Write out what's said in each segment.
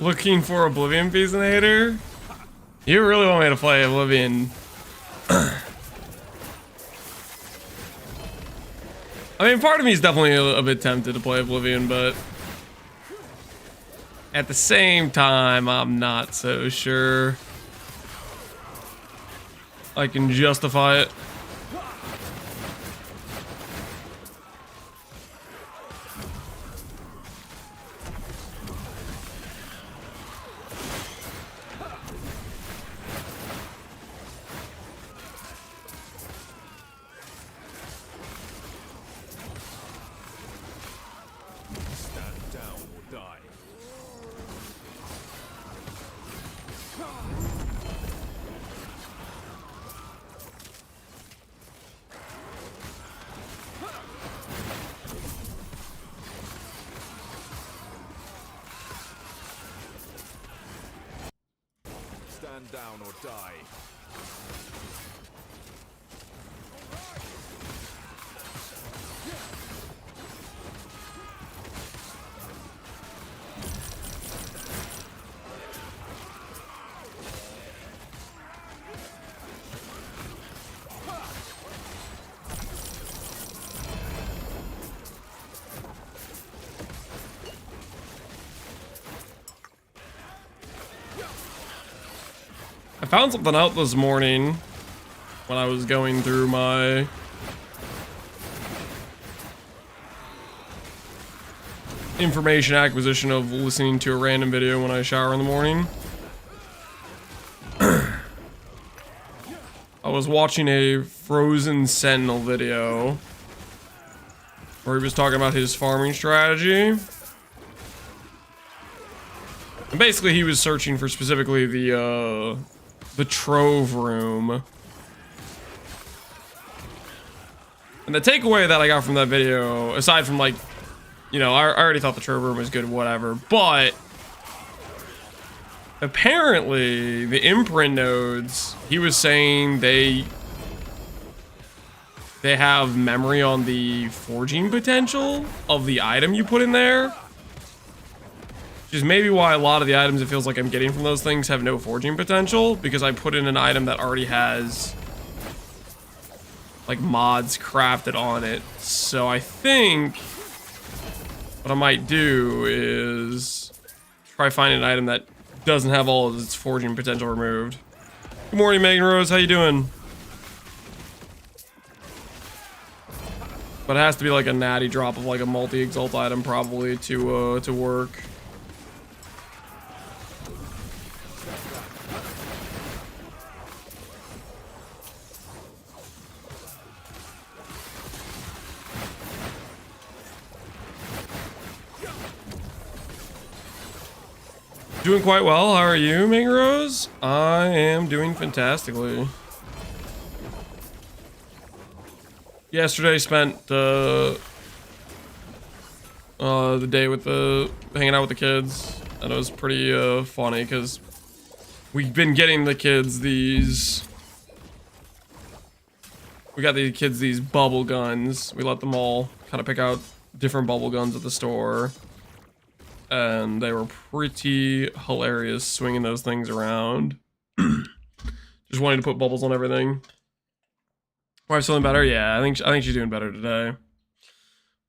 Looking for Oblivion Peacenator? You really want me to play Oblivion? I mean, part of me is definitely a bit tempted to play Oblivion, but at the same time, I'm not so sure I can justify it. Stand down or die. I found something out this morning when I was going through my information acquisition of listening to a random video when I shower in the morning. I was watching a Frozen Sentinel video where he was talking about his farming strategy. And basically he was searching for specifically the Trove Room. And the takeaway that I got from that video, aside from like, you know, I already thought the Trove Room was good, whatever, but apparently the imprint nodes, he was saying they have memory on the forging potential of the item you put in there. Which is maybe why a lot of the items it feels like I'm getting from those things have no forging potential, because I put in an item that already has like mods crafted on it. So I think what I might do is try finding an item that doesn't have all of its forging potential removed. Good morning, Megan Rose, how you doing? But it has to be like a natty drop of like a multi-exalt item probably to work. Doing quite well. How are you, Ming Rose? I am doing fantastically. Yesterday spent the day with hanging out with the kids, and it was pretty funny because we've been getting the kids these. We got the kids these bubble guns. We let them all kind of pick out different bubble guns at the store. And they were pretty hilarious swinging those things around. Just wanting to put bubbles on everything. Wife's feeling better? Yeah, I think she's doing better today.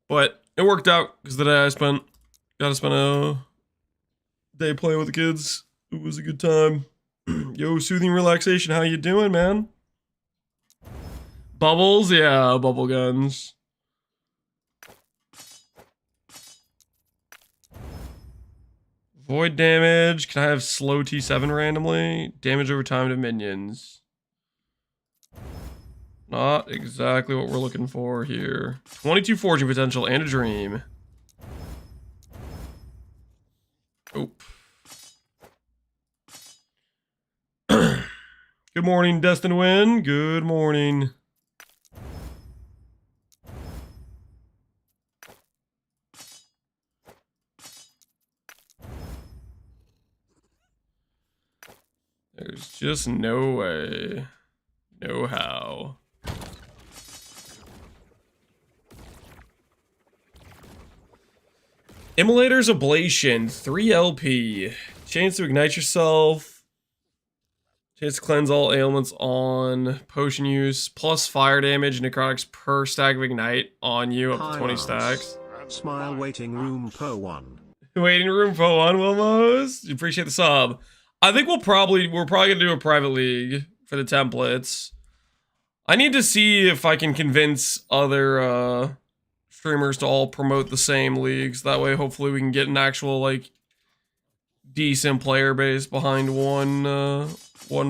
But it worked out because the day I got to spend a day playing with the kids. It was a good time. Yo, Soothing Relaxation, how you doing, man? Bubbles? Yeah, bubble guns. Void damage. Can I have slow T7 randomly? Damage over time to minions. Not exactly what we're looking for here. 22 forging potential and a dream. Oop. Good morning, Destin Win. Good morning. There's just no way. No how. Immolator's Ablation, 3 LP, Chance to ignite yourself. Chance to cleanse all ailments on potion use. Plus fire damage, necrotics per stack of ignite on you up to 20 stacks. Smile waiting room per one. Waiting room for one, Wilmos. Appreciate the sub. I think we're probably gonna do a private league for the templates. I need to see if I can convince other streamers to all promote the same leagues. That way, hopefully, we can get an actual like decent player base behind one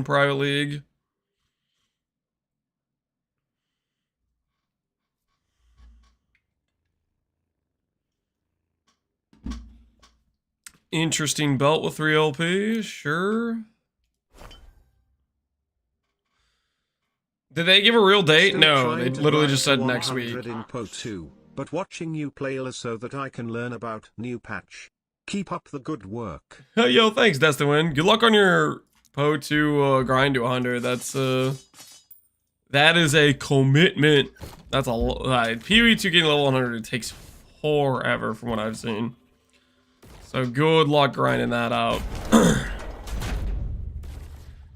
private league. Interesting belt with 3 LP, sure. Did they give a real date? Still No, they trying literally to just grind said to next 100 week. in Po 2, but watching you play so that I can learn about new patch. Keep up the good work. Yo, thanks, Destin. Good luck on your Po 2 grind to 100. That is a commitment. That's a lot. PoE2 getting level 100 takes forever from what I've seen. So good luck grinding that out. Do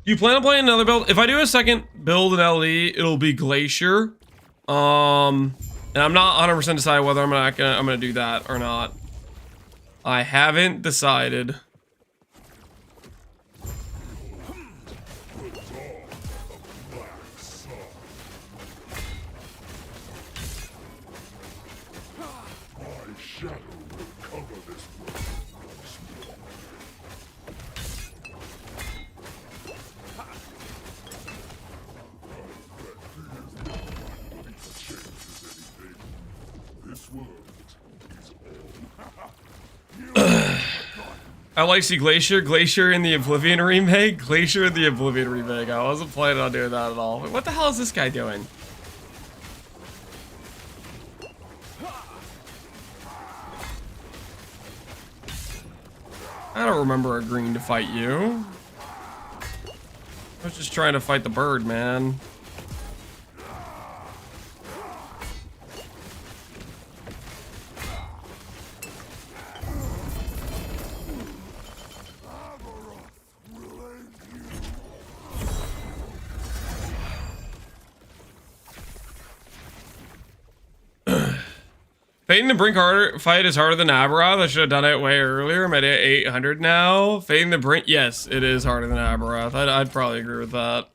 you plan on playing another build? If I do a second build in LE, it'll be Glacier. And I'm not 100% decided whether I'm gonna do that or not. I haven't decided. I like to see Glacier in the Oblivion remake. Glacier in the Oblivion remake. I wasn't planning on doing that at all. Wait, what the hell is this guy doing? I don't remember agreeing to fight you. I was just trying to fight the bird, man. Fading the Brink fight is harder than Aberoth. I should have done it way earlier. I'm at 800 now. Fading the Brink, yes, it is harder than Aberoth. I'd probably agree with that.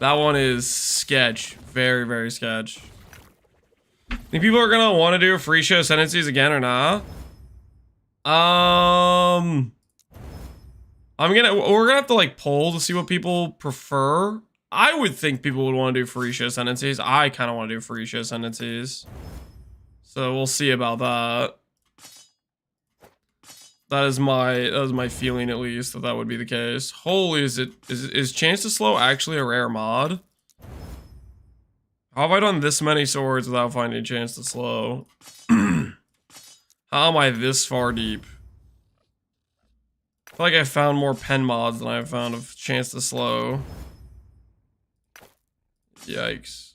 That one is sketch. Very, very sketch. Think people are gonna want to do free show Ascendancies again or not? We're gonna have to like poll to see what people prefer. I would think people would want to do free show Ascendancies. I kind of want to do free show Ascendancies. So we'll see about that. That is my feeling, at least, that would be the case. Holy, is Chance to Slow actually a rare mod? How have I done this many swords without finding a Chance to Slow? How am I this far deep? I feel like I found more pen mods than I found of Chance to Slow. Yikes.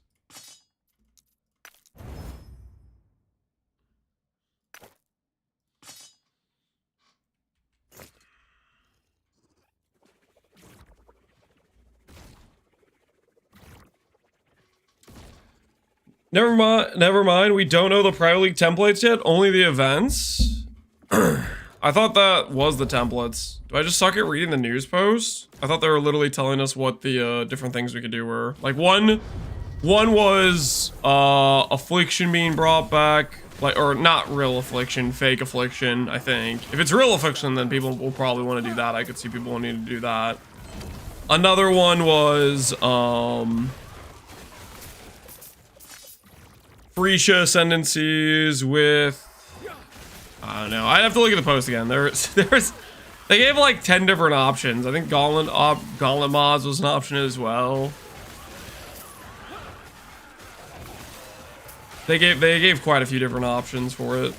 Never mind. We don't know the private league templates yet. Only the events. I thought that was the templates. Do I just suck at reading the news posts? I thought they were literally telling us what the different things we could do were. Like one was affliction being brought back, like, or not real affliction, fake affliction. I think if it's real affliction, then people will probably want to do that. I could see people wanting to do that. Another one was Freesia Ascendancies with, I don't know. I'd have to look at the post again. They gave like 10 different options. I think Gauntlet mods was an option as well. They gave quite a few different options for it.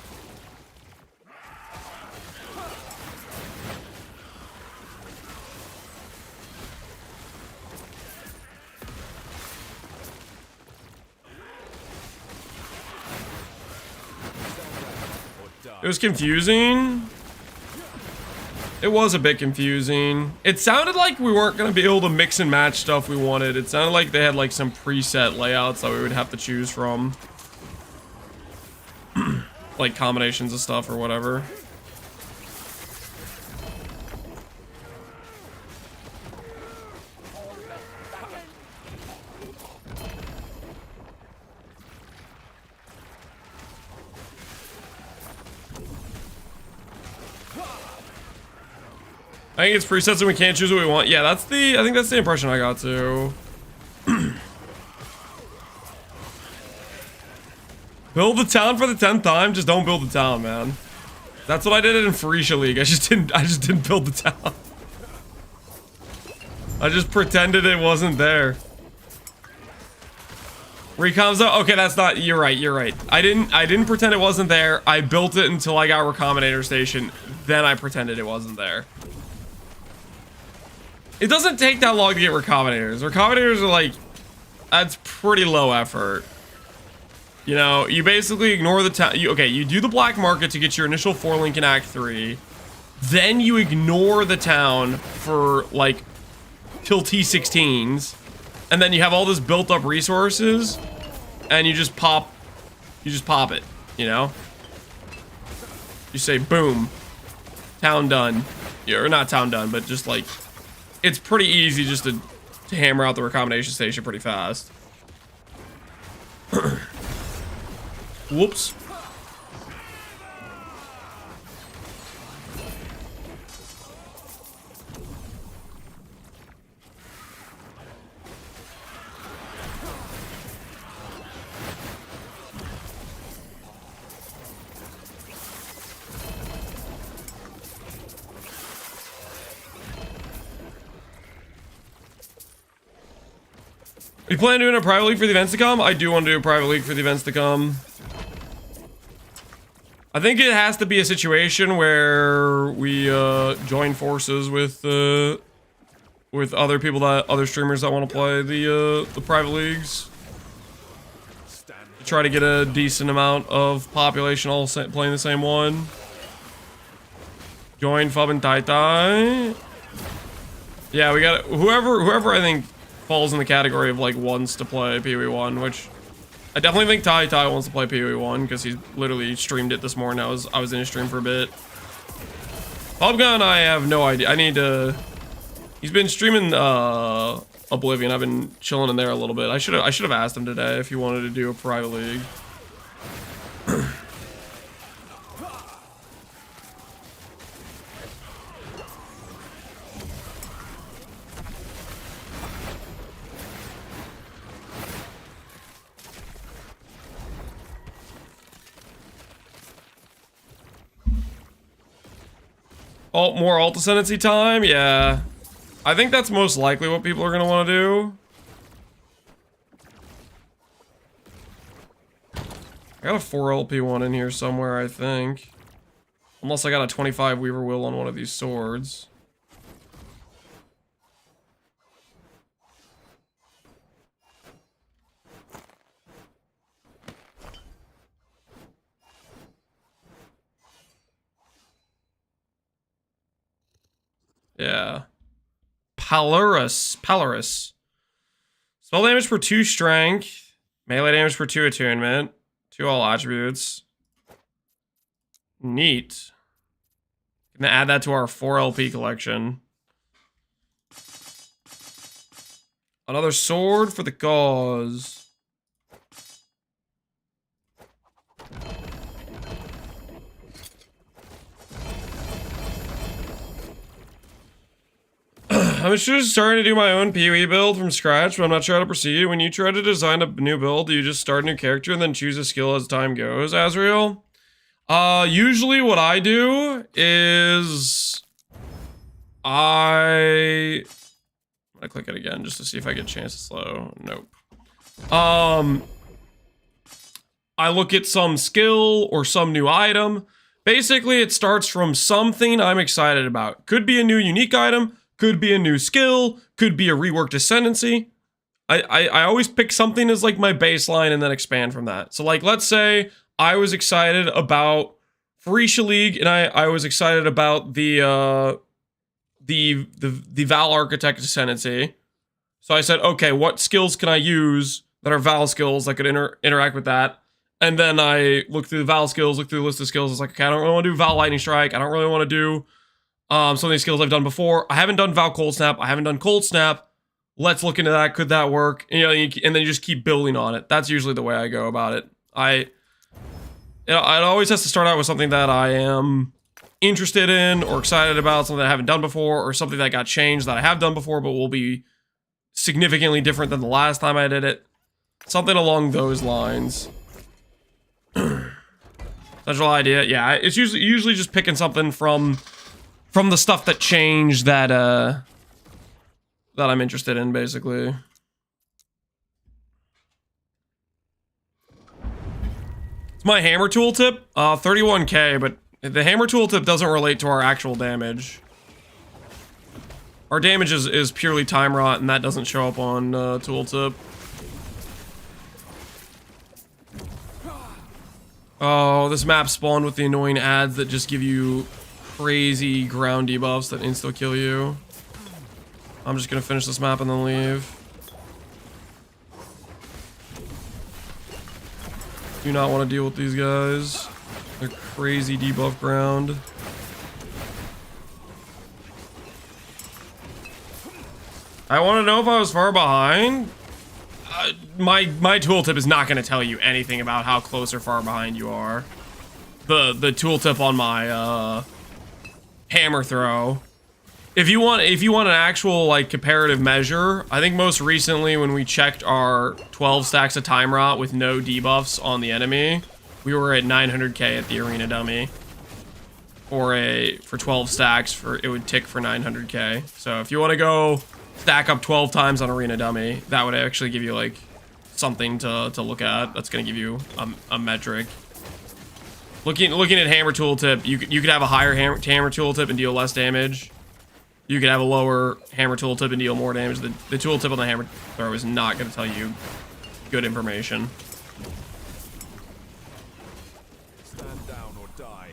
It was confusing. It was a bit confusing. It sounded like we weren't going to be able to mix and match stuff we wanted. It sounded like they had like some preset layouts that we would have to choose from. Like combinations of stuff or whatever. I think it's presets and we can't choose what we want. Yeah, I think that's the impression I got too. Build the town for the 10th time, just don't build the town, man. That's what I did in Freesia League. I just didn't build the town. I just pretended it wasn't there. Recom's though? Okay, that's not, you're right. I didn't pretend it wasn't there. I built it until I got Recombinator Station. Then I pretended it wasn't there. It doesn't take that long to get Recombinators. Recombinators are like, that's pretty low effort. You know, you basically ignore the town. Okay, you do the black market to get your initial 4-link in Act 3. Then you ignore the town for like till T16s. And then you have all this built up resources. And you just pop it, you know? You say, boom. Town done. Yeah, or not town done, but just like, it's pretty easy just to hammer out the recombination station pretty fast. Whoops. You plan on doing a private league for the events to come? I do want to do a private league for the events to come. I think it has to be a situation where we join forces with other people other streamers that want to play the private leagues. To try to get a decent amount of population all playing the same one. Join Fub and Tai Tai. Yeah, we got whoever I think falls in the category of like wants to play PoE1, which I definitely think Tai Tai wants to play PoE1 because he's literally streamed it this morning. I was in his stream for a bit. Bobgun, I have no idea. I need to. He's been streaming Oblivion. I've been chilling in there a little bit. I should have asked him today if he wanted to do a private league. Oh, more alt ascendancy time? Yeah. I think that's most likely what people are going to want to do. I got a 4 LP one in here somewhere, I think. Unless I got a 25 Weaver Will on one of these swords. Yeah. Palurus. Spell damage for 2 strength. Melee damage for 2 attunement. 2 all attributes. Neat. Gonna add that to our 4 LP collection. Another sword for the cause. I'm just starting to do my own PoE build from scratch, but I'm not sure how to proceed. When you try to design a new build, do you just start a new character and then choose a skill as time goes, Azrael? Usually what I do is I'm gonna click it again just to see if I get a chance to slow. Nope. I look at some skill or some new item. Basically, it starts from something I'm excited about. Could be a new unique item. Could be a new skill, could be a reworked ascendancy. I always pick something as like my baseline and then expand from that. So like, let's say I was excited about Freesia League and I was excited about the the Val Architect Ascendancy. So I said, okay, what skills can I use that are Val skills that could interact with that? And then I looked through the Val skills, looked through the list of skills. I was like, okay, I don't really want to do Val Lightning Strike. I don't really want to do some of these skills I've done before. I haven't done Val Cold Snap. I haven't done Cold Snap. Let's look into that. Could that work? And, and then you just keep building on it. That's usually the way I go about it. It always has to start out with something that I am interested in or excited about, something that I haven't done before, or something that got changed that I have done before but will be significantly different than the last time I did it. Something along those lines. Central idea, yeah. It's usually just picking something from the stuff that changed that I'm interested in, basically. It's my hammer tooltip, 31k, but the hammer tooltip doesn't relate to our actual damage. Our damage is purely time rot, and that doesn't show up on tooltip. Oh, this map spawned with the annoying ads that just give you crazy ground debuffs that insta-kill you. I'm just gonna finish this map and then leave. Do not want to deal with these guys. They're crazy debuff ground. I want to know if I was far behind. My tooltip is not going to tell you anything about how close or far behind you are. The tooltip on my hammer throw. If you want an actual like comparative measure, I think most recently when we checked our 12 stacks of time rot with no debuffs on the enemy, we were at 900k at the arena dummy. For 12 stacks, it would tick for 900k. So if you want to go stack up 12 times on arena dummy, that would actually give you like something to look at. That's going to give you a metric. Looking at hammer tooltip, you could have a higher hammer tooltip and deal less damage. You could have a lower hammer tooltip and deal more damage. The tooltip on the hammer throw is not going to tell you good information. Stand down or die.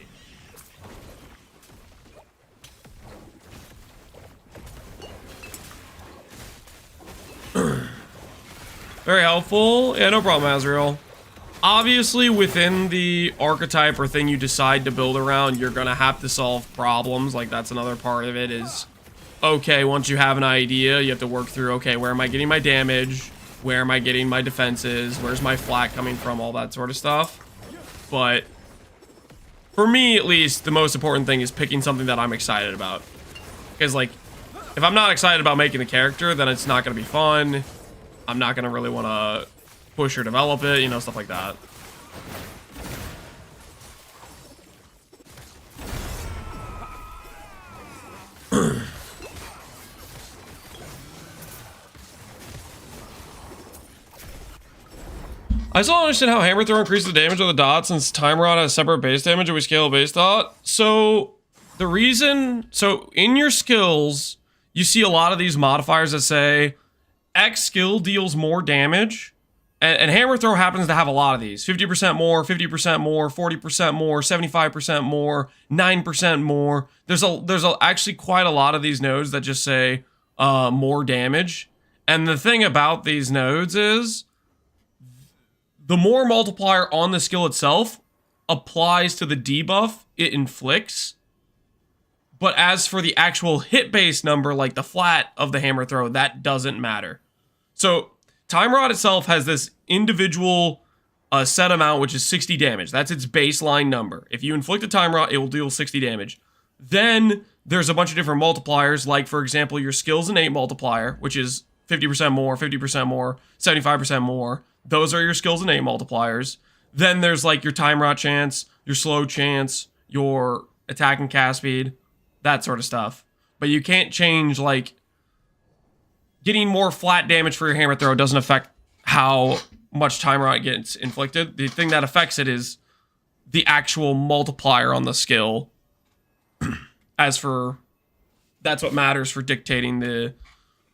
Very helpful. Yeah, no problem, Azrael. Obviously, within the archetype or thing you decide to build around, you're going to have to solve problems. Like, that's another part of it is, okay, once you have an idea, you have to work through, okay, where am I getting my damage? Where am I getting my defenses? Where's my flat coming from? All that sort of stuff. But for me, at least, the most important thing is picking something that I'm excited about. Because, like, if I'm not excited about making the character, then it's not going to be fun. I'm not going to really want to push or develop it, you know, stuff like that. I still don't understand how hammer throw increases the damage of the dot since time rod has separate base damage and we scale a base dot. So the reason, in your skills, you see a lot of these modifiers that say X skill deals more damage, and hammer throw happens to have a lot of these. 50% more, 50% more, 40% more, 75% more, 9% more. There's actually quite a lot of these nodes that just say more damage. And the thing about these nodes is the more multiplier on the skill itself applies to the debuff it inflicts. But as for the actual hit base number, like the flat of the hammer throw, that doesn't matter. So Time Rod itself has this individual set amount, which is 60 damage. That's its baseline number. If you inflict a Time Rod, it will deal 60 damage. Then there's a bunch of different multipliers, like, for example, your skills innate multiplier, which is 50% more, 50% more, 75% more. Those are your skills innate multipliers. Then there's, like, your Time Rod chance, your slow chance, your attack and cast speed, that sort of stuff. But you can't change, like, getting more flat damage for your hammer throw doesn't affect how much time rot gets inflicted. The thing that affects it is the actual multiplier on the skill. As for, that's what matters for dictating the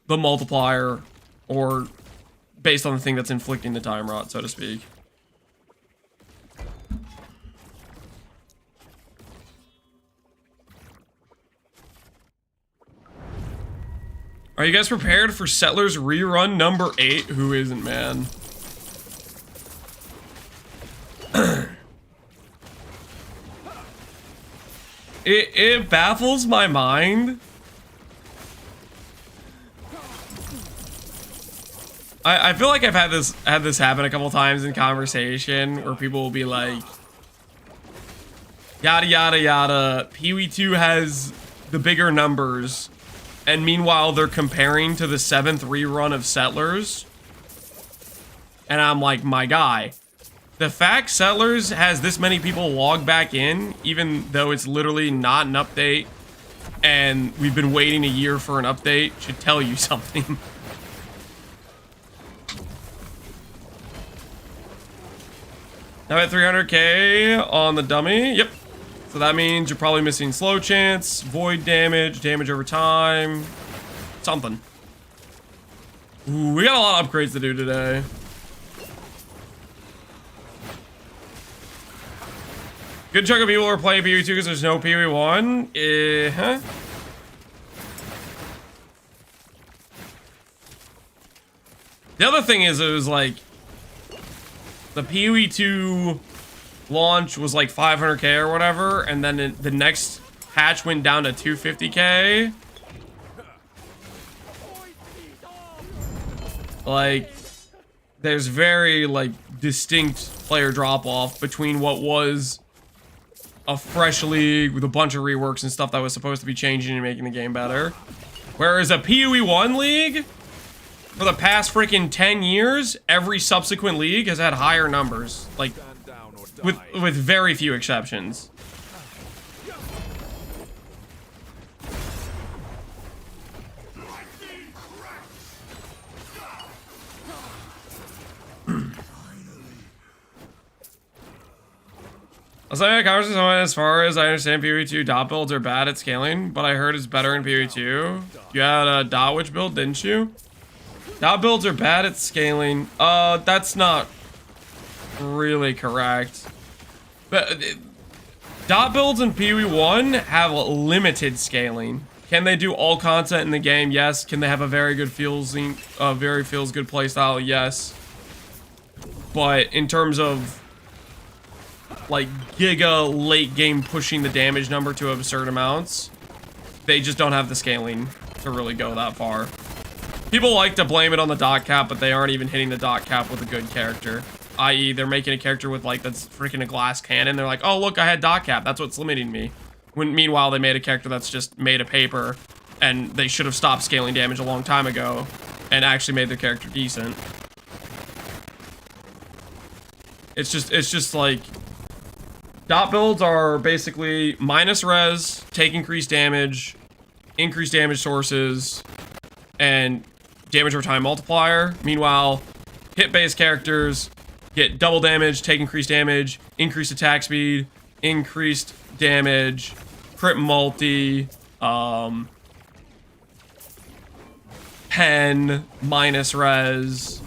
multiplier, or based on the thing that's inflicting the time rot, so to speak. Are you guys prepared for Settlers rerun number 8? Who isn't, man? It baffles my mind. I feel like I've had this happen a couple times in conversation where people will be like, yada yada yada, Pee-wee 2 has the bigger numbers, and meanwhile they're comparing to the 7th rerun of Settlers. And I'm like, my guy, the fact Settlers has this many people log back in, even though it's literally not an update, and we've been waiting a year for an update, should tell you something. Now at 300k on the dummy. Yep. So that means you're probably missing slow chance, void damage, damage over time, something. Ooh, we got a lot of upgrades to do today. Good chunk of people are playing Pee-wee 2 because there's no Pee-wee 1. Huh? The other thing is, it was like, the Pee-wee 2 launch was like 500k or whatever, and then the next patch went down to 250k. Like, there's very, like, distinct player drop-off between what was a fresh league with a bunch of reworks and stuff that was supposed to be changing and making the game better. Whereas a Pee-wee 1 league, for the past freaking 10 years, every subsequent league has had higher numbers. Like, with very few exceptions. I was having a conversation as far as I understand Pee-wee 2 dot builds are bad at scaling, but I heard it's better in Pee-wee 2. You had a dot witch build, didn't you? Dot builds are bad at scaling. That's not really correct. But dot builds in Pee-wee 1 have limited scaling. Can they do all content in the game? Yes. Can they have a very good feels good playstyle? Yes. But in terms of like Giga late game pushing the damage number to absurd amounts, they just don't have the scaling to really go that far. People like to blame it on the dot cap, but they aren't even hitting the dot cap with a good character. I.e., they're making a character with like that's freaking a glass cannon. They're like, oh look, I had dot cap. That's what's limiting me. When meanwhile they made a character that's just made of paper, and they should have stopped scaling damage a long time ago, and actually made their character decent. It's just like dot builds are basically minus res, take increased damage sources, and damage over time multiplier. Meanwhile, hit-based characters get double damage, take increased damage, increased attack speed, increased damage, crit multi, pen, minus res.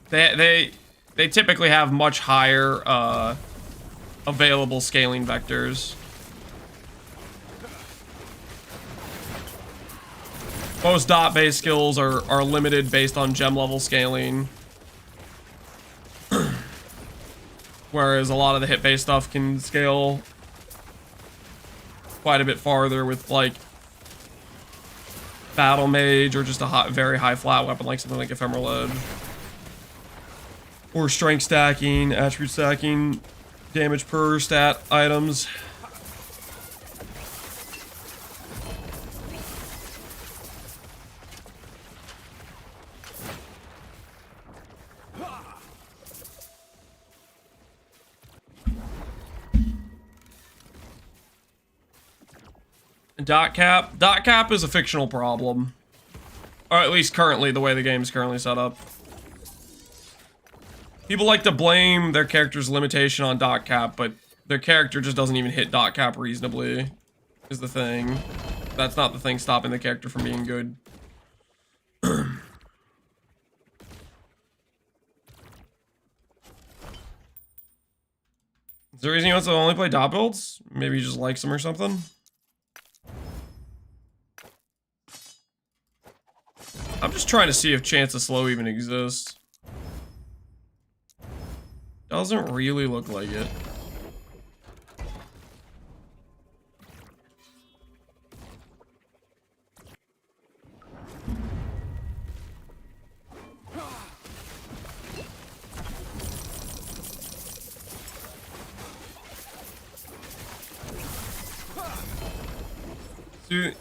They typically have much higher available scaling vectors. Most dot-based skills are limited based on gem level scaling. Whereas a lot of the hit-based stuff can scale quite a bit farther with, like, Battle Mage or just a very high flat weapon like something like Ephemeral Edge. Or strength stacking, attribute stacking, damage per stat items. Dot cap is a fictional problem. Or at least currently, the way the game is currently set up. People like to blame their character's limitation on dot cap, but their character just doesn't even hit dot cap reasonably, is the thing. That's not the thing stopping the character from being good. Is there a reason he wants to only play dot builds? Maybe he just likes them or something? I'm just trying to see if chance to slow even exists. Doesn't really look like it. Dude.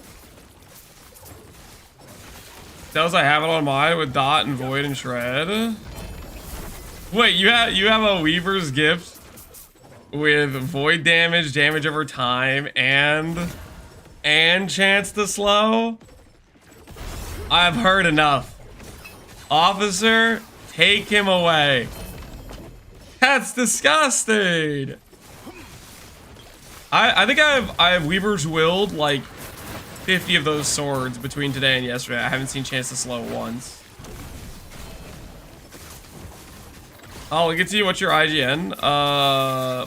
Does I have it on mine with Dot and Void and Shred? Wait, you have a Weaver's Gift with Void damage, damage over time, and chance to slow? I've heard enough. Officer, take him away. That's disgusting. I think I have Weaver's Willed like 50 of those swords between today and yesterday. I haven't seen chance to slow once. I'll get to you. What's your IGN?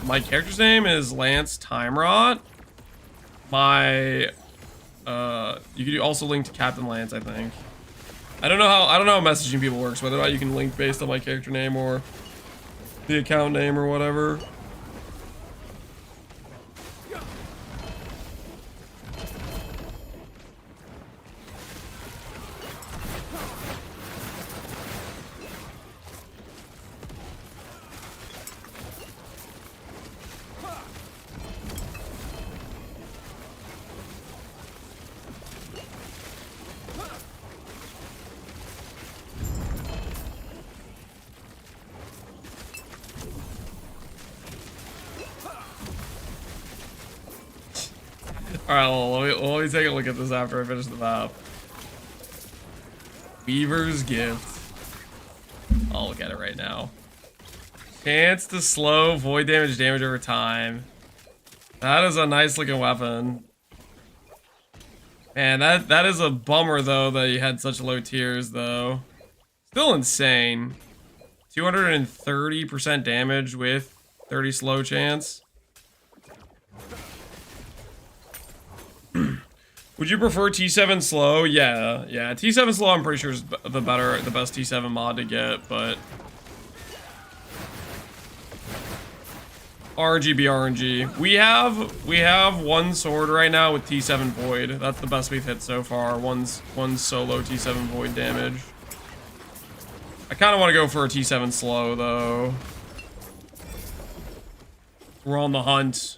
My character's name is Lance Timerot. My you can also link to Captain Lance, I think. I don't know how messaging people works, whether or not you can link based on my character name or the account name or whatever. Alright, well, let me take a look at this after I finish the map. Weaver's Gift. I'll look at it right now. Chance to slow void damage over time. That is a nice looking weapon. Man, that is a bummer though that you had such low tiers though. Still insane. 230% damage with 30 slow chance. Would you prefer T7 slow? Yeah. T7 slow I'm pretty sure is the best T7 mod to get, but RNG. We have one sword right now with T7 Void. That's the best we've hit so far. One solo T7 Void damage. I kind of want to go for a T7 slow though. We're on the hunt.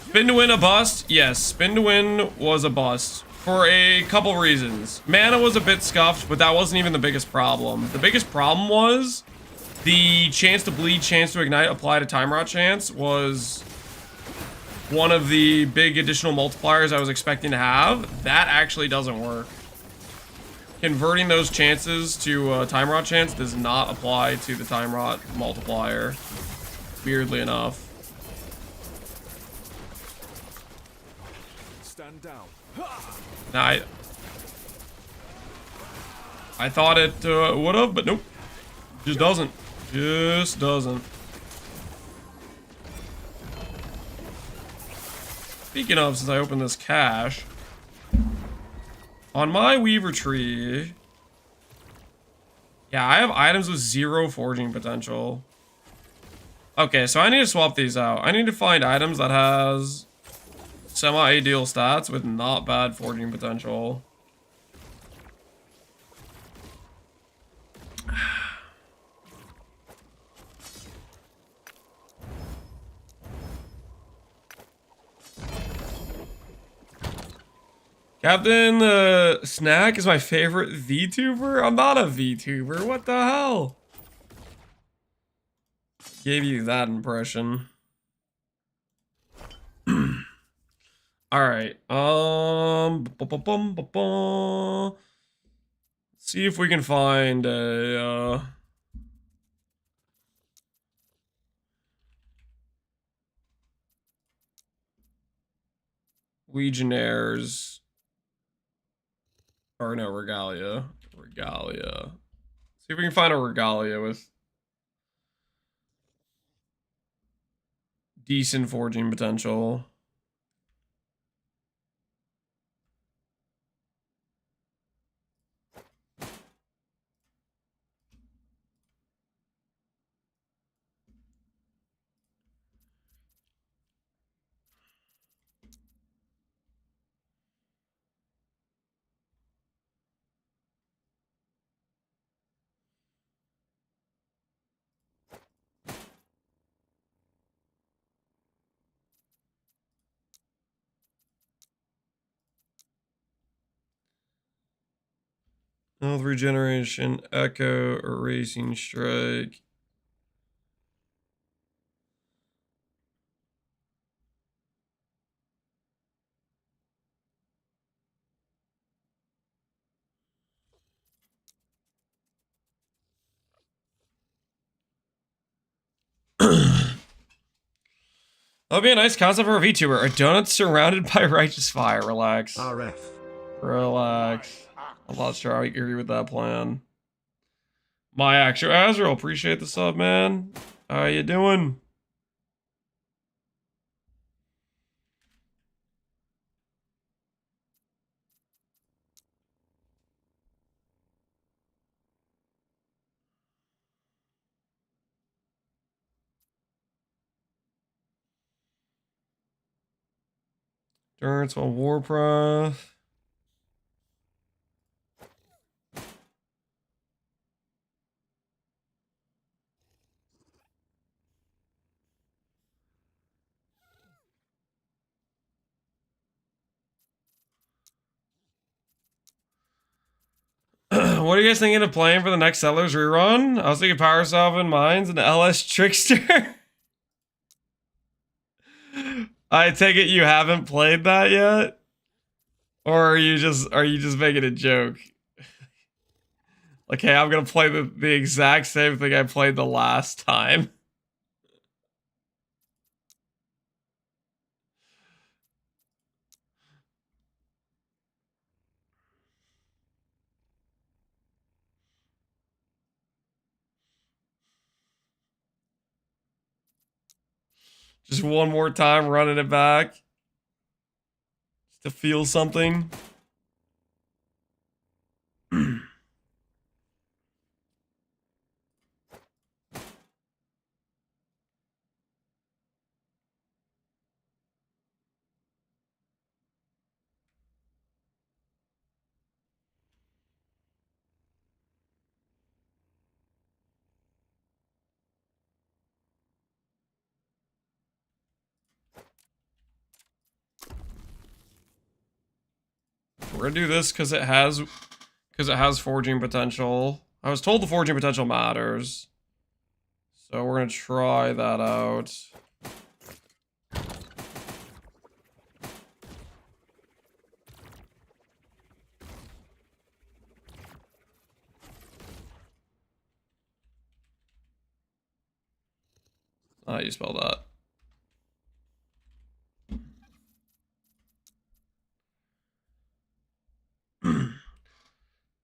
Spin to win a bust? Yes, spin to win was a bust. For a couple reasons. Mana was a bit scuffed, but that wasn't even the biggest problem. The biggest problem was the chance to bleed, chance to ignite, apply to time rot chance was one of the big additional multipliers I was expecting to have. That actually doesn't work. Converting those chances to time rot chance does not apply to the time rot multiplier, weirdly enough. Down. Now, I thought it would have, but nope. Just doesn't. Just doesn't. Speaking of, since I opened this cache, on my Weaver tree, yeah, I have items with 0 forging potential. Okay, so I need to swap these out. I need to find items that has semi-ideal stats with not bad forging potential. Captain Snack is my favorite VTuber? I'm not a VTuber. What the hell? Gave you that impression. All right. See if we can find a Legionnaires. Or no, Regalia. See if we can find a Regalia with decent forging potential. Health regeneration, echo, erasing strike. That'll be a nice concept for a VTuber. A donut surrounded by righteous fire. Relax. RF. Relax. I'm not sure I agree with that plan. My actual Azrael, appreciate the sub, man. How you doing? Durance on Warpath. What are you guys thinking of playing for the next Settlers rerun? I was thinking Power Sovereign Mines and LS Trickster. I take it you haven't played that yet? Or are you just making a joke? Like, hey, I'm gonna play the exact same thing I played the last time. Just one more time running it back. Just to feel something. We're gonna do this because it has forging potential. I was told the forging potential matters. So we're gonna try that out. How you spell that?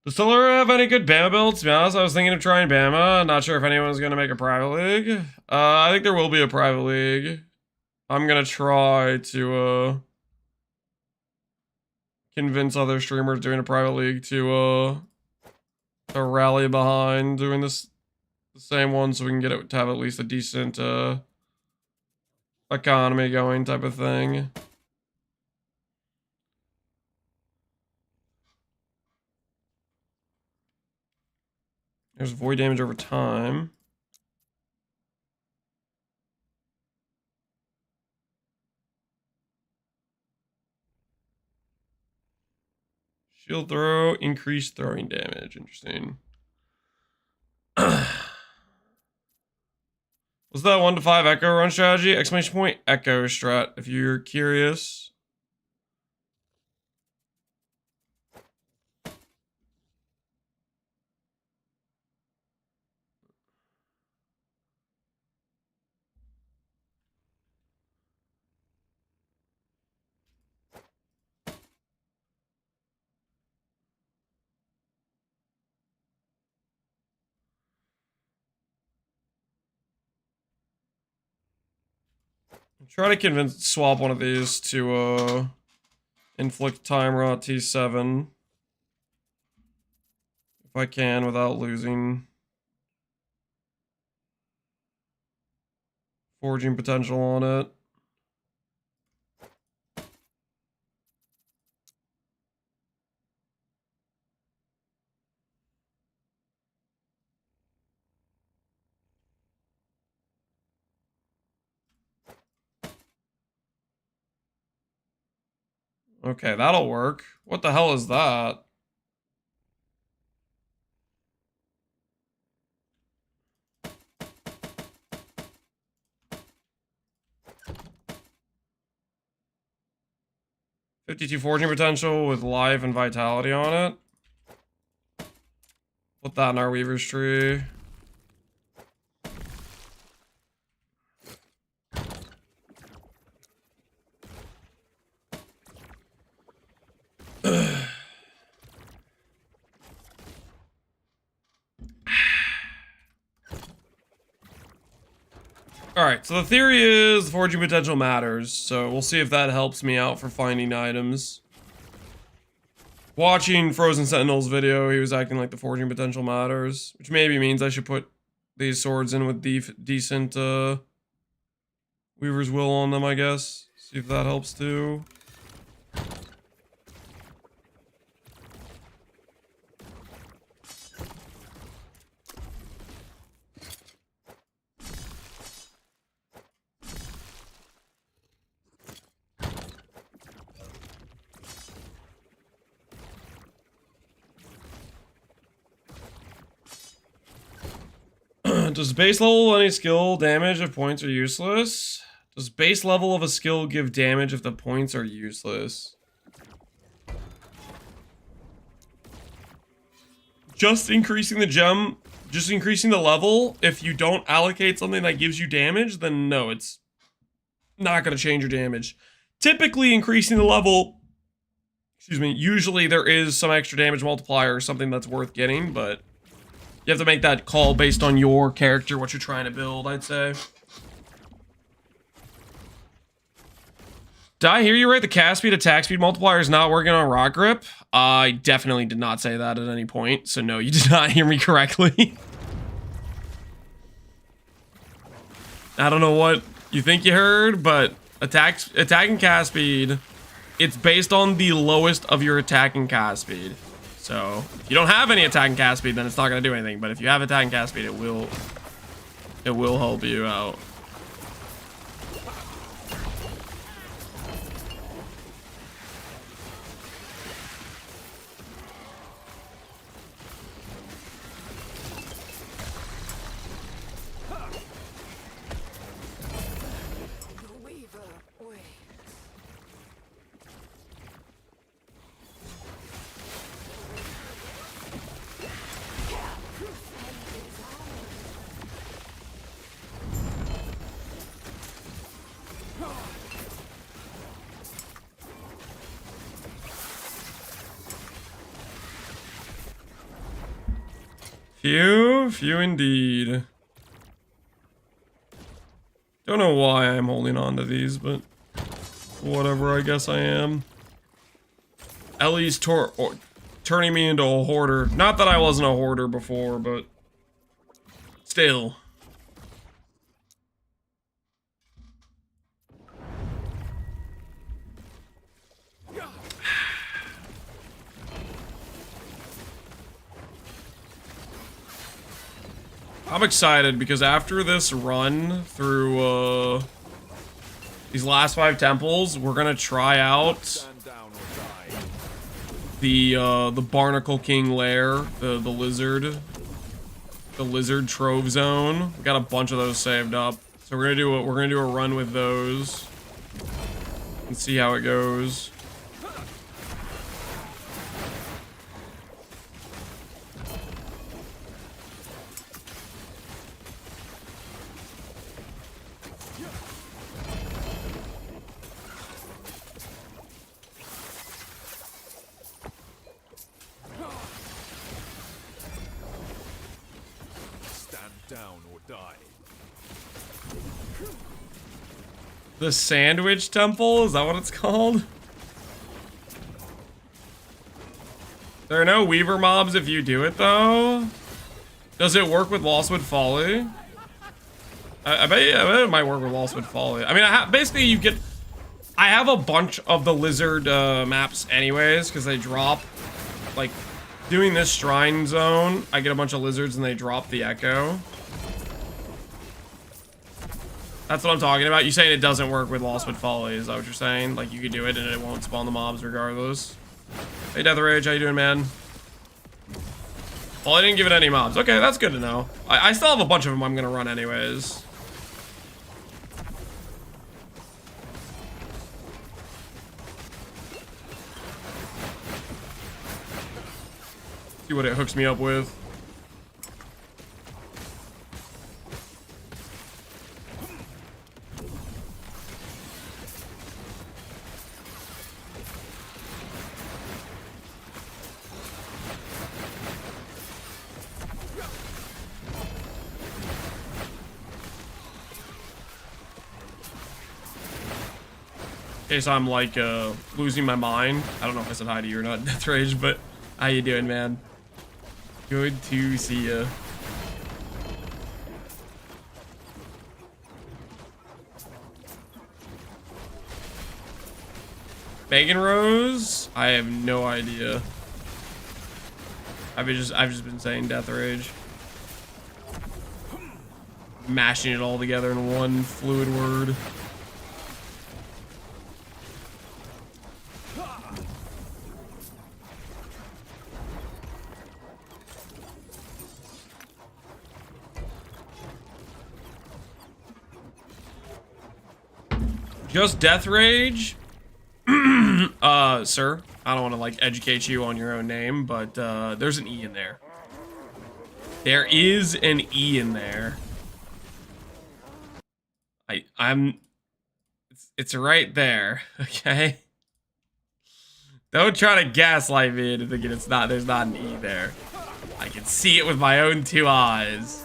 Does Solar have any good Bama builds? To be honest, I was thinking of trying Bama. Not sure if anyone's going to make a private league. I think there will be a private league. I'm going to try to convince other streamers doing a private league to rally behind doing the same one so we can get it to have at least a decent economy going type of thing. There's void damage over time. Shield throw, increased throwing damage. Interesting. Was that 1 to 5 Echo run strategy? Exclamation point Echo strat, if you're curious. Try to swap one of these to inflict time rot T7 if I can without losing forging potential on it. Okay, that'll work. What the hell is that? 52 forging potential with life and vitality on it. Put that in our weaver's tree. Alright, so the theory is the forging potential matters, so we'll see if that helps me out for finding items. Watching Frozen Sentinel's video, he was acting like the forging potential matters, which maybe means I should put these swords in with decent Weaver's Will on them, I guess. See if that helps too. Does base level any skill damage if points are useless? Does base level of a skill give damage if the points are useless? Just increasing the gem, just increasing the level, if you don't allocate something that gives you damage, then no, it's not going to change your damage. Typically, increasing the level, excuse me, usually there is some extra damage multiplier or something that's worth getting, but you have to make that call based on your character, what you're trying to build, I'd say. Did I hear you right? The cast speed attack speed multiplier is not working on rock grip? I definitely did not say that at any point, so no, you did not hear me correctly. I don't know what you think you heard, but attack and cast speed, it's based on the lowest of your attack and cast speed. So, if you don't have any attack and cast speed, then it's not going to do anything. But if you have attack and cast speed, it will help you out. Few indeed. Don't know why I'm holding on to these, but whatever, I guess I am. Ellie's turning me into a hoarder. Not that I wasn't a hoarder before, but still. I'm excited because after this run through these last 5 temples, we're gonna try out the Barnacle King lair, the lizard trove zone. We got a bunch of those saved up, so we're gonna do a run with those and see how it goes. Down or die. The Sandwich Temple? Is that what it's called? There are no Weaver mobs if you do it, though. Does it work with Lostwood Folly? I bet it might work with Lostwood Folly. I mean, basically you get... I have a bunch of the lizard maps anyways, because they drop, like, doing this shrine zone, I get a bunch of lizards and they drop the echo. That's what I'm talking about. You saying it doesn't work with Lostwood Folly, is that what you're saying? Like, you could do it and it won't spawn the mobs regardless. Hey, Death Rage, how you doing, man? Well, I didn't give it any mobs. Okay, that's good to know. I still have a bunch of them I'm gonna run anyways. See what it hooks me up with. In case I'm like losing my mind. I don't know if I said hi to you or not, Death Rage, but how you doing, man? Good to see ya. Megan Rose? I have no idea. I've just been saying Death Rage. Mashing it all together in one fluid word. Just Death Rage? Sir, I don't want to like educate you on your own name, but there's an E in there. There is an E in there. It's right there, okay? Don't try to gaslight me into thinking there's not an E there. I can see it with my own two eyes.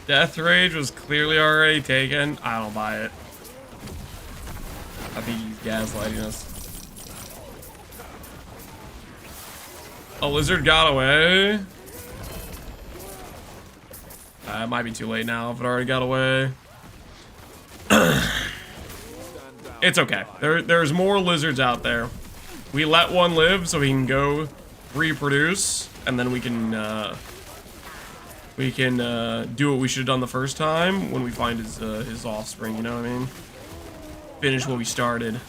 Death Rage was clearly already taken. I don't buy it. I think he's gaslighting us. A lizard got away. It might be too late now if it already got away. It's okay. There's more lizards out there. We let one live so he can go reproduce, and then we can do what we should have done the first time when we find his offspring, you know what I mean? Finish what we started.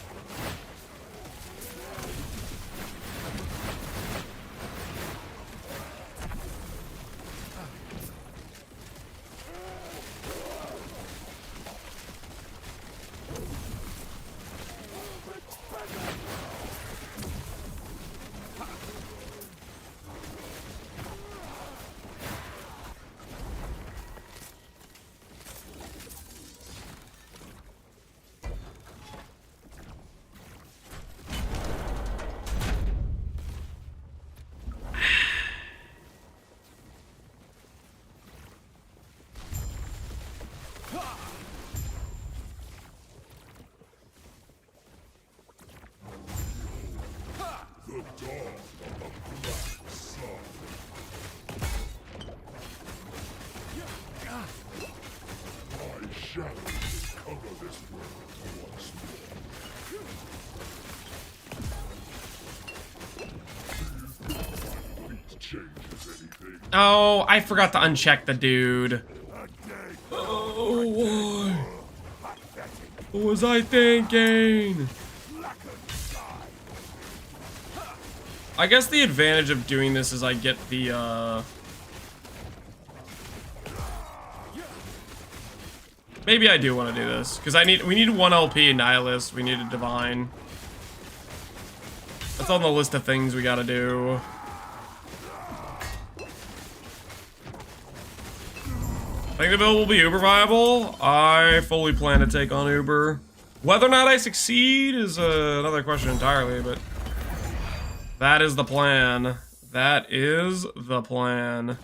Oh, I forgot to uncheck the dude. Oh, why? What was I thinking? I guess the advantage of doing this is I get the, maybe I do want to do this, because we need 1 LP Nihilist, we need a Divine. That's on the list of things we gotta do. I think the build will be Uber viable. I fully plan to take on Uber. Whether or not I succeed is another question entirely, but that is the plan. That is the plan.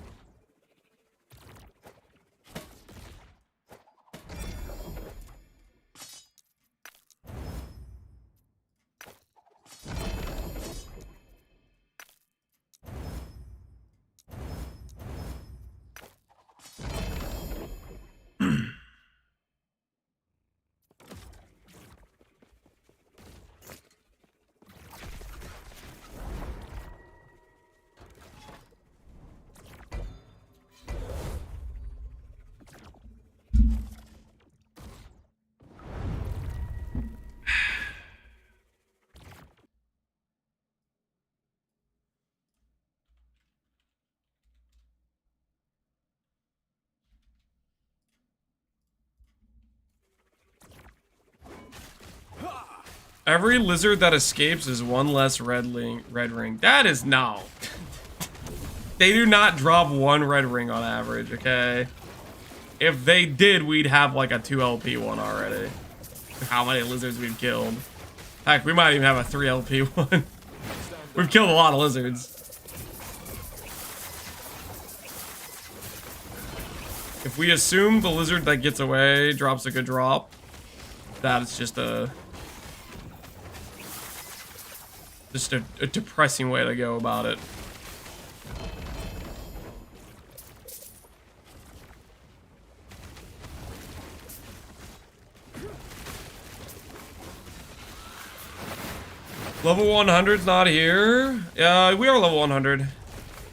Every lizard that escapes is one less red ring. That is no. They do not drop one red ring on average, okay? If they did, we'd have like a 2 LP one already. How many lizards we've killed. Heck, we might even have a 3 LP one. We've killed a lot of lizards. If we assume the lizard that gets away drops a good drop, that's just a depressing way to go about it. Level 100's not here. Yeah, we are level 100.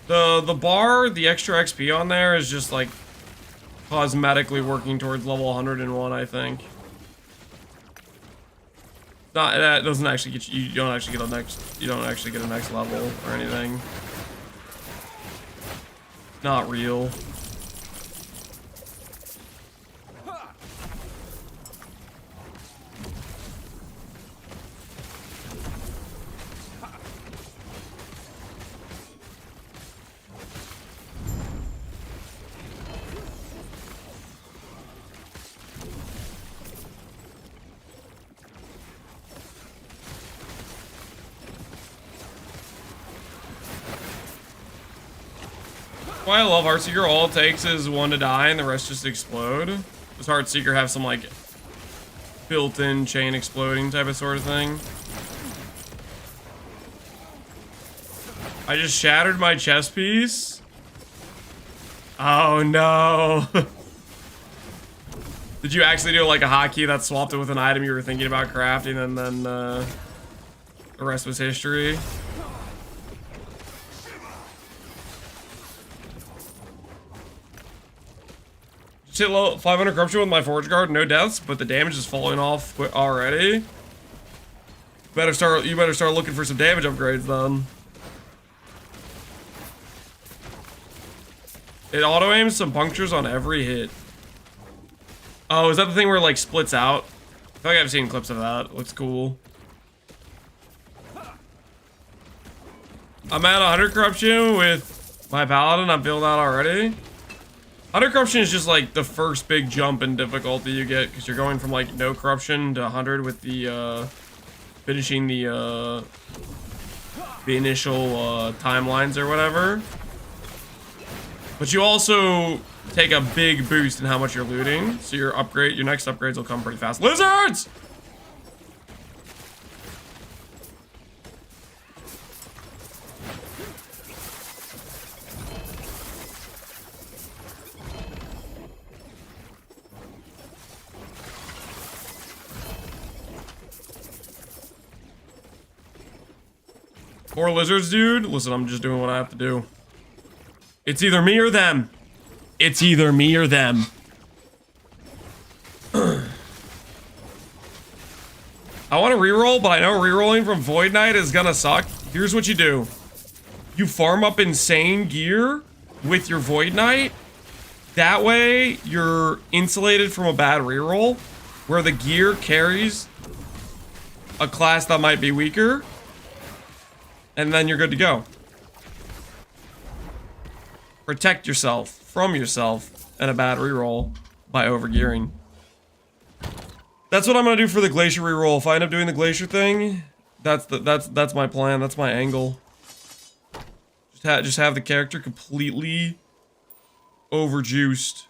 The bar, the extra XP on there is just like cosmetically working towards level 101, I think. Not that doesn't actually get you. You don't actually get a next. You don't actually get a next level or anything. Not real. Why I love Heartseeker, all it takes is one to die and the rest just explode. Does Heartseeker have some like built-in chain exploding type of sort of thing? I just shattered my chest piece. Oh no. Did you actually do like a hotkey that swapped it with an item you were thinking about crafting and then the rest was history? Hit low 500 corruption with my forge guard, no deaths, but the damage is falling off already. You better start looking for some damage upgrades then. It auto aims some punctures on every hit. Oh, is that the thing where it like splits out? I feel like I've seen clips of that. It looks cool. I'm at 100 corruption with my paladin. I'm filled out already. 100 corruption is just like the first big jump in difficulty you get because you're going from like no corruption to 100 with the finishing the initial timelines or whatever. But you also take a big boost in how much you're looting, so your next upgrades will come pretty fast. Lizards! More lizards, dude. Listen, I'm just doing what I have to do. It's either me or them. It's either me or them. I want to reroll, but I know rerolling from Void Knight is gonna suck. Here's what you do. You farm up insane gear with your Void Knight. That way, you're insulated from a bad reroll, where the gear carries a class that might be weaker. And then you're good to go. Protect yourself from yourself and a bad reroll by overgearing. That's what I'm gonna do for the glacier reroll. If I end up doing the glacier thing, that's my plan. That's my angle. Just have the character completely overjuiced.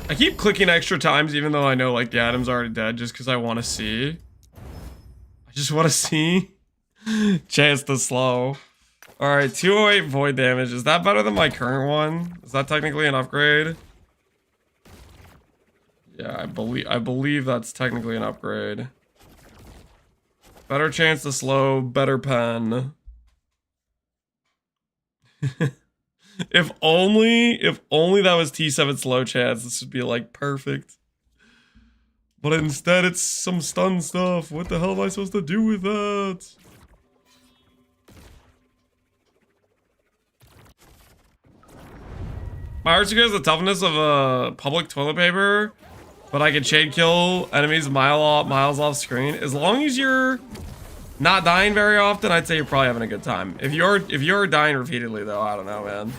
I keep clicking extra times even though I know like the item's already dead just because I want to see. I just want to see. Chance to slow. All right, 208 void damage. Is that better than my current one? Is that technically an upgrade? Yeah, I believe that's technically an upgrade. Better chance to slow, better pen. If only that was T7 slow chance, this would be like perfect. But instead it's some stun stuff. What the hell am I supposed to do with that? My Artsy has the toughness of a public toilet paper, but I can shade kill enemies miles off screen. As long as you're not dying very often, I'd say you're probably having a good time. If you're dying repeatedly though, I don't know, man.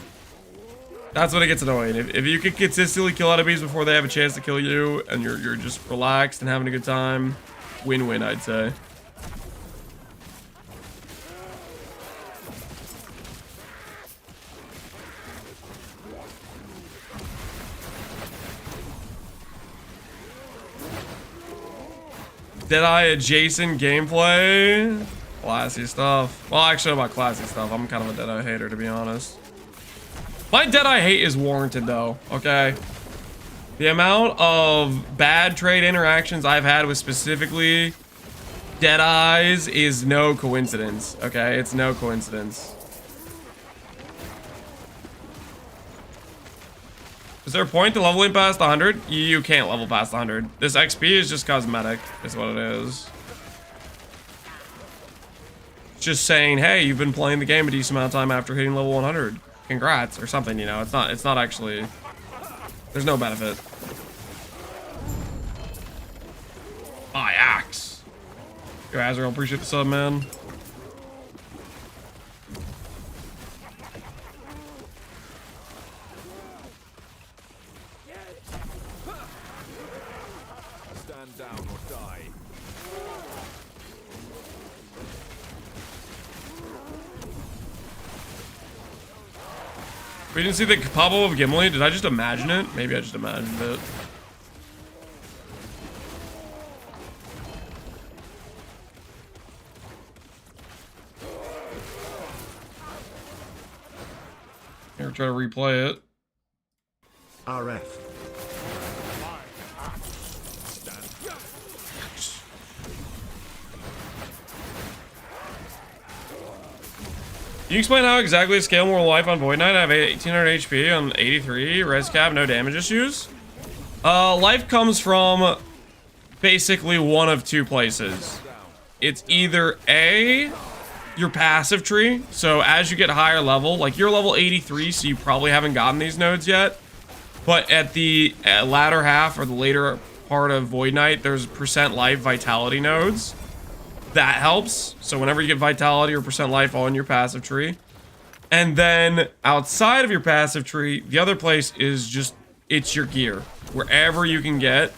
That's when it gets annoying. If you can consistently kill enemies before they have a chance to kill you, and you're just relaxed and having a good time, win-win, I'd say. Deadeye adjacent gameplay. Classy stuff. Well, actually, about classy stuff. I'm kind of a Deadeye hater, to be honest. My Deadeye hate is warranted, though, okay? The amount of bad trade interactions I've had with specifically Deadeyes is no coincidence, okay? It's no coincidence. Is there a point to leveling past 100? You can't level past 100. This XP is just cosmetic, is what it is. It's just saying, hey, you've been playing the game a decent amount of time after hitting level 100. Congrats, or something, you know. It's not actually... There's no benefit. My axe. Yo, Azrael, appreciate the sub, man. Stand down or die. We didn't see the Pablo of Gimli. Did I just imagine it? Maybe I just imagined it. Here, try to replay it. RF. Can you explain how exactly to scale more life on Void Knight? I have 1800 HP on 83, res cap, no damage issues. Life comes from basically one of two places. It's either A, your passive tree. So as you get higher level, like you're level 83, so you probably haven't gotten these nodes yet. But at the latter half or the later part of Void Knight, there's percent life vitality nodes. That helps. So whenever you get vitality or percent life on your passive tree. And then outside of your passive tree, the other place is just, it's your gear. Wherever you can get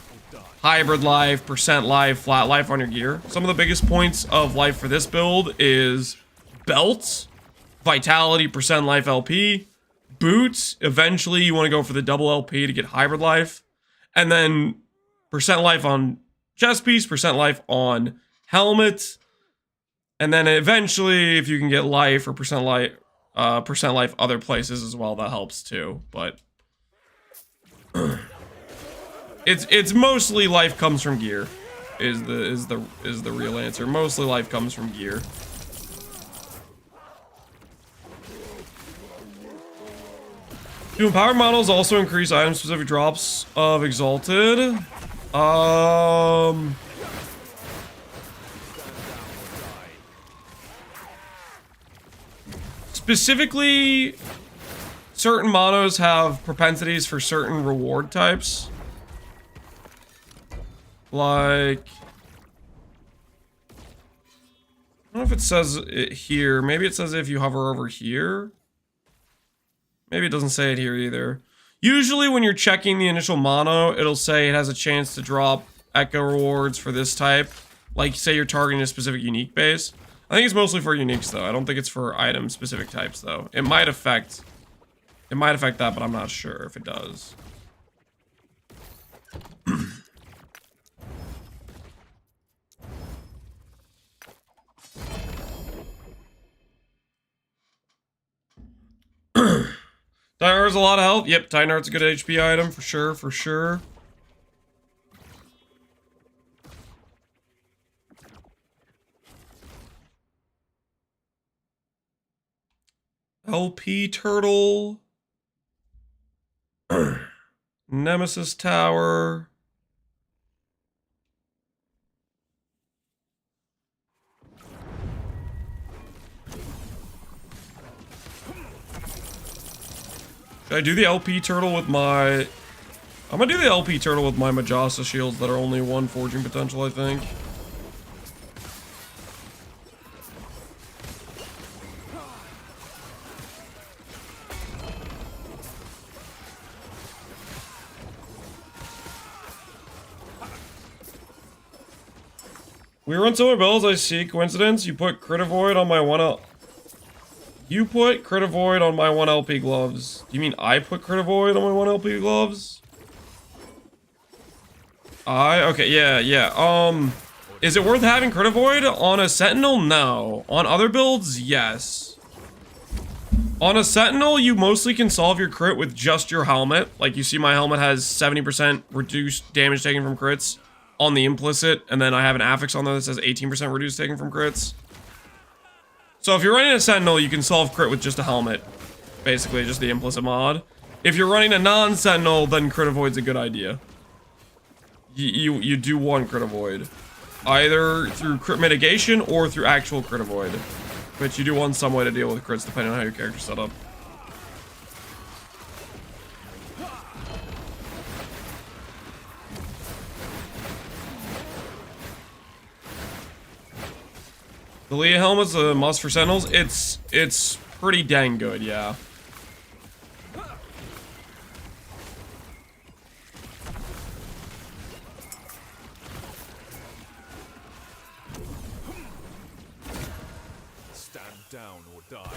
hybrid life, percent life, flat life on your gear. Some of the biggest points of life for this build is belts, vitality, percent life LP, boots. Eventually you want to go for the double LP to get hybrid life. And then percent life on chest piece, percent life on helmet, and then eventually if you can get life or percent life other places as well, that helps too. But it's mostly life comes from gear is the real answer. Mostly life comes from gear. Do empowered models also increase item specific drops of exalted? Specifically, certain monos have propensities for certain reward types. Like, I don't know if it says it here. Maybe it says if you hover over here. Maybe it doesn't say it here either. Usually when you're checking the initial mono, it'll say it has a chance to drop echo rewards for this type. Like, say you're targeting a specific unique base. I think it's mostly for uniques though. I don't think it's for item specific types though. It might affect that, but I'm not sure if it does. Titan Heart's a lot of health. Yep, Titan Heart's a good HP item for sure, for sure. LP Turtle. Nemesis Tower. Should I do the LP Turtle with my... I'm gonna do the LP Turtle with my Majasa shields that are only 1 forging potential, I think. We run similar builds, I see. Coincidence? You put Crit Avoid on my 1L... You put Crit Avoid on my 1 LP gloves. Do you mean I put Crit Avoid on my 1 LP gloves? Okay, yeah. Is it worth having Crit Avoid on a Sentinel? No. On other builds, yes. On a Sentinel, you mostly can solve your crit with just your helmet. Like, you see my helmet has 70% reduced damage taken from crits on the implicit, and then I have an affix on there that says 18% reduced taken from crits. So if you're running a Sentinel, you can solve crit with just a helmet. Basically, just the implicit mod. If you're running a non-Sentinel, then Crit Avoid's a good idea. You do one Crit Avoid. Either through crit mitigation or through actual Crit Avoid. But you do want some way to deal with crits depending on how your character's set up. The Leah helmet's a must for Sentinels. It's pretty dang good, yeah. Stand down or die.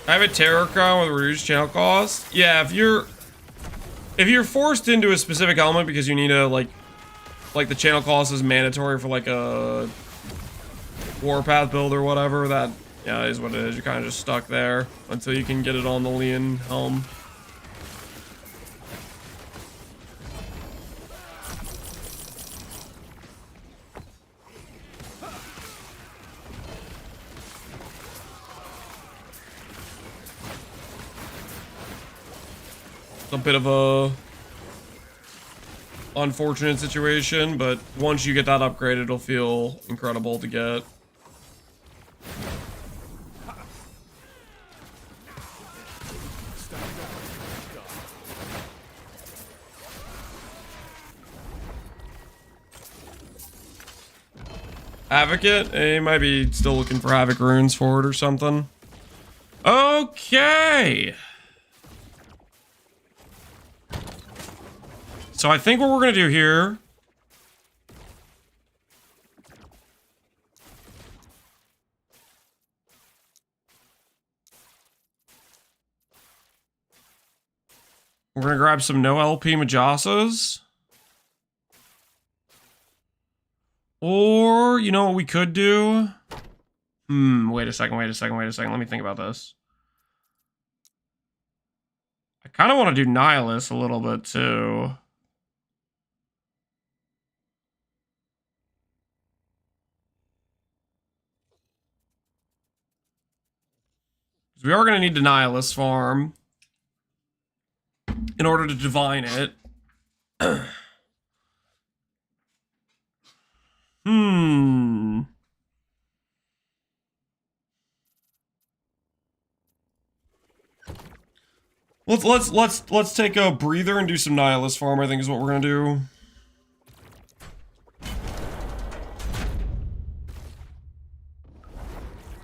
I have a Terror Crown with reduced channel cost. Yeah, if you're forced into a specific element because you need a like the channel cost is mandatory for like a Warpath build or whatever, that yeah is what it is. You're kind of just stuck there until you can get it on the Leon helm. A bit of a unfortunate situation, but once you get that upgrade, it'll feel incredible to get. Advocate? He might be still looking for Havoc runes for it or something. Okay. So I think what we're gonna do here we're gonna grab some no LP Majasas. Or you know what we could do? Wait a second. Let me think about this. I kinda wanna do Nihilus a little bit too. We are going to need to Nihilus farm in order to divine it. Let's take a breather and do some Nihilus farm, I think is what we're going to do.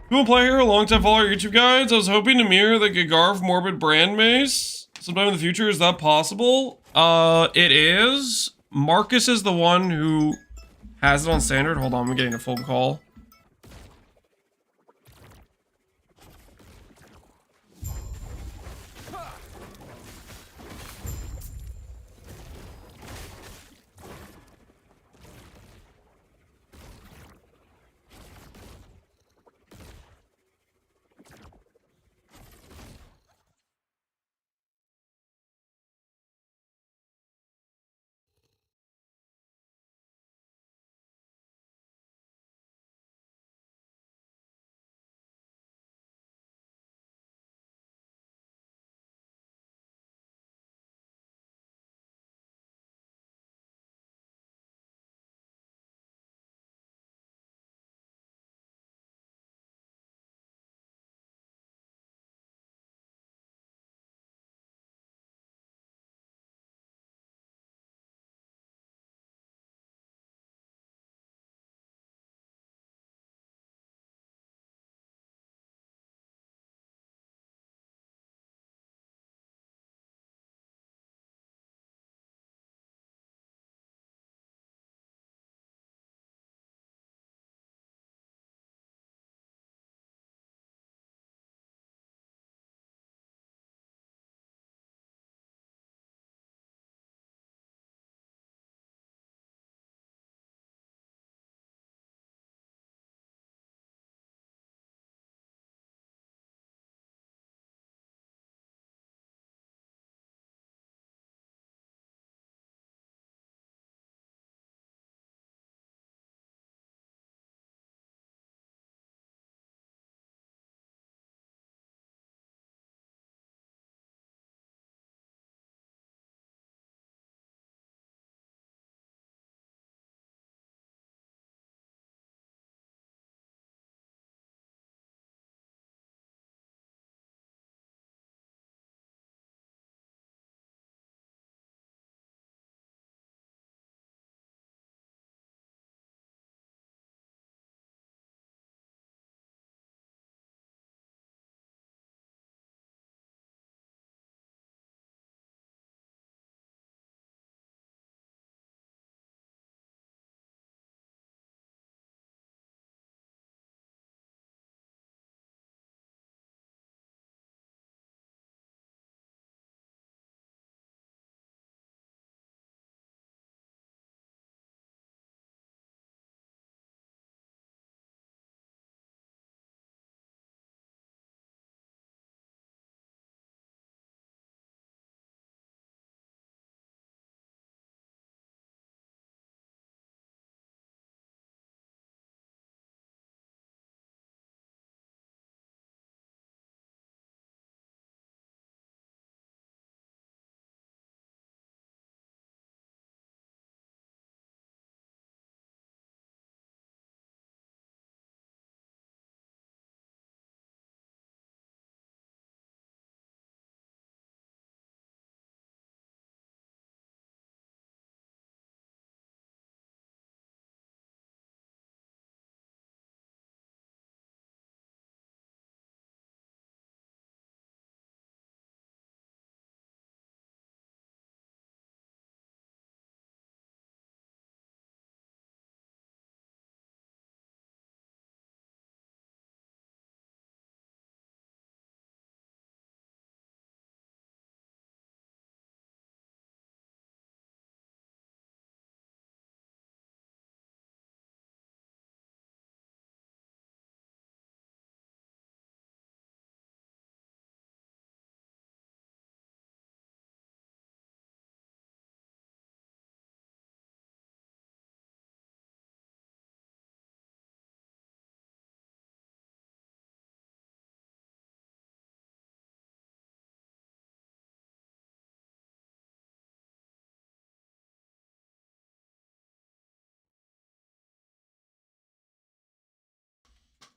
You want to play here? A long time follower of YouTube guides. I was hoping to mirror the Gigarf Morbid Brand Mace. sometime in the future. Is that possible? It is. Marcus is the one who has it on standard. Hold on, I'm getting a phone call.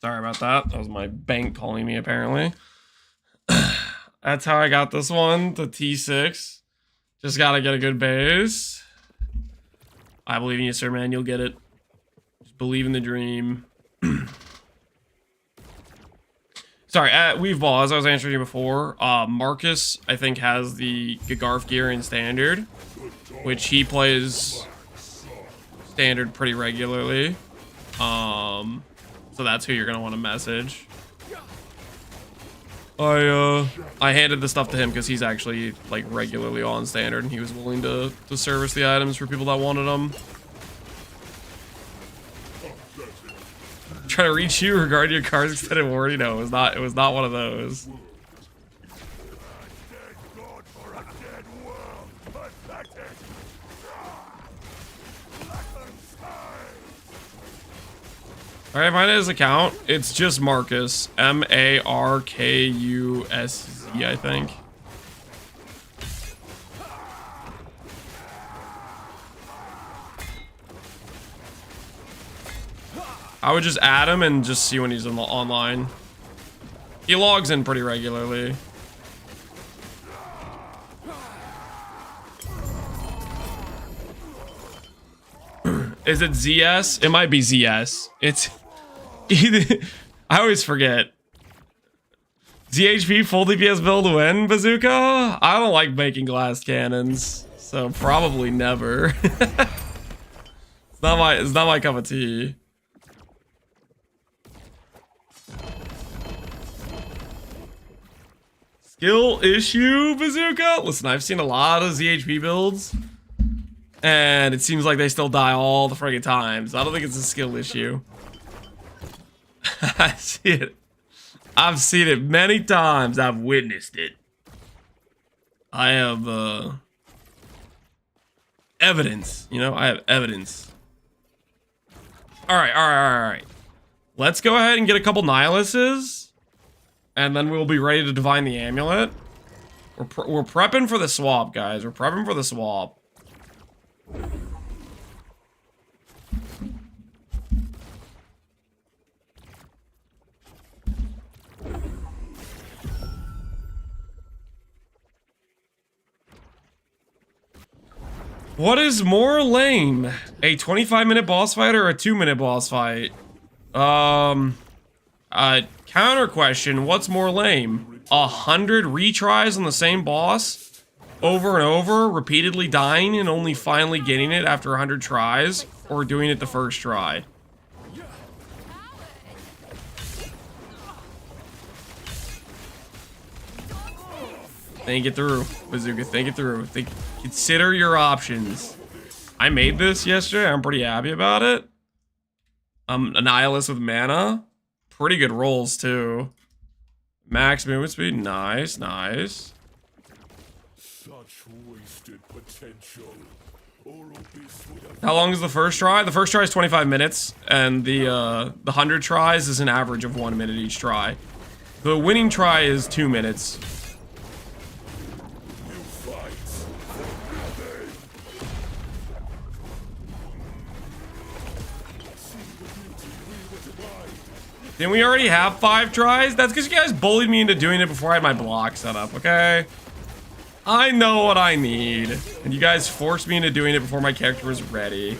Sorry about that. That was my bank calling me, apparently. That's how I got this one, the T6. Just gotta get a good base. I believe in you, sir, man. You'll get it. Just believe in the dream. Sorry, at Weaveball, as I was answering you before, Marcus, I think, has the Gigarf gear in Standard, which he plays Standard pretty regularly. So that's who you're going to want to message. I handed the stuff to him because he's actually, like, regularly on Standard, and he was willing to service the items for people that wanted them. Trying to reach you regarding your car's extended warranty. No, it was not one of those. Alright, find his account. It's just Marcus. M-A-R-K-U-S-Z, I think. I would just add him and just see when he's online. He logs in pretty regularly. Is it ZS? It might be ZS. It's either. I always forget. ZHP full DPS build to win, Bazooka? I don't like making glass cannons, so probably never. It's not my cup of tea. Skill issue, Bazooka? Listen, I've seen a lot of ZHP builds, and it seems like they still die all the friggin' times. I don't think it's a skill issue. I see it. I've seen it many times. I've witnessed it. I have, evidence. You know, I have evidence. Alright. Let's go ahead and get a couple Nihilists. And then we'll be ready to divine the amulet. We're prepping for the swap, guys. We're prepping for the swap. What is more lame? A 25-minute boss fight or a 2-minute boss fight? Counter question, what's more lame? 100 retries on the same boss? Over and over, repeatedly dying and only finally getting it after 100 tries? Or doing it the first try? Think it through, Bazooka, think it through. Consider your options. I made this yesterday, I'm pretty happy about it. A Nihilist with mana. Pretty good rolls too. Max movement speed, nice. Such wasted potential. How long is the first try? The first try is 25 minutes, and the 100 tries is an average of 1 minute each try. The winning try is 2 minutes. Didn't we already have 5 tries? That's because you guys bullied me into doing it before I had my block set up, okay? I know what I need. And you guys forced me into doing it before my character was ready.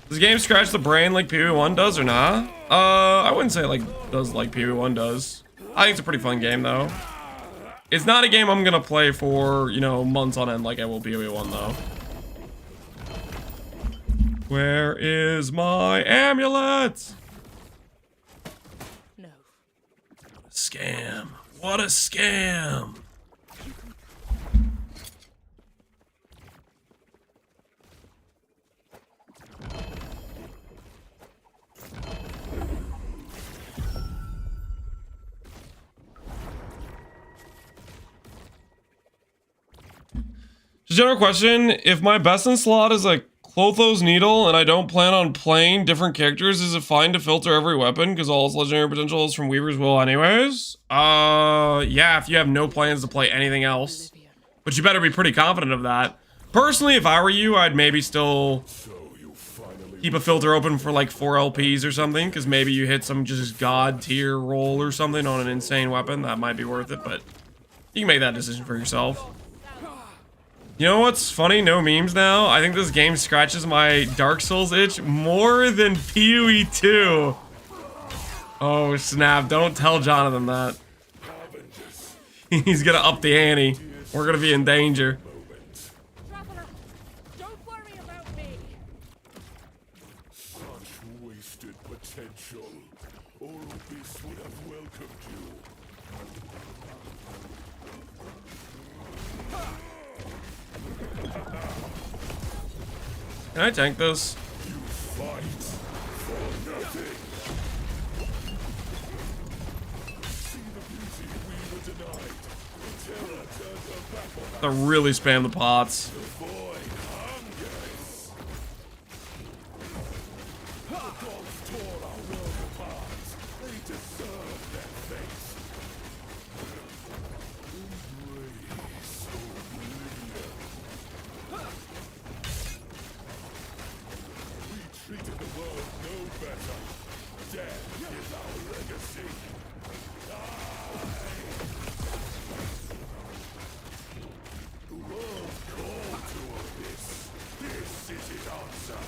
Does the game scratch the brain like PvE1 does or not? I wouldn't say it does like PvE1 does. I think it's a pretty fun game though. It's not a game I'm gonna play for, you know, months on end like I will PvE1 though. Where is my amulet? No. Scam. What a scam. General question, if my best in slot is a Clotho's Needle, and I don't plan on playing different characters. Is it fine to filter every weapon because all its legendary potential is from Weaver's Will anyways? Yeah, if you have no plans to play anything else. But you better be pretty confident of that. Personally, if I were you, I'd maybe still keep a filter open for like 4 LPs or something, because maybe you hit some just god tier roll or something on an insane weapon. That might be worth it, but you can make that decision for yourself. You know what's funny? No memes now. I think this game scratches my Dark Souls itch more than PoE 2. Oh snap, don't tell Jonathan that. He's gonna up the ante. We're gonna be in danger. Traveler, don't worry about me. Such wasted potential. Oropis would have welcomed you. Can I tank this? You fight for nothing. See the beauty we were denied. Terror turned her back on us. To really spam the pots. The void hungers. The gods tore our world apart. They deserve their fate. Embrace oblivion. We treated the world no better. Death is our legacy. The world called to abyss. This is its answer.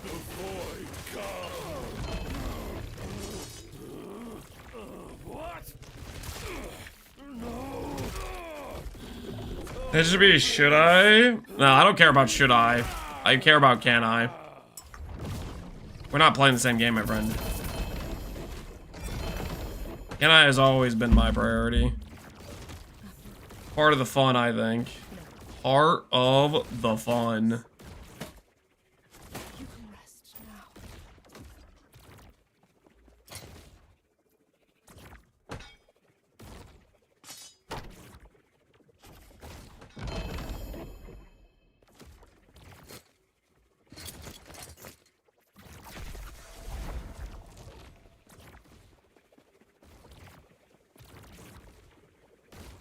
The void comes. What? It should be should I? No, I don't care about should I. I care about can I. We're not playing the same game, my friend. Can I has always been my priority. Part of the fun, I think. Part of the fun. You can rest now.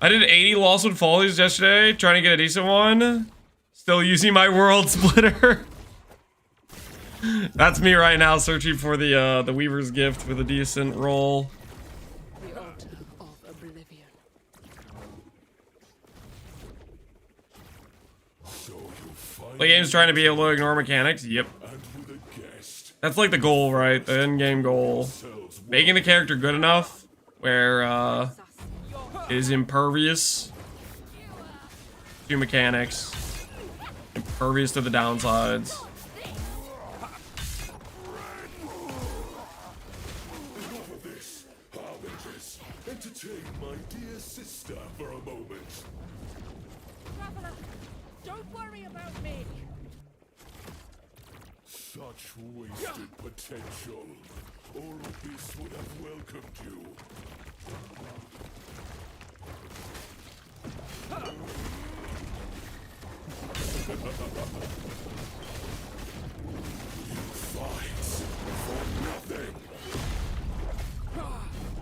I did 80 Lostwood Follies yesterday, trying to get a decent one. Still using my world splitter. That's me right now, searching for the Weaver's Gift with a decent roll. The altar of oblivion. So you find The game's trying to be able to ignore mechanics. Yep. and with a guest. That's like the goal, right? The end game goal. Selves Making the character good enough where it is impervious to mechanics, impervious to the downsides. Enough of this. Harbingers, entertain my dear sister for a moment. Traveler, don't worry about me. Such wasted potential. Oropis would have welcomed you. You fight for nothing.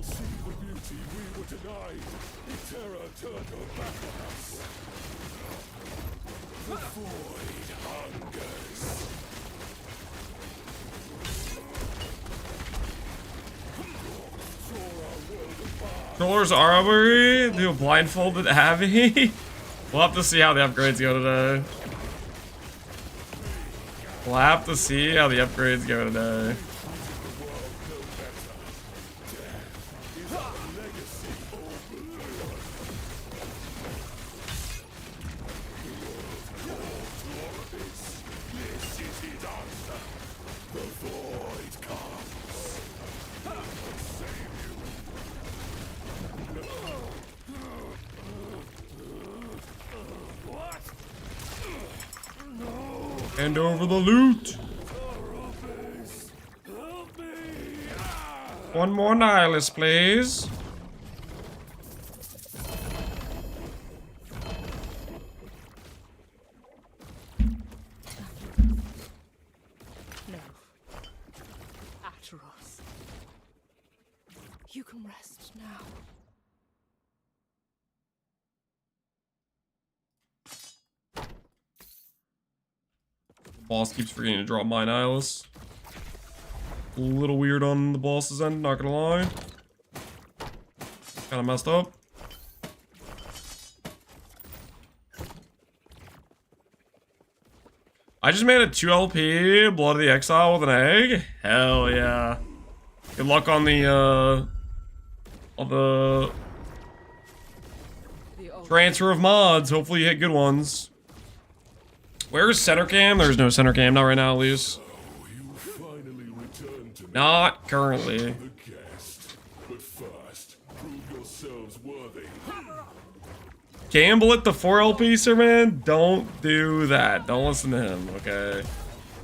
See the beauty we were denied. Terror turned her back on us. The void hungers. Controller's Armory, do a blindfolded Abby. We'll have to see how the upgrades go today. We'll have to see how the upgrades go today. Hand over the loot. One more nihilist, please. You can rest now. Boss keeps forgetting to draw my Nihilus. A little weird on the boss's end, not gonna lie. Kinda messed up. I just made a 2 LP Blood of the Exile with an egg. Hell yeah. Good luck on the transfer of mods. Hopefully you hit good ones. Where's center cam? There's no center cam, not right now at least. You finally returned to me. Not currently. The guest. But first, prove yourselves worthy. Gamble at the 4 LP, sir, man? Don't do that. Don't listen to him, okay?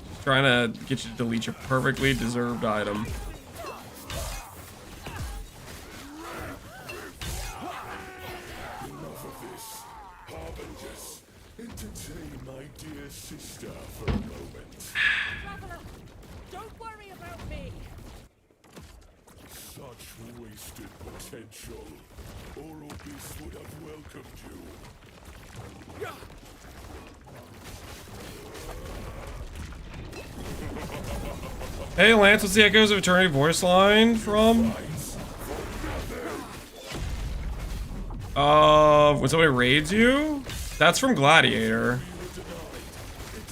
Just trying to get you to delete your perfectly deserved item. Enough of this. Harbingers, entertain my dear sister for a moment. Traveler, don't worry about me. Such wasted potential. Oral Beast would have welcomed you. Hey, Lance, what's the Echoes of Eternity voice line from? When somebody raids you? That's from Gladiator.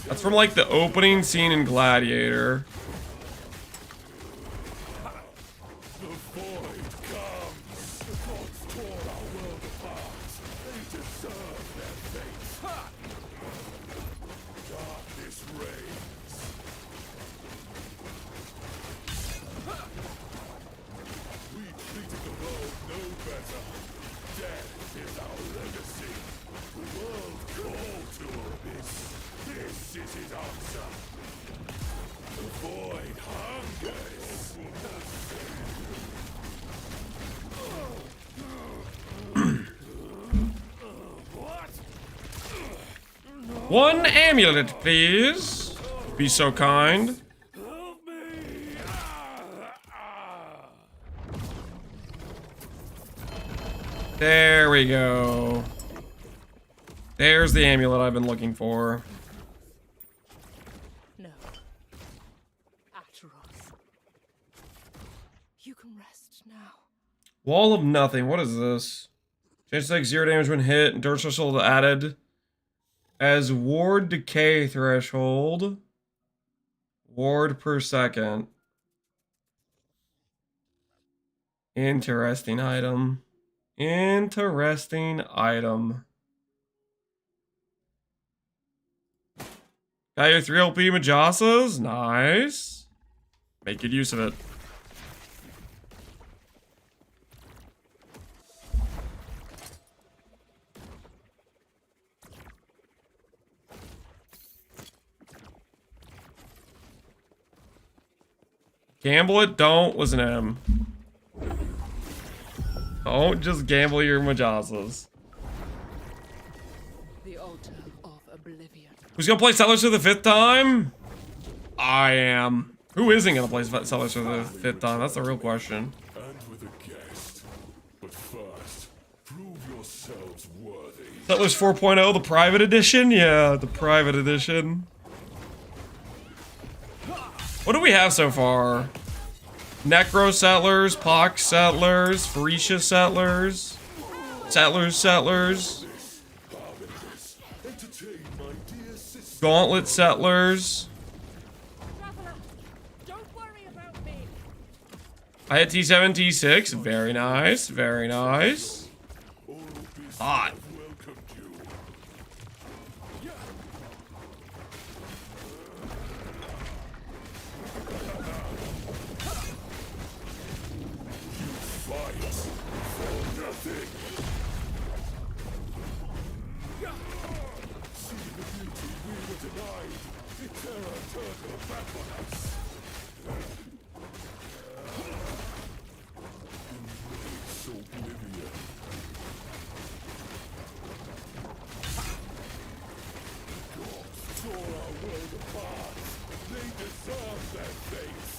That's from, like, the opening scene in Gladiator. The void comes. The gods tore our world apart. They deserve their fate. Darkness reigns. We treated the world no better. Death is our legacy. The world called to abyss. This is his answer. The void hungers. One amulet, please. Be so kind. Help me! There we go. There's the amulet I've been looking for. No. Ateros. You can rest now. Wall of Nothing. What is this? Chance to take 0 damage when hit. Dirt threshold added. As ward decay threshold. Ward per second. Interesting item. Interesting item. Got your 3 LP Majasas. Nice. Make good use of it. Gamble it, don't listen to him. Don't just gamble your Majasas. The altar of oblivion. Who's gonna play Settlers for the 5th time? I am. Who isn't gonna play Settlers for the 5th time? That's the real question. And with a guest. But first, prove yourselves worthy. Settlers 4.0, the private edition? Yeah, the private edition. What do we have so far? Necro Settlers, Pox Settlers, Phorecia Settlers, Settlers, Entertain my dear sister. Gauntlet Settlers. Traveler, don't worry about me. I had T7, T6. Very nice, very nice. Oral Beast Hot. would have welcomed you. Fight for nothing. See the beauty we were denied. The terror turned her back on us. Embrace oblivion. Gods tore our world apart. They deserve their fate.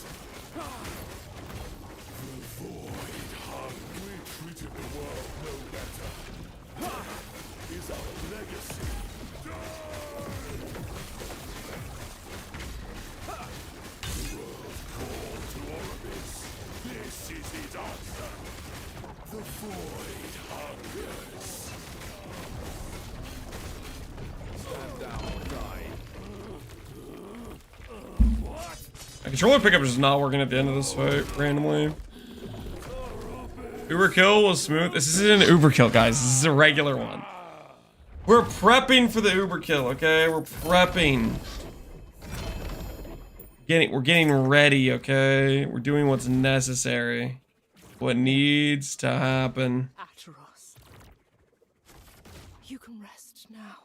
The void My controller pickup is just not working at the end of this fight, randomly. Uber kill was smooth. This isn't an Uber kill, guys. This is a regular one. We're prepping for the Uber kill, okay? We're prepping. We're getting ready, okay? We're doing what's necessary. What needs to happen. Acheros. You can rest now.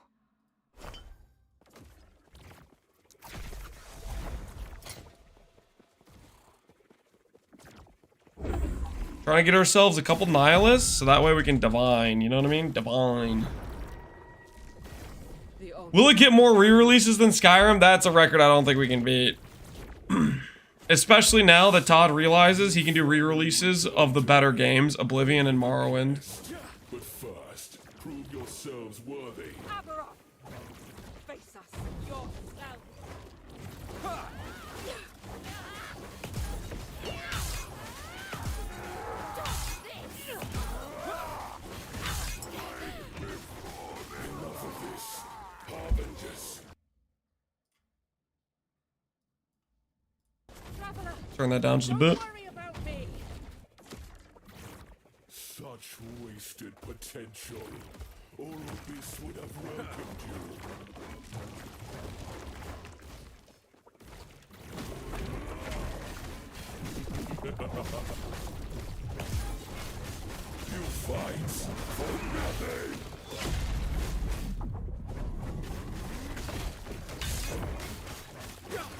Trying to get ourselves a couple nihilists, so that way we can divine, you know what I mean? Divine. Will it get more re-releases than Skyrim? That's a record I don't think we can beat. Especially now that Todd realizes he can do re-releases of the better games, Oblivion and Morrowind. But first, prove yourselves worthy. Aberoth! Face us yourself! Enough of this. Harbingers. Traveler, Turn that down just a don't bit. worry about me! Such wasted potential. All of this would have welcomed you. You fight for nothing.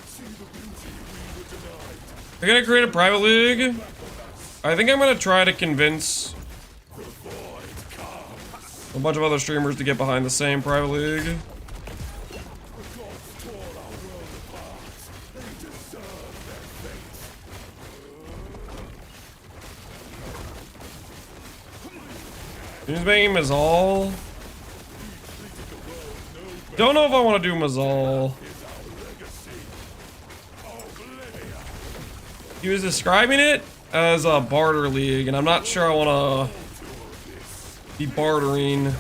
See the beauty we were denied. We're gonna create a private league. I think I'm gonna try to convince The void comes. a bunch of other streamers to get behind the same private league. The gods tore our world apart. They deserve their fate. Who's making Mazal? Don't know if I want to do Mazal. He was describing it as a barter league, and I'm not sure I want to be bartering.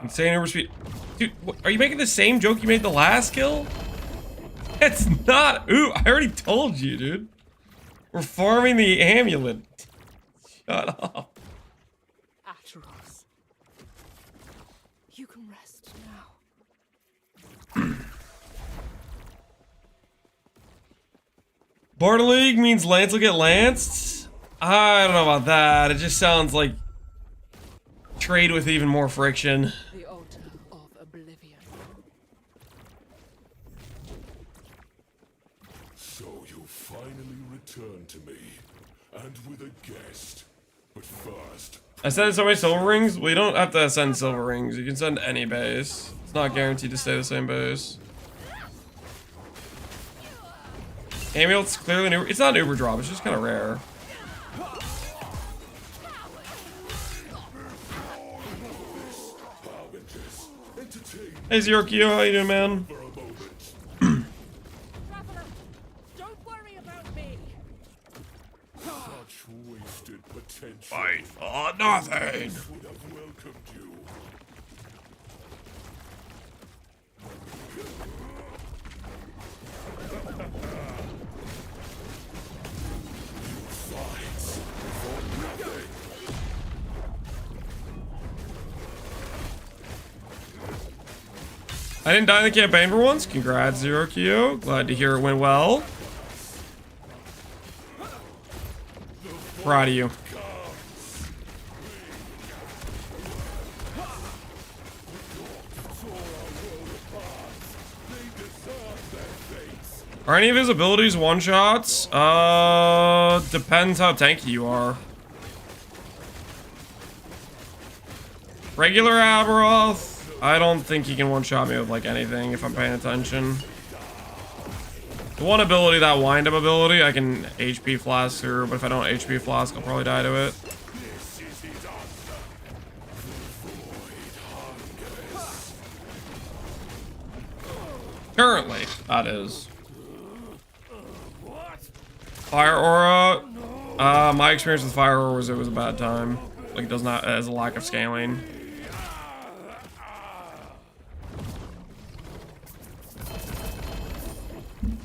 Insane overspeed. Dude, are you making the same joke you made the last kill? It's not. Ooh, I already told you, dude. We're farming the amulet. Shut up. Acheros. You can rest now. Barter League means Lance will get lanced? I don't know about that. It just sounds like trade with even more friction. The altar of oblivion. So you finally returned to me, and with a guest. But first, I sent so many silver rings. Well, you don't have to send silver rings. You can send any base. It's not guaranteed to stay the same base. Amulet's clearly new. It's not an Uber drop. It's just kind of rare. harbingers, entertain Hey, Zerokio, how you doing, man? for a moment. Traveler, don't worry about me! Such wasted potential. Fight for nothing. Would have welcomed you. You fight for nothing. I didn't die in the campaign for once. Congrats, Zerokio. Glad to hear it went well. Proud of you. Are any of his abilities one-shots? Depends how tanky you are. Regular Aberoth, I don't think he can one-shot me with like anything if I'm paying attention. The one ability, that wind-up ability, I can HP flask through, but if I don't HP flask, I'll probably die to it. Currently, that is. Fire aura. My experience with fire aura was it was a bad time. Like it does not, it has a lack of scaling.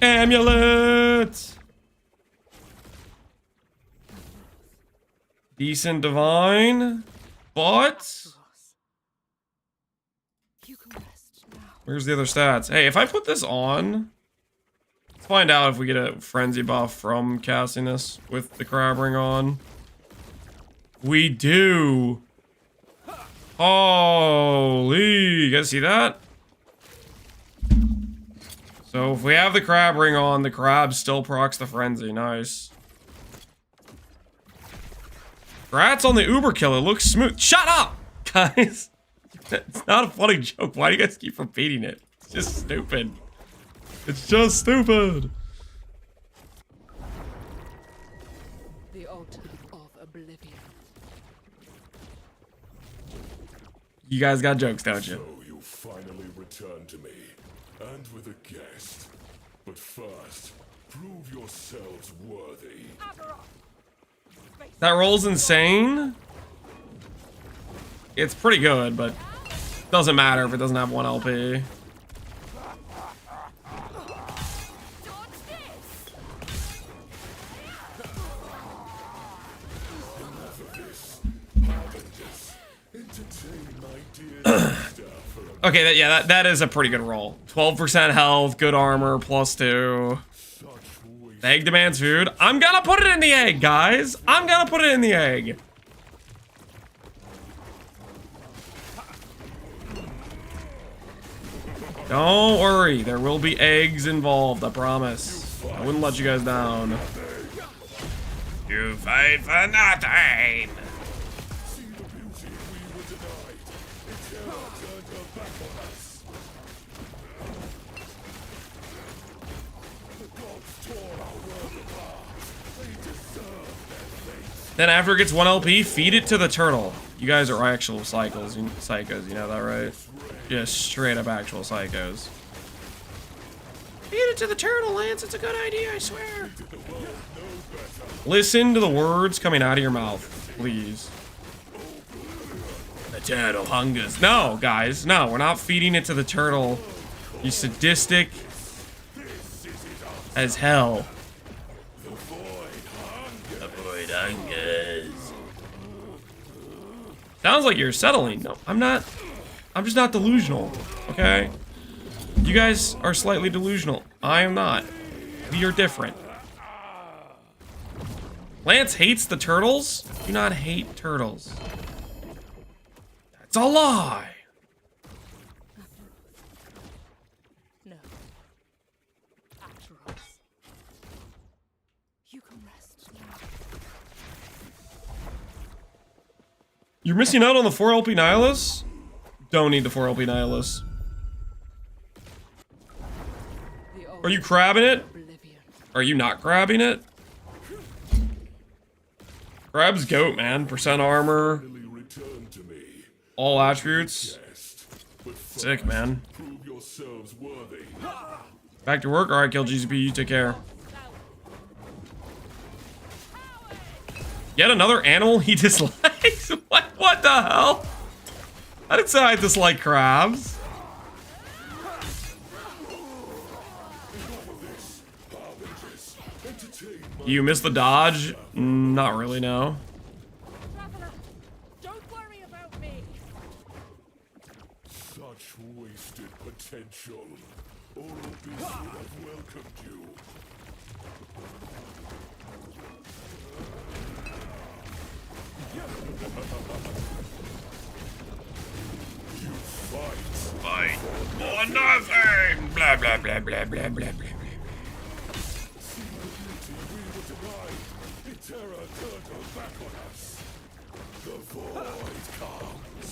Amulet. Decent divine, but You can rest now. where's the other stats? Hey, if I put this on, let's find out if we get a frenzy buff from casting this with the crab ring on. We do. Holy, you guys see that? So if we have the crab ring on, the crab still procs the frenzy. Nice. Congrats on the Uber kill. It looks smooth. Shut up, guys. It's not a funny joke. Why do you guys keep repeating it? It's just stupid. It's just stupid. The altar of oblivion. You guys got jokes, don't you? So you finally returned to me, and with a guest. But first, prove yourselves worthy. That roll's insane. It's pretty good, but doesn't matter if it doesn't have 1 LP. Okay, that is a pretty good roll. 12% health, good armor, +2. The egg demands food. I'm gonna put it in the egg, guys. I'm gonna put it in the egg. Don't worry, there will be eggs involved, I promise. I wouldn't let you guys down. You fight for nothing. Then after it gets 1 LP, feed it to the turtle. You guys are actual psychos, you know that, right? Just straight up actual psychos. Feed it to the turtle, Lance. It's a good idea, I swear. Listen to the words coming out of your mouth, please. The turtle hungers. No, guys, no, we're not feeding it to the turtle. You sadistic as hell. Sounds like you're settling. No, I'm not. I'm just not delusional, okay? You guys are slightly delusional. I am not. We are different. Lance hates the turtles? Do not hate turtles. That's a lie. No. After all. You can rest now. You're missing out on the 4 LP Nihilus? Don't need the 4 LP Nihilus. Are you crabbing it? Are you not grabbing it? Crab's goat, man. Percent armor. All attributes. Sick, man. Back to work? Alright, kill GZP. You take care. Yet another animal he dislikes? What the hell? I didn't say I dislike crabs. You missed the dodge? Not really, no. Traveler, don't worry about me. Such wasted potential. All of this would have welcomed you. You fight for nothing. Blah blah blah blah blah blah blah. Terror turned back on us. The void comes.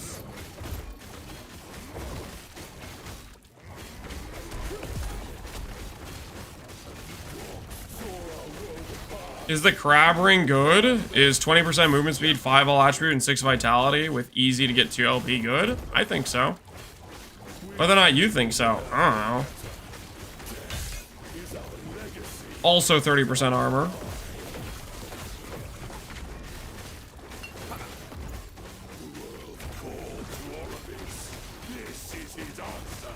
Is the crab ring good? Is 20% movement speed, 5 all attribute, and 6 vitality with easy to get 2 LP good? I think so. Whether or not you think so, I don't know. Also 30% armor. This is his answer.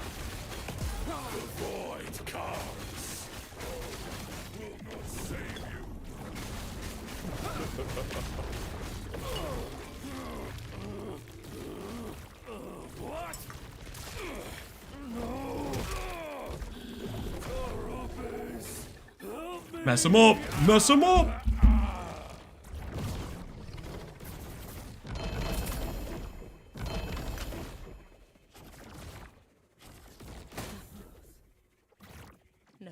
The void comes. Will not save you. What? Mess him up. Mess him up. No.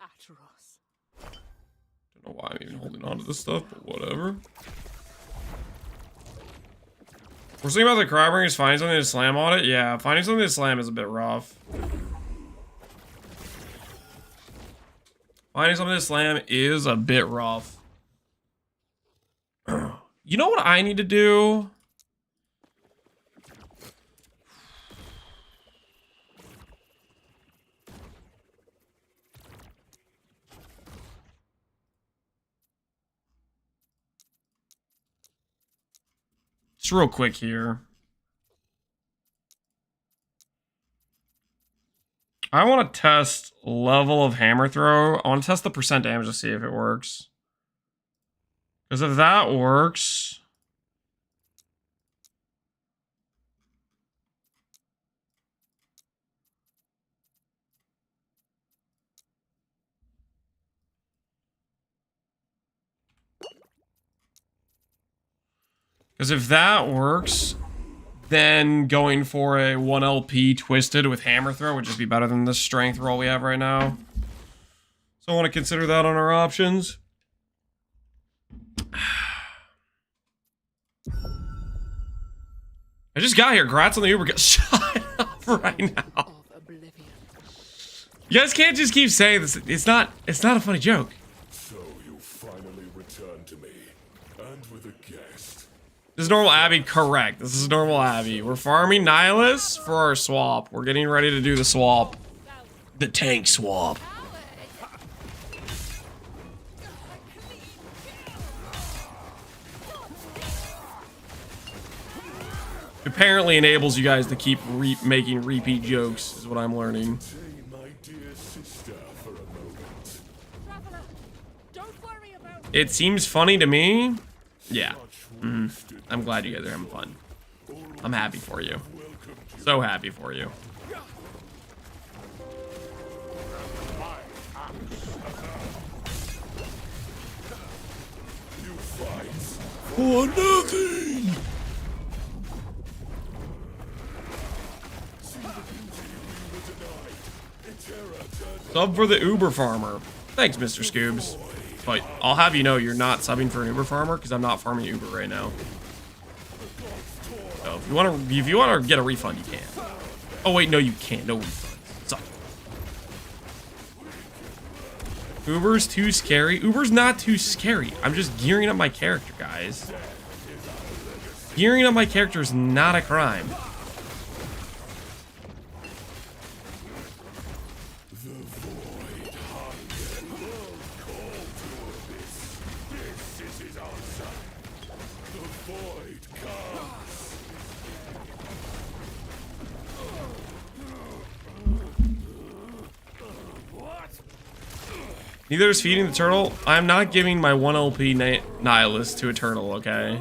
Ateros. Don't know why I'm even holding on to this stuff, but whatever. We're thinking about the crab ringers finding something to slam on it. Yeah, finding something to slam is a bit rough. Finding something to slam is a bit rough. You know what I need to do? Just real quick here. I want to test level of hammer throw. I want to test the percent damage to see if it works. Because if that works... Because if that works, then going for a 1 LP twisted with hammer throw would just be better than the strength roll we have right now. So I want to consider that on our options. I just got here. Grats on the Uber. Shut up right now. You guys can't just keep saying this. It's not a funny joke. So you finally returned to me, and with a guest. This is normal Abby, correct. This is normal Abby. We're farming Nihilus for our swap. We're getting ready to do the swap. The tank swap. Apparently enables you guys to keep making repeat jokes, is what I'm learning. My dear sister, for a moment. Traveler, don't worry about It seems funny to me. Yeah. I'm glad you guys are having fun. I'm happy for you. So happy for you. You fight. For nothing! Sub for the Uber farmer. Thanks, Mr. Scoobs. But I'll have you know you're not subbing for an Uber farmer because I'm not farming Uber right now. So if you want to get a refund, you can. Oh wait, no, you can't. No refunds. Suck. Uber's too scary. Uber's not too scary. I'm just gearing up my character, guys. Gearing up my character is not a crime. Neither is feeding the turtle. I'm not giving my 1 LP Nihilus to a turtle, okay?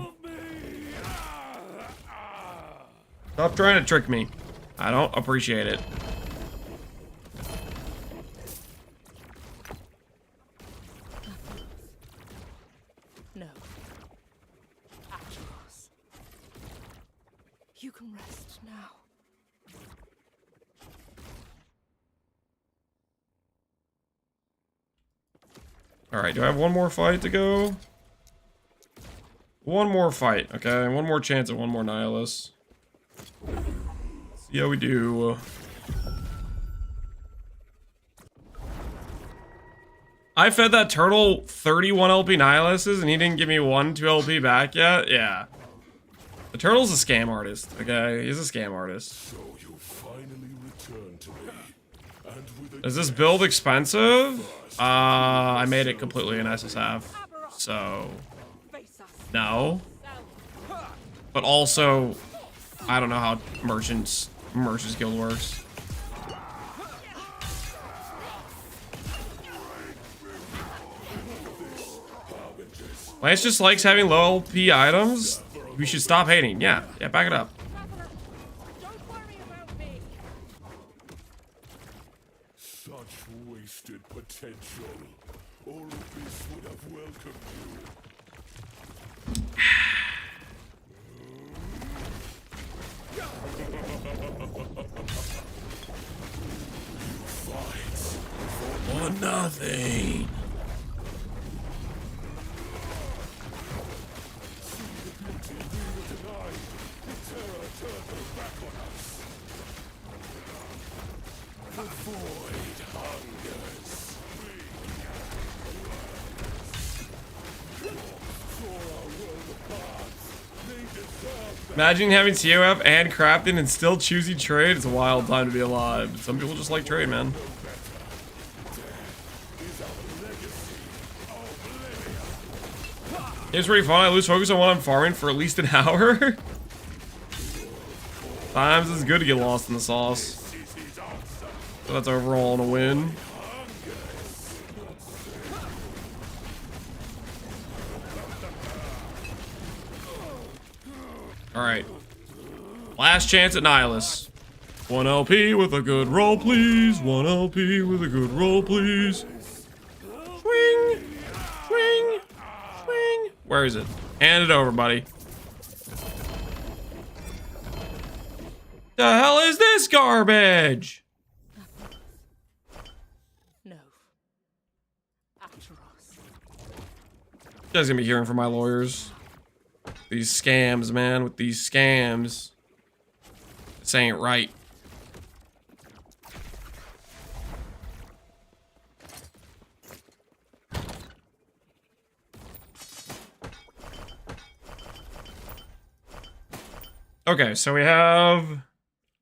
Stop trying to trick me. I don't appreciate it. No. Ateros. You can rest now. Alright, do I have one more fight to go? One more fight, okay? One more chance at one more Nihilus. See how we do. I fed that turtle 31 LP Nihiluses and he didn't give me 2 LP back yet? Yeah. The turtle's a scam artist, okay? He's a scam artist. So you finally returned to me, Is this build expensive? I made it completely in SSF, so Face us. no. But also, I don't know how Merchants Guild works. Lance just likes having low LP items. We should stop hating. Yeah, back it up. Traveler, don't worry about me. Such wasted potential. Orbis would have welcomed you. For nothing. Imagine having COF and crafting and still choosing trade. It's a wild time to be alive. Some people just like trade, man. It's pretty fun. I lose focus on what I'm farming for at least an hour. Times it's good to get lost in the sauce. So that's overall on a win. Alright. Last chance at Nihilus. 1 LP with a good roll, please. 1 LP with a good roll, please. Swing! Swing! Swing! Where is it? Hand it over, buddy. The hell is this garbage? No. Atros. You guys gonna be hearing from my lawyers. These scams, man, with these scams. This ain't right. Okay, so we have...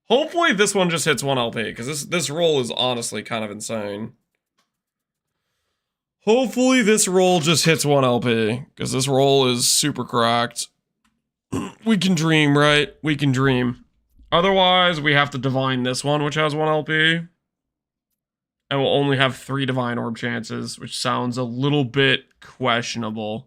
Hopefully this one just hits 1 LP, because this roll is honestly kind of insane. Hopefully this roll just hits 1 LP, because this roll is super cracked. We can dream, right? We can dream. Otherwise, we have to divine this one, which has 1 LP. And we'll only have 3 divine orb chances, which sounds a little bit questionable.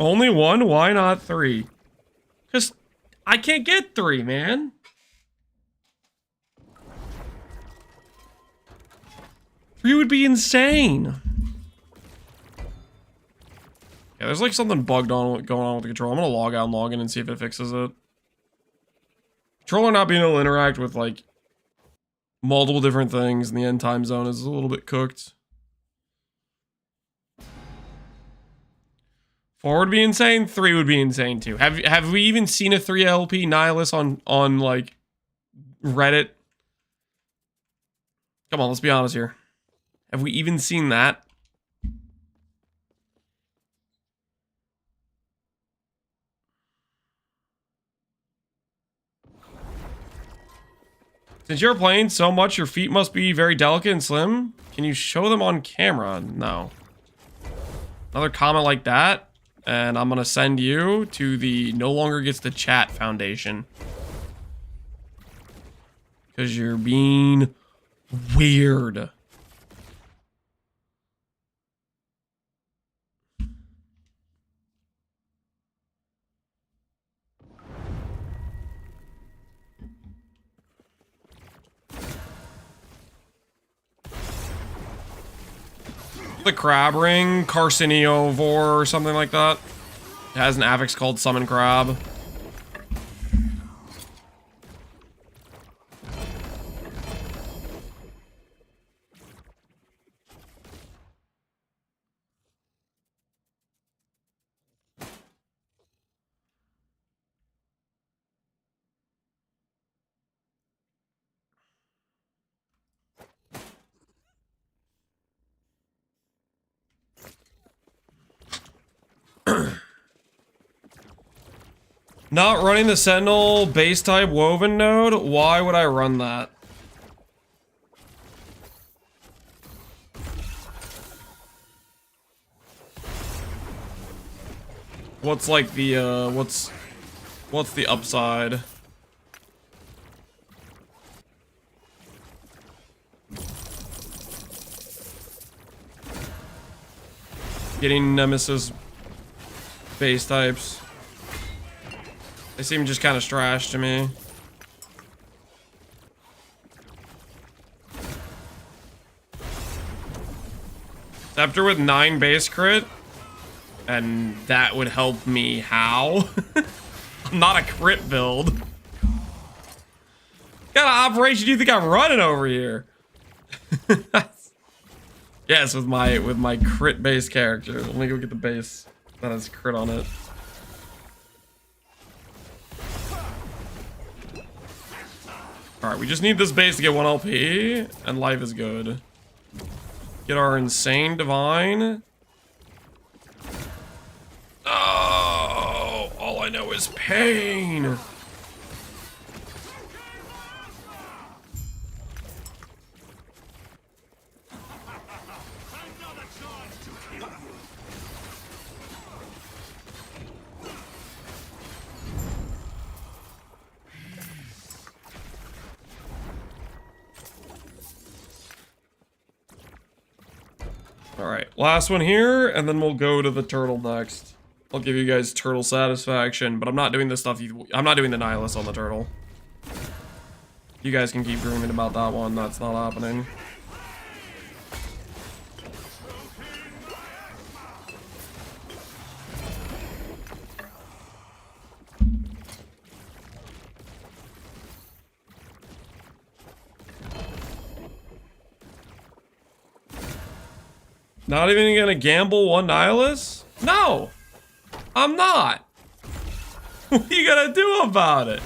Only 1? Why not 3? Because I can't get 3, man. Three would be insane. Yeah, there's like something bugged on going on with the controller. I'm gonna log out and log in and see if it fixes it. Controller not being able to interact with like multiple different things in the end time zone is a little bit cooked. 4 would be insane. 3 would be insane too. Have we even seen a 3 LP Nihilus on like Reddit? Come on, let's be honest here. Have we even seen that? Since you're playing so much, your feet must be very delicate and slim. Can you show them on camera? No. Another comment like that, and I'm gonna send you to the No Longer Gets to Chat Foundation. Because you're being weird. The crab ring, Carciniovore or something like that. It has an affix called Summon Crab. Not running the Sentinel base type woven node? Why would I run that? What's like the, what's the upside? Getting Nemesis base types. They seem just kind of trash to me. Scepter with 9 base crit? And that would help me how? I'm not a crit build. What kind of operation do you think I'm running over here? Yes, with my crit base character. Let me go get the base that has crit on it. Alright, we just need this base to get 1 LP, and life is good. Get our insane divine. Oh, all I know is pain. Alright, last one here, and then we'll go to the turtle next. I'll give you guys turtle satisfaction, but I'm not doing the stuff I'm not doing the nihilist on the turtle. You guys can keep dreaming about that one, that's not happening. Not even gonna gamble 1 nihilist? No! I'm not! What are you gonna do about it?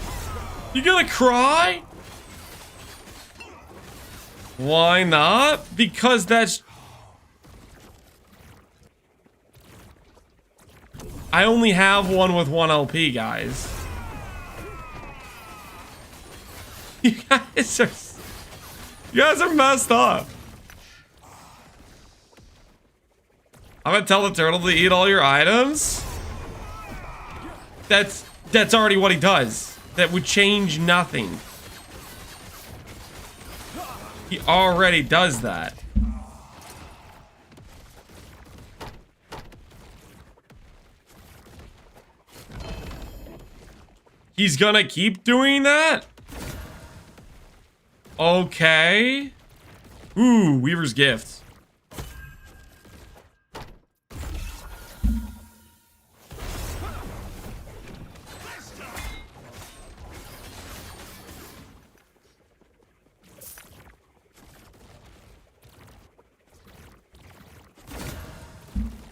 You gonna cry? Why not? Because that's... I only have one with 1 LP, guys. You guys are messed up. I'm gonna tell the turtle to eat all your items? That's already what he does. That would change nothing. He already does that. He's gonna keep doing that? Okay. Ooh, Weaver's Gift.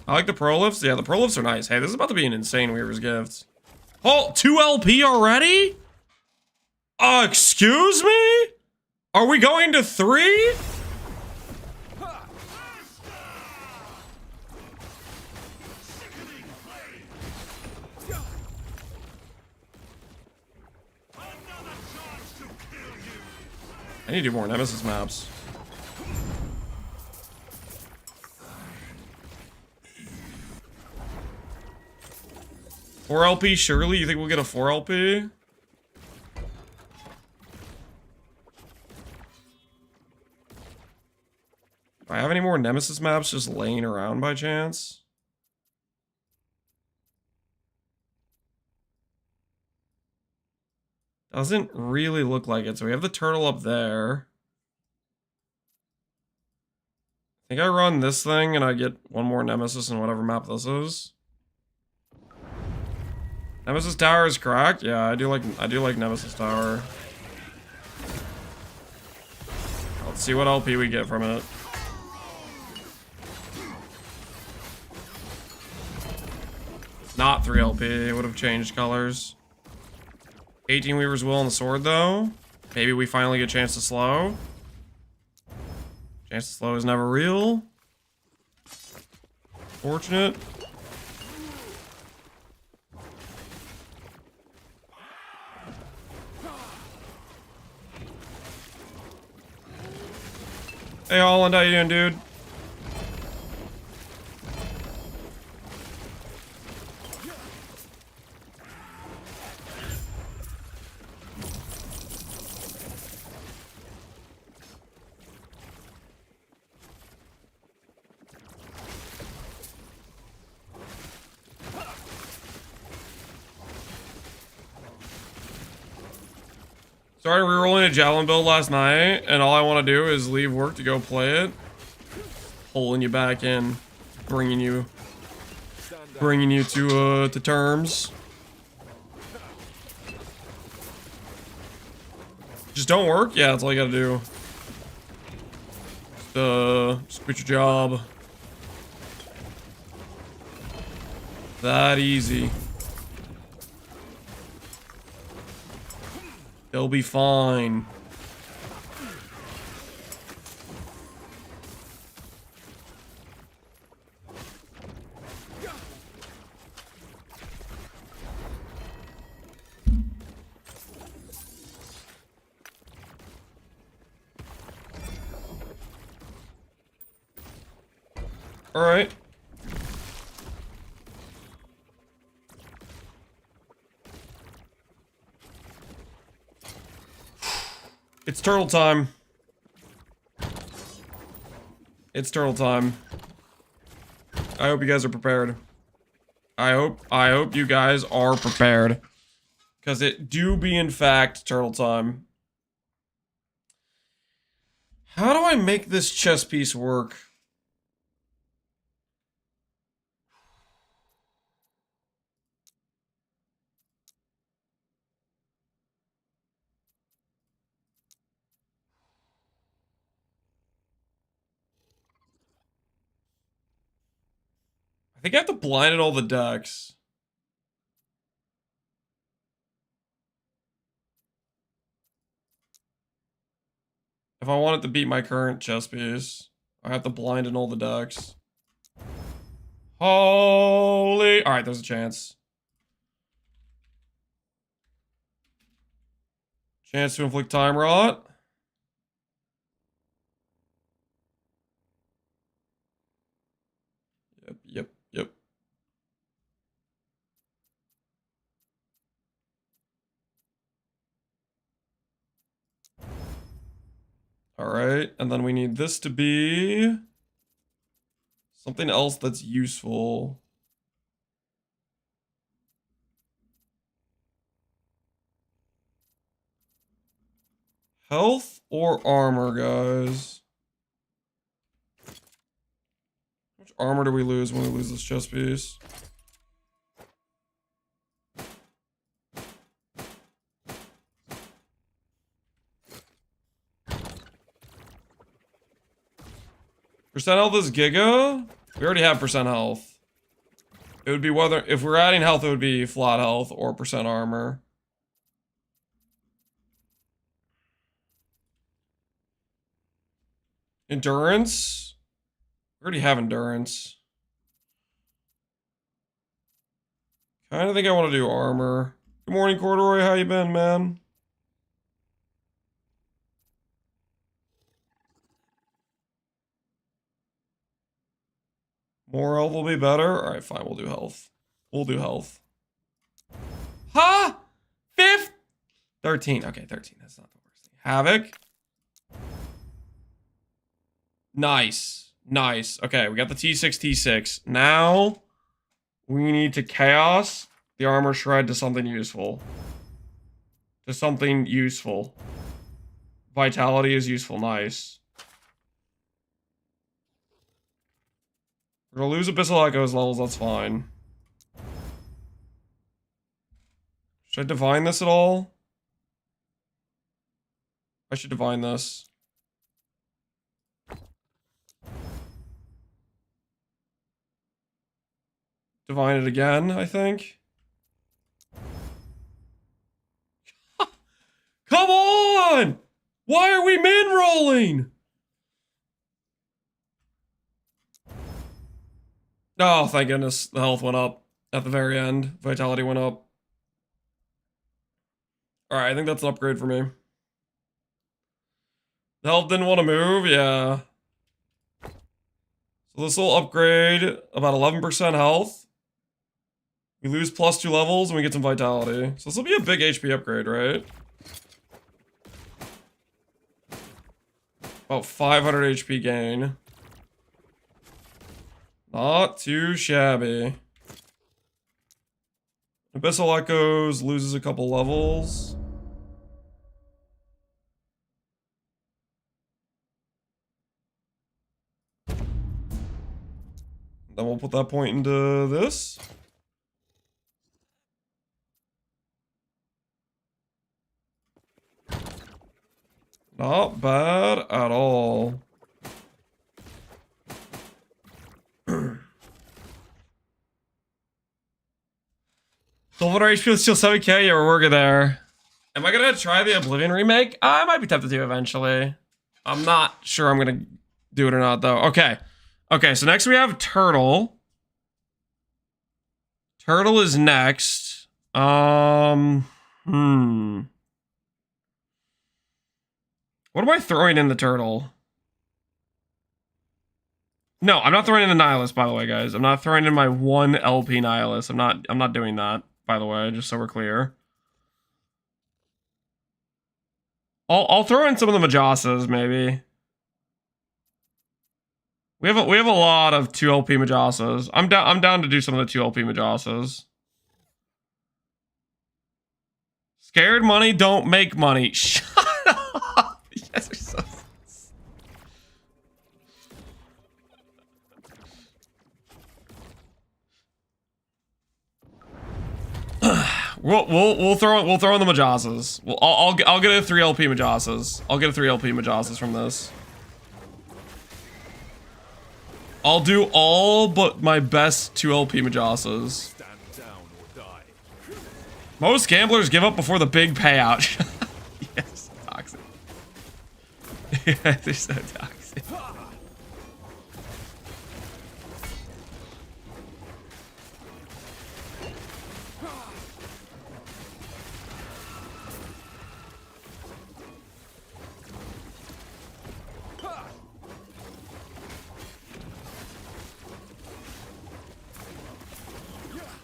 I like the prolifts. Yeah, the prolifts are nice. Hey, this is about to be an insane Weaver's Gift. Oh, 2 LP already? Excuse me? Are we going to 3? I need to do more Nemesis maps. Four LP, surely? You think we'll get a 4 LP? Do I have any more Nemesis maps just laying around by chance? Doesn't really look like it. So we have the turtle up there. I think I run this thing and I get 1 more Nemesis in whatever map this is. Nemesis Tower is cracked? Yeah, I do like Nemesis Tower. Let's see what LP we get from it. Not 3 LP, it would have changed colors. 18 Weaver's Will on the sword though. Maybe we finally get a chance to slow. Chance to slow is never real. Fortunate. Hey, Holland, how you doing, dude? Started rerolling a javelin build last night, and all I want to do is leave work to go play it. Pulling you back in, bringing you to terms. Just don't work? Yeah, that's all you gotta do. Just quit your job. That easy. They'll be fine. All right. It's turtle time. It's turtle time. I hope you guys are prepared. I hope you guys are prepared. Cause it do be in fact turtle time. How do I make this chess piece work? I think I have to blind in all the decks. If I want it to beat my current chess piece, I have to blind in all the decks. Holy... Alright, there's a chance. Chance to inflict time rot. Yep. Alright, and then we need this to be something else that's useful. Health or armor, guys? How much armor do we lose when we lose this chest piece? Percent health is Giga? We already have percent health. It would be whether, if we're adding health, it would be flat health or percent armor. Endurance? We already have endurance. Kinda think I want to do armor. Good morning, Corduroy. How you been, man? More health will be better? Alright, fine, we'll do health. We'll do health. Huh? 13. Okay, 13. That's not the worst thing. Havoc. Nice. Okay, we got the T6. Now, we need to chaos the armor shred to something useful. Vitality is useful. Nice. We're gonna lose Abyssal Echo's levels, that's fine. Should I divine this at all? I should divine this. Divine it again, I think. Come on! Why are we min rolling? Oh, thank goodness. The health went up at the very end. Vitality went up. Alright, I think that's an upgrade for me. The health didn't want to move? Yeah. So this will upgrade about 11% health. We lose +2 levels and we get some vitality. So this will be a big HP upgrade, right? About 500 HP gain. Not too shabby. Abyssal Echoes loses a couple levels. Then we'll put that point into this. Not bad at all. Silver HP is still 7k, yeah, we're working there. Am I gonna try the Oblivion remake? I might be tempted to eventually. I'm not sure I'm gonna do it or not though. Okay. Okay, so next we have Turtle. Turtle is next. What am I throwing in the Turtle? No, I'm not throwing in the Nihilist, by the way, guys. I'm not throwing in my 1 LP Nihilist. I'm not doing that, by the way, just so we're clear. I'll throw in some of the Majasas, maybe. We have a lot of 2 LP Majasas. I'm down to do some of the 2 LP Majasas. Scared money don't make money. Shut up. You guys are so We'll throw in the Majasas. I'll get a 3 LP Majasas. I'll get a 3 LP Majasas from this. I'll do all but my best 2 LP Majasas. Stand down or die. Most gamblers give up before the big payout. Yes, toxic. Yeah, they're so toxic.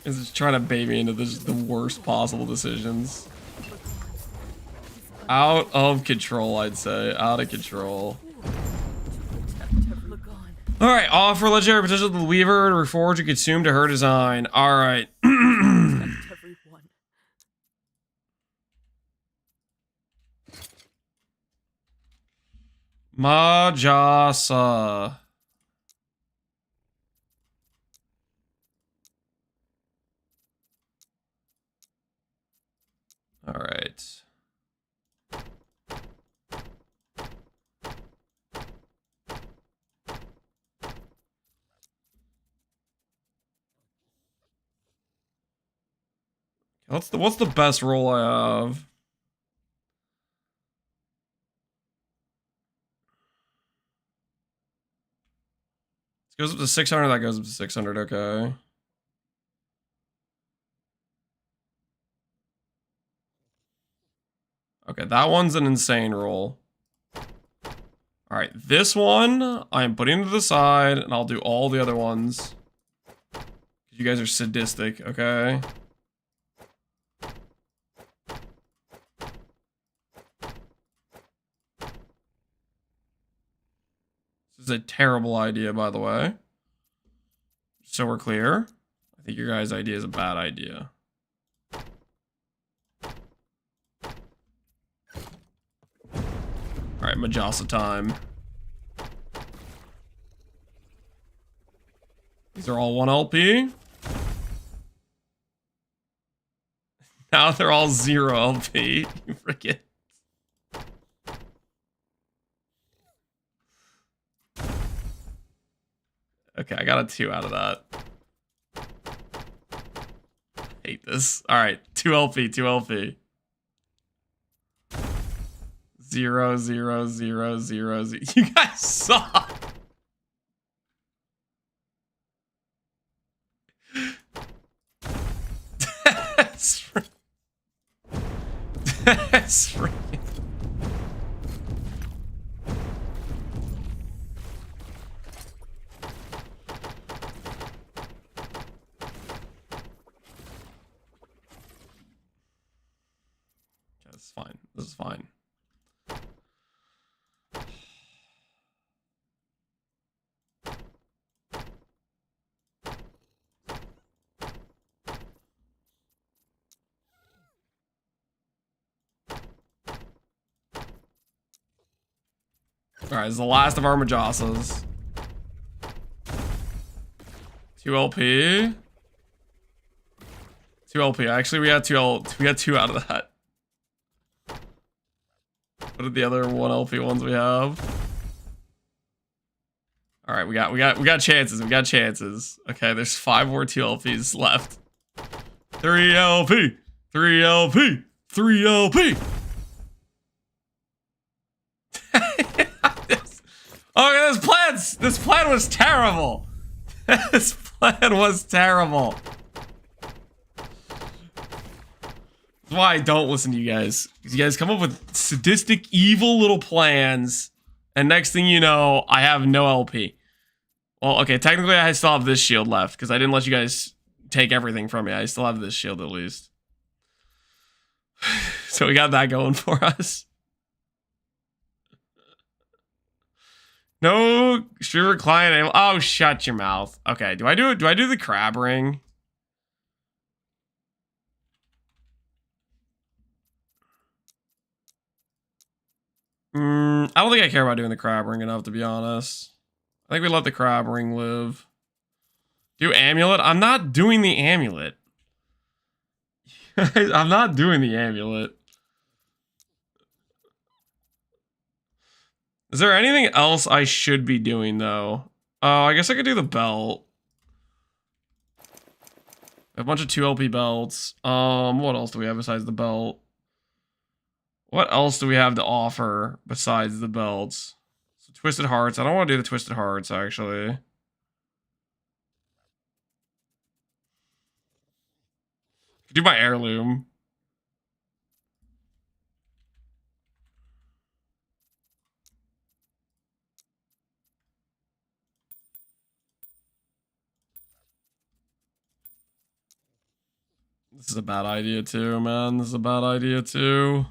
Is just trying to bait me into the worst possible decisions. Out of control, I'd say. Out of control. Alright, offer legendary potential to the Weaver to reforge and consume to her design. Alright. Majasa. All right. What's the best roll I have? It goes up to 600. That goes up to 600. Okay. Okay, that one's an insane roll. All right, this one I'm putting to the side, and I'll do all the other ones. You guys are sadistic, okay? This is a terrible idea, by the way. So we're clear. I think your guys' idea is a bad idea. Alright, Majasa time. These are all 1 LP. Now they're all 0 LP. You forget. Okay, I got a 2 out of that. Hate this. Alright, 2 LP, 2 LP. 0, 0, 0, 0, 0. You guys suck. That's freaking. This is fine. This is fine. Alright, this is the last of our Majasas. 2 LP. 2 LP. Actually, we got 2 out of that. What are the other 1 LP ones we have? Alright, we got chances. We got chances. Okay, there's 5 more 2 LPs left. 3 LP! 3 LP! 3 LP! Okay, this plan was terrible. This plan was terrible. That's why I don't listen to you guys. You guys come up with sadistic, evil little plans, and next thing you know, I have no LP. Well, okay, technically I still have this shield left, because I didn't let you guys take everything from me. I still have this shield at least. So we got that going for us. No sure client. Oh, shut your mouth. Okay, do I do the crab ring? I don't think I care about doing the crab ring enough, to be honest. I think we let the crab ring live. Do amulet? I'm not doing the amulet. I'm not doing the amulet. Is there anything else I should be doing, though? Oh, I guess I could do the belt. A bunch of 2 LP belts. What else do we have besides the belt? What else do we have to offer besides the belts? So Twisted Hearts. I don't want to do the Twisted Hearts, actually. Do my heirloom. This is a bad idea too, man. This is a bad idea too.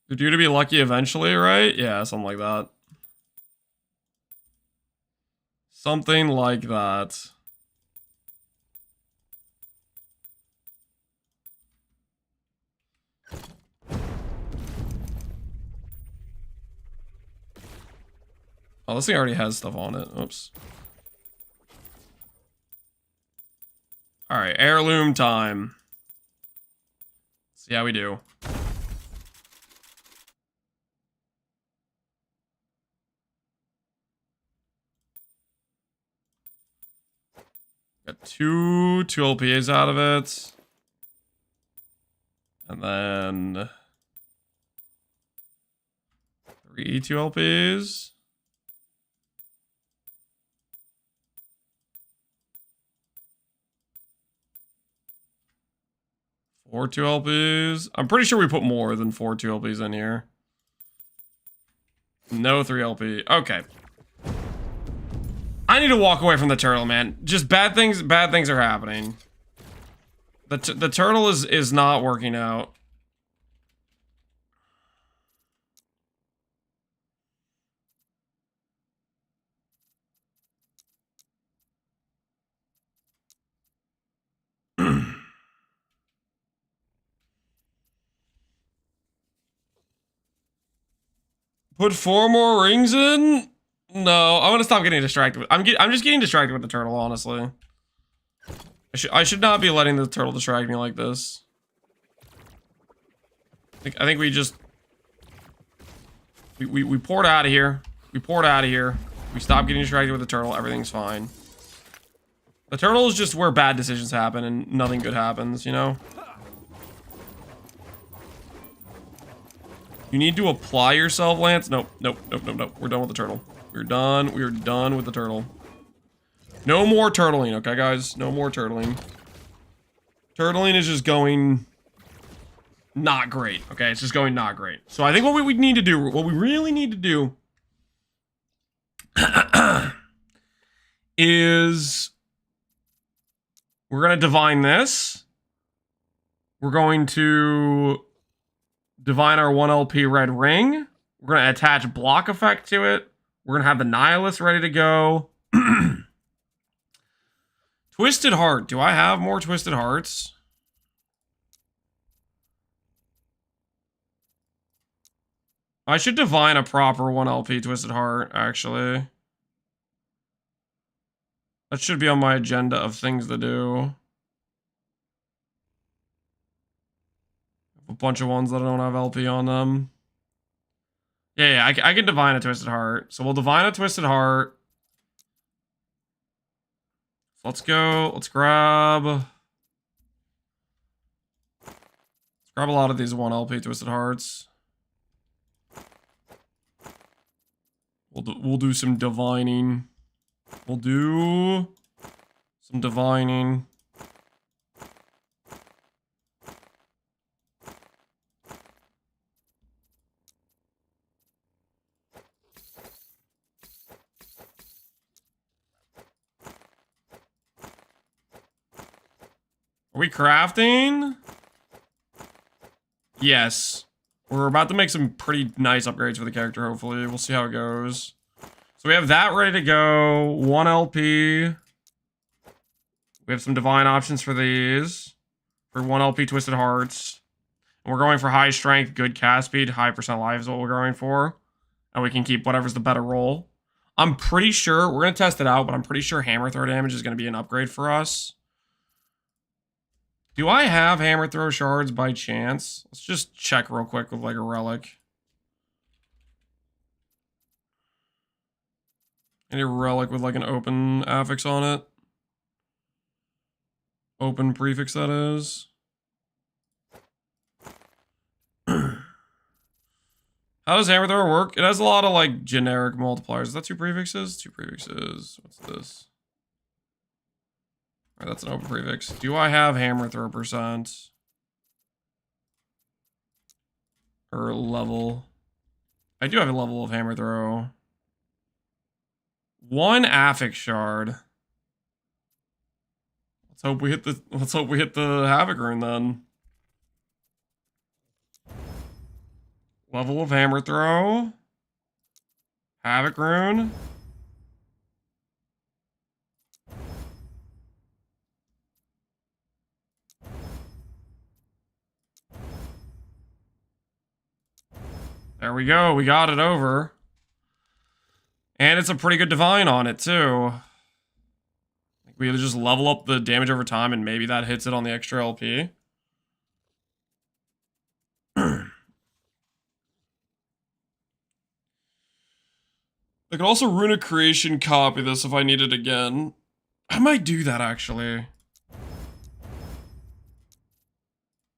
You're due to be lucky eventually, right? Yeah, something like that. Something like that. Oh, this thing already has stuff on it. Oops. Alright, heirloom time. See how we do. Got two LPs out of it. And then 3 2LPs. 4 2LPs. I'm pretty sure we put more than 4 2LPs in here. No 3LP. Okay. I need to walk away from the turtle, man. Just bad things are happening. The turtle is not working out. Put 4 more rings in? No, I'm gonna stop getting distracted. I'm just getting distracted with the turtle, honestly. I should not be letting the turtle distract me like this. I think we just we poured out of here. We poured out of here. We stopped getting distracted with the turtle. Everything's fine. The turtle is just where bad decisions happen and nothing good happens, you know? You need to apply yourself, Lance. Nope. We're done with the turtle. We're done. We're done with the turtle. No more turtling, okay, guys? No more turtling. Turtling is just going not great, okay? It's just going not great. So I think what we need to do, what we really need to do is We're going to divine this. We're going to divine our 1 LP red ring. We're going to attach block effect to it. We're going to have the Nihilist ready to go. Twisted Heart. Do I have more Twisted Hearts? I should divine a proper 1 LP Twisted Heart, actually. That should be on my agenda of things to do. A bunch of ones that don't have LP on them. Yeah, I can divine a Twisted Heart. So we'll divine a Twisted Heart. Let's go. Let's grab a lot of these 1 LP Twisted Hearts. We'll do some divining. We'll do some divining. Are we crafting? Yes. We're about to make some pretty nice upgrades for the character, hopefully. We'll see how it goes. So we have that ready to go. 1 LP. We have some divine options for these. For 1 LP Twisted Hearts. And we're going for high strength, good cast speed, high percent life is what we're going for. And we can keep whatever's the better roll. I'm pretty sure, we're going to test it out, but I'm pretty sure hammer throw damage is going to be an upgrade for us. Do I have hammer throw shards by chance? Let's just check real quick with like a relic. Any relic with like an open affix on it? Open prefix, that is. How does hammer thrower work? It has a lot of like generic multipliers. Is that 2 prefixes? 2 prefixes. What's this? Alright, that's an open prefix. Do I have hammer throw percent? Or level? I do have a level of hammer throw. 1 affix shard. Let's hope we hit the Havoc rune then. Level of hammer throw. Havoc rune. There we go. We got it over. And it's a pretty good divine on it, too. We either just level up the damage over time and maybe that hits it on the extra LP. I could also Runic Creation copy this if I need it again. I might do that, actually.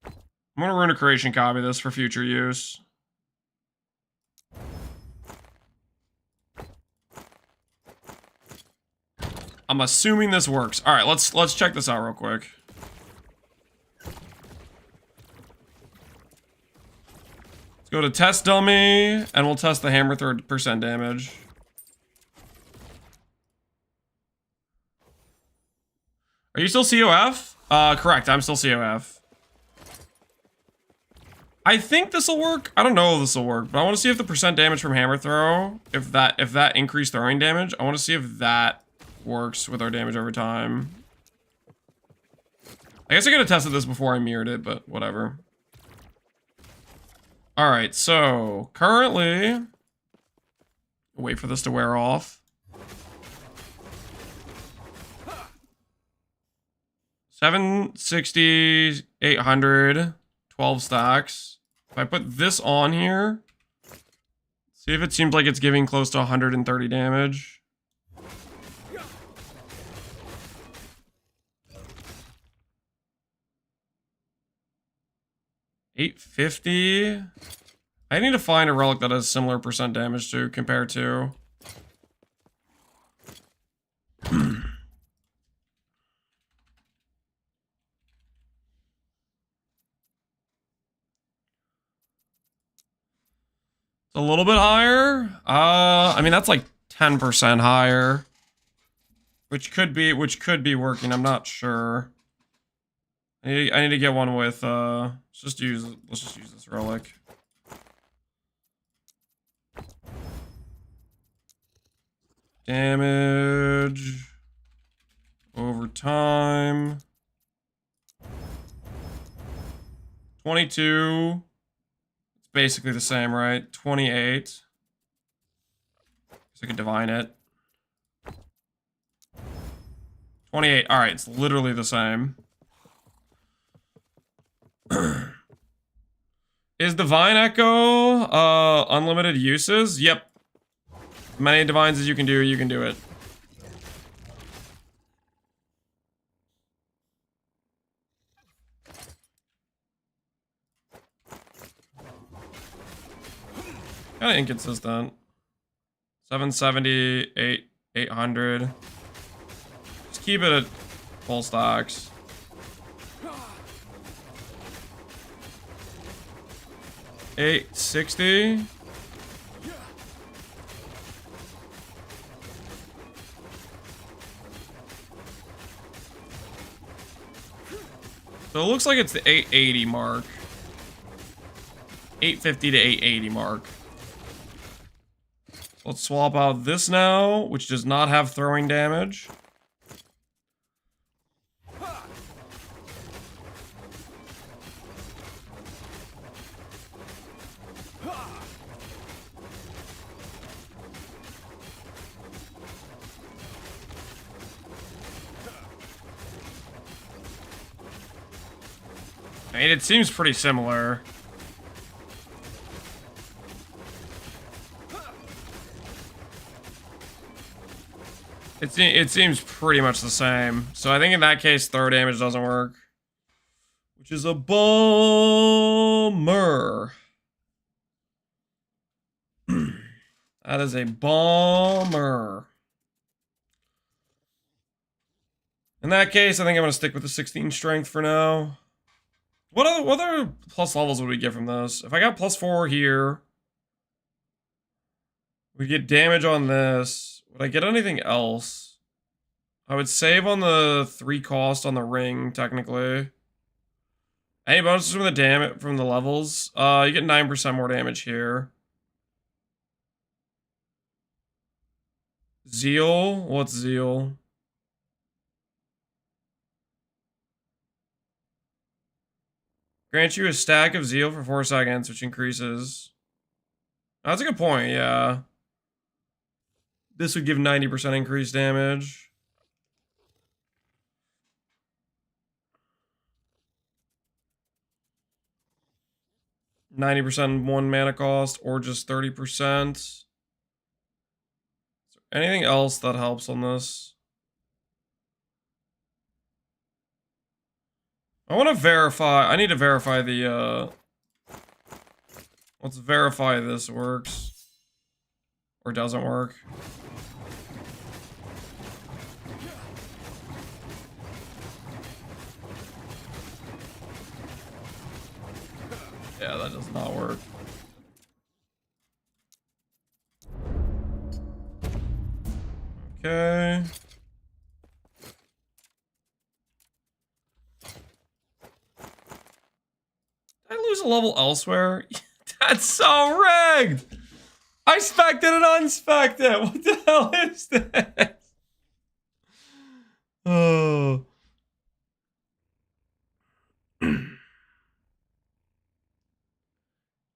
I'm gonna Runic Creation copy this for future use. I'm assuming this works. All right, let's check this out real quick. Let's go to test dummy, and we'll test the hammer throw percent damage. Are you still COF? Correct. I'm still COF. I think this will work. I don't know if this will work, but I want to see if the percent damage from hammer throw, if that increased throwing damage, I want to see if that works with our damage over time. I guess I could have tested this before I mirrored it, but whatever. Alright, so currently, wait for this to wear off. 760, 800, 12 stacks. If I put this on here, see if it seems like it's giving close to 130 damage. $850. I need to find a relic that has similar percent damage to compare to. It's a little bit higher. I mean that's like 10% higher, which could be working. I'm not sure. I need to get one with let's just use this relic. Damage over time. 22. It's basically the same, right? 28. So I could divine it. 28. All right, it's literally the same. Is Divine Echo unlimited uses? Yep. As many divines as you can do it. Kind of inconsistent. 770, 800. Just keep it at full stacks. $860. So it looks like it's the 880 mark. 850 to 880 mark. Let's swap out this now, which does not have throwing damage. I mean, it seems pretty similar. It seems pretty much the same. So I think in that case, throw damage doesn't work. Which is a bummer. That is a bummer. In that case, I think I'm going to stick with the 16 strength for now. What other plus levels would we get from this? If I got +4 here, we get damage on this. Would I get anything else? I would save on the 3 cost on the ring, technically. Any bonuses from the damage from the levels? You get 9% more damage here. Zeal? What's Zeal? Grant you a stack of Zeal for 4 seconds, which increases. That's a good point, yeah. This would give 90% increased damage. %, 1 mana cost, or just 30%. Is there anything else that helps on this? I want to verify. I need to verify the, let's verify this works. Or doesn't work. Yeah, that does not work. Okay. Did I lose a level elsewhere? That's so rigged! I spec'd it and unspec'd it! What the hell is this? Oh.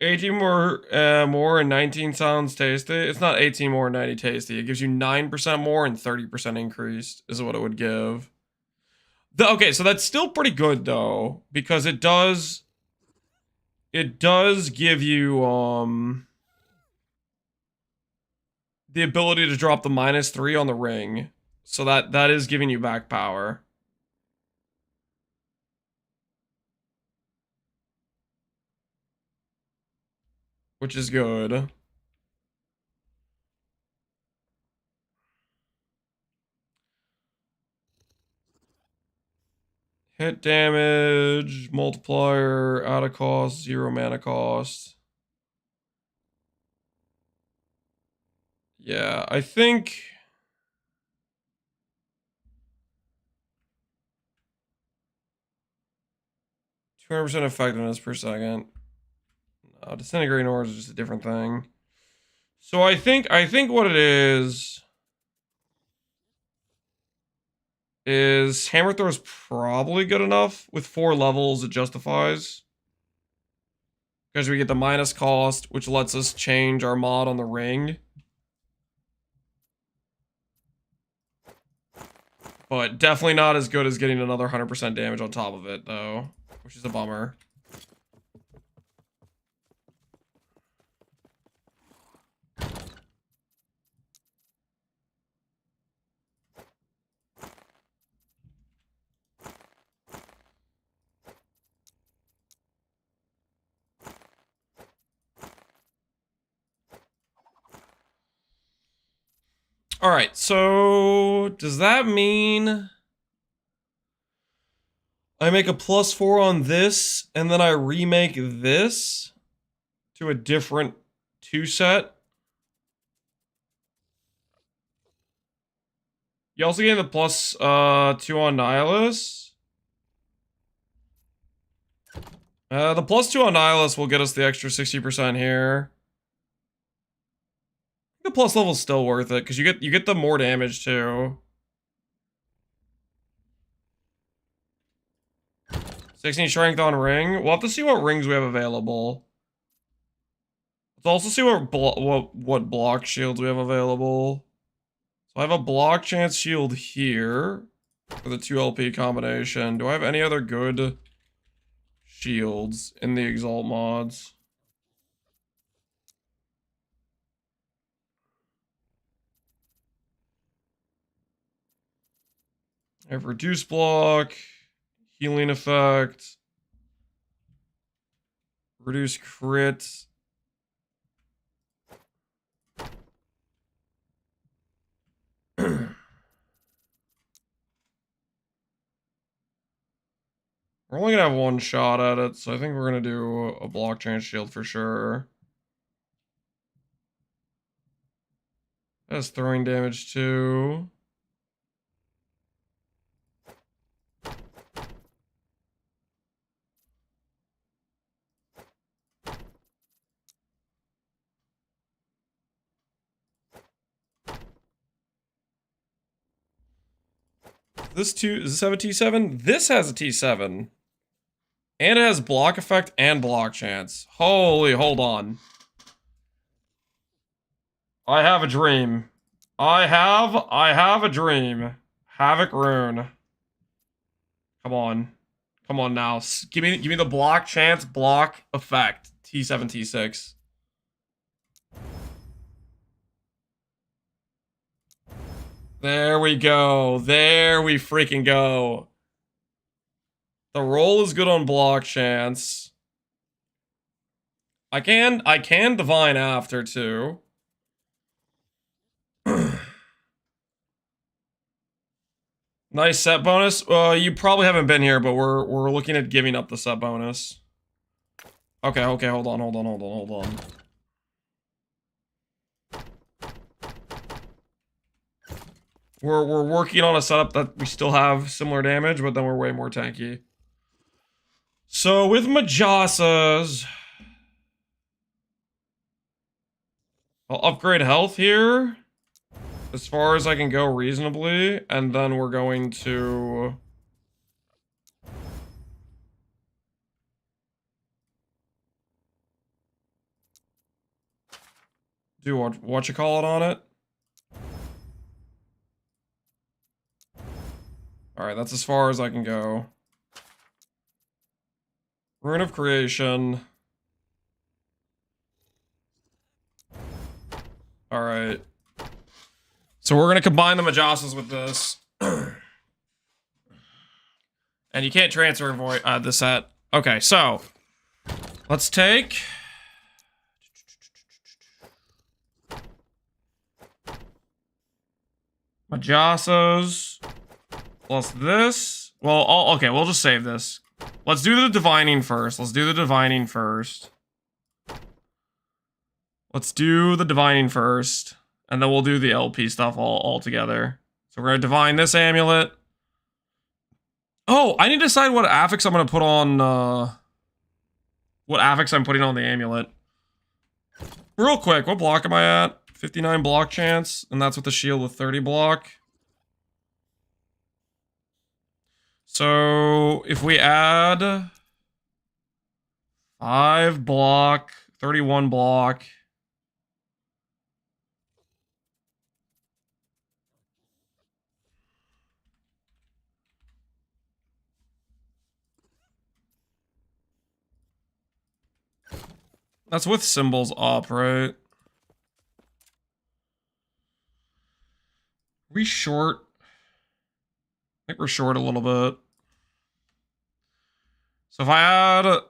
18 more and 19 sounds tasty. It's not 18 more and 90 tasty. It gives you 9% more and 30% increased is what it would give. Okay, so that's still pretty good though, because it does give you the ability to drop the -3 on the ring. So that is giving you back power. Which is good. Hit damage, multiplier, out of cost, 0 mana cost. Yeah, I think... 200% effectiveness per second. No, disintegrating ores is just a different thing. So I think what it is hammer throw is probably good enough. With 4 levels, it justifies. Because we get the minus cost, which lets us change our mod on the ring. But definitely not as good as getting another 100% damage on top of it, though. Which is a bummer. Alright, so does that mean I make a +4 on this, and then I remake this to a different 2 set? You also gain the +2 on Nihilus. The +2 on Nihilus will get us the extra 60% here. The plus level's still worth it, because you get the more damage too. 16 strength on ring. We'll have to see what rings we have available. Let's also see what block shields we have available. So I have a block chance shield here for the 2 LP combination. Do I have any other good shields in the Exalt mods? I have reduce block, healing effect, reduce crit. We're only gonna have 1 shot at it, so I think we're gonna do a block chance shield for sure. That's throwing damage too. Does this have a T7? This has a T7. And it has block effect and block chance. Holy, hold on. I have a dream. I have a dream. Havoc rune. Come on. Come on now. Give me the block chance, block effect. T7, T6. There we go. There we freaking go. The roll is good on block chance. I can divine after too. Nice set bonus. You probably haven't been here, but we're looking at giving up the set bonus. Okay, hold on. We're working on a setup that we still have similar damage, but then we're way more tanky. So with Majasas, I'll upgrade health here as far as I can go reasonably, and then we're going to do what you call it on it. Alright, that's as far as I can go. Rune of Creation. Alright. So we're gonna combine the Majasas with this. And you can't transfer the set. Okay, so let's take Majasas plus this. Well, okay, we'll just save this. Let's do the divining first. Let's do the divining first. And then we'll do the LP stuff all together. So we're gonna divine this amulet. Oh, I need to decide what affix I'm gonna put on, what affix I'm putting on the amulet. Real quick, what block am I at? 59 block chance, and that's with the shield with 30 block. So, if we add 5 block, 31 block. That's with symbols up, right? We short? I think we're short a little bit. So if I add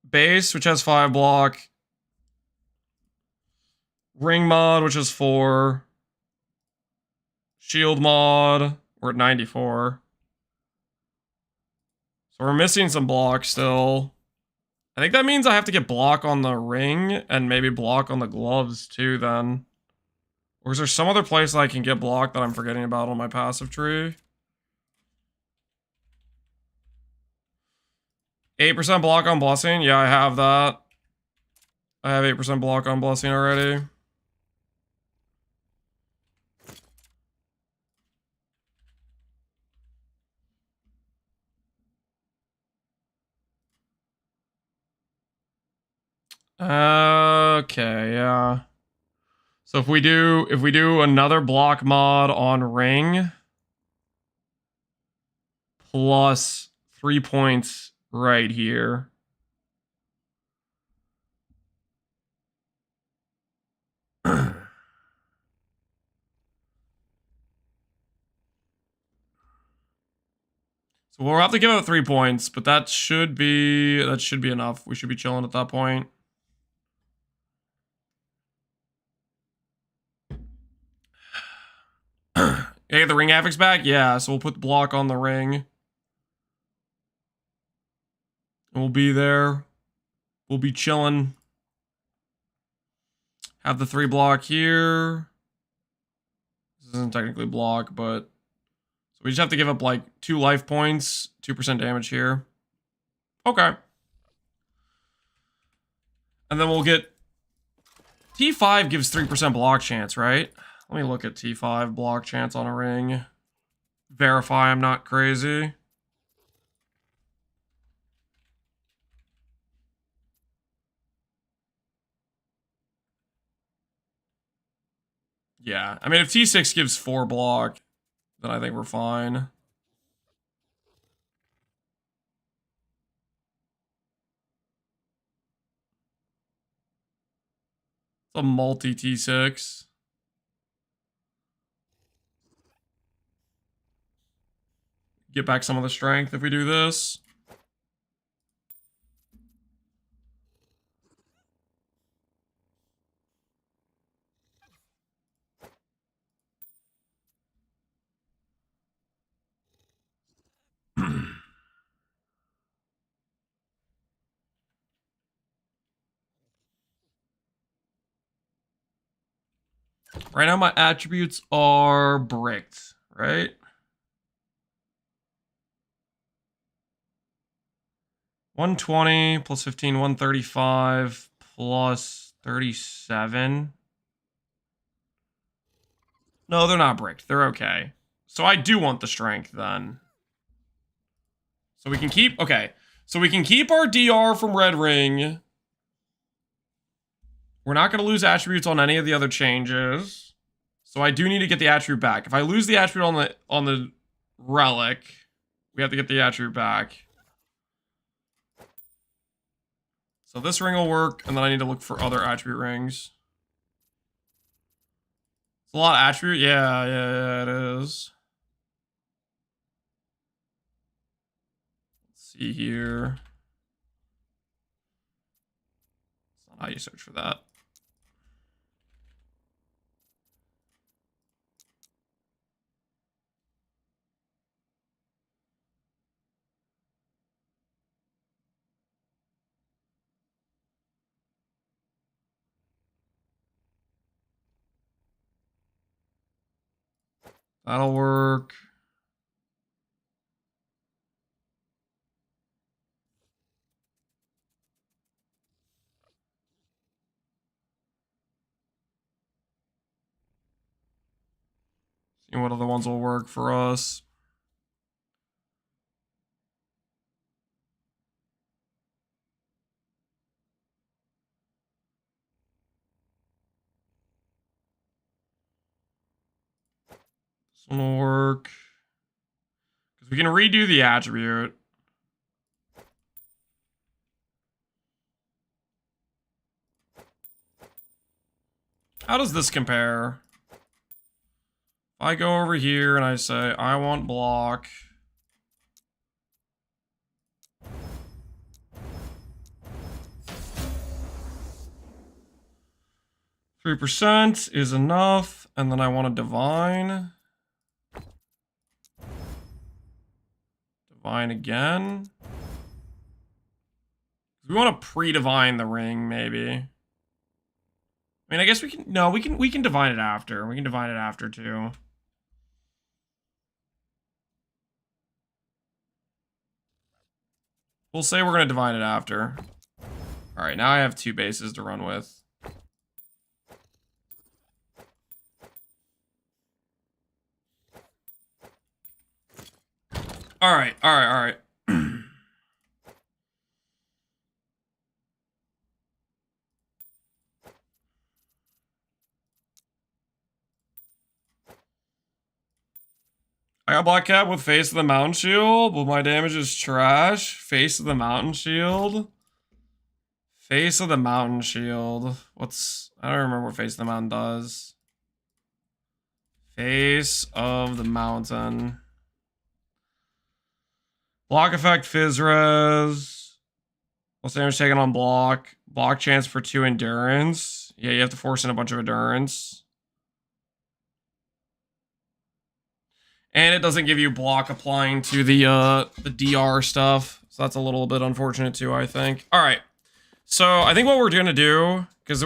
base, which has 5 block, ring mod, which is 4, shield mod, we're at 94. So we're missing some block still. I think that means I have to get block on the ring and maybe block on the gloves too then. Or is there some other place I can get block that I'm forgetting about on my passive tree? 8% block on blessing? Yeah, I have that. I have 8% block on blessing already. Okay, yeah. So if we do another block mod on ring plus 3 points right here. So we'll have to give out 3 points, but that should be enough. We should be chilling at that point. Get the ring affix back? Yeah, so we'll put the block on the ring. And we'll be there. We'll be chilling. Have the 3 block here. This isn't technically block, but so we just have to give up like 2 life points, 2% damage here. Okay. And then we'll get T5 gives 3% block chance, right? Let me look at T5 block chance on a ring. Verify I'm not crazy. Yeah, I mean, if T6 gives 4 block, then I think we're fine. It's a multi T6. Get back some of the strength if we do this. Right now, my attributes are bricked, right? $120 plus 15, $135 plus 37. No, they're not bricked. They're okay. So I do want the strength then. So we can keep, okay. So we can keep our DR from Red Ring. We're not going to lose attributes on any of the other changes. So I do need to get the attribute back. If I lose the attribute on the relic, we have to get the attribute back. So this ring will work, and then I need to look for other attribute rings. It's a lot of attribute. Yeah, it is. Let's see here. That's not how you search for that. That'll work. See what other ones will work for us. This one will work. Because we can redo the attribute. How does this compare? If I go over here and I say, I want block. %3 is enough, and then I want a divine. Divine again. We want to pre-divine the ring, maybe. I mean, I guess we can. No, we can divine it after. We can divine it after too. We'll say we're gonna divine it after. All right, now I have 2 bases to run with. All right. I got Black Cat with Face of the Mountain Shield, but my damage is trash. Face of the Mountain Shield. Face of the Mountain Shield. I don't remember what Face of the Mountain does. Face of the Mountain. Block effect, Fizz Res. What's damage taken on block? Block chance for 2 endurance. Yeah, you have to force in a bunch of endurance. And it doesn't give you block applying to the DR stuff. So that's a little bit unfortunate too, I think. All right. So I think what we're going to do, because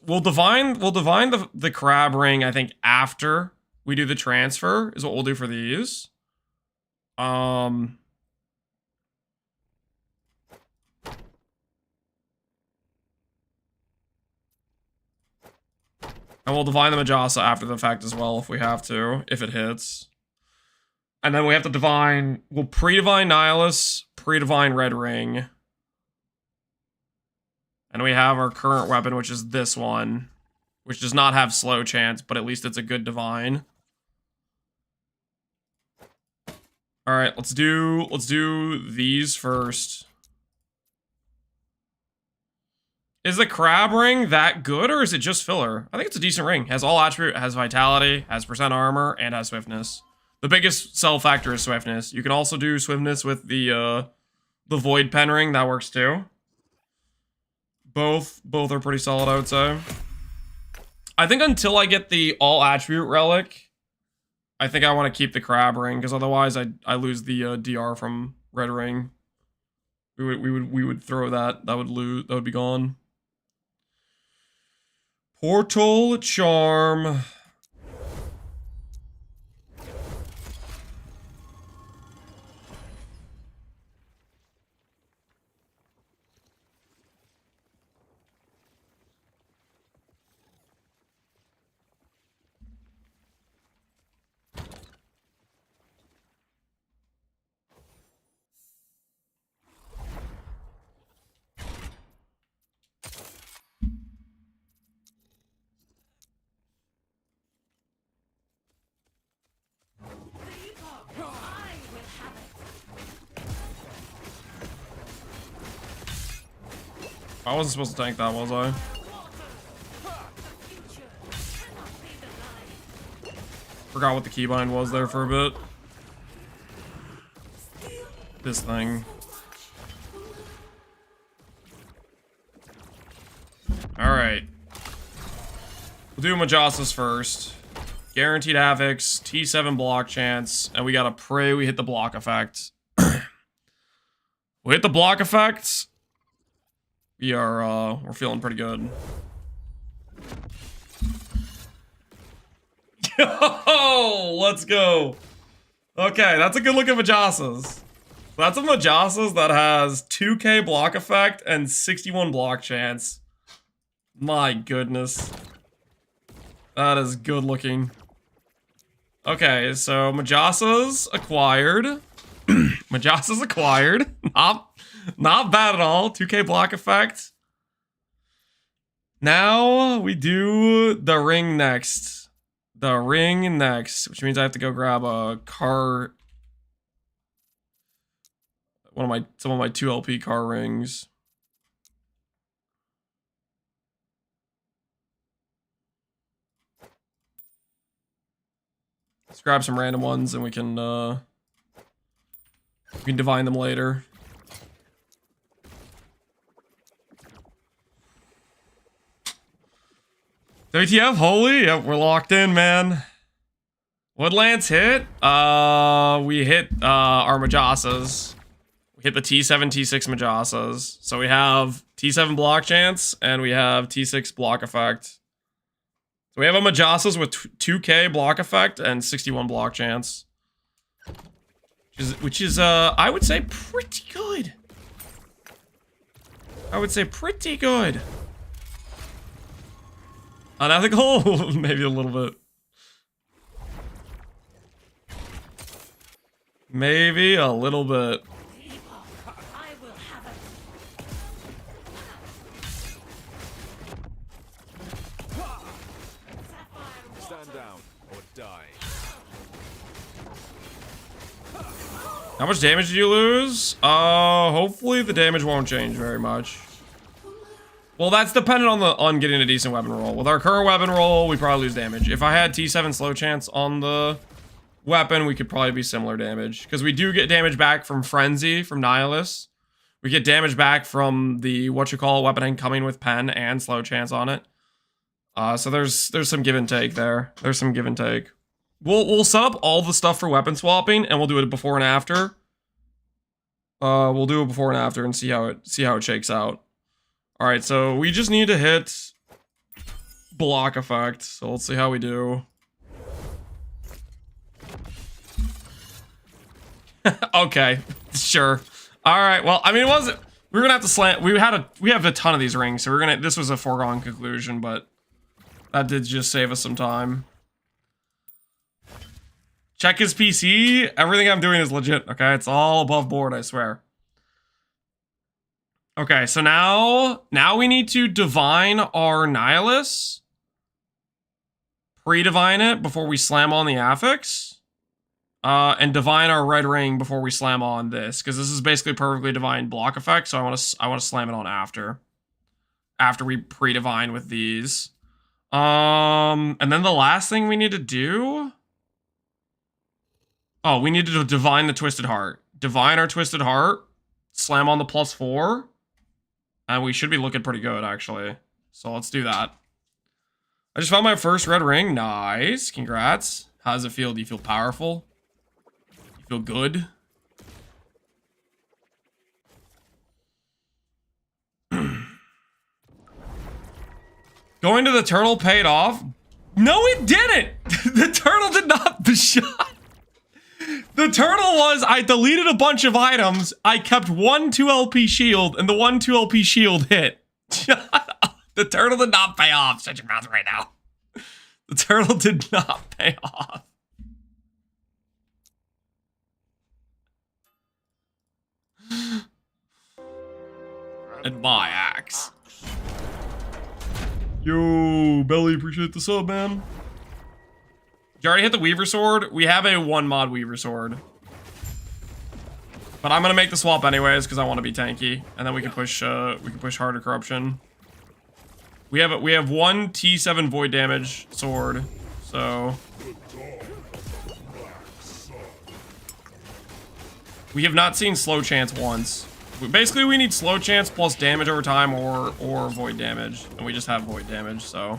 we'll divine the crab ring, I think, after we do the transfer, is what we'll do for these. And we'll divine the Majasa after the fact as well if we have to, if it hits. And then we have to divine, we'll pre-divine Nihilus, pre-divine Red Ring. And we have our current weapon, which is this one, which does not have slow chance, but at least it's a good divine. All right, let's do these first. Is the crab ring that good, or is it just filler? I think it's a decent ring. Has all attribute, has vitality, has % armor, and has swiftness. The biggest sell factor is swiftness. You can also do swiftness with the void pen ring. That works too. Both are pretty solid, I would say. I think until I get the all attribute relic, I think I want to keep the crab ring, because otherwise I lose the DR from red ring. We would throw that. That would be gone. Portal charm. I wasn't supposed to tank that, was I? Forgot what the keybind was there for a bit. This thing. Alright. We'll do Majasas first. Guaranteed Affix, T7 block chance, and we gotta pray we hit the block effect. We hit the block effect. We're feeling pretty good. go! Let's go. Okay, that's a good look at Majasas. That's a Majasas that has 2k block effect and 61 block chance. My goodness. That is good looking. Okay, so Majasas acquired. Majasas acquired. Not bad at all. 2k block effect. Now we do the ring next. The ring next, which means I have to go grab a car. Some of my 2 LP car rings. Let's grab some random ones and we can divine them later. WTF, holy, yep, we're locked in, man. Woodlands hit. We hit our Majasas. We hit the T7, T6 Majasas. So we have T7 block chance and we have T6 block effect. So we have a Majasas with 2k block effect and 61 block chance. Which is I would say pretty good. I would say pretty good. Unethical? Maybe a little bit. Maybe a little bit. How much damage did you lose? Hopefully the damage won't change very much. Well, that's dependent on getting a decent weapon roll. With our current weapon roll, we probably lose damage. If I had T7 slow chance on the weapon, we could probably be similar damage. Because we do get damage back from Frenzy, from Nihilus. We get damage back from the, weapon incoming with pen and slow chance on it. So there's some give and take there. There's some give and take. We'll set up all the stuff for weapon swapping, and we'll do it before and after. We'll do it before and after and see how it shakes out. All right, so we just need to hit block effect. So let's see how we do. Okay, sure. All right. Well, I mean, it wasn't. We were gonna have to slant. We have a ton of these rings, so we're gonna. This was a foregone conclusion, but that did just save us some time. Check his PC. Everything I'm doing is legit. Okay, it's all above board. I swear. Okay, so now we need to divine our Nihilus. Pre-divine it before we slam on the affix. And divine our red ring before we slam on this, because this is basically perfectly divine block effect. So I want to slam it on after we pre-divine with these. And then the last thing we need to do. Oh, we need to divine the Twisted Heart. Divine our Twisted Heart. Slam on the +4. And we should be looking pretty good, actually. So let's do that. I just found my first red ring. Nice. Congrats. How does it feel? Do you feel powerful? You feel good? Going to the turtle paid off? No, it didn't! The turtle did not. The shot. The turtle was, I deleted a bunch of items, I kept one 2LP shield, and the one 2LP shield hit. The turtle did not pay off. Shut your mouth right now. The turtle did not pay off. And my axe. Yo, Belly, appreciate the sub, man. You already hit the Weaver Sword? We have a 1 mod Weaver Sword. But I'm gonna make the swap anyways, because I want to be tanky. And then we can push harder corruption. We have 1 T7 void damage sword. So we have not seen slow chance once. Basically we need slow chance plus damage over time or void damage. And we just have void damage, so.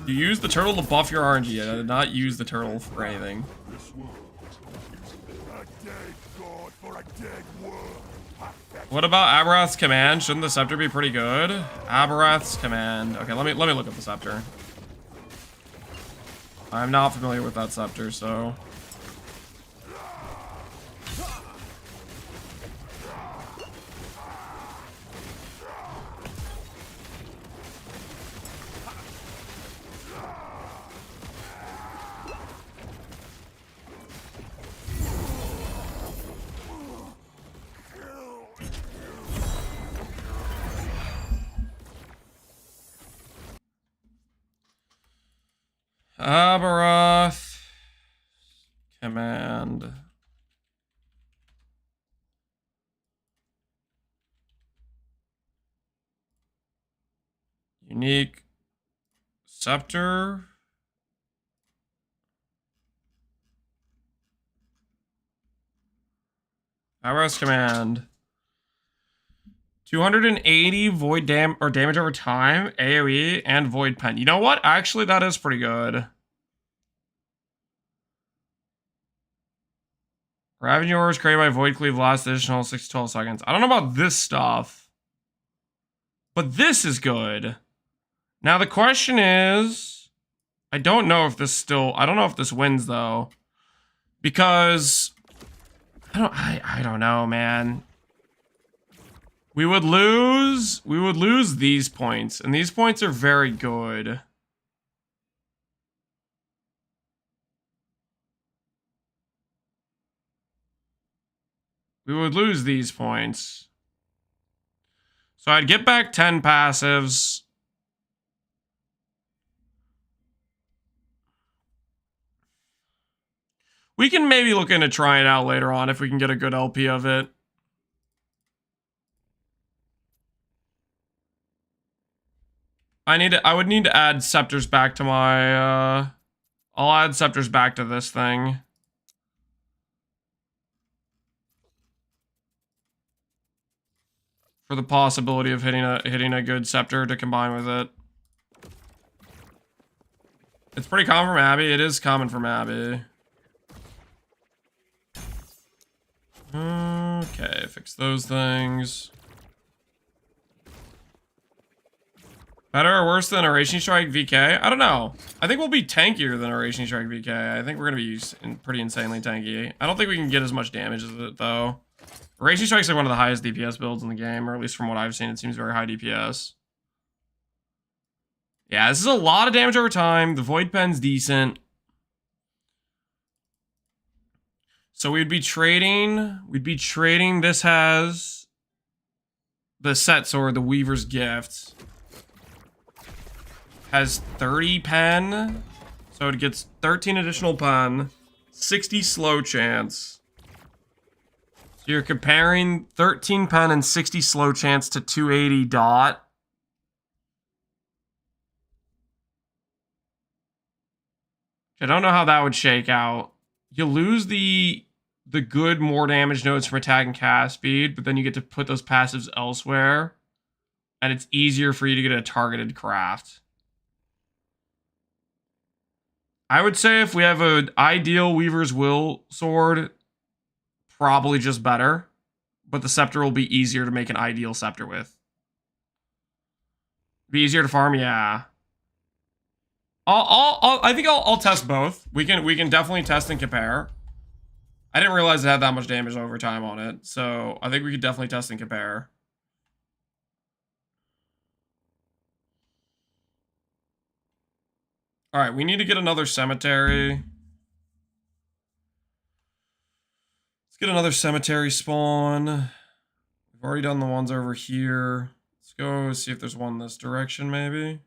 You used the turtle to buff your RNG. I did not use the turtle for anything. A dead god for a dead world. What about Aberrath's command? Shouldn't the scepter be pretty good? Aberrath's command. Okay, let me look at the scepter. I'm not familiar with that scepter, so. Aberrath command. Unique scepter. Aberrath's command. 280 void damage over time, AoE, and void pen. You know what? Actually, that is pretty good. Ravage yours created by Void Cleave lasts additional 6 to 12 seconds. I don't know about this stuff, but this is good. Now the question is, I don't know if this wins though, because I don't know, man. We would lose these points, and these points are very good. We would lose these points. So I'd get back 10 passives. We can maybe look into trying it out later on if we can get a good LP of it. I would need to add scepters back to my, I'll add scepters back to this thing. For the possibility of hitting a good scepter to combine with it. It's pretty common from Abby. It is common from Abby. Okay, fix those things. Better or worse than a Raging Strike VK? I don't know. I think we'll be tankier than a Raging Strike VK. I think we're going to be pretty insanely tanky. I don't think we can get as much damage as it, though. Raging Strike's like one of the highest DPS builds in the game, or at least from what I've seen, it seems very high DPS. Yeah, this is a lot of damage over time. The Void Pen's decent. So we'd be trading, this has the set sword, the Weaver's Gift. Has 30 pen, so it gets 13 additional pen, 60 slow chance. So you're comparing 13 pen and 60 slow chance to 280 dot. I don't know how that would shake out. You lose the good more damage nodes from attack and cast speed, but then you get to put those passives elsewhere, and it's easier for you to get a targeted craft. I would say if we have an ideal Weaver's Will sword, probably just better, but the scepter will be easier to make an ideal scepter with. Be easier to farm, yeah. I think I'll test both. We can definitely test and compare. I didn't realize it had that much damage over time on it, so I think we could definitely test and compare. All right, we need to get another cemetery. Let's get another cemetery spawn. We've already done the ones over here. Let's go see if there's one this direction, maybe.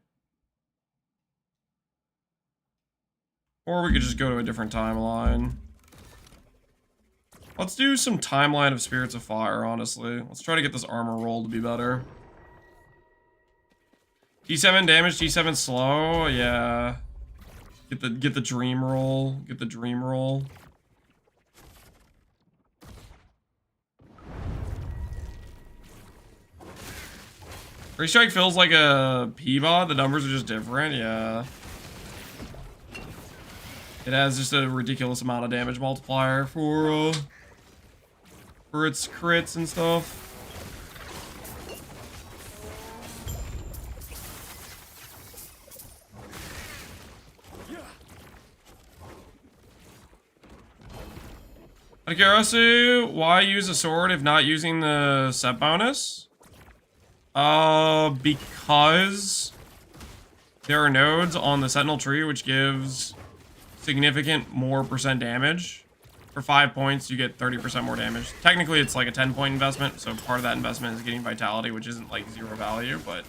Or we could just go to a different timeline. Let's do some timeline of Spirits of Fire, honestly. Let's try to get this armor roll to be better. D7 damage, D7 slow, yeah. Get the dream roll. Get the dream roll. Free Strike feels like a P-bot. The numbers are just different, yeah. It has just a ridiculous amount of damage multiplier for its crits and stuff. Akirasu, why use a sword if not using the set bonus? Because there are nodes on the Sentinel tree which gives significant more percent damage. For 5 points, you get 30% more damage. Technically, it's like a 10-point investment, so part of that investment is getting vitality, which isn't like 0 value, but...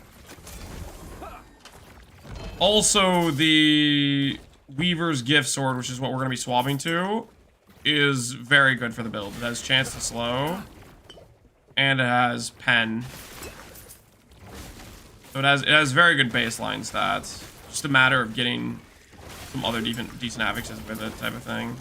Also, the Weaver's Gift Sword, which is what we're going to be swapping to, is very good for the build. It has chance to slow, and it has pen. So it has very good baseline stats. Just a matter of getting some other decent affixes with it, type of thing.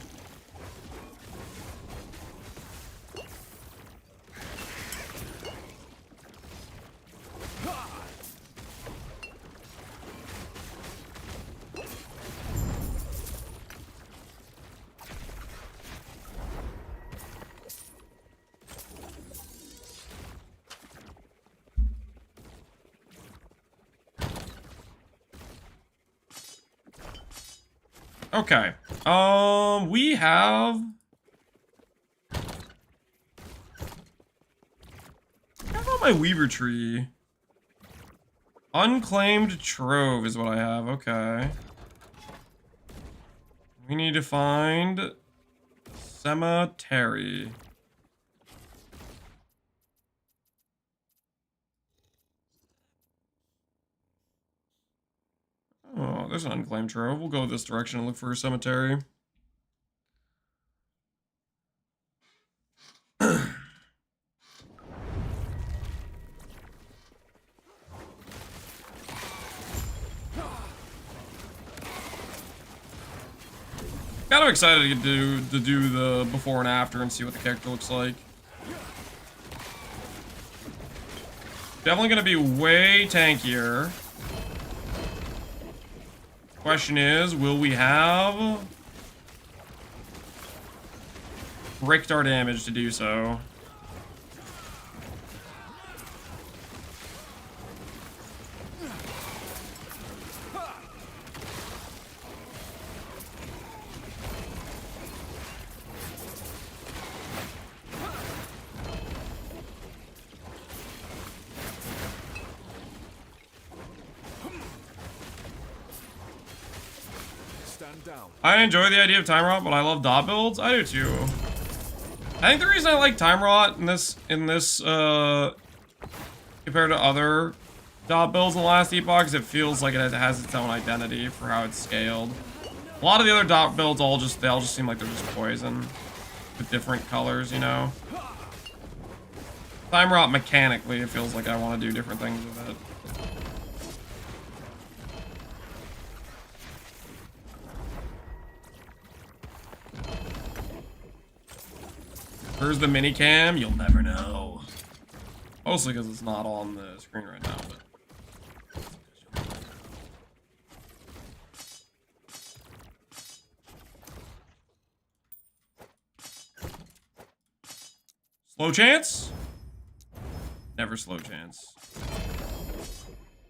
Okay. We have... I got my Weaver tree. Unclaimed Trove is what I have. Okay. We need to find Cemetery. Oh, there's an unclaimed trove. We'll go this direction and look for a cemetery. Kind of excited to do the before and after and see what the character looks like. Definitely gonna be way tankier. Question is, will we have bricked our damage to do so? I enjoy the idea of Time Rot, but I love dot builds. I do too. I think the reason I like Time Rot in this compared to other dot builds in the last epoch is it feels like it has its own identity for how it's scaled. A lot of the other dot builds they all just seem like they're just poison with different colors, you know. Time Rot mechanically, it feels like I want to do different things with it. Where's the mini cam? You'll never know. Mostly because it's not on the screen right now, but... Slow chance? Never slow chance.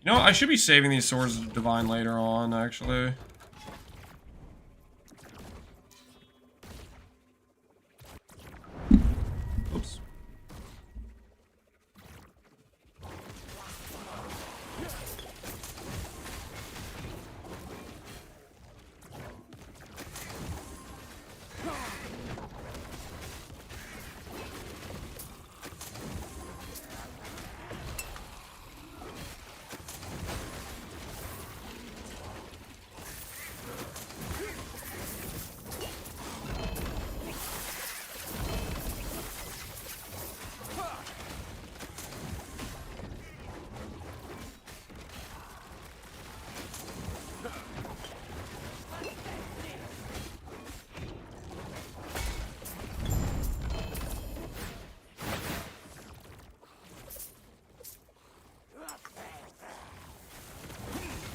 You know, I should be saving these swords of divine later on, actually. Oops.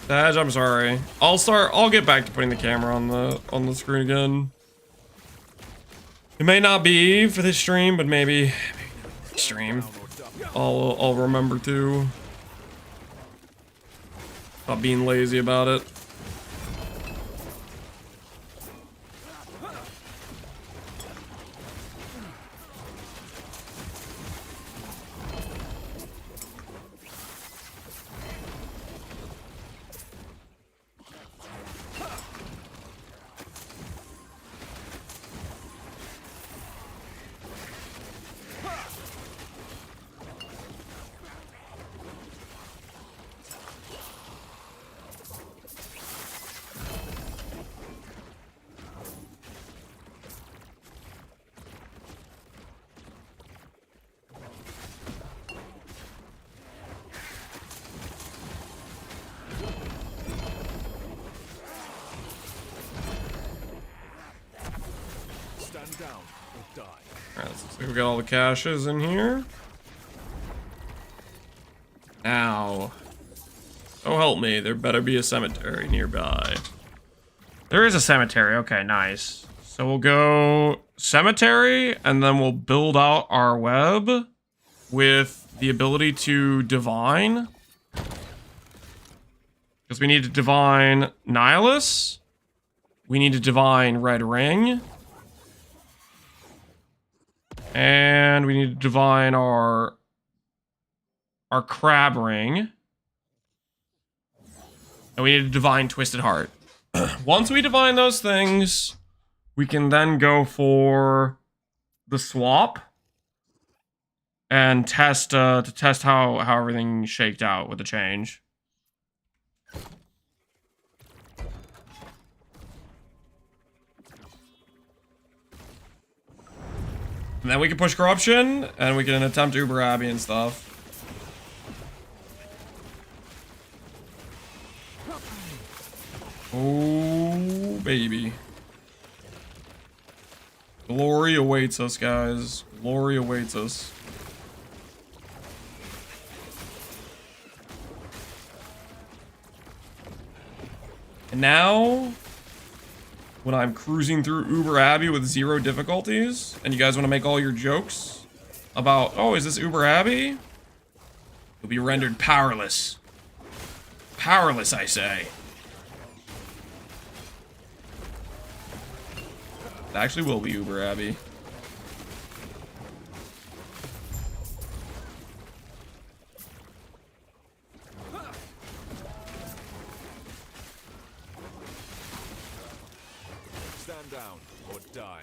Daj, I'm sorry. I'll get back to putting the camera on the screen again. It may not be for this stream, but maybe next stream. I'll remember to. Stop being lazy about it. Stand down or die. Alright, looks like we got all the caches in here. Now, oh help me, there better be a cemetery nearby. There is a cemetery, okay, nice. So we'll go cemetery, and then we'll build out our web with the ability to divine. Because we need to divine Nihilus. We need to divine Red Ring. And we need to divine our Crab Ring. And we need to divine Twisted Heart. Once we divine those things, we can then go for the swap and test to test how everything shaked out with the change. And then we can push corruption, and we can attempt Uber Abbey and stuff. Oh, baby. Glory awaits us, guys. Glory awaits us. And now, when I'm cruising through Uber Abbey with 0 difficulties, and you guys want to make all your jokes about, oh, is this Uber Abbey? You'll be rendered powerless. Powerless, I say. It actually will be Uber Abbey. Stand down or die.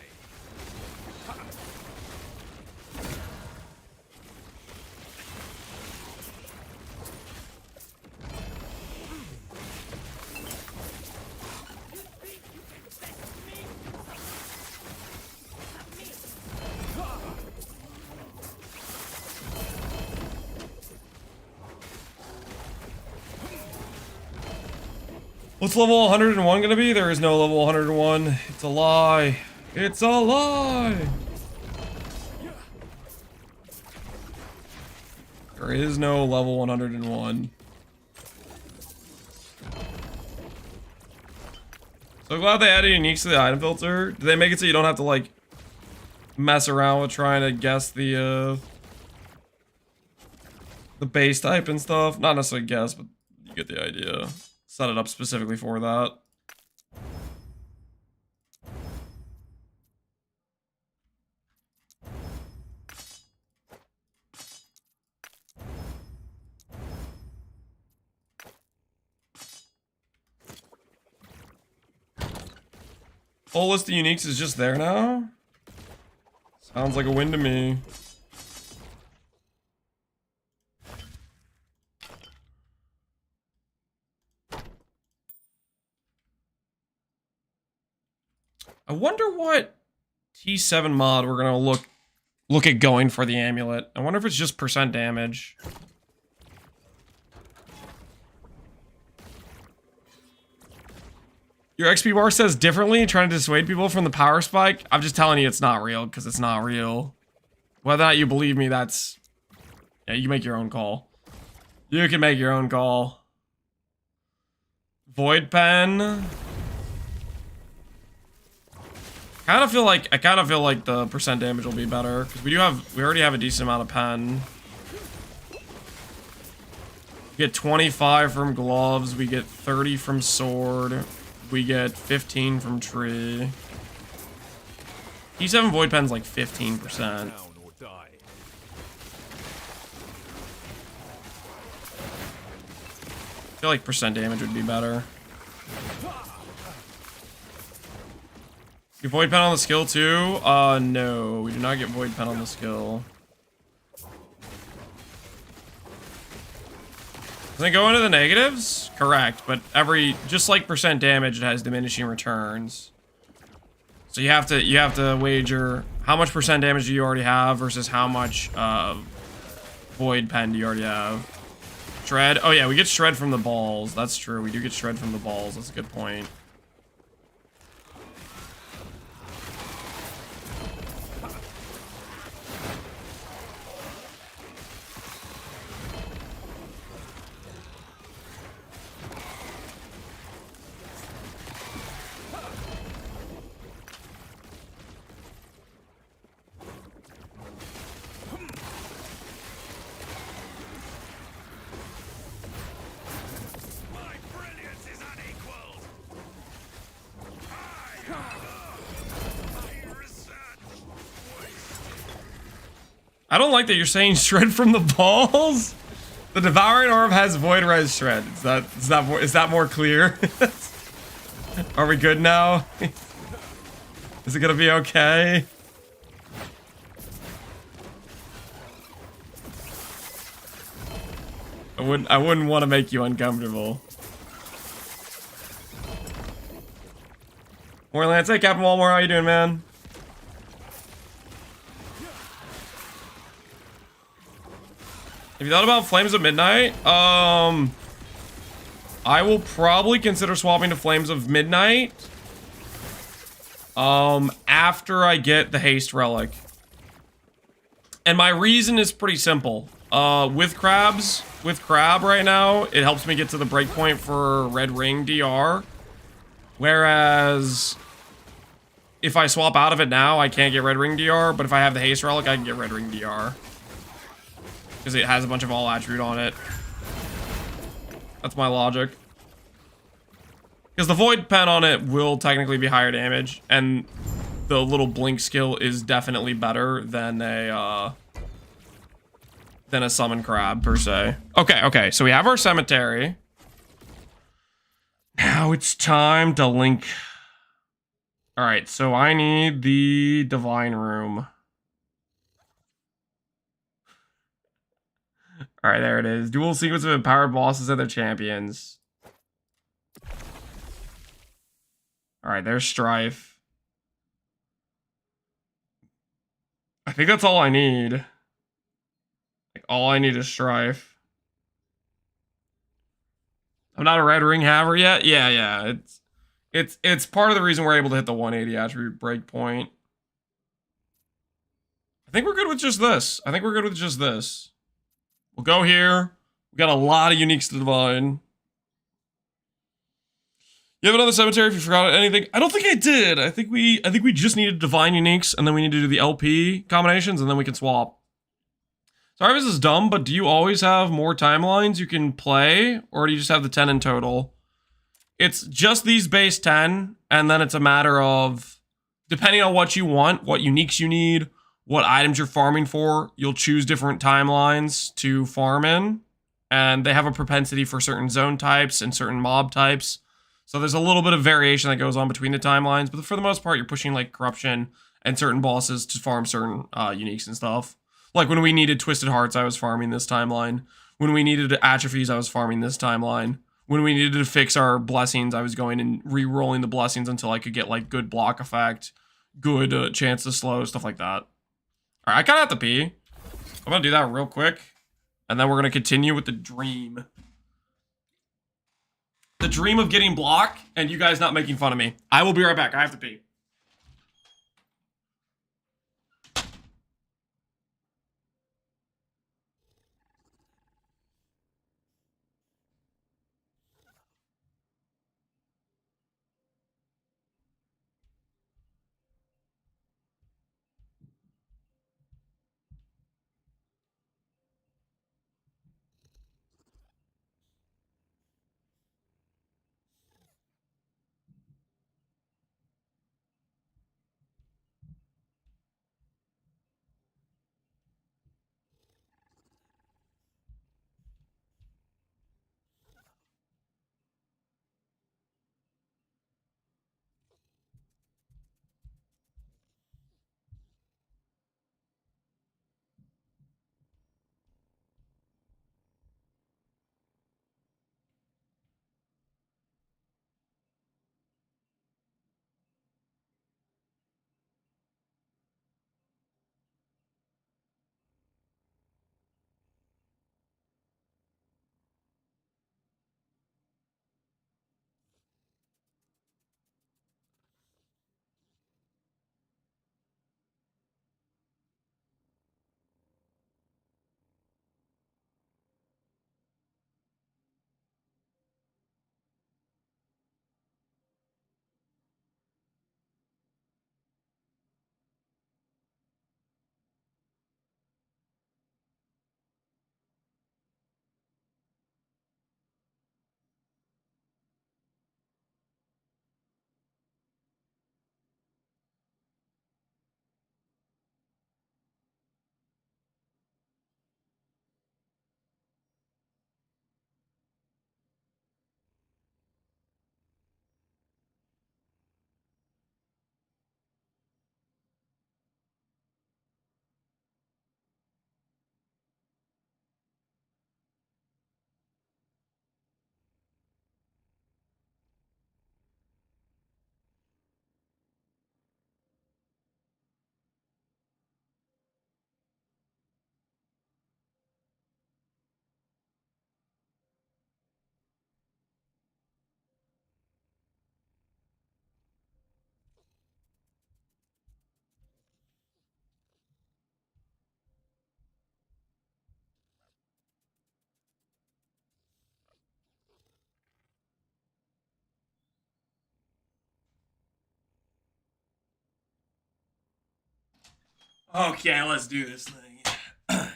What's level 101 gonna be? There is no level 101. It's a lie. It's a lie. There is no level 101. So glad they added uniques to the item filter. Did they make it so you don't have to like mess around with trying to guess the base type and stuff? Not necessarily guess, but you get the idea. Set it up specifically for that. Whole list of uniques is just there now? Sounds like a win to me. I wonder what T7 mod we're gonna look at going for the amulet. I wonder if it's just % damage. Your XP bar says differently, trying to dissuade people from the power spike. I'm just telling you it's not real, because it's not real. Whether or not you believe me, that's... Yeah, you make your own call. You can make your own call. Void Pen. I kind of feel like the percent damage will be better because we already have a decent amount of pen. We get 25 from gloves, we get 30 from sword, we get 15 from tree. E7 Void Pen's like 15%. I feel like percent damage would be better. You Void Pen on the skill too? No, we do not get Void Pen on the skill. Does it go into the negatives? Correct, but just like percent damage, it has diminishing returns. So you have to wager how much percent damage do you already have versus how much Void Pen do you already have. Shred? Oh yeah, we get shred from the balls. That's true. We do get shred from the balls. That's a good point. I don't like that you're saying shred from the balls. The devouring orb has void res shred. Is that more clear? Are we good now? Is it gonna be okay? I wouldn't want to make you uncomfortable. More Lance, hey Captain Walmore, how you doing, man? Have you thought about Flames of Midnight? I will probably consider swapping to Flames of Midnight. After I get the Haste Relic. And my reason is pretty simple. With Crab right now, it helps me get to the breakpoint for Red Ring DR. Whereas, if I swap out of it now, I can't get Red Ring DR, but if I have the Haste Relic, I can get Red Ring DR. Because it has a bunch of all attribute on it. That's my logic. Because the Void Pen on it will technically be higher damage, and the little blink skill is definitely better than a summon crab, per se. Okay, so we have our cemetery. Now it's time to link. Alright, so I need the Divine Room. Alright, there it is. Dual sequence of empowered bosses and their champions. Alright, there's Strife. I think that's all I need. Like, all I need is Strife. I'm not a Red Ring Haver yet? Yeah. It's part of the reason we're able to hit the 180 attribute breakpoint. I think we're good with just this. We'll go here. We got a lot of uniques to divine. You have another cemetery if you forgot anything? I don't think I did. I think we just needed divine uniques, and then we need to do the LP combinations, and then we can swap. Sorry if this is dumb, but do you always have more timelines you can play, or do you just have the 10 in total? It's just these base 10, and then it's a matter of, depending on what you want, what uniques you need, what items you're farming for, you'll choose different timelines to farm in, and they have a propensity for certain zone types and certain mob types. So there's a little bit of variation that goes on between the timelines, but for the most part, you're pushing like corruption and certain bosses to farm certain uniques and stuff. Like when we needed Twisted Hearts, I was farming this timeline. When we needed atrophies, I was farming this timeline. When we needed to fix our blessings, I was going and re-rolling the blessings until I could get like good block effect, good chance to slow, stuff like that. All right, I kind of have to pee. I'm going to do that real quick. And then we're going to continue with the dream. The dream of getting block and you guys not making fun of me. I will be right back. I have to pee. Okay, let's do this thing. Let's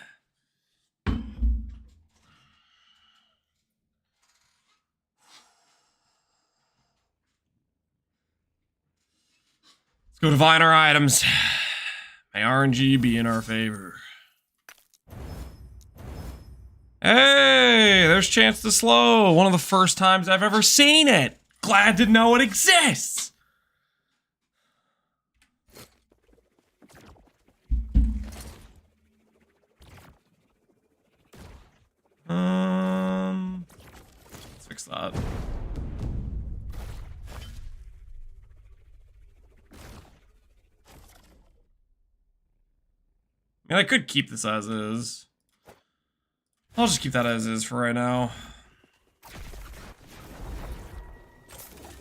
go divine our items. May RNG be in our favor. Hey, there's Chance to Slow. One of the first times I've ever seen it. Glad to know it exists. Let's fix that. I mean, I could keep this as is. I'll just keep that as is for right now.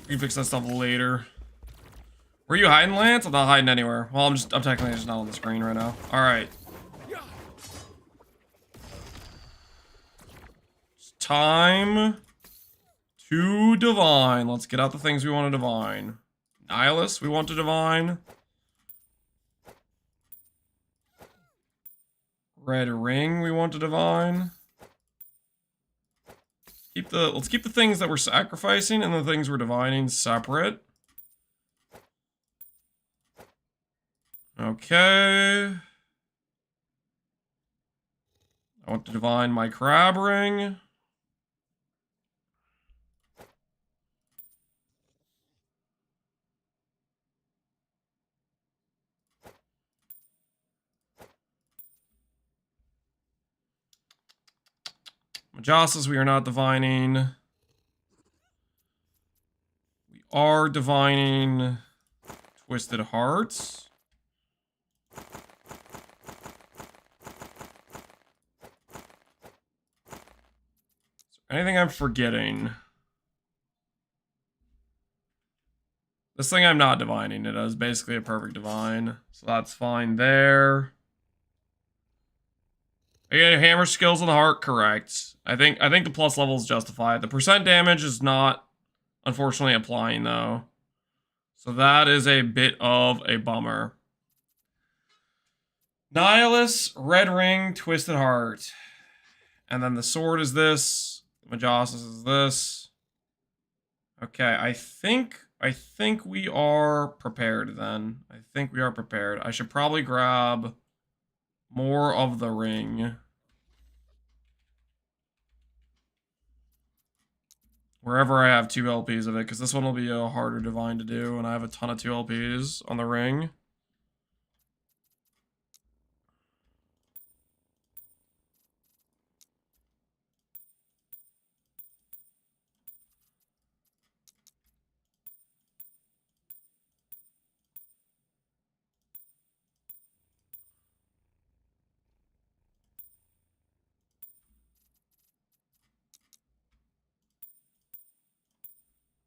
We can fix that stuff later. Were you hiding, Lance? I'm not hiding anywhere. Well, I'm technically just not on the screen right now. All right. It's time to divine. Let's get out the things we want to divine. Nihilus, we want to divine. Red ring, we want to divine. Let's keep the things that we're sacrificing and the things we're divining separate. Okay. I want to divine my crab ring. Majossus, we are not divining. We are divining Twisted Hearts. Is there anything I'm forgetting? This thing I'm not divining. It is basically a perfect divine. So that's fine there. I get hammer skills on the heart, correct. I think the plus level is justified. The percent damage is not, unfortunately, applying though. So that is a bit of a bummer. Nihilus, red ring, twisted heart. And then the sword is this. Majossus is this. Okay, I think we are prepared then. I think we are prepared. I should probably grab more of the ring. Wherever I have 2 LPs of it, because this one will be a harder divine to do, and I have a ton of 2 LPs on the ring.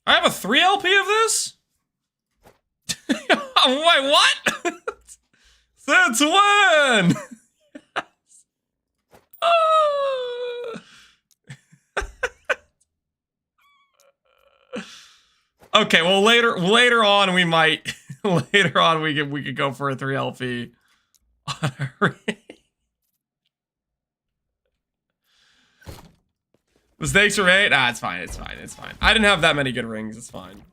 I have a 3 LP of this? Wait, what? Since when? Okay, well later on we might later on we could go for a 3 LP. Mistakes were made? Ah, it's fine, it's fine, it's fine. I didn't have that many good rings, it's fine.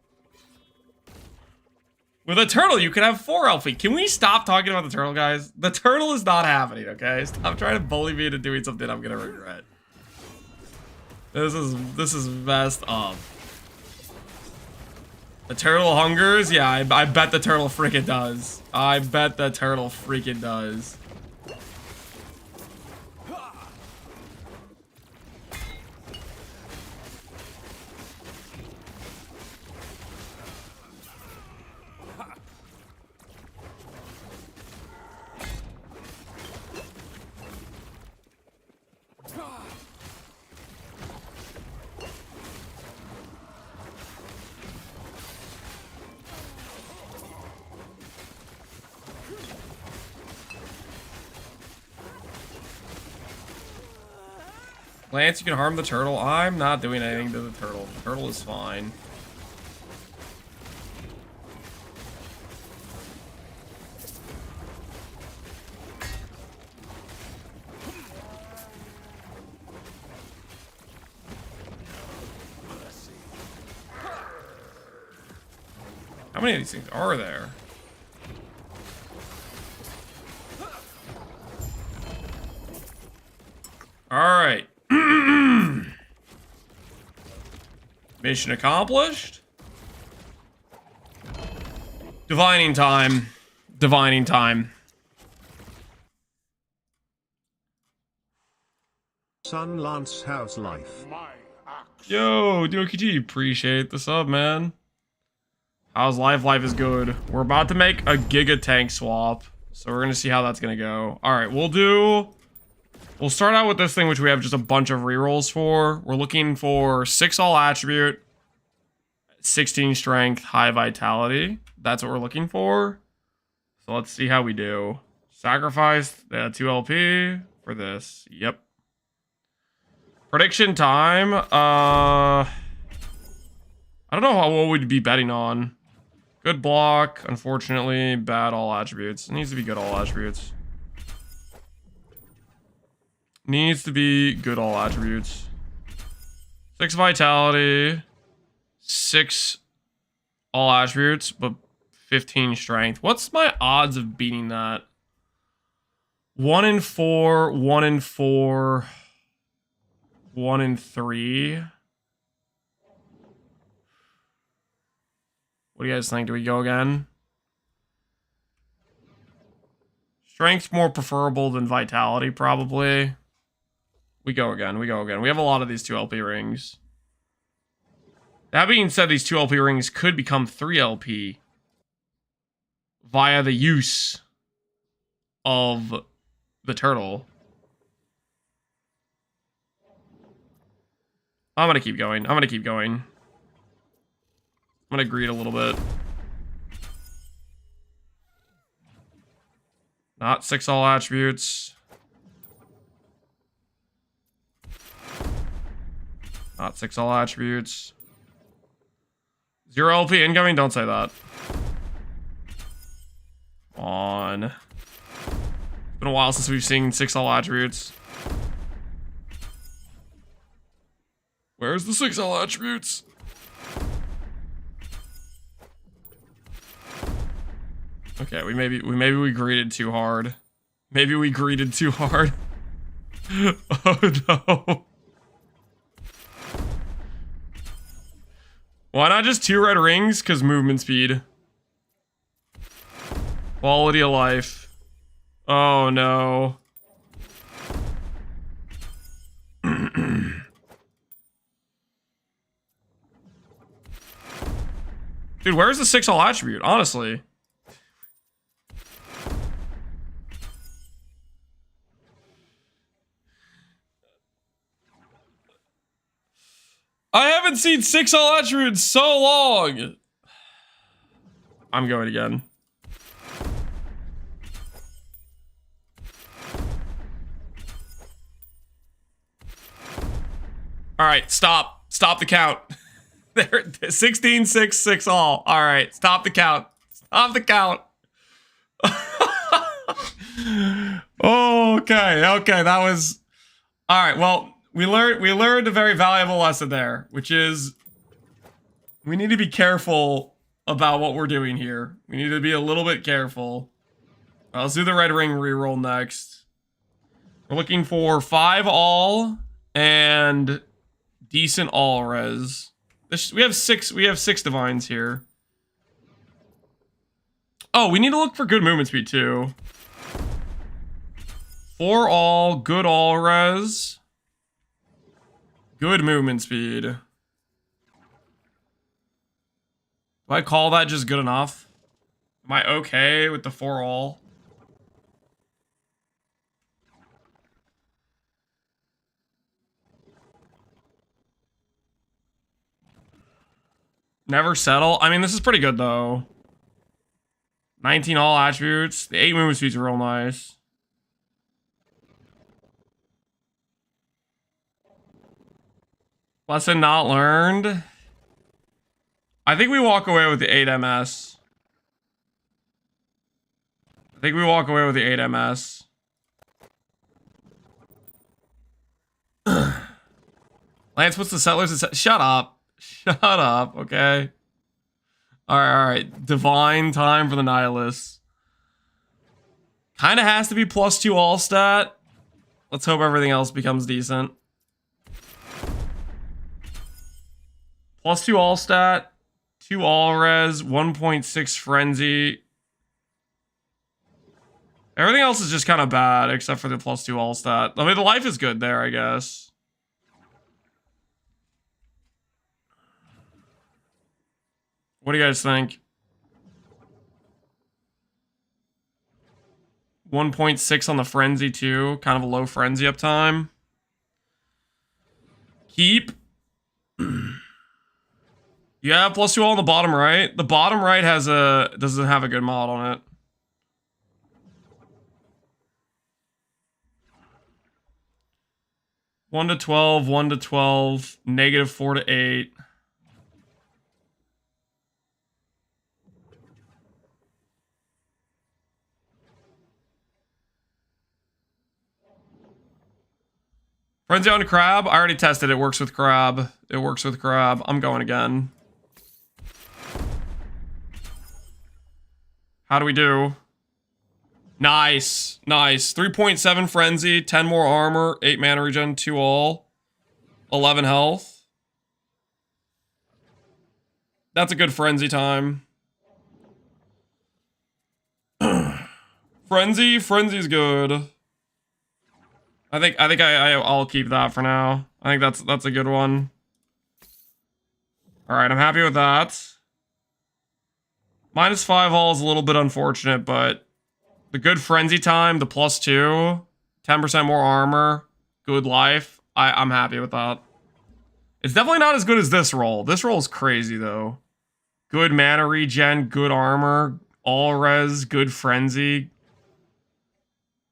With a turtle, you could have 4 LP. Can we stop talking about the turtle, guys? The turtle is not happening, okay? Stop trying to bully me into doing something I'm gonna regret. This is messed up. The turtle hungers? Yeah, I bet the turtle freaking does. I bet the turtle freaking does. Lance, you can harm the turtle. I'm not doing anything to the turtle. The turtle is fine. many of these things are there? Alright. Mission accomplished. Divining time. Divining time. Son Lance, how's life? My axe. Yo, DOKG, appreciate the sub, man. How's life? Life is good. We're about to make a Giga tank swap, so we're gonna see how that's gonna go. Alright, we'll start out with this thing, which we have just a bunch of rerolls for. We're looking for 6 all attribute, 16 strength, high vitality. That's what we're looking for. So let's see how we do. Sacrifice the 2 LP for this. Yep. Prediction time. I don't know what we'd be betting on. Good block. Unfortunately, bad all attributes. It needs to be good all attributes. Needs to be good all attributes. 6 vitality. 6 all attributes, but 15 strength. What's my odds of beating that? 1 in 4, 1 in 4, 1 in 3. What do you guys think? Do we go again? Strength's more preferable than vitality, probably. We go again. We go again. We have a lot of these 2 LP rings. That being said, these 2 LP rings could become 3 LP via the use of the turtle. I'm gonna keep going. I'm gonna keep going. I'm gonna greed a little bit. Not 6 all attributes. Not 6 all attributes. 0 LP incoming, don't say that. Come on. It's been a while since we've seen 6 all attributes. Where's the 6 all attributes? Okay, maybe we greeted too hard. Maybe we greeted too hard. Oh no. Why not just 2 red rings? Because movement speed. Quality of life. Oh no. Dude, where's the 6 all attribute? Honestly. I haven't seen 6 all attributes so long. I'm going again. All right, stop. Stop the count. There, 16, 6, 6 all. All right, stop the count. Stop the count. Okay, that was... All right, well, we learned a very valuable lesson there, which is we need to be careful about what we're doing here. We need to be a little bit careful. Let's do the red ring reroll next. We're looking for 5 all and decent all res. We have 6 divines here. Oh, we need to look for good movement speed too. 4 all, good all res. Good movement speed. Do I call that just good enough? Am I okay with the 4 all? Never settle. I mean, this is pretty good though. 19 all attributes. The 8 movement speeds are real nice. Lesson not learned. I think we walk away with the 8 MS. I think we walk away with the 8 MS. Lance puts the settlers in... Shut up. Shut up, okay? All right. Divine time for the Nihilist. Kind of has to be +2 all stat. Let's hope everything else becomes decent. +2 all stat, 2 all res, 1.6 frenzy. Everything else is just kind of bad except for the +2 all stat. I mean, the life is good there, I guess. What do you guys think? 1.6 on the frenzy too. Kind of a low frenzy uptime. Keep. You have +2 all on the bottom right. The bottom right doesn't have a good mod on it. (1 to 12), 1 to 12, -4 to 8. Frenzy on crab. I already tested it. Works with crab. It works with crab. I'm going again. How do we do? Nice. Nice. 3.7 frenzy, 10 more armor, 8 mana regen, 2 all, 11 health. That's a good frenzy time. Frenzy's good. I think I'll keep that for now. I think that's a good one. All right, I'm happy with that. -5 all is a little bit unfortunate, but the good frenzy time, the +2, 10% more armor, good life. I'm happy with that. It's definitely not as good as this roll. This roll is crazy though. Good mana regen, good armor, all res, good frenzy.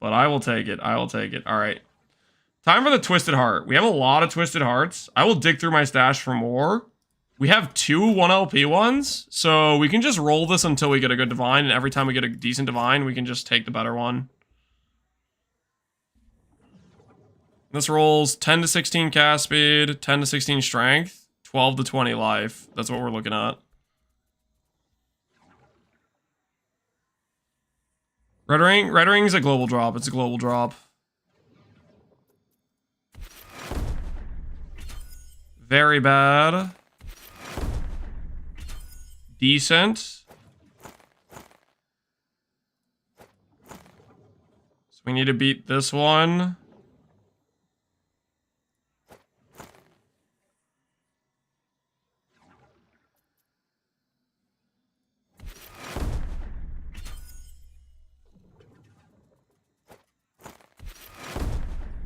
But I will take it. I will take it. All right. Time for the Twisted Heart. We have a lot of Twisted Hearts. I will dig through my stash for more. We have 2 1LP ones, so we can just roll this until we get a good divine, and every time we get a decent divine, we can just take the better one. This rolls 10 to 16 cast speed, 10 to 16 strength, 12 to 20 life. That's what we're looking at. Red Ring is a global drop. It's a global drop. Very bad. Decent. So we need to beat this one.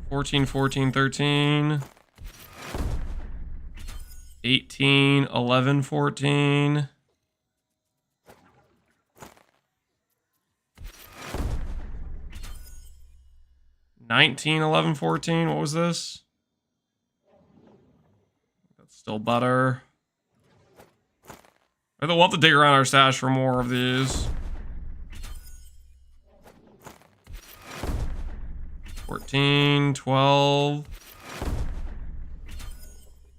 (14, 14, 13). 18, 11, 14. 19, 11, 14. What was this? That's still better. We'll have to dig around our stash for more of these. 14, 12.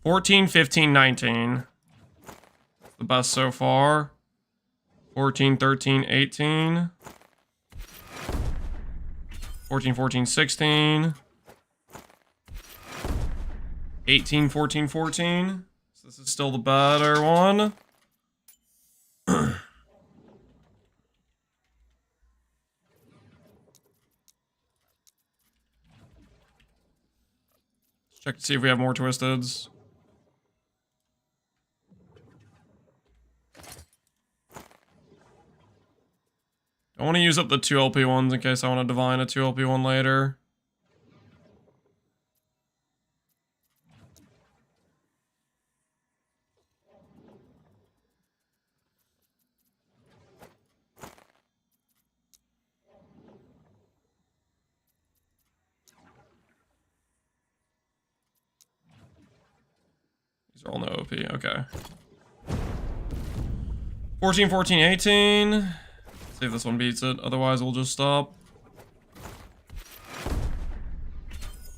14, 15, 19. That's the best so far. 14, 13, 18. 14, 14, 16. 18, 14, 14. So this is still the better one. Let's check to see if we have more Twisteds. I want to use up the 2 LP ones in case I want to divine a 2 LP one later. These are all no OP, okay. 14, 14, 18. See if this one beats it. Otherwise, we'll just stop.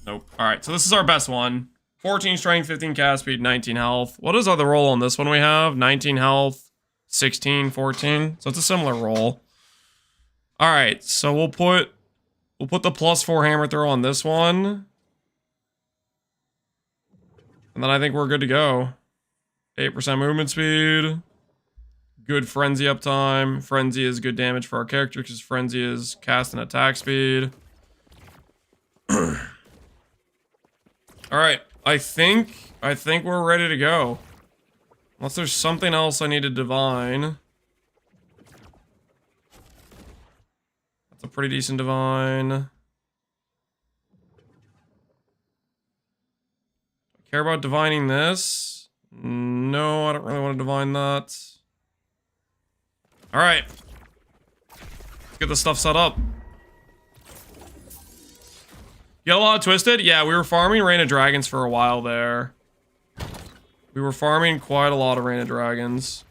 Nope. Alright, so this is our best one. 14 strength, 15 cast speed, 19 health. What is the roll on this one we have? 19 health, 16, 14. So it's a similar roll. All right, so we'll put the +4 hammer throw on this one. And then I think we're good to go. 8% movement speed. Good frenzy uptime. Frenzy is good damage for our character because frenzy is cast and attack speed. Alright, I think we're ready to go. Unless there's something else I need to divine. That's a pretty decent divine. Care about divining this? No, I don't really want to divine that. Alright. Let's get this stuff set up. You got a lot of Twisted? Yeah, we were farming Reign of Dragons for a while there. We were farming quite a lot of Reign of Dragons.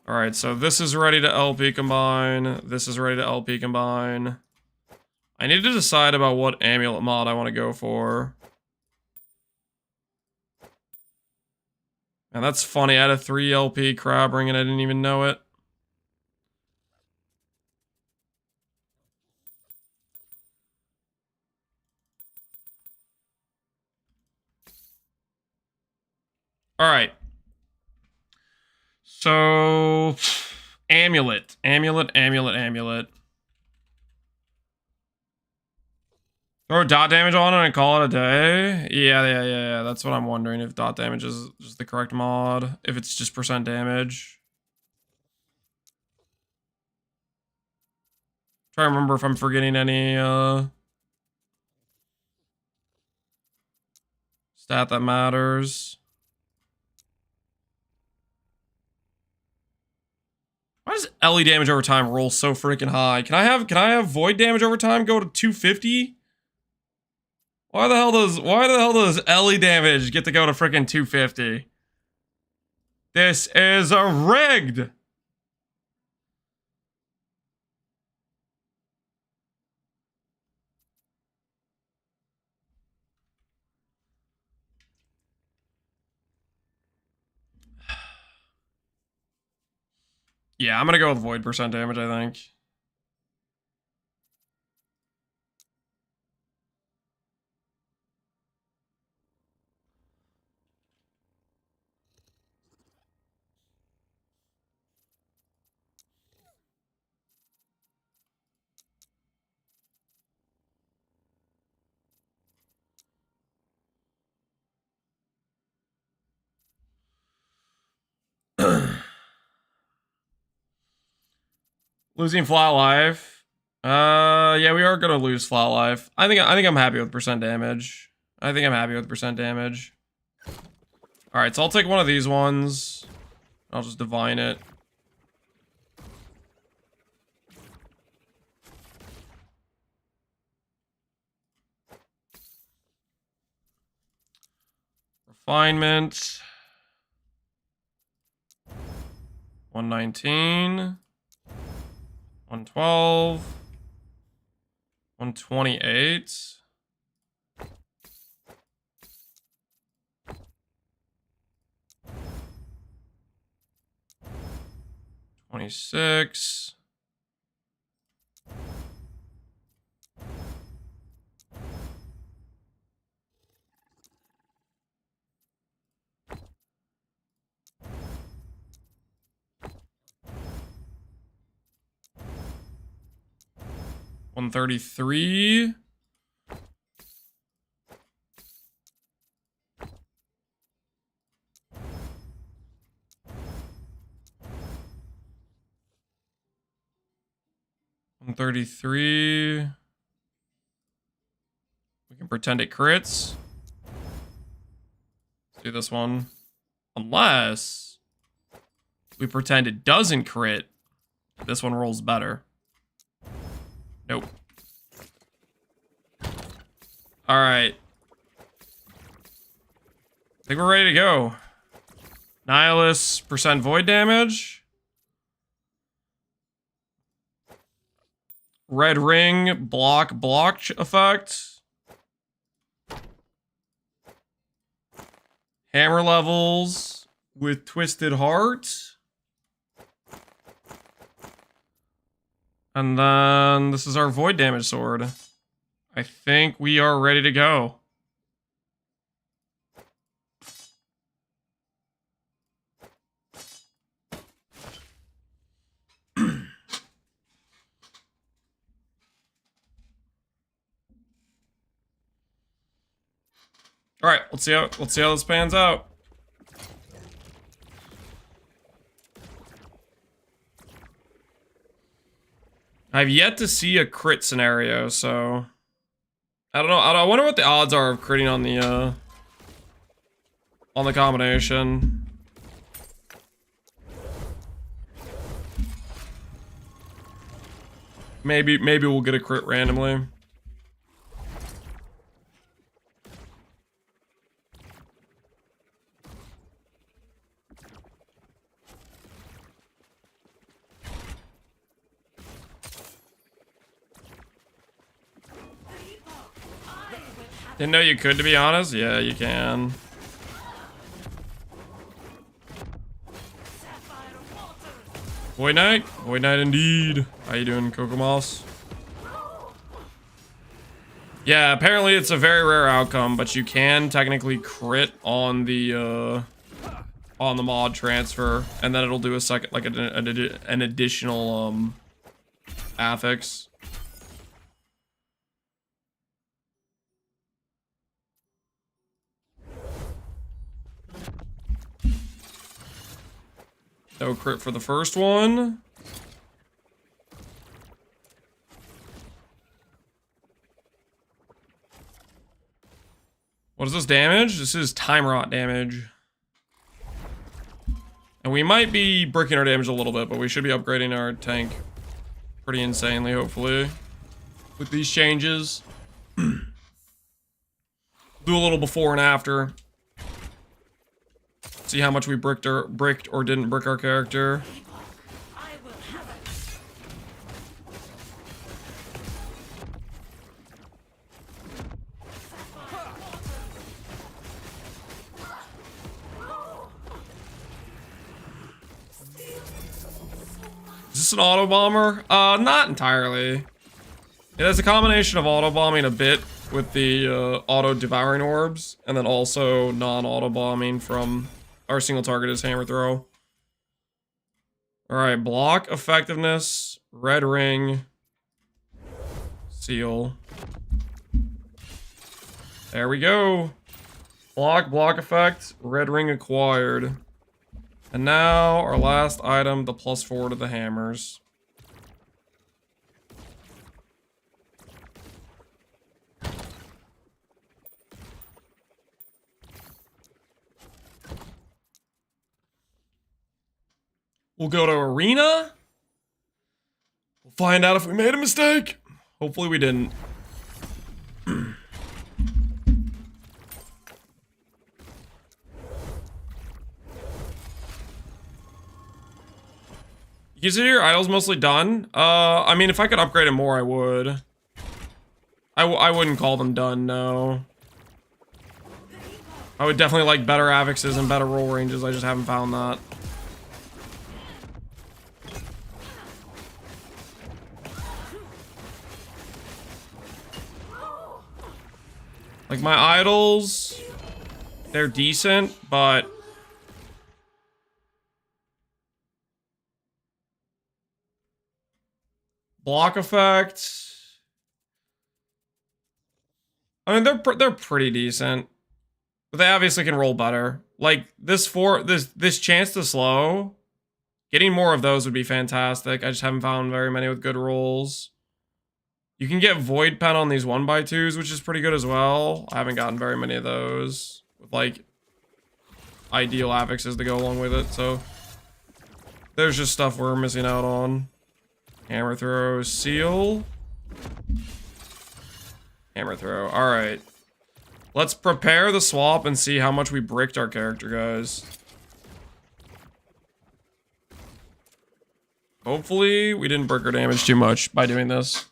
Alright, so this is ready to LP combine. This is ready to LP combine. I need to decide about what amulet mod I want to go for. And that's funny, I had a 3 LP crab ring and I didn't even know it. Alright. So... Amulet. Amulet. Throw dot damage on it and call it a day? Yeah. That's what I'm wondering, if dot damage is just the correct mod. If it's just % damage. Try to remember if I'm forgetting any, stat that matters. Why does LE damage over time roll so freaking high? Can I have void damage over time go to 250? Why the hell does LE damage get to go to freaking 250? This is rigged. Yeah, I'm gonna go with void % damage, I think. Losing flat life. Yeah, we are gonna lose flat life. I think I'm happy with % damage. I think I'm happy with % damage. Alright, so I'll take one of these ones. I'll just divine it. Refinement. 119. 112. 128. 26. 133. 133. We can pretend it crits. Let's do this one. Unless we pretend it doesn't crit. This one rolls better. Nope. Alright. I think we're ready to go. Nihilus % void damage. Red ring block effect. Hammer levels with Twisted Heart. And then this is our void damage sword. I think we are ready to go. All right, let's see how this pans out. I've yet to see a crit scenario, so I don't know. I wonder what the odds are of critting on the combination. Maybe we'll get a crit randomly. Didn't know you could, to be honest. Yeah, you can. Void Knight? Void Knight indeed. How you doing, Kokomoss? Yeah, apparently it's a very rare outcome, but you can technically crit on the mod transfer, and then it'll do a second, like an additional affix. No crit for the first one. What is this damage? This is time rot damage. And we might be bricking our damage a little bit, but we should be upgrading our tank pretty insanely, hopefully, with these changes. Do a little before and after. See how much we bricked or didn't brick our character. Is this an auto bomber? Not entirely. It has a combination of auto bombing a bit with the auto devouring orbs, and then also non-auto bombing from our single target is hammer throw. Alright, block effectiveness, red ring, seal. There we go. Block effect, red ring acquired. And now our last item, the +4 to the hammers. We'll go to arena. We'll find out if we made a mistake. Hopefully we didn't. You consider your idol's mostly done? I mean, if I could upgrade it more, I would. I wouldn't call them done, no. I would definitely like better affixes and better roll ranges. I just haven't found that. Like, my idols, they're decent, but block effect, I mean, they're pretty decent, but they obviously can roll better. Like, this chance to slow, getting more of those would be fantastic. I just haven't found very many with good rolls. You can get Void Pen on these 1x2s, which is pretty good as well. I haven't gotten very many of those with, like, ideal affixes to go along with it, so there's just stuff we're missing out on. Hammer throw, seal. Hammer throw. Alright. Let's prepare the swap and see how much we bricked our character, guys. Hopefully, we didn't brick our damage too much by doing this.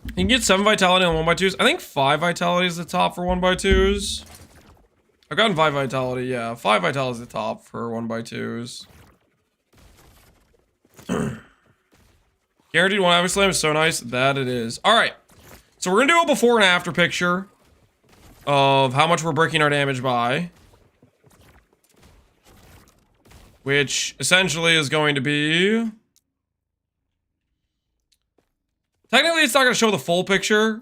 You can get 7 vitality on 1x2s. I think 5 vitality is the top for 1x2s. I've gotten 5 vitality, yeah. 5 vitality is the top for 1x2s. Guaranteed one Ivy Slam is so nice. That it is. All right. So we're going to do a before and after picture of how much we're breaking our damage by. Which essentially is going to be... Technically, it's not going to show the full picture.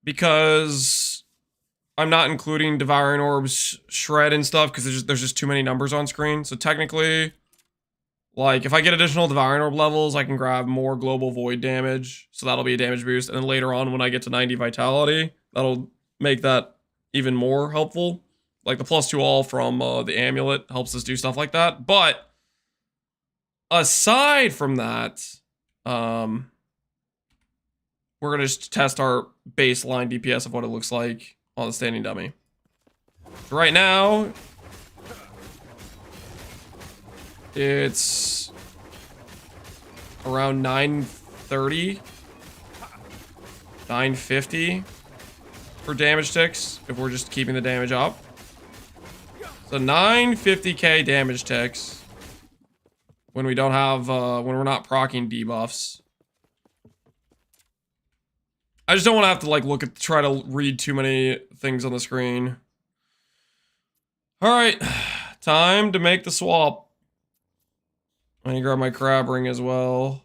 Because I'm not including Devouring Orbs, Shred, and stuff. Because there's just too many numbers on screen. So technically, like, if I get additional Devouring Orb levels, I can grab more Global Void damage. So that'll be a damage boost. And then later on, when I get to 90 Vitality, that'll make that even more helpful. Like the +2 all from the amulet helps us do stuff like that. But aside from that, we're gonna just test our baseline DPS of what it looks like on the standing dummy. So right now, it's around 930, 950 for damage ticks if we're just keeping the damage up. So 950k damage ticks when we don't have, when we're not proccing debuffs. I just don't want to have to like try to read too many things on the screen. All right, time to make the swap. I need to grab my crab ring as well.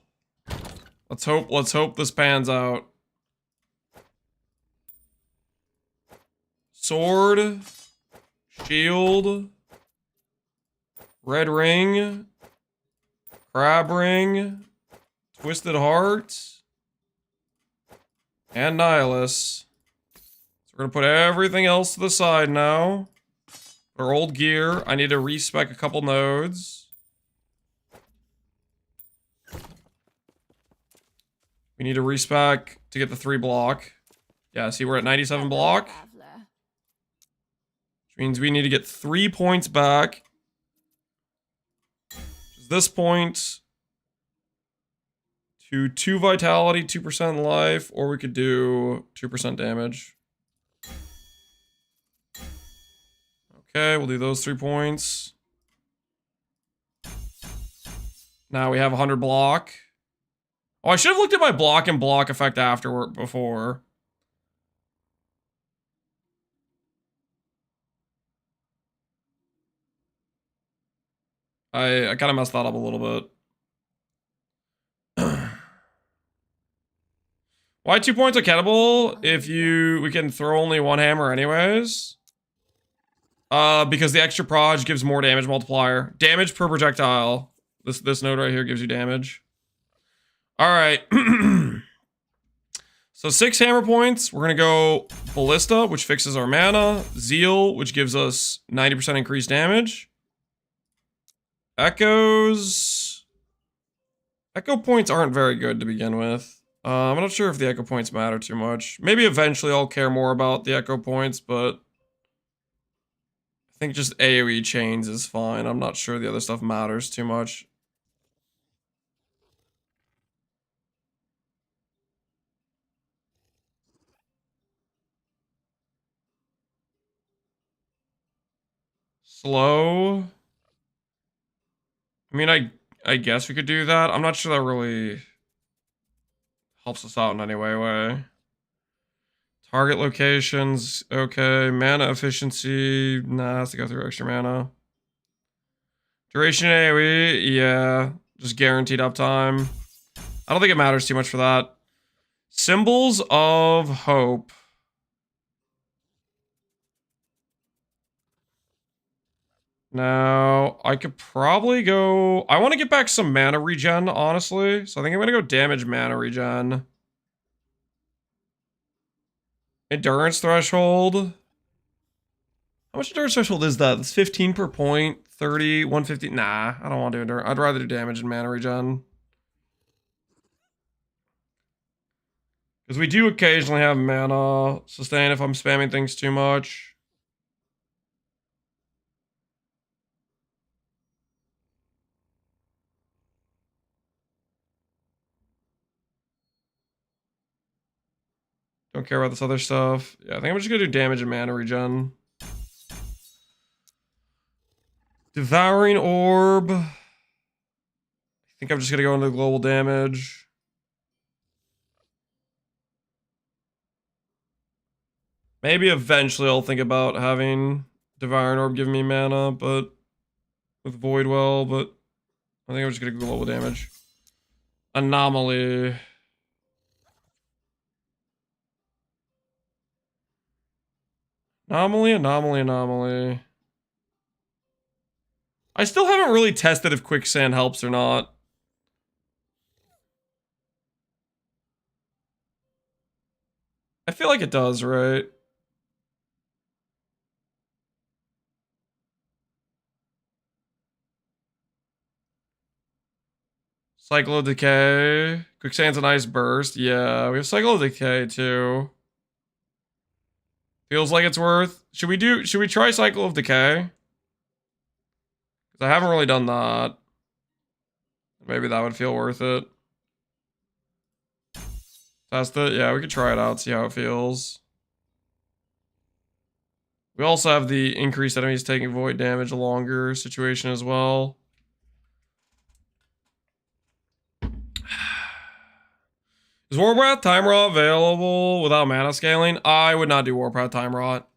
Let's hope this pans out. Sword. Shield, red ring, crab ring, twisted heart, and Nihilus. So we're gonna put everything else to the side now. Our old gear. I need to respec a couple nodes. We need to respec to get the 3 block. Yeah, see, we're at 97 block. Means we need to get 3 points back. This point to 2 vitality, 2% life, or we could do 2% damage. Okay, we'll do those 3 points. Now we have 100 block. Oh, I should have looked at my block and block effect afterward before. I kind of messed that up a little bit. Why 2 points are gettable if we can throw only 1 hammer anyways? Because the extra proj gives more damage multiplier. Damage per projectile. This node right here gives you damage. Alright. So 6 hammer points. We're gonna go Ballista, which fixes our mana. Zeal, which gives us 90% increased damage. Echoes. Echo points aren't very good to begin with. I'm not sure if the echo points matter too much. Maybe eventually I'll care more about the echo points, but I think just AoE chains is fine. I'm not sure the other stuff matters too much. Slow. I mean, I guess we could do that. I'm not sure that really helps us out in any way. Target locations, okay. Mana efficiency, nah, has to go through extra mana. Duration AoE, yeah. Just guaranteed uptime. I don't think it matters too much for that. Symbols of Hope. Now, I could probably go... I want to get back some mana regen, honestly. So I think I'm going to go damage mana regen. Endurance threshold. How much endurance threshold is that? That's 15 per point, 30, 150. Nah, I don't want to do endurance. I'd rather do damage and mana regen. Because we do occasionally have mana sustain if I'm spamming things too much. Don't care about this other stuff. Yeah, I think I'm just gonna do damage and mana regen. Devouring Orb. I think I'm just gonna go into global damage. Maybe eventually I'll think about having Devouring Orb give me mana, but with Void Well, but I think I'm just gonna go global damage. Anomaly. Anomaly. I still haven't really tested if Quicksand helps or not. I feel like it does, right? Cycle of Decay. Quicksand's a nice burst. Yeah, we have Cycle of Decay too. Feels like it's worth. Should we try Cycle of Decay? Because I haven't really done that. Maybe that would feel worth it. Test it? Yeah, we could try it out, see how it feels. We also have the increased enemies taking void damage longer situation as well. Is Warpath Time Rot available without mana scaling? I would not do Warpath Time Rot.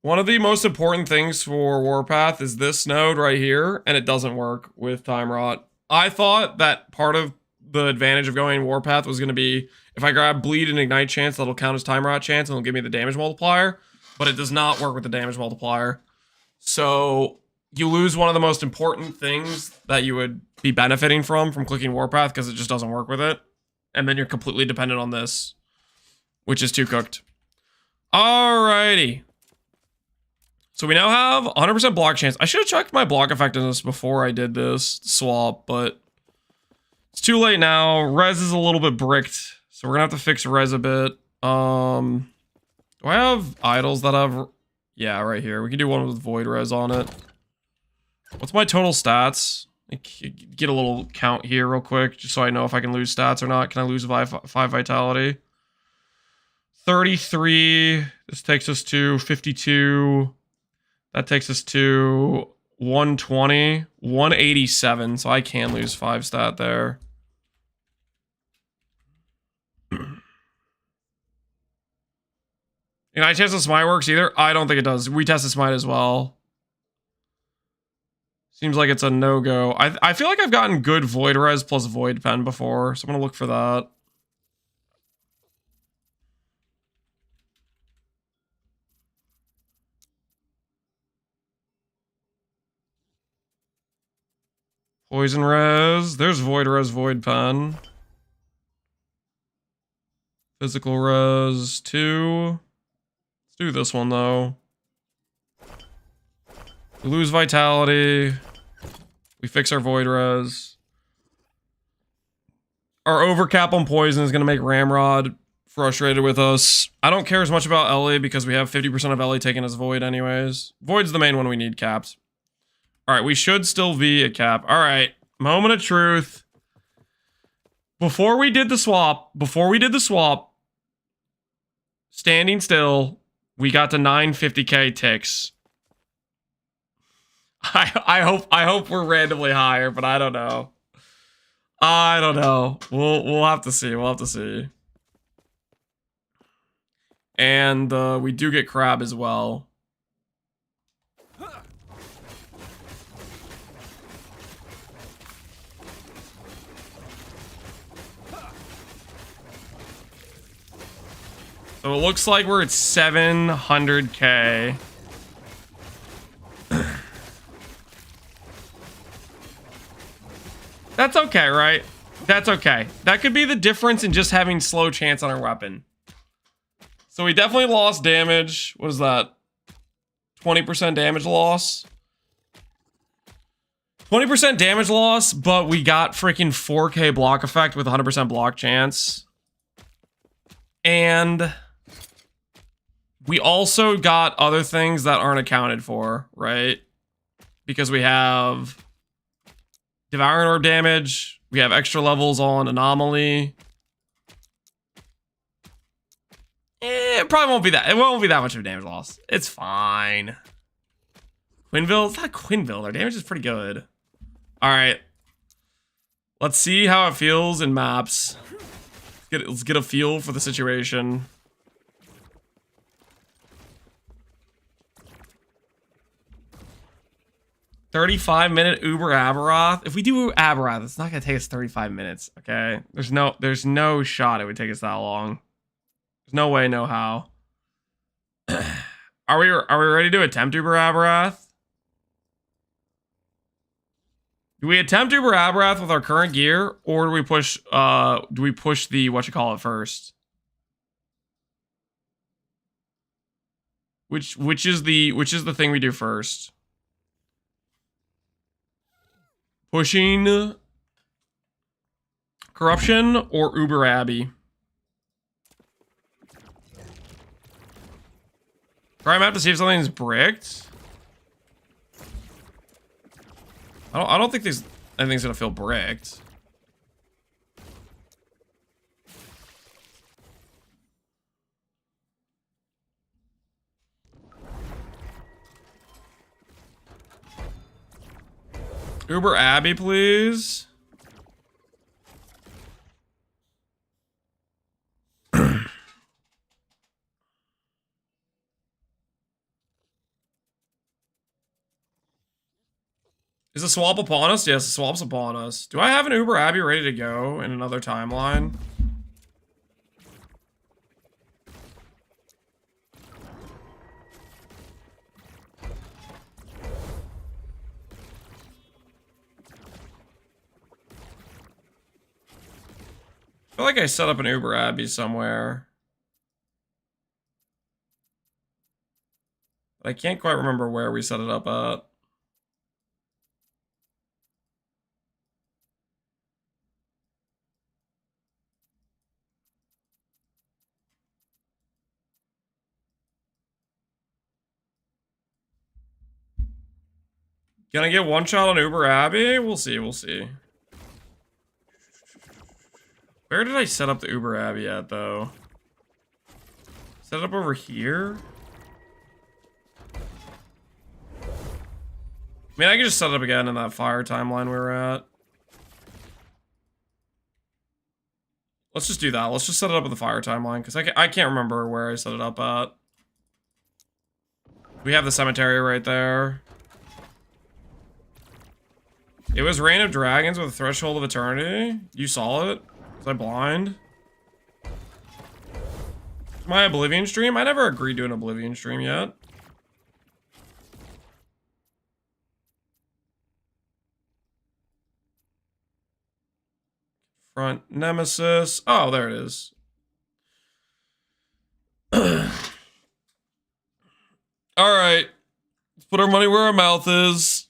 One of the most important things for Warpath is this node right here, and it doesn't work with Time Rot. I thought that part of the advantage of going Warpath was going to be if I grab Bleed and Ignite chance, that'll count as Time Rot chance and it'll give me the damage multiplier, but it does not work with the damage multiplier. So you lose one of the most important things that you would be benefiting from clicking Warpath because it just doesn't work with it. And then you're completely dependent on this, which is too cooked. Alrighty. So we now have 100% block chance. I should have checked my block effectiveness before I did this swap, but it's too late now. Res is a little bit bricked, so we're gonna have to fix res a bit. Do I have idols that have... Yeah, right here. We can do one with void res on it. What's my total stats? Get a little count here real quick, just so I know if I can lose stats or not. Can I lose 5 vitality? 33. This takes us to 52. That takes us to 120. 187, so I can lose 5 stat there. Ignite chance of smite works either? I don't think it does. We tested smite as well. Seems like it's a no-go. I feel like I've gotten good void res plus void pen before, so I'm gonna look for that. Poison res. There's void res, void pen. Physical res 2. Let's do this one though. We lose vitality. We fix our void res. Our overcap on poison is going to make Ramrod frustrated with us. I don't care as much about Ellie because we have 50% of Ellie taken as void anyways. Void's the main one we need capped. Alright, we should still be a cap. Alright, moment of truth. Before we did the swap, standing still, we got to 950k ticks. I hope we're randomly higher, but I don't know. We'll have to see. And we do get crab as well. So it looks like we're at 700k. That's okay, right? That's okay. That could be the difference in just having slow chance on our weapon. So we definitely lost damage. What is that? 20% damage loss. 20% damage loss, but we got freaking 4k block effect with 100% block chance. And we also got other things that aren't accounted for, right? Because we have Devouring Orb damage. We have extra levels on Anomaly. It probably won't be that. It won't be that much of a damage loss. It's fine. Quinville? It's not Quinville. Our damage is pretty good. All right. Let's see how it feels in maps. Let's get a feel for the situation. $35-minute Uber Aberoth. If we do Aberoth, it's not gonna take us 35 minutes. Okay, there's no shot it would take us that long. There's no way, no how. Are we ready to attempt Uber Aberoth? Do we attempt Uber Aberoth with our current gear, or do we push the whatchamacallit first? Which is the thing we do first? Pushing corruption or Uber Abbey? Try map to see if something's bricked. I don't think anything's gonna feel bricked. Uber Abbey, please. Is the swap upon us? Yes, the swap's upon us. Do I have an Uber Abbey ready to go in another timeline? I feel like I set up an Uber Abbey somewhere. But I can't quite remember where we set it up at. Can I get one shot on Uber Abbey? We'll see, we'll see. Where did I set up the Uber Abbey at, though? Set it up over here? I mean, I could just set it up again in that fire timeline we were at. Let's just do that. Let's just set it up with the fire timeline, because I can't remember where I set it up at. We have the cemetery right there. It was Reign of Dragons with a Threshold of Eternity. You saw it? Was I blind? My Oblivion stream? I never agreed to an Oblivion stream yet. Front Nemesis. Oh, there it is. Alright. Let's put our money where our mouth is.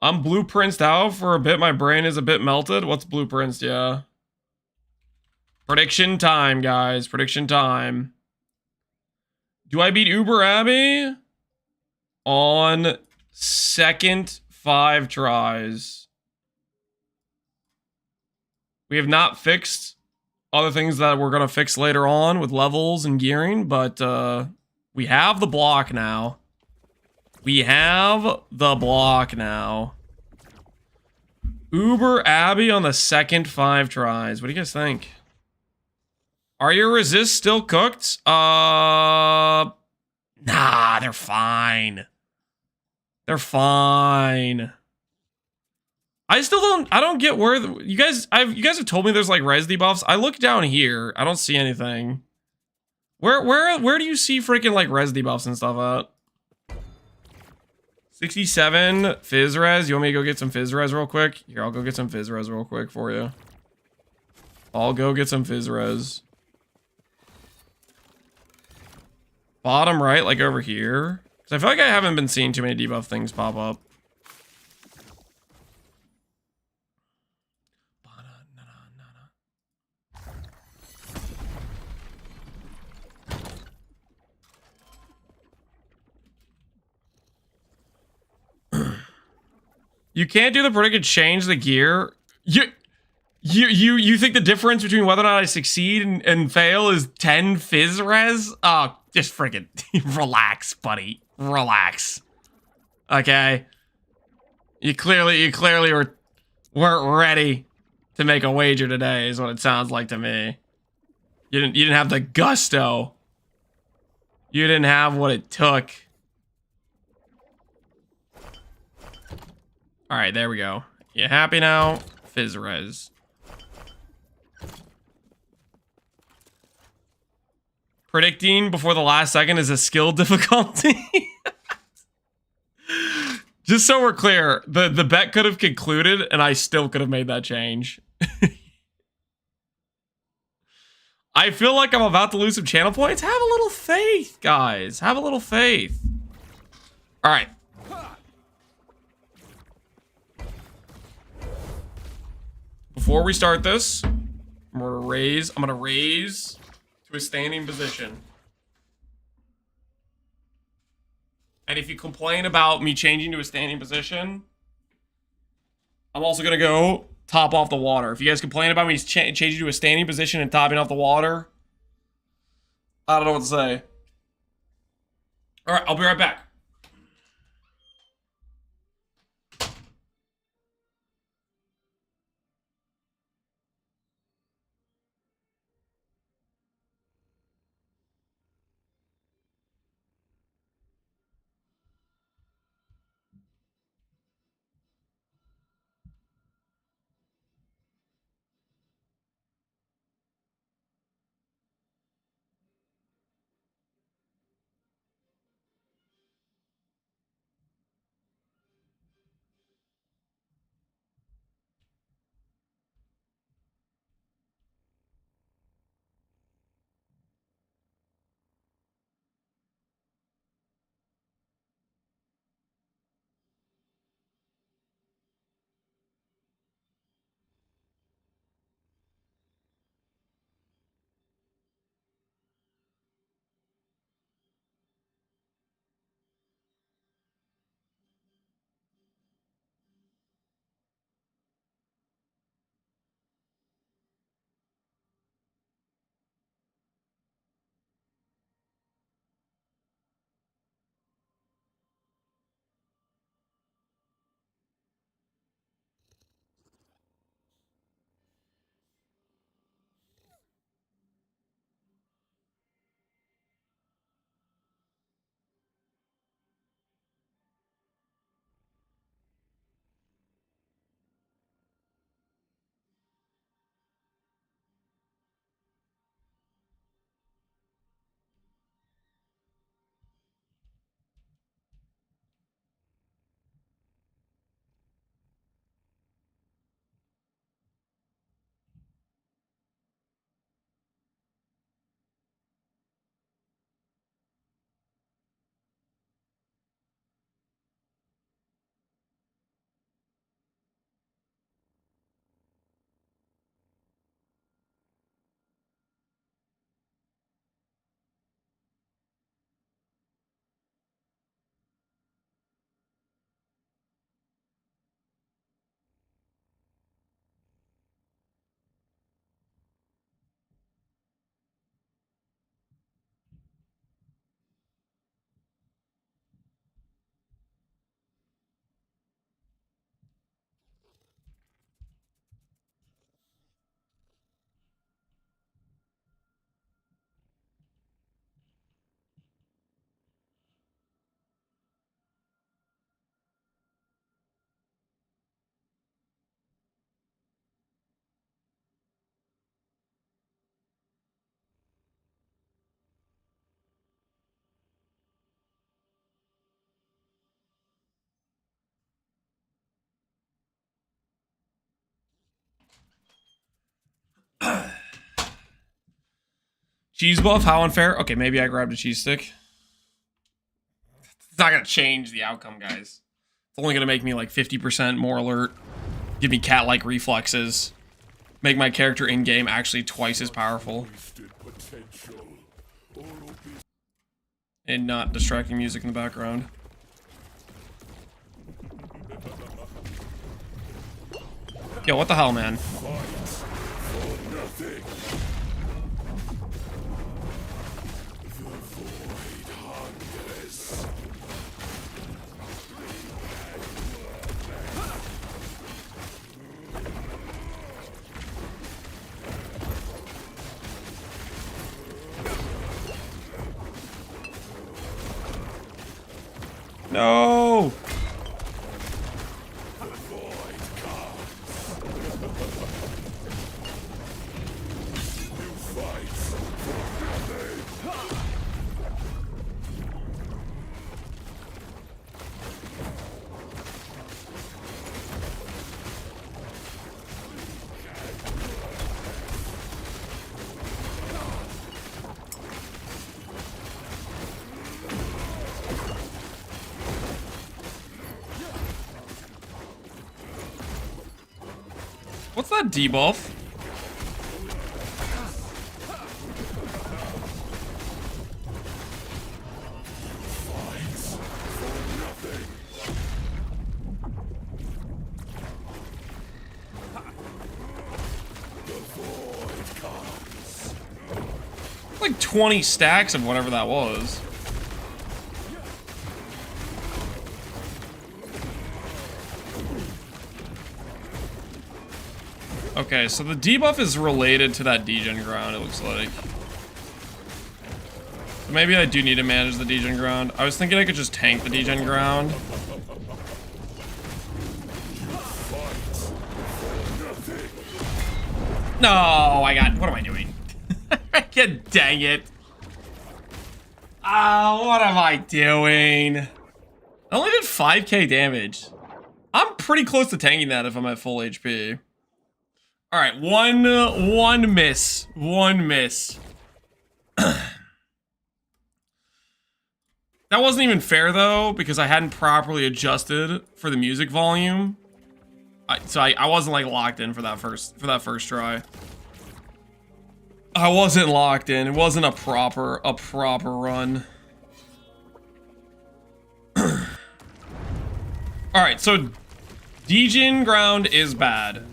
I'm blueprinted out for a bit. My brain is a bit melted. What's blueprints? Yeah. Prediction time, guys. Prediction time. Do I beat Uber Abbey? On second 5 tries. We have not fixed other things that we're going to fix later on with levels and gearing, but we have the block now. We have the block now. Uber Abbey on the second 5 tries. What do you guys think? Are your resists still cooked? Nah, they're fine. They're fine. I don't get where you guys have told me there's like res debuffs. I look down here. I don't see anything. Where do you see freaking like res debuffs and stuff at? 67 fizz res. You want me to go get some fizz res real quick? Here, I'll go get some fizz res real quick for you. I'll go get some fizz res. Bottom right, like over here. Because I feel like I haven't been seeing too many debuff things pop up. You can't do the predicted change the gear. You think the difference between whether or not I succeed and fail is 10 fizz res? Oh, just freaking relax, buddy. Relax. Okay. You clearly weren't ready to make a wager today, is what it sounds like to me. You didn't have the gusto. You didn't have what it took. Alright, there we go. You happy now? Fizz res. Predicting before the last second is a skill difficulty. Just so we're clear, the bet could have concluded and I still could have made that change. I feel like I'm about to lose some channel points. Have a little faith, guys. Have a little faith. All right. Before we start this, I'm gonna raise to a standing position. And if you complain about me changing to a standing position, I'm also gonna go top off the water. If you guys complain about me changing to a standing position and topping off the water, I don't know what to say. All right, I'll be right back. Cheese buff, how unfair? Okay, maybe I grabbed a cheese stick. It's not gonna change the outcome, guys. It's only gonna make me like 50% more alert, give me cat-like reflexes, make my character in-game actually twice as powerful. And not distracting music in the background. Yo, what the hell, man? What's that debuff? Like 20 stacks of whatever that was. Okay, so the debuff is related to that degen ground, it looks like. Maybe I do need to manage the degen ground. I was thinking I could just tank the degen ground. No, what am I doing? Dang it. Oh, what am I doing? I only did 5k damage. I'm pretty close to tanking that if I'm at full HP. All right, one miss. That wasn't even fair though, because I hadn't properly adjusted for the music volume. So I wasn't like locked in for that first try. I wasn't locked in. It wasn't a proper run. All right, so degen ground is bad.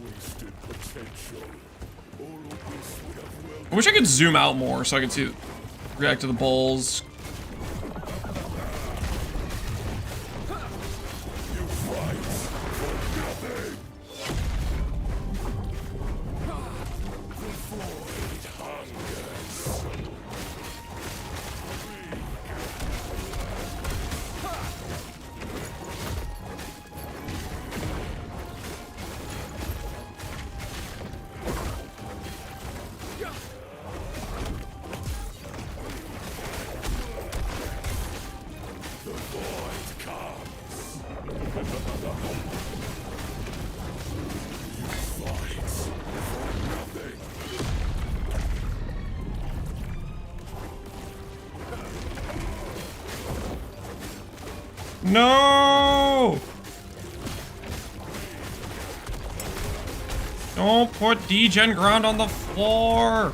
I wish I could zoom out more so I could see react to the bulls. No! Don't put degen ground on the floor!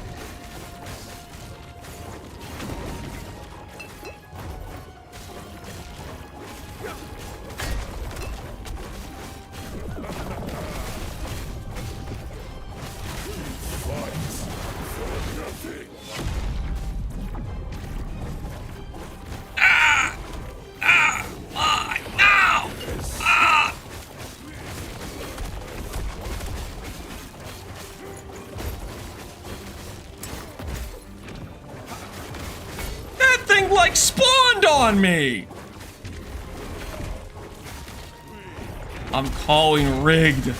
Like spawned on me. I'm calling rigged.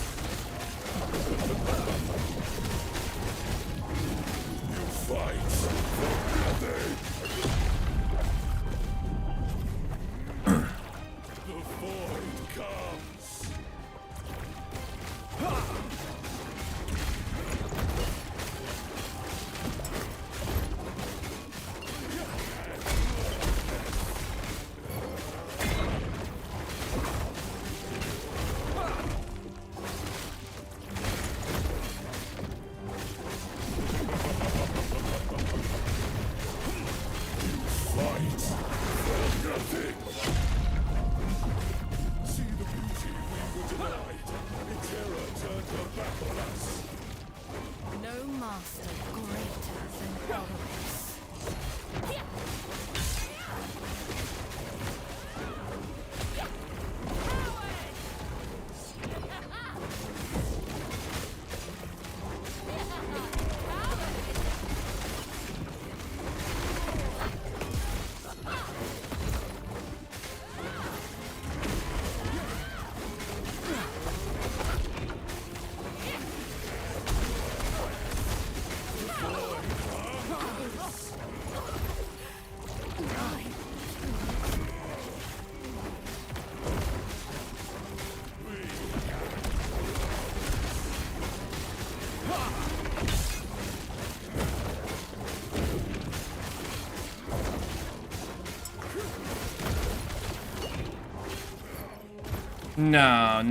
No.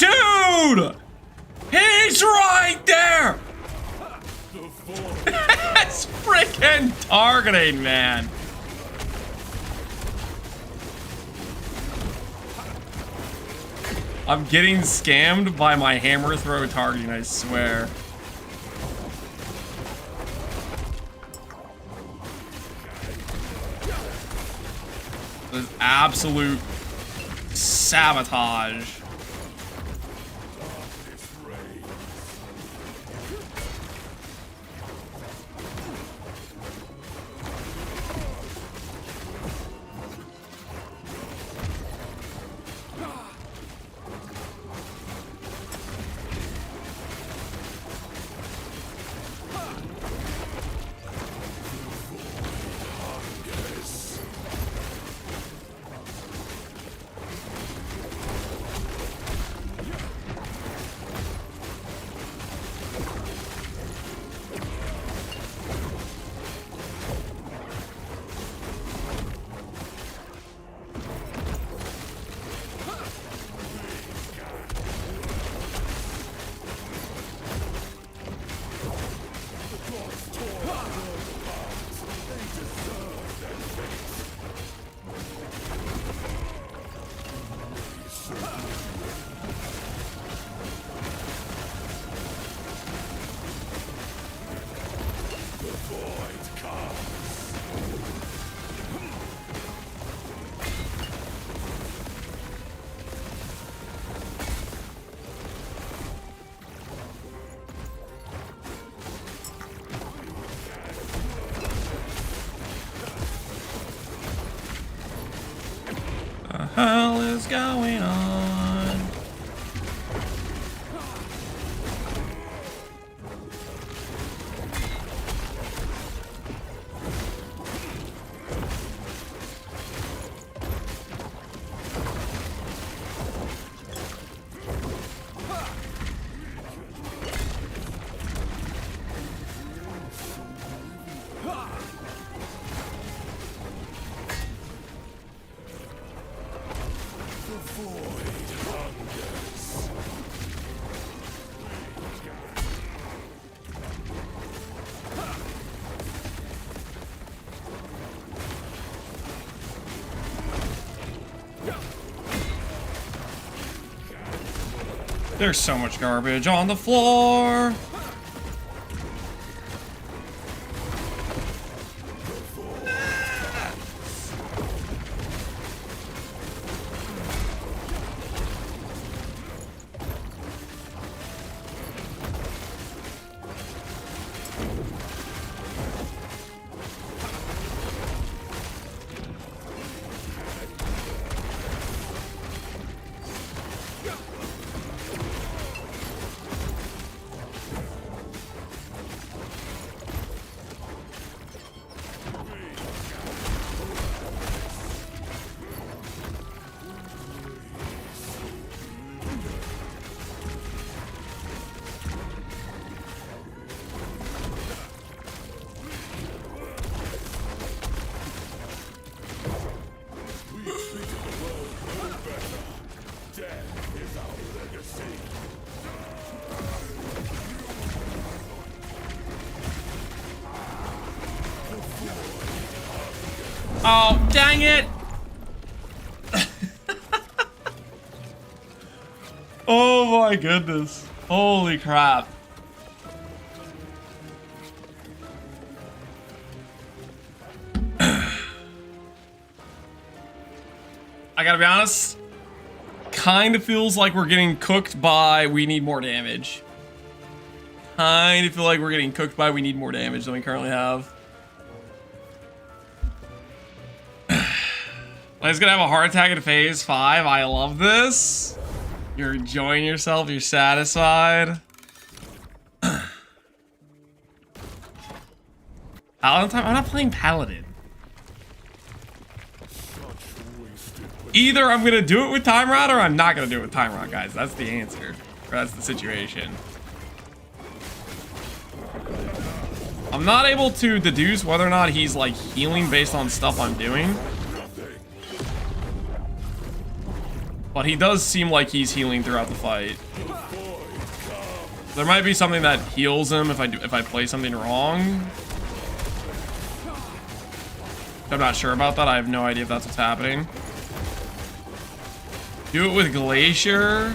Dude! He's right there! It's freaking targeting, man. I'm getting scammed by my hammer throw targeting, I swear. This is absolute sabotage. Hell is going on? There's so much garbage on the floor. Oh, dang it! Oh my goodness. Holy crap. I gotta be honest, kind of feels like we're getting cooked by we need more damage. Kind of feel like we're getting cooked by we need more damage than we currently have. He's gonna have a heart attack in phase 5. I love this. You're enjoying yourself. You're satisfied. Paladin time? I'm not playing Paladin. Either I'm gonna do it with Time Rod or I'm not gonna do it with Time Rod, guys. That's the answer. Or that's the situation. I'm not able to deduce whether or not he's like healing based on stuff I'm doing. But he does seem like he's healing throughout the fight. There might be something that heals him if I play something wrong. I'm not sure about that. I have no idea if that's what's happening. Do it with Glacier.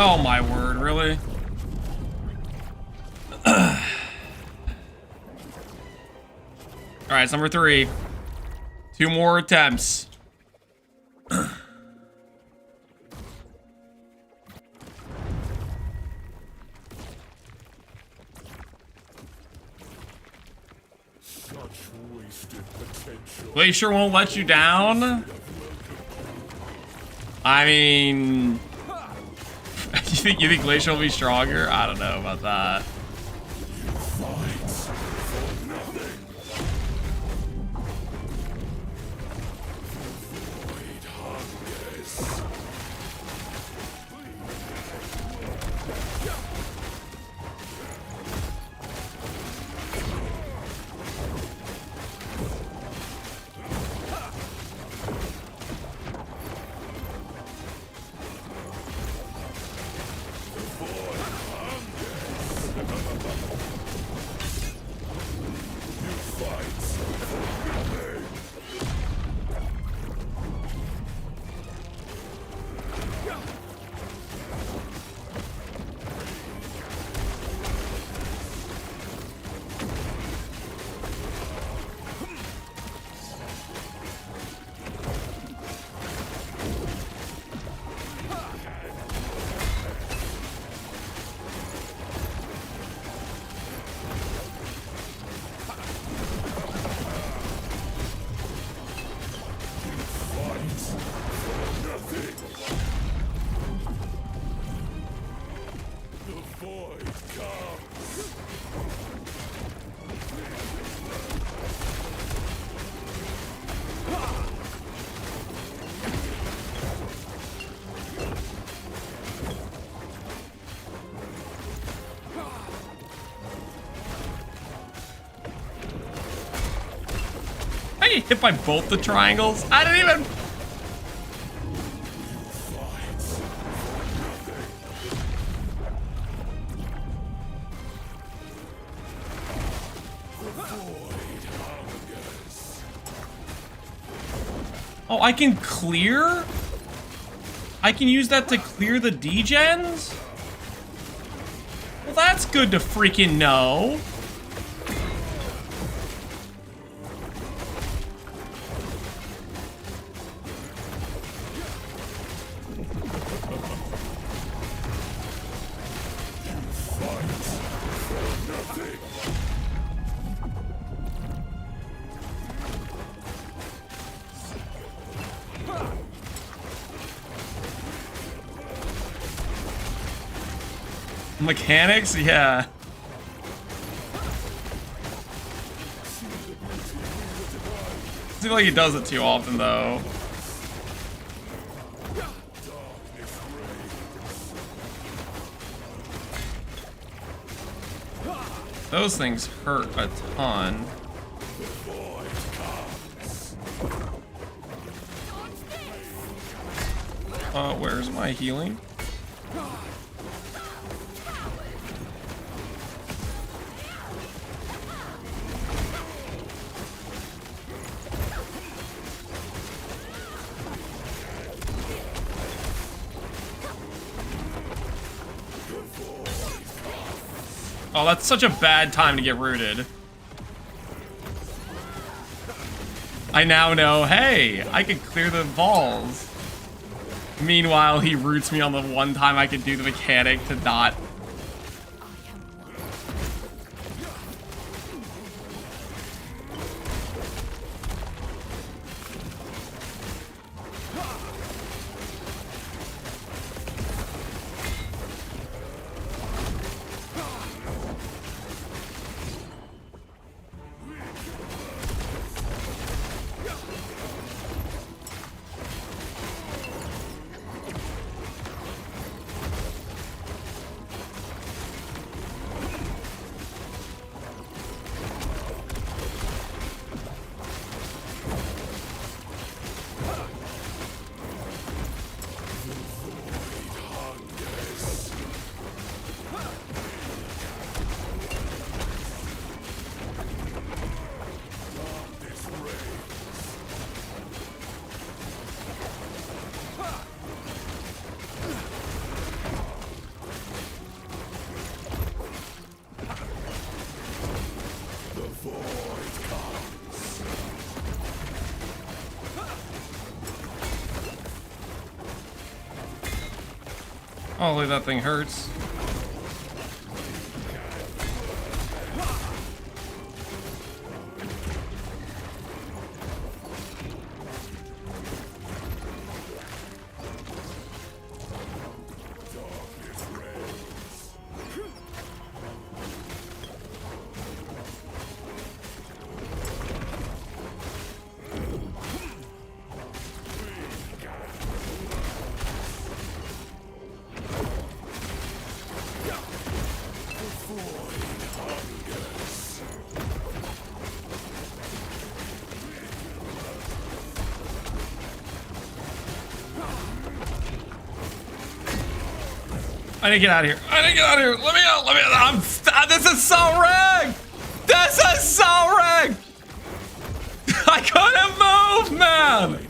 Oh my word, really? Alright, it's number 3. 2 more attempts. Such wasted potential. Glacier won't let you down? I mean... you think Glacier will be stronger? I don't know about that. I get hit by both the triangles? I didn't even... Oh, I can clear? I can use that to clear the degens? Well, that's good to freaking know. Mechanics? Yeah. Seems like he does it too often, though. Those things hurt a ton. Where's my healing? Oh, that's such a bad time to get rooted. I now know, hey, I can clear the balls. Meanwhile, he roots me on the one time I could do the mechanic to not. Holy, that thing hurts. I need to get out of here. I need to get out of here. Let me out. Let me out. This is so rigged. This is so rigged. I couldn't move, man.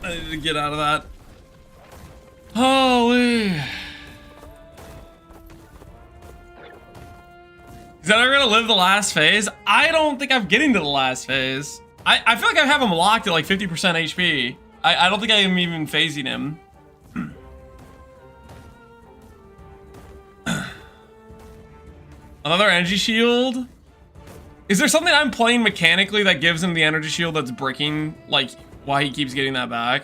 I need to get out of that. Holy. Is that ever gonna live the last phase? I don't think I'm getting to the last phase. I feel like I have him locked at like 50% HP. I don't think I am even phasing him. Another energy shield? Is there something I'm playing mechanically that gives him the energy shield that's breaking, like, why he keeps getting that back?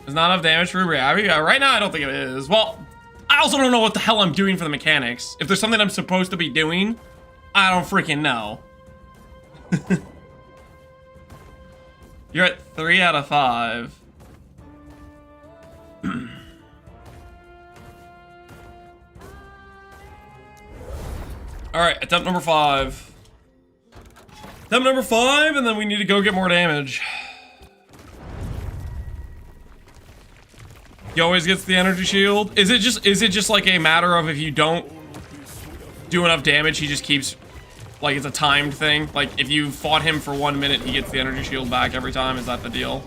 There's not enough damage for Reabi? Right now, I don't think it is. Well, I also don't know what the hell I'm doing for the mechanics. If there's something I'm supposed to be doing, I don't freaking know. You're at 3 out of 5. Alright, attempt number 5. Attempt number 5, and then we need to go get more damage. He always gets the energy shield. Is it just like a matter of if you don't do enough damage, he just keeps, like, it's a timed thing? Like, if you fought him for 1 minute, he gets the energy shield back every time? Is that the deal?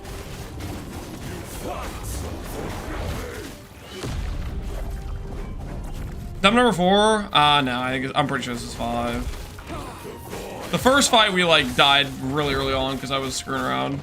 Attempt number 4? No, I'm pretty sure this is 5. The first fight we, like, died really early on because I was screwing around.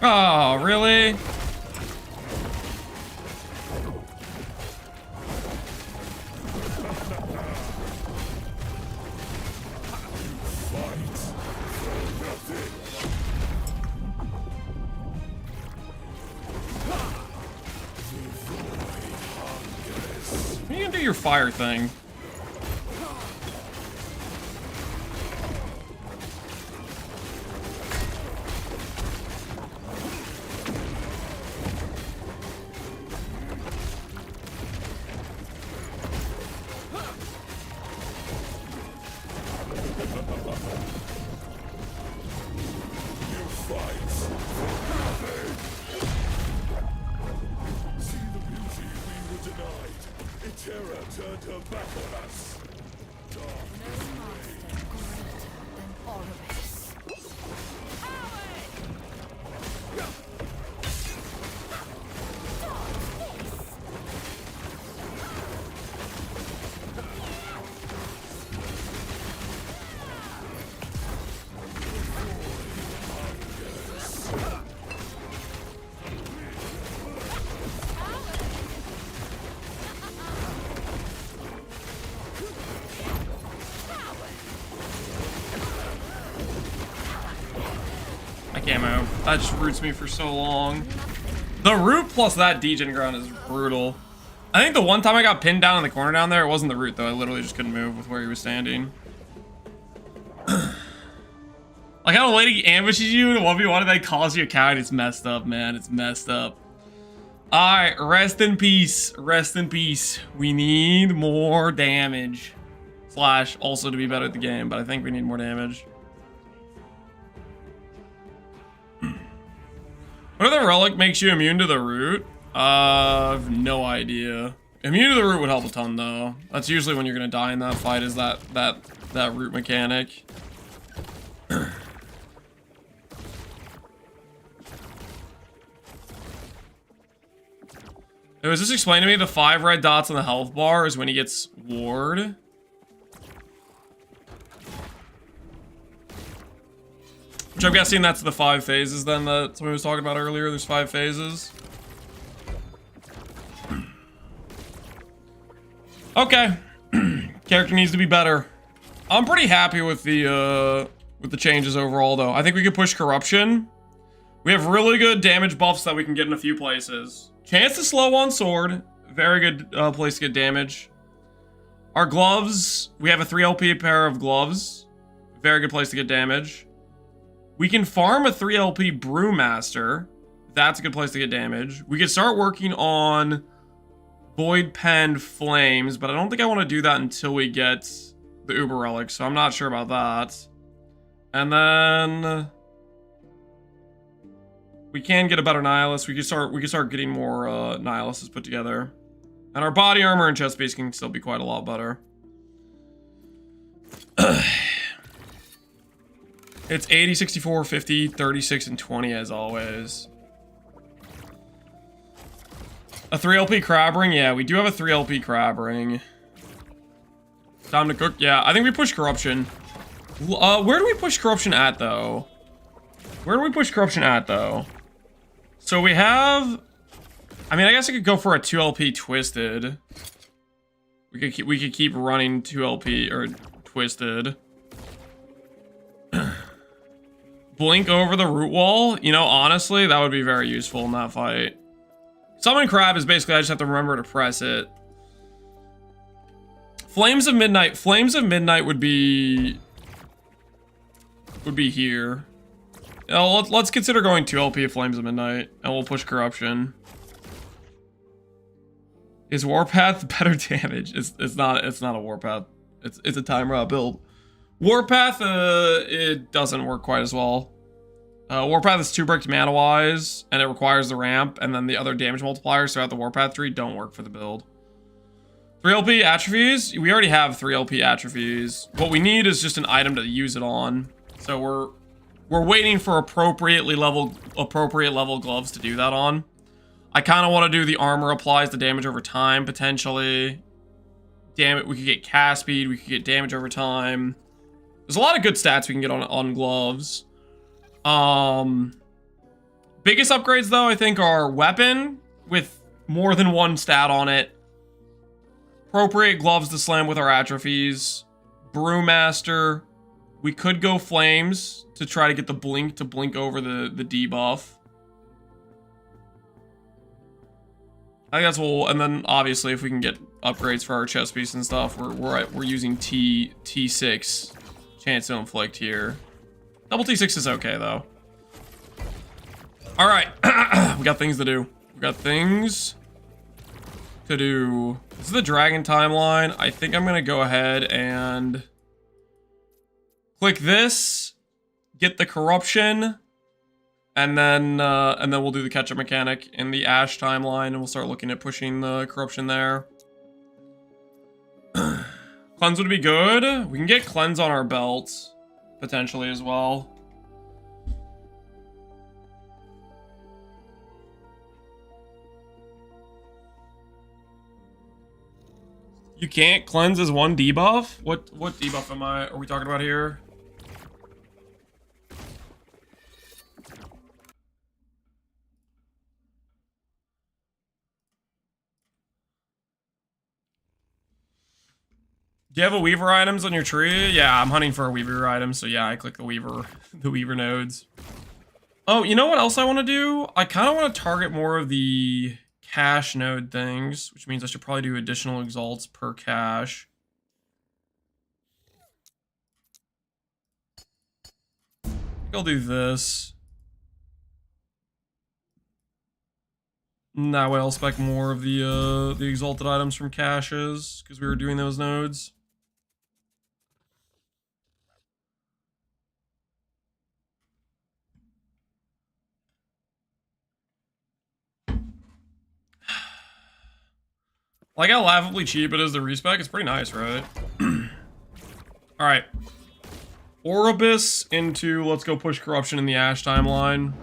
Oh, really? You can do your fire thing. Terror turned her back on us. No master greater than Orbis. I can't move. That just roots me for so long. The root plus that degen ground is brutal. I think the one time I got pinned down in the corner down there, it wasn't the root though. I literally just couldn't move with where he was standing. Like how a lady ambushes you in a 1v1 and then calls you a coward. It's messed up, man. It's messed up. Alright, rest in peace. Rest in peace. We need more damage. Slash, also to be better at the game, but I think we need more damage. What other relic makes you immune to the root? I have no idea. Immune to the root would help a ton though. That's usually when you're gonna die in that fight, is that root mechanic. It was just explained to me the 5 red dots on the health bar is when he gets ward. Which I'm guessing that's the 5 phases then that somebody was talking about earlier. There's 5 phases. Okay. Character needs to be better. I'm pretty happy with the changes overall though. I think we could push corruption. We have really good damage buffs that we can get in a few places. Chance to slow on sword. Very good place to get damage. Our gloves. We have a 3 LP pair of gloves. Very good place to get damage. We can farm a 3 LP Brewmaster. That's a good place to get damage. We could start working on Void Pen Flames, but I don't think I want to do that until we get the Uber Relic, so I'm not sure about that. And then we can get a better Nihilist. We could start getting more Nihilists put together. And our body armor and chest piece can still be quite a lot better. It's 80, 64, 50, 36, and 20 as always. A 3 LP crab ring? Yeah, we do have a 3 LP crab ring. Time to cook? Yeah, I think we push corruption. Where do we push corruption at, though? So we have... I mean, I guess I could go for a 2 LP twisted. We could keep running 2 LP, or twisted. Blink over the root wall. You know, honestly, that would be very useful in that fight. Summon crab is basically I just have to remember to press it. Flames of Midnight. Flames of Midnight would be here. You know, let's consider going 2 LP of Flames of Midnight, and we'll push corruption. Is Warpath better damage? It's not a Warpath. It's a Time Rot build. Warpath, it doesn't work quite as well. Warpath is 2 bricked mana wise, and it requires the ramp, and then the other damage multipliers throughout the Warpath tree don't work for the build. 3 LP atrophies, we already have 3 LP atrophies. What we need is just an item to use it on. So we're waiting for appropriate level gloves to do that on. I kind of want to do the armor applies the damage over time, potentially. Damn it, we could get cast speed, we could get damage over time. There's a lot of good stats we can get on gloves. Biggest upgrades, though, I think, are weapon with more than one stat on it. Appropriate gloves to slam with our atrophies. Brewmaster. We could go flames to try to get the blink to blink over the debuff. I think that's what we'll, and then obviously if we can get upgrades for our chest piece and stuff, we're using T6 chance to inflict here. Double T6 is okay though. All right, we got things to do. We got things to do. This is the dragon timeline. I think I'm gonna go ahead and click this, get the corruption, and then we'll do the catch-up mechanic in the Ash timeline, and we'll start looking at pushing the corruption there. Cleanse would be good. We can get cleanse on our belt, potentially as well. You can't cleanse as one debuff? What debuff are we talking about here? Do you have a Weaver items on your tree? Yeah, I'm hunting for a Weaver item, so yeah, I click the Weaver nodes. Oh, you know what else I want to do? I kind of want to target more of the cache node things, which means I should probably do additional exalts per cache. I'll do this. And that way I'll spec more of the exalted items from caches, because we were doing those nodes. Like how laughably cheap it is to respec, it's pretty nice, right? Alright. Oribus into, let's go push corruption in the Ash timeline.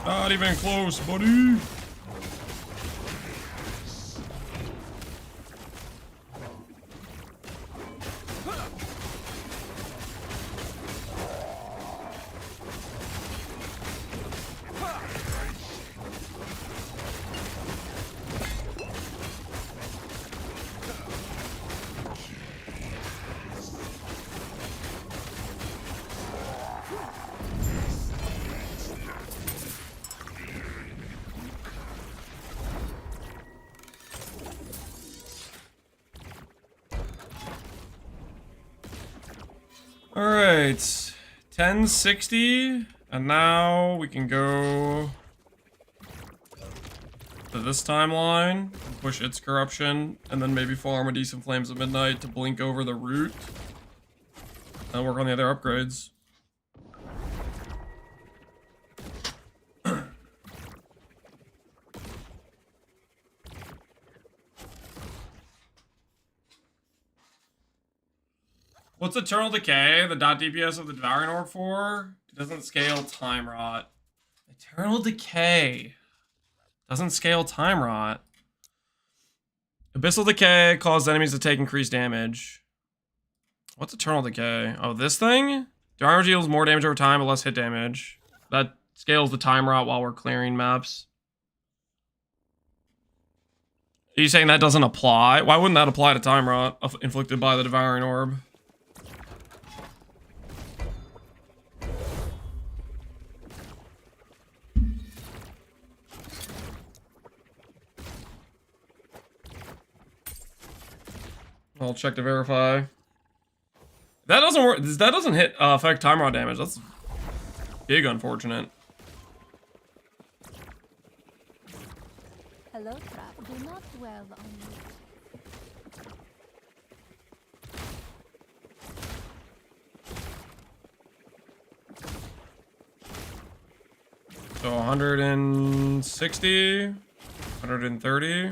Not even close, buddy. All right, 1060, and now we can go to this timeline, push its corruption, and then maybe farm a decent Flames of Midnight to blink over the root, and work on the other upgrades. What's Eternal Decay, the dot DPS of the Devouring Orb for? It doesn't scale Time Rot. Eternal Decay doesn't scale Time Rot. Abyssal Decay causes enemies to take increased damage. What's Eternal Decay? Oh, this thing? Devouring Orb deals more damage over time, but less hit damage. That scales the Time Rot while we're clearing maps. Are you saying that doesn't apply? Why wouldn't that apply to Time Rot inflicted by the Devouring Orb? I'll check to verify. That doesn't work. That doesn't hit affect time rod damage. That's big unfortunate. Hello, Trap. Do not dwell on me. So 160, 130.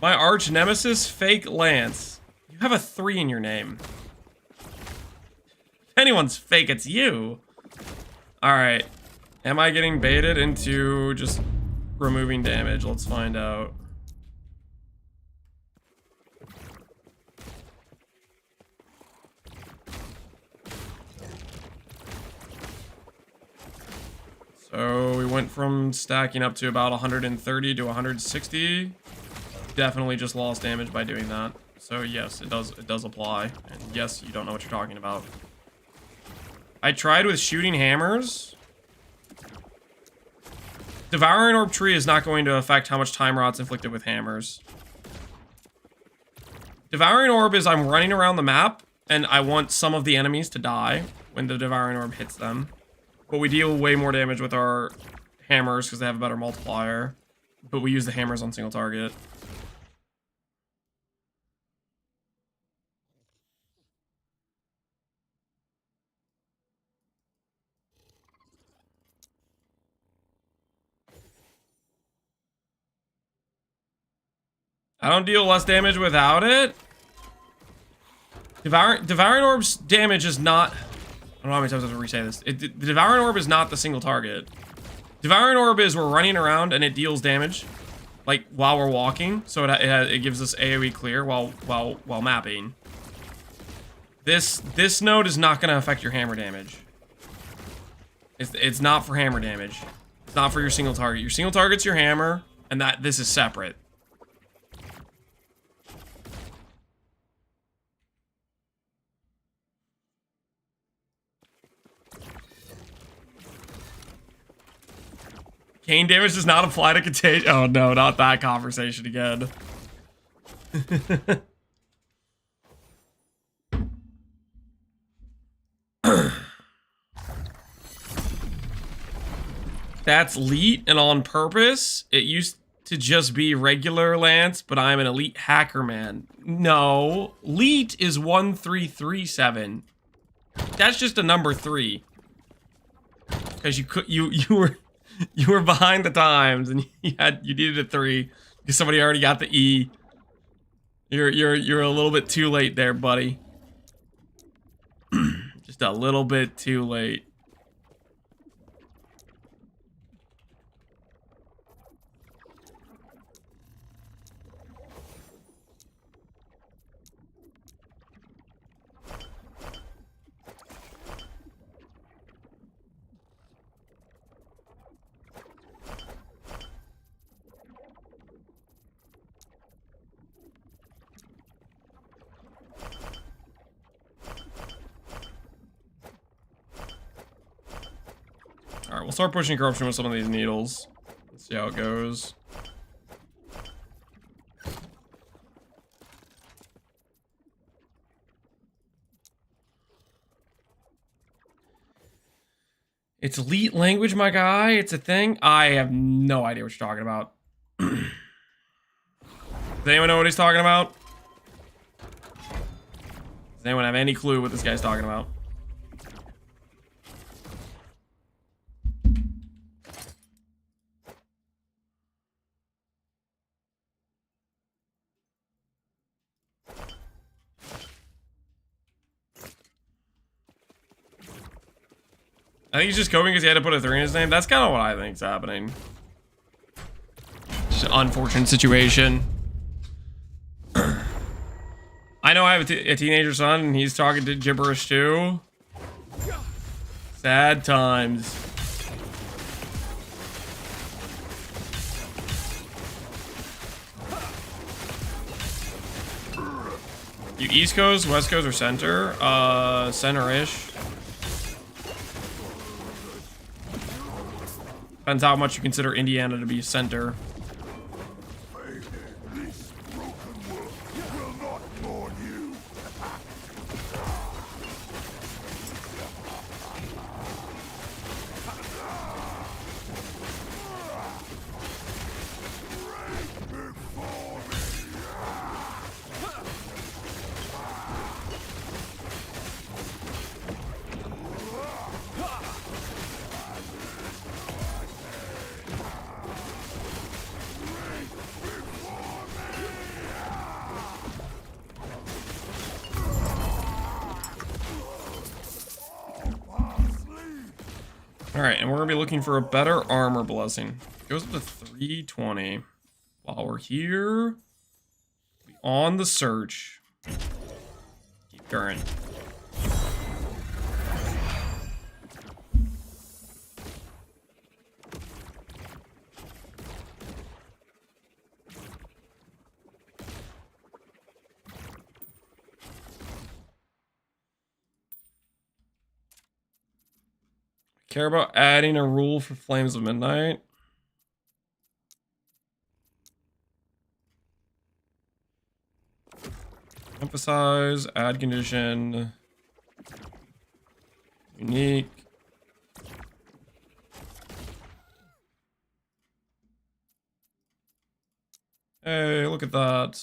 My arch nemesis, Fake Lance. You have a 3 in your name. If anyone's fake, it's you. All right. Am I getting baited into just removing damage? Let's find out. So we went from stacking up to about 130 to 160. Definitely just lost damage by doing that. So yes, it does apply. And yes, you don't know what you're talking about. I tried with shooting hammers. Devouring Orb Tree is not going to affect how much time rot's inflicted with hammers. Devouring Orb is I'm running around the map and I want some of the enemies to die when the Devouring Orb hits them. But we deal way more damage with our hammers because they have a better multiplier. But we use the hammers on single target. I don't deal less damage without it. Devouring Orb's damage is not... I don't know how many times I have to re-say this. The Devouring Orb is not the single target. Devouring Orb is we're running around and it deals damage, like while we're walking. So it gives us AoE clear while mapping. This node is not going to affect your hammer damage. It's not for hammer damage. It's not for your single target. Your single target's your hammer, and this is separate. Cane damage does not apply to contagion. Oh no, not that conversation again. That's elite and on purpose. It used to just be regular Lance, but I'm an elite hacker man. No, elite is 1337. That's just a number 3. Because you were behind the times and you needed a 3 because somebody already got the E. You're a little bit too late there, buddy. Just a little bit too late. Alright, we'll start pushing corruption with some of these needles. Let's see how it goes. It's elite language, my guy. It's a thing. I have no idea what you're talking about. Does anyone know what he's talking about? Does anyone have any clue what this guy's talking about? I think he's just coping because he had to put a 3 in his name. That's kind of what I think is happening. Just an unfortunate situation. I know I have a teenager son and he's talking to gibberish too. Sad times. You East Coast, West Coast, or Center? Center-ish. Depends how much you consider Indiana to be center. This broken world will not mourn you. All right, and we're gonna be looking for a better armor blessing. It goes up to 320. While we're here, on the search. Keep current. Care about adding a rule for Flames of Midnight? Emphasize, add condition, unique. Hey, look at that.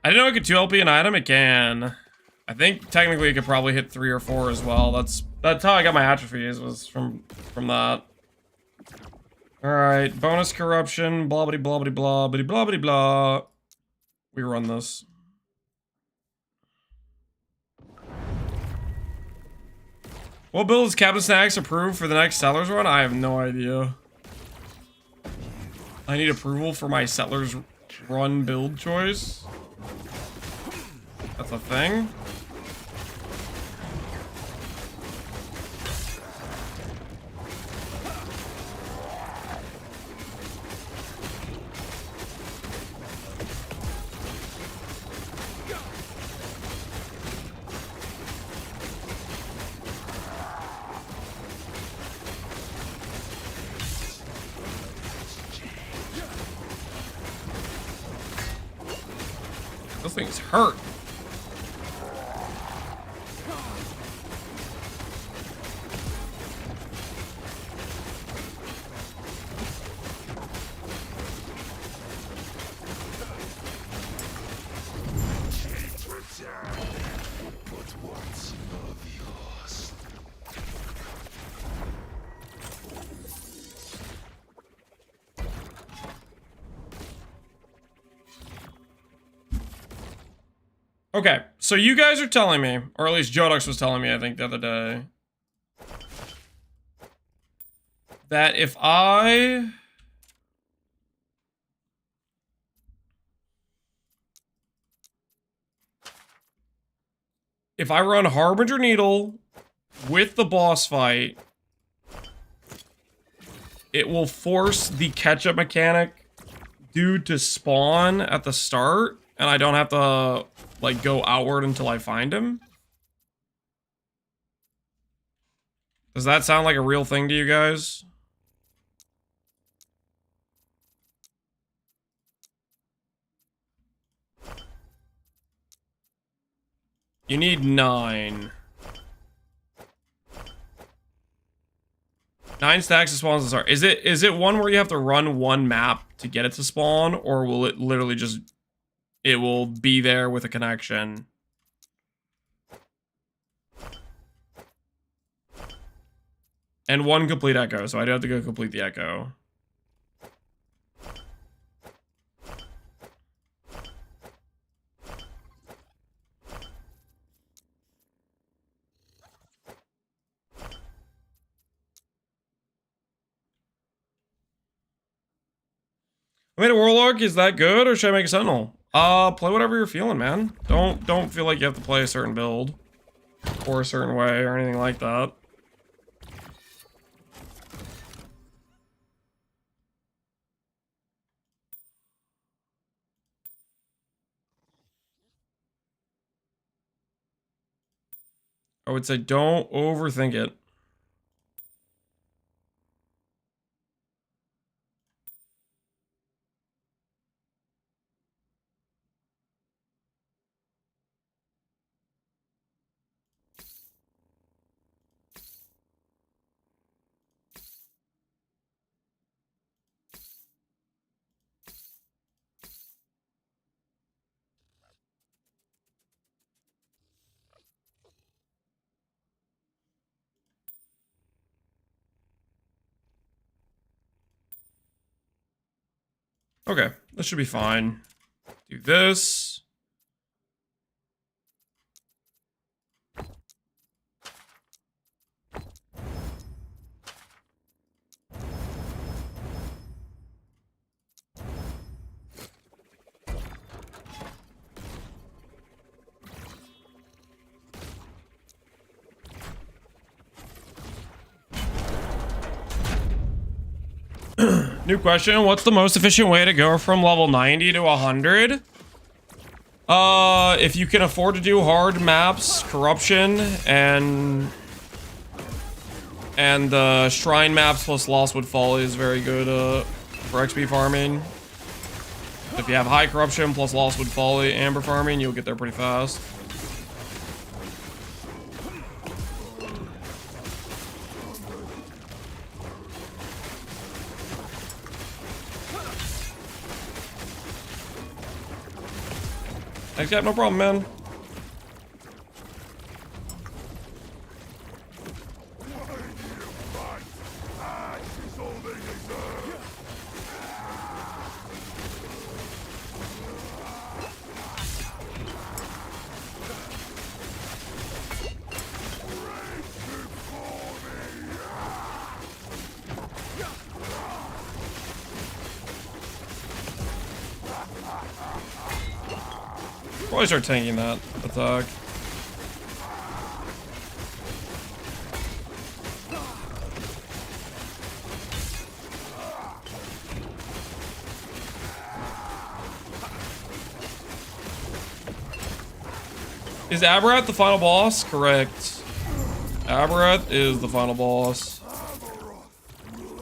I didn't know it could 2 LP an item. It can. I think technically it could probably hit 3 or 4 as well. That's how I got my atrophies, was from that. All right, bonus corruption, blah blah blah blah blah blah blah blah blah. We run this. What build is Captain Snacks approved for the next Settlers run? I have no idea. I need approval for my Settlers run build choice. That's a thing. Those things hurt. Okay, so you guys are telling me, or at least Jodux was telling me, I think, the other day, that if I run Harbinger Needle with the boss fight, it will force the catch-up mechanic dude to spawn at the start, and I don't have to, like, go outward until I find him. Does that sound like a real thing to you guys? You need 9. 9 stacks to spawn to start. Is it one where you have to run one map to get it to spawn, or will it literally just, it will be there with a connection? And 1 complete echo, so I do have to go complete the echo. I made a warlock. Is that good, or should I make a sentinel? Play whatever you're feeling, man. Don't feel like you have to play a certain build or a certain way or anything like that. I would say don't overthink it. Okay, this should be fine. Do this. New question, what's the most efficient way to go from level 90 to 100? If you can afford to do hard maps, corruption, and the shrine maps plus Lostwood Folly is very good for XP farming. If you have high corruption plus Lostwood Folly, amber farming, you'll get there pretty fast. Thanks, Cap. No problem, man. Probably start tanking that attack. Is Aberrath the final boss? Correct. Aberrath is the final boss.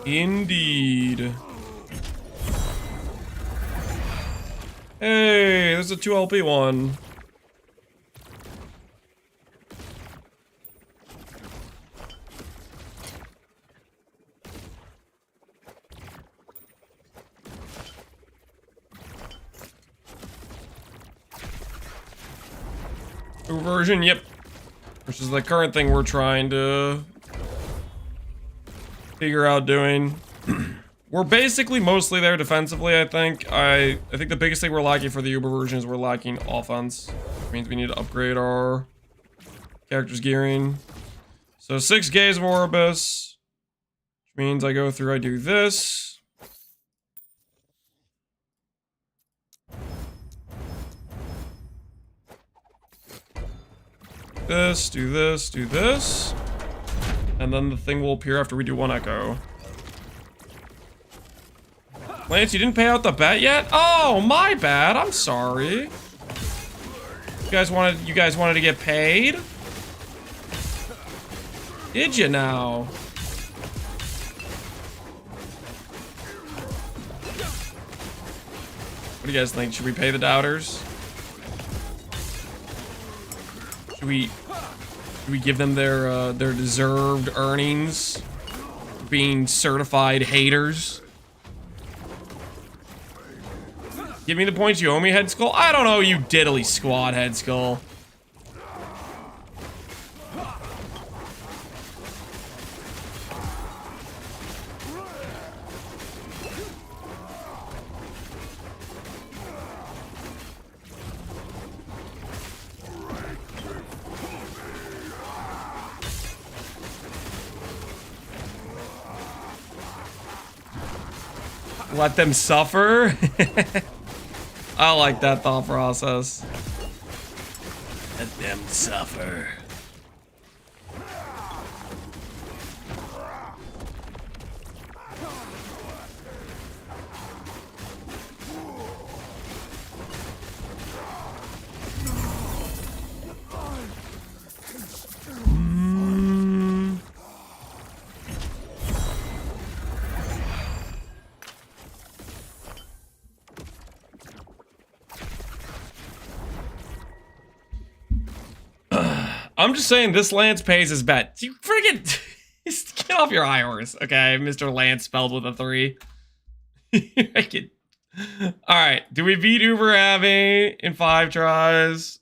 Indeed. Hey, there's a 2 LP one. New version, yep. Which is the current thing we're trying to figure out doing. We're basically mostly there defensively, I think. I think the biggest thing we're lacking for the Uber version is we're lacking offense. Which means we need to upgrade our character's gearing. So 6 Gaze of Orbis. Which means I go through, I do this. This, do this, do this. And then the thing will appear after we do 1 echo. Lance, you didn't pay out the bet yet? Oh, my bad. I'm sorry. You guys wanted to get paid? Did you now? What do you guys think? Should we pay the doubters? Should we give them their deserved earnings for being certified haters? Give me the points you owe me, Head Skull. I don't know, you diddly squad, Head Skull. Let them suffer? I like that thought process. Let them suffer. I'm just saying this Lance pays his bet. You friggin' get off your high horse, okay? Mr. Lance spelled with a 3. Alright, do we beat Uber Abbey in 5 tries?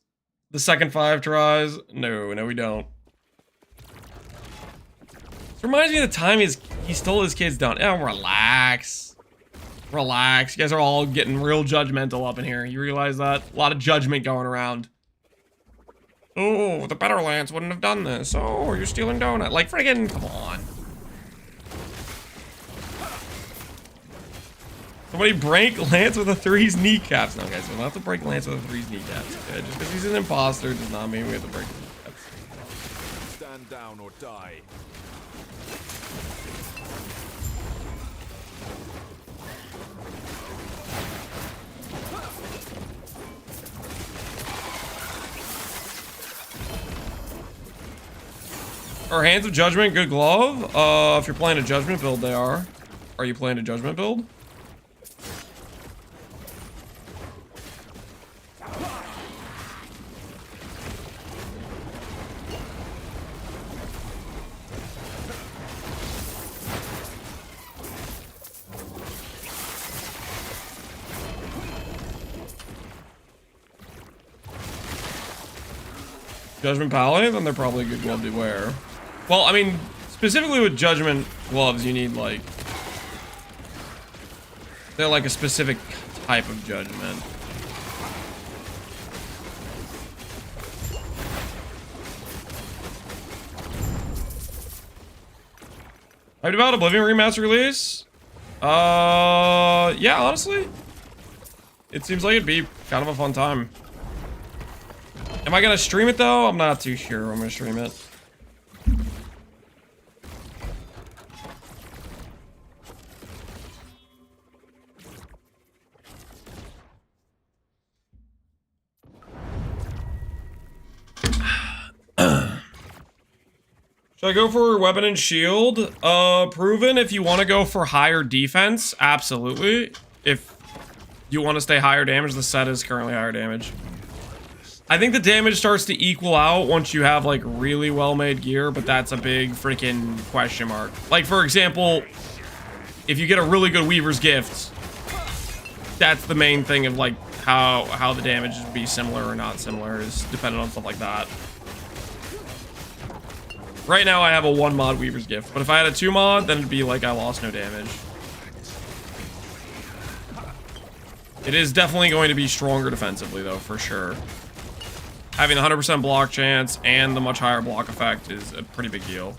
The second 5 tries? No, we don't. This reminds me of the time he stole his kids down. Oh, relax. Relax. You guys are all getting real judgmental up in here. You realize that? A lot of judgment going around. Oh, the better Lance wouldn't have done this. Oh, you're stealing donut. Like, friggin', come on. Somebody break Lance with a 3's kneecaps. No, guys, we don't have to break Lance with a 3's kneecaps. Okay? Just because he's an imposter does not mean we have to break his kneecaps. Stand down or die. Are Hands of Judgment good glove? If you're playing a Judgment build, they are. Are you playing a Judgment build? Judgment Paladin? Then they're probably a good glove to wear. Well, I mean, specifically with Judgment gloves, you need, like... They're like a specific type of Judgment. Hyped about Oblivion Remaster release? Yeah, honestly. It seems like it'd be kind of a fun time. Am I gonna stream it though? I'm not too sure I'm gonna stream it. Should I go for weapon and shield? Proven. If you want to go for higher defense, absolutely. If you want to stay higher damage, the set is currently higher damage. I think the damage starts to equal out once you have like really well-made gear, but that's a big freaking question mark. Like for example, if you get a really good Weaver's Gift, that's the main thing of like how the damage would be similar or not similar is dependent on stuff like that. Right now I have a 1 mod Weaver's Gift, but if I had a 2 mod, then it'd be like I lost no damage. It is definitely going to be stronger defensively though, for sure. Having the 100% block chance and the much higher block effect is a pretty big deal.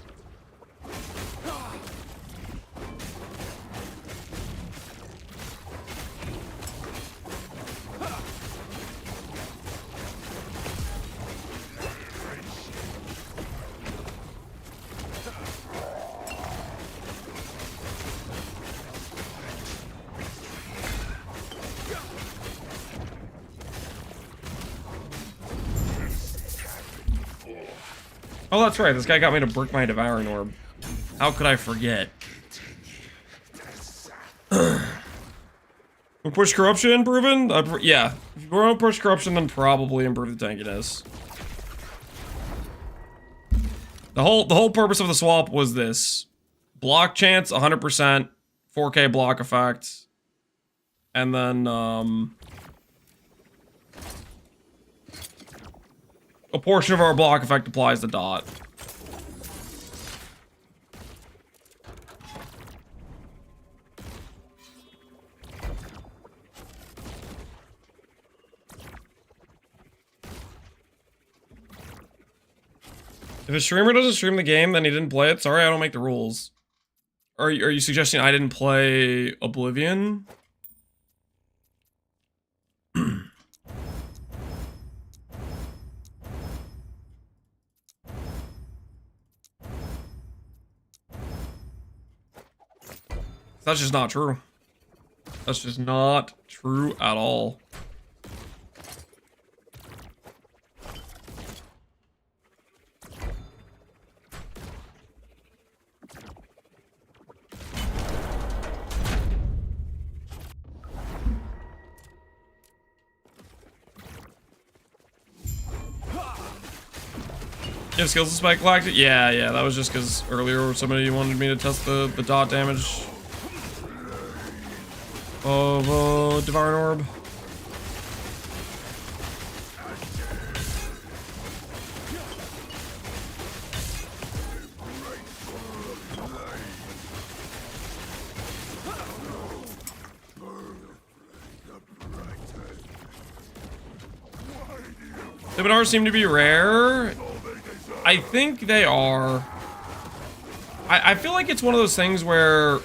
Oh, that's right. This guy got me to brick my Devouring Orb. How could I forget? Push corruption, improving? Yeah. If you want to push corruption, then probably improve the tankiness. The whole purpose of the swap was this: block chance 100%, 4K block effect, and then a portion of our block effect applies to dot. If a streamer doesn't stream the game, then he didn't play it. Sorry, I don't make the rules. Are you suggesting I didn't play Oblivion? That's just not true. That's just not true at all. You have skills to spike galactic? Yeah, that was just because earlier somebody wanted me to test the dot damage of Devouring Orb. Debunars seem to be rare. I think they are. I feel like it's one of those things where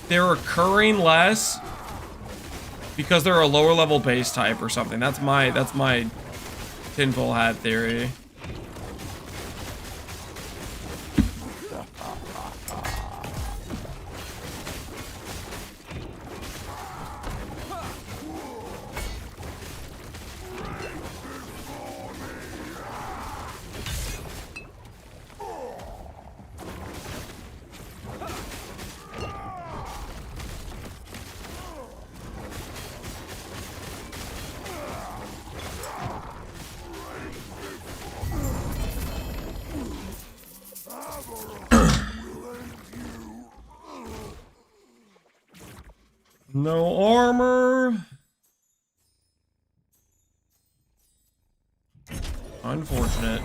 they're occurring less because they're a lower level base type or something. That's my tinfoil hat theory. No armor. Unfortunate.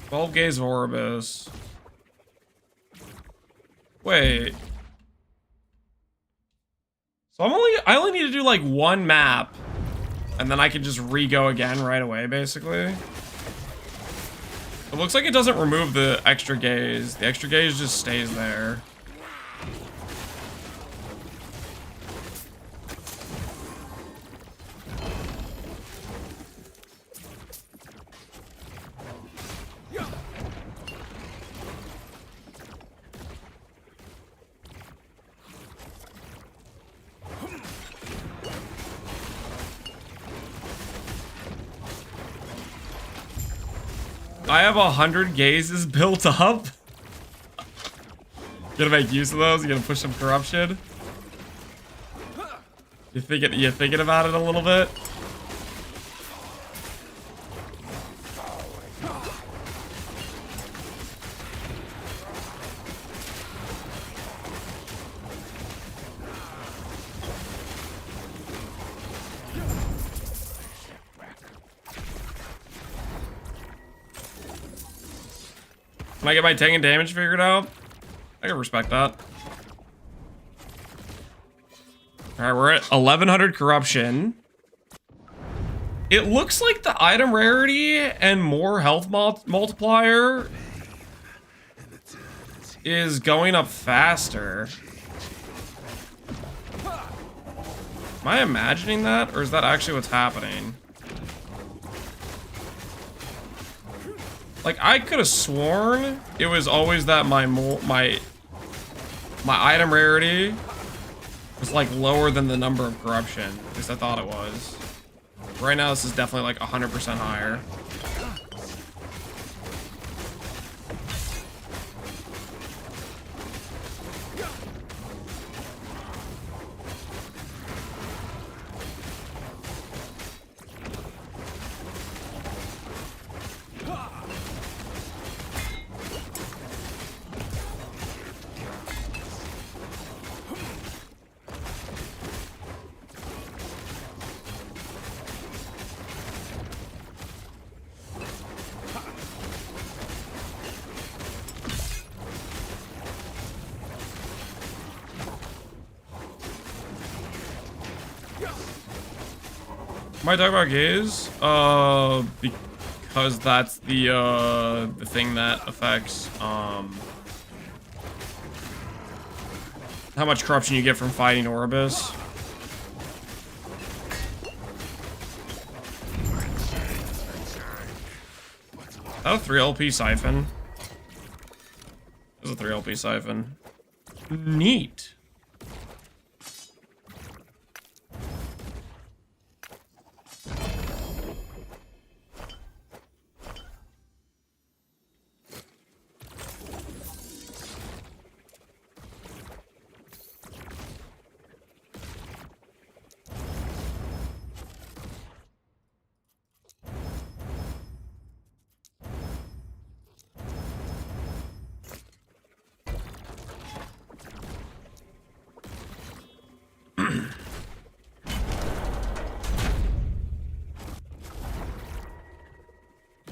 Bulb Gaze of Orbis. Wait. So I only need to do like one map. And then I can just re-go again right away, basically. It looks like it doesn't remove the extra gaze. The extra gaze just stays there. I have 100 gazes built up. Gonna make use of those. You gonna push some corruption. You thinking about it a little bit? Can I get my tank and damage figured out? I can respect that. Alright, we're at 1100 corruption. It looks like the item rarity and more health multiplier is going up faster. Am I imagining that, or is that actually what's happening? Like, I could have sworn it was always that my item rarity was like lower than the number of corruption. At least I thought it was. Right now, this is definitely like 100% higher. Am I talking about gaze? Because that's the thing that affects how much corruption you get from fighting Orbis. Is that a 3 LP siphon? There's a 3 LP siphon. Neat.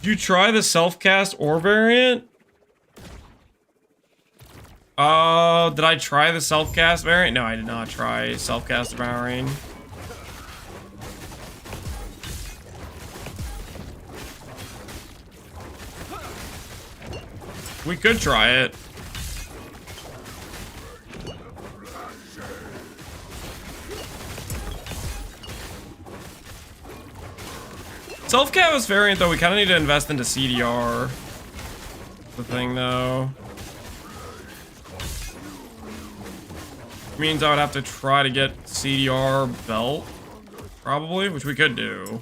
you try the self-cast or variant? Did I try the self-cast variant? No, I did not try self-cast devouring. We could try it. Self-cast variant, though, we kind of need to invest into CDR. The thing, though. Means I would have to try to get CDR belt, probably, which we could do.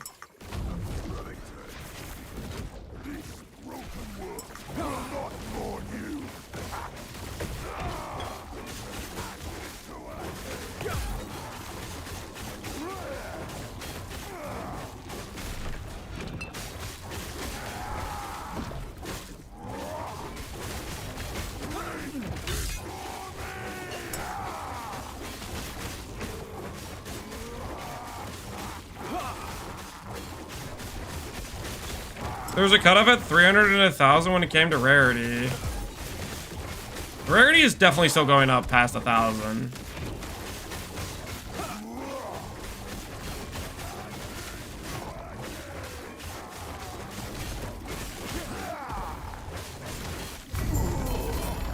There was a cutoff at 300 and 1,000 when it came to rarity. Rarity is definitely still going up past 1,000.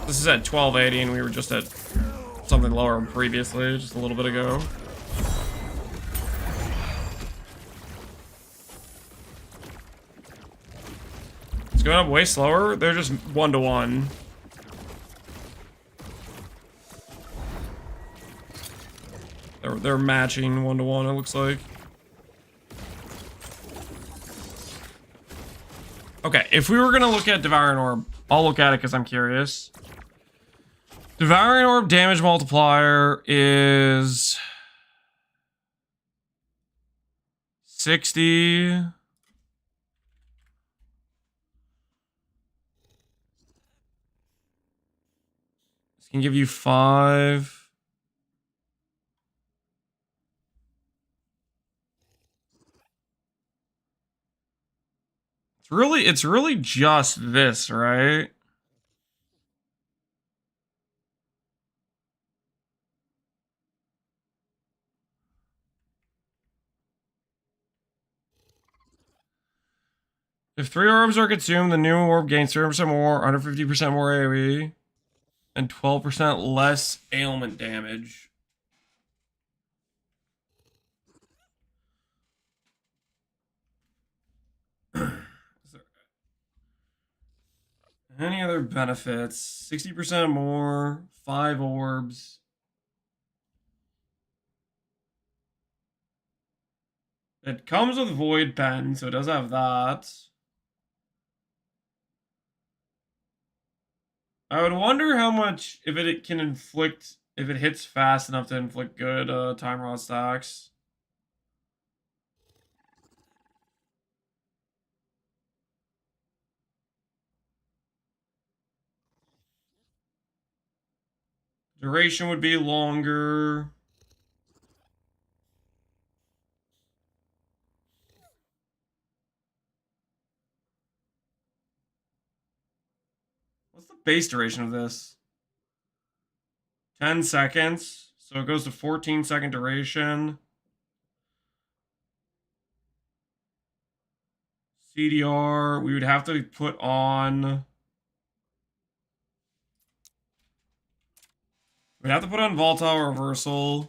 This is at 1280 and we were just at something lower previously, just a little bit ago. It's going up way slower. They're just 1-to-1. They're matching 1-to-1, it looks like. Okay, if we were gonna look at Devouring Orb, I'll look at it because I'm curious. Devouring Orb damage multiplier is 60. This can give you 5. It's really just this, right? If 3 orbs are consumed, the new orb gains 30% more, 150% more AoE, and 12% less ailment damage. Any other benefits? 60% more, 5 orbs. It comes with Void Pen, so it does have that. I would wonder how much, if it can inflict, if it hits fast enough to inflict good time rod stacks. Duration would be longer. What's the base duration of this? 10 seconds. So it goes to 14-second duration. CDR, we would have to put on... We'd have to put on Volatile Reversal.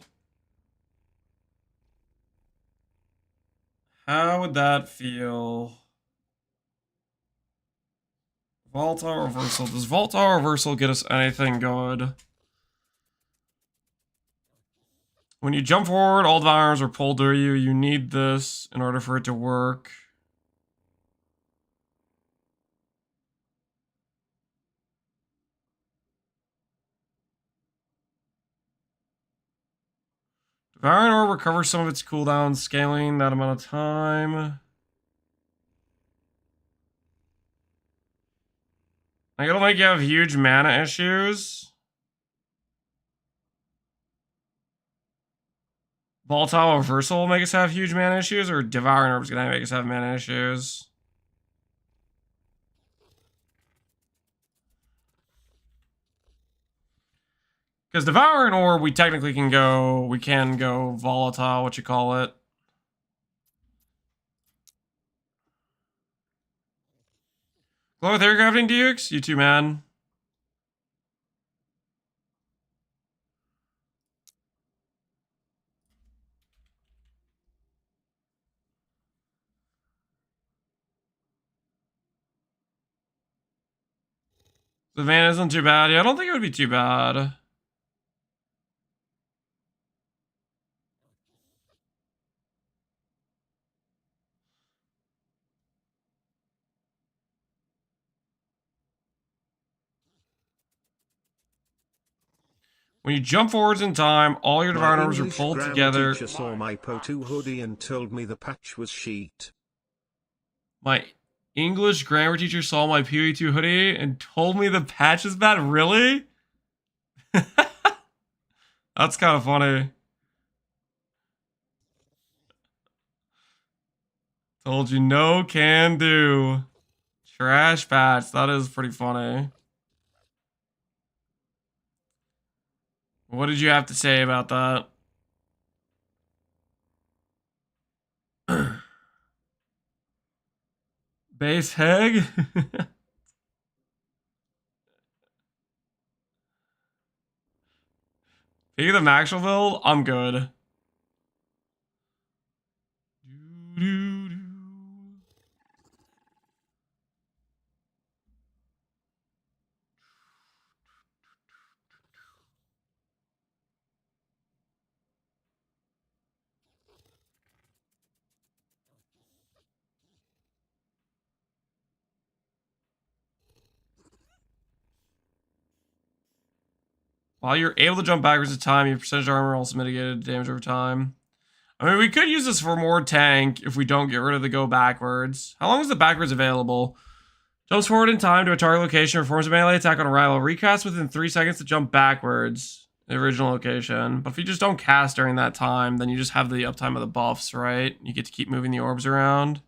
How would that feel? Volatile Reversal. Does Volatile Reversal get us anything good? When you jump forward, all the arms are pulled to you. You need this in order for it to work. Devouring Orb recovers some of its cooldown, scaling that amount of time. Like, it'll make you have huge mana issues. Volatile Reversal will make us have huge mana issues, or Devouring Orb is gonna make us have mana issues? Because Devouring Orb, we technically can go volatile, what you call it. Hello, Theorycrafting Dukes? You too, man. The van isn't too bad. Yeah, I don't think it would be too bad. When you jump forwards in time, all your My Devouring Orbs are English pulled grammar together. teacher saw my Po2 hoodie and told me the patch was shit. My English grammar teacher saw my PE2 hoodie and told me the patch is bad. Really? That's kind of funny. Told you no can do. Trash patch. That is pretty funny. What did you have to say about that? Base Heg? Peak of the Maxwell build? I'm good. While you're able to jump backwards in time, your percentage armor also mitigated damage over time. I mean, we could use this for more tank if we don't get rid of the go backwards. How long is the backwards available? Jumps forward in time to a target location, performs a melee attack on arrival. Recast within 3 seconds to jump backwards. The original location. But if you just don't cast during that time, then you just have the uptime of the buffs, right? You get to keep moving the orbs around.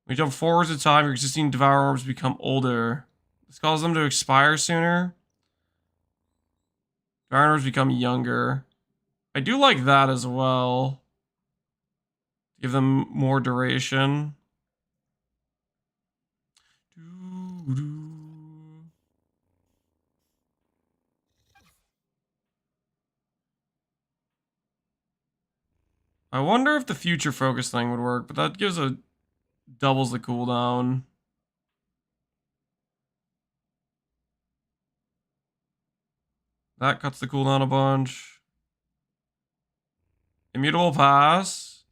When you jump forwards in time, your existing Devour orbs become older. This causes them to expire sooner. Devour orbs become younger. I do like that as well. Give them more duration. I wonder if the future focus thing would work, but that gives doubles the cooldown. That cuts the cooldown a bunch. Immutable pass.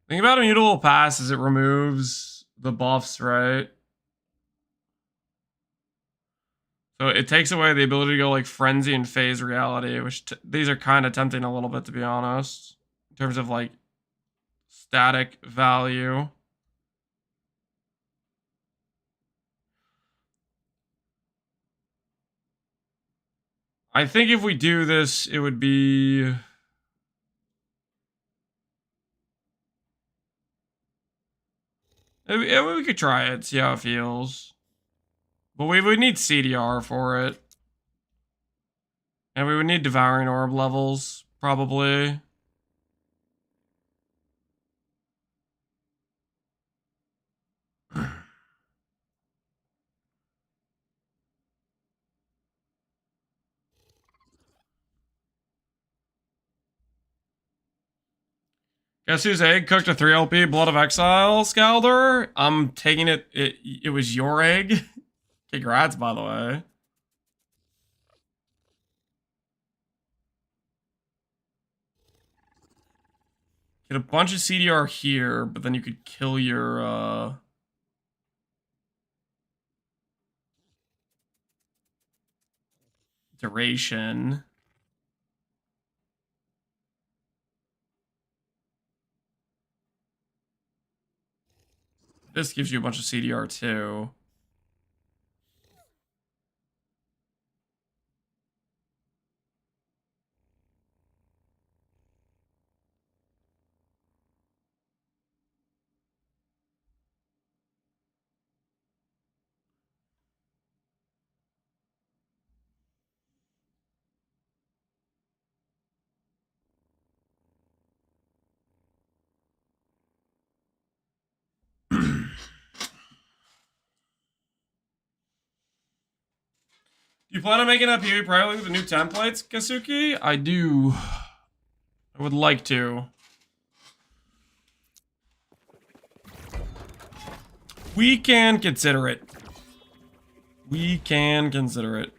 The thing about immutable pass is it removes the buffs, right? So it takes away the ability to go like frenzy and phase reality, which these are kind of tempting a little bit, to be honest, in terms of like static value. I think if we do this, it would be... we could try it, see how it feels. But we would need CDR for it. And we would need Devouring Orb levels, probably. Guess whose egg cooked a 3 LP Blood of Exile, Scalder? I'm taking it. It was your egg. Congrats, by the way. Get a bunch of CDR here, but then you could kill your duration. This gives you a bunch of CDR too. You plan on making a PvP privately with the new templates, Kasuki? I do. I would like to. We can consider it. We can consider it.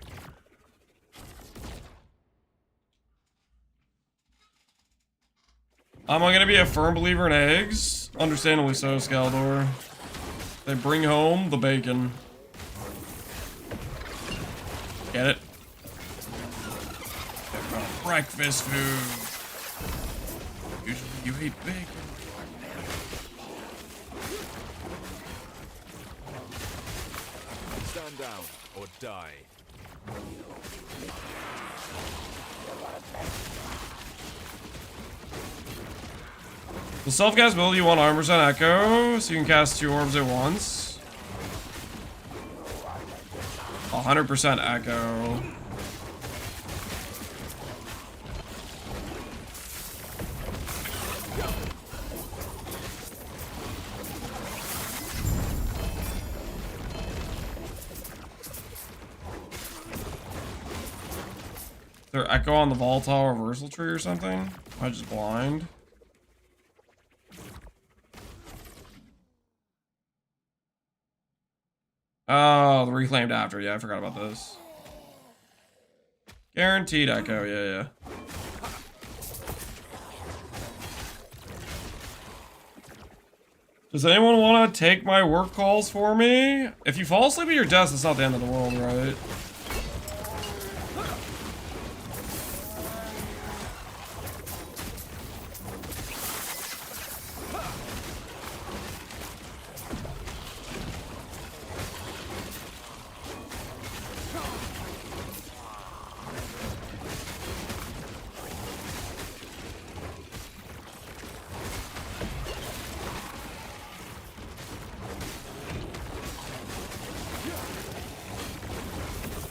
Am I gonna be a firm believer in eggs? Understandably so, Skaldor. They bring home the bacon. Get it? Breakfast food. Usually you eat bacon. Stand down or die. The self-cast ability, you want 100% echo, so you can cast 2 orbs at once. 100% echo. Is there echo on the volatile reversal tree or something? Am I just blind? Oh, the reclaimed after. Yeah, I forgot about this. Guaranteed echo. Yeah. Does anyone want to take my work calls for me? If you fall asleep at your desk, it's not the end of the world, right?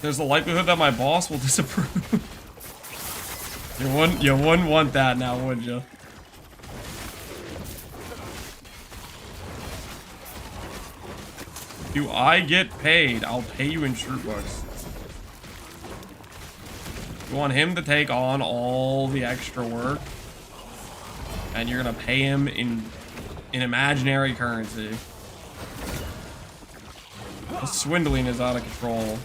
There's a likelihood that my boss will disapprove. You wouldn't want that now, would you? Do I get paid? I'll pay you in shirt bucks. You want him to take on all the extra work, and you're gonna pay him in imaginary currency. The swindling is out of control.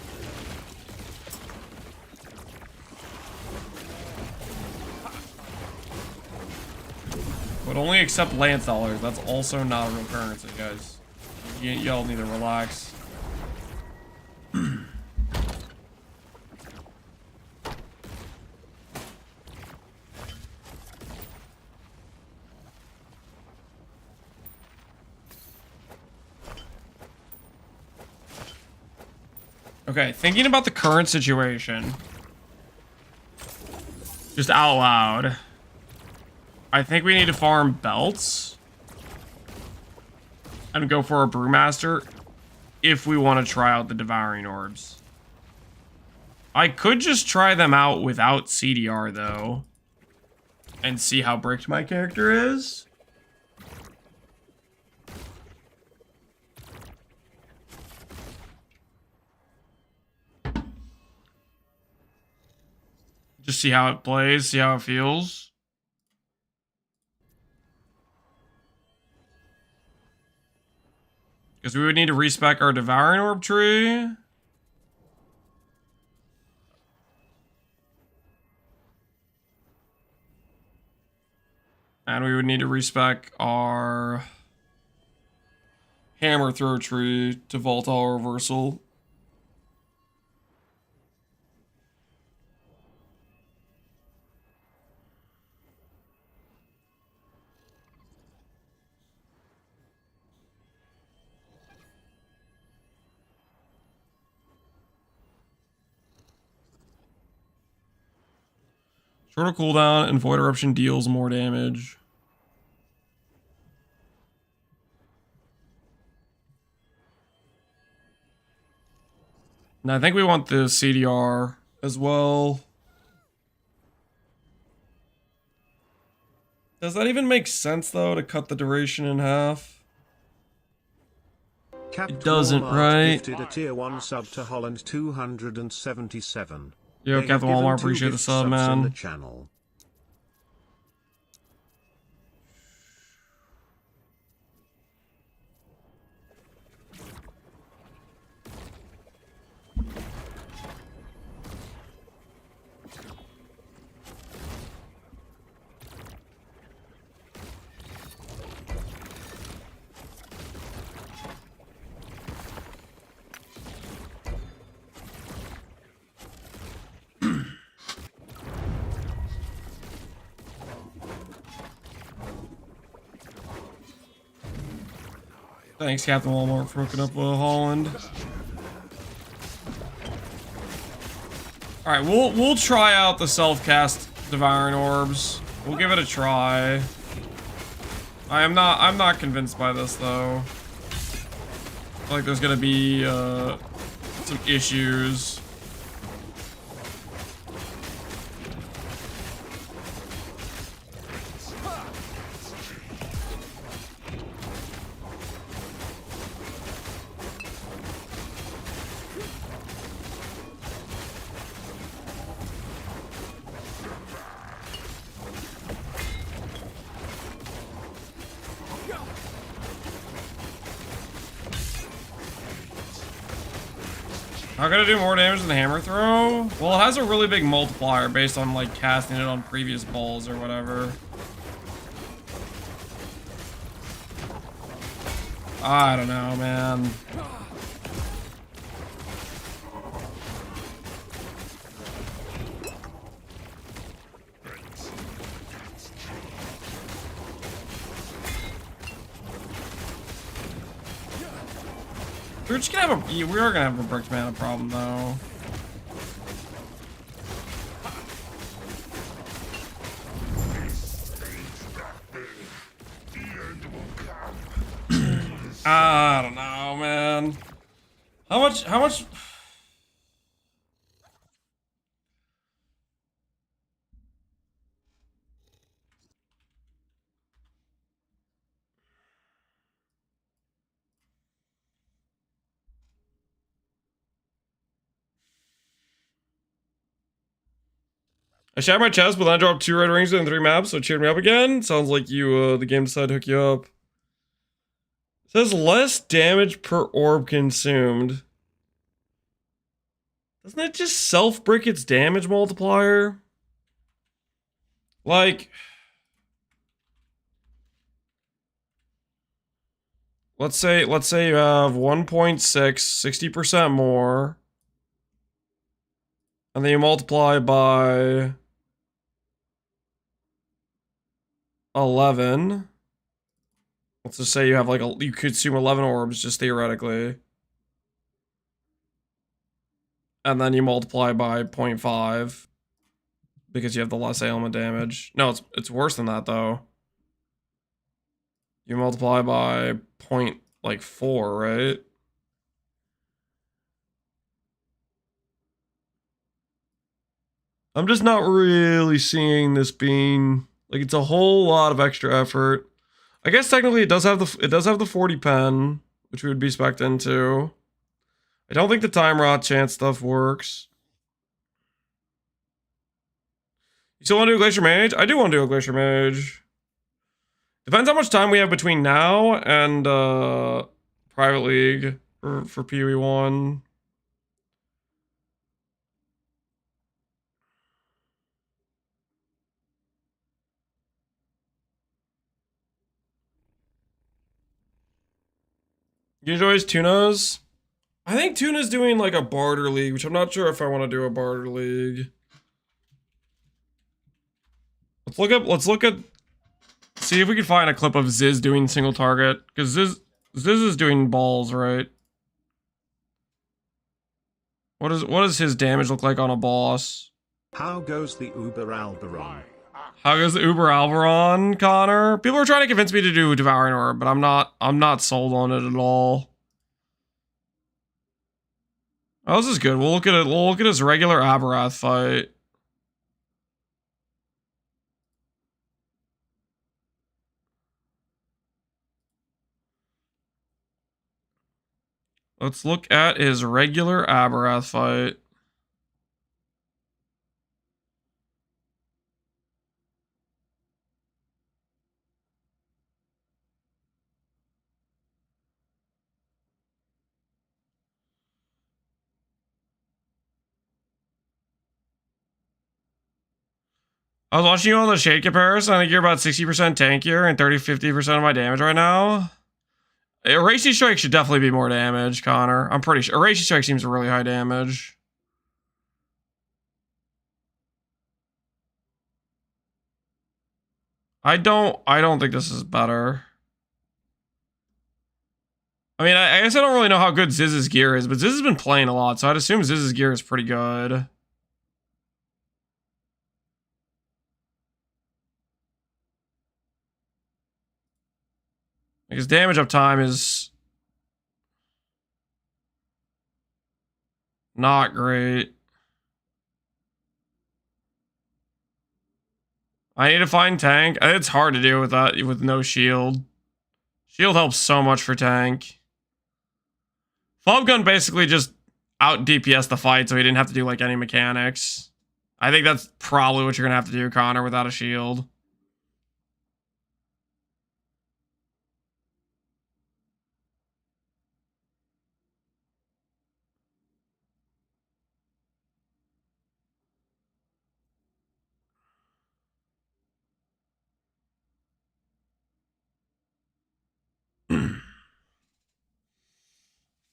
But only accept Lance dollars. That's also not a real currency, guys. Y'all need to relax. Okay, thinking about the current situation, just out loud, I think we need to farm belts and go for a brewmaster if we want to try out the devouring orbs. I could just try them out without CDR though and see how bricked my character is. Just see how it plays, see how it feels. Because we would need to respec our devouring orb tree. And we would need to respec our hammer throw tree to volatile reversal. Shorter cooldown and Void Eruption deals more damage. And I think we want the CDR as well. Does that even make sense though, to cut the duration in half? Capt doesn't, Walmart right? gifted a tier 1 sub to Holland 277. Yo, They have Captain given Walmart, 2 appreciate the gift sub, subs in the man. channel. Thanks, Captain Walmart, for hooking up with Holland. All right, we'll try out the self-cast Devouring Orbs. We'll give it a try. I'm not convinced by this though. I feel like there's gonna be some issues. How can I do more damage than the hammer throw? Well, it has a really big multiplier based on like casting it on previous balls or whatever. I don't know, man. We're just gonna have a, we are gonna have a bricked mana problem though. I don't know, man. How much? I shattered my chest, but then I dropped 2 red rings and 3 maps, so it cheered me up again. Sounds like you, the game decided to hook you up. It says less damage per orb consumed. Doesn't it just self-brick its damage multiplier? Like, let's say you have 1.6, 60% more. And then you multiply by 11. Let's just say you have like you consume 11 orbs just theoretically. And then you multiply by 0.5 because you have the less ailment damage. No, it's worse than that though. You multiply by 0.4, right? I'm just not really seeing this being like it's a whole lot of extra effort. I guess technically it does have the 40 pen, which we would be spec'd into. I don't think the time rot chance stuff works. You still want to do a Glacier Mage? I do want to do a Glacier Mage. Depends how much time we have between now and Private League for PoE1. You enjoy Tunas? I think Tuna's doing like a barter league, which I'm not sure if I want to do a barter league. Let's look at see if we can find a clip of Ziz doing single target. Because Ziz is doing balls, right? What does his damage look like on a boss? How goes the Uber Alberon? How goes the Uber Alberon, Connor? People are trying to convince me to do Devouring Orb, but I'm not sold on it at all. Oh, this is good. We'll look at it. We'll look at his regular Aberath fight. Let's look at his regular Aberrath fight. I was watching you on the shade comparison. I think you're about 60% tankier and 30-50% of my damage right now. Erasing Strike should definitely be more damage, Connor. I'm pretty sure. Erasing Strike seems really high damage. I don't think this is better. I mean, I guess I don't really know how good Ziz's gear is, but Ziz has been playing a lot, so I'd assume Ziz's gear is pretty good. Like his damage uptime is not great. I need to find tank. It's hard to do with that with no shield. Shield helps so much for tank. Fob gun basically just out DPS the fight, so he didn't have to do like any mechanics. I think that's probably what you're gonna have to do, Connor, without a shield.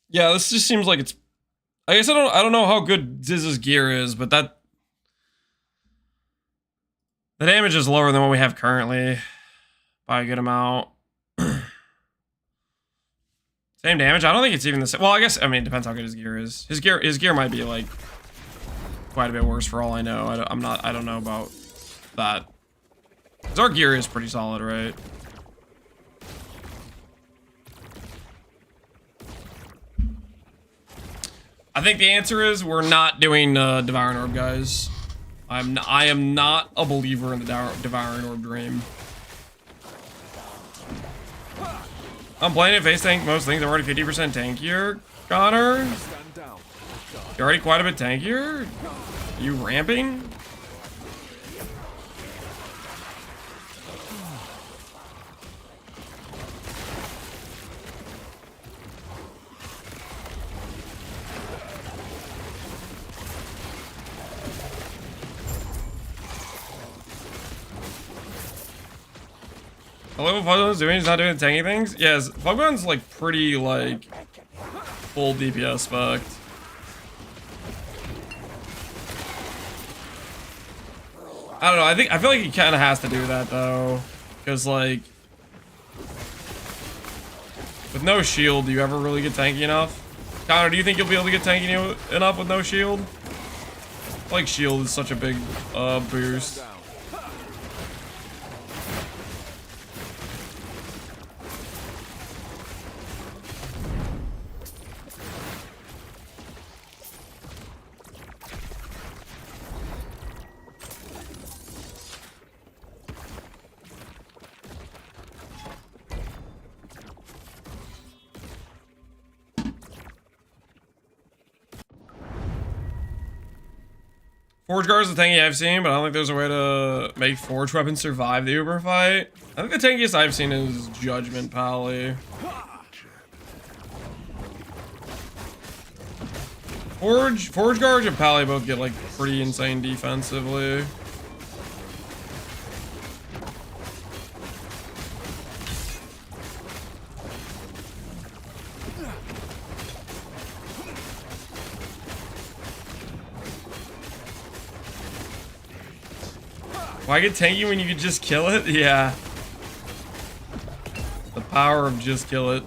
Yeah, this just seems like it's. I guess I don't know how good Ziz's gear is, but the damage is lower than what we have currently by a good amount. Same damage. I don't think it's even the same. Well, I guess it depends how good his gear is. His gear might be like quite a bit worse for all I know. I don't know about that. 'Cause our gear is pretty solid, right? I think the answer is we're not doing Devouring Orb, guys. I am not a believer in the Devouring Orb dream. I'm playing at face tank most things. I'm already 50% tankier, Connor. You're already quite a bit tankier. You ramping? I love what Foggun's doing. He's not doing the tanky things. Yes, Foggun's like pretty like full DPS spec. I don't know. I feel like he kind of has to do that though, because like with no shield, do you ever really get tanky enough? Connor, do you think you'll be able to get tanky enough with no shield? Like shield is such a big boost. Forge Guard is the tankiest I've seen, but I don't think there's a way to make Forge weapons survive the Uber fight. I think the tankiest I've seen is Judgment Pally. Forge Guard and Pally both get like pretty insane defensively. Why get tanky when you could just kill it? Yeah. The power of just kill it.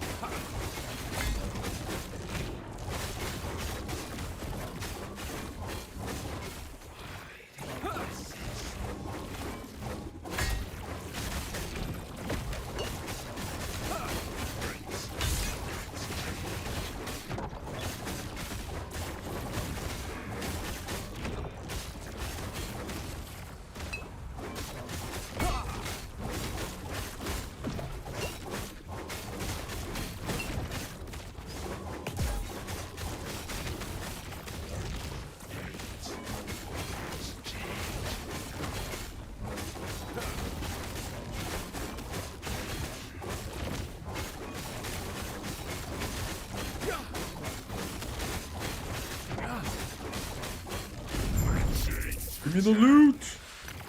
Give me the loot.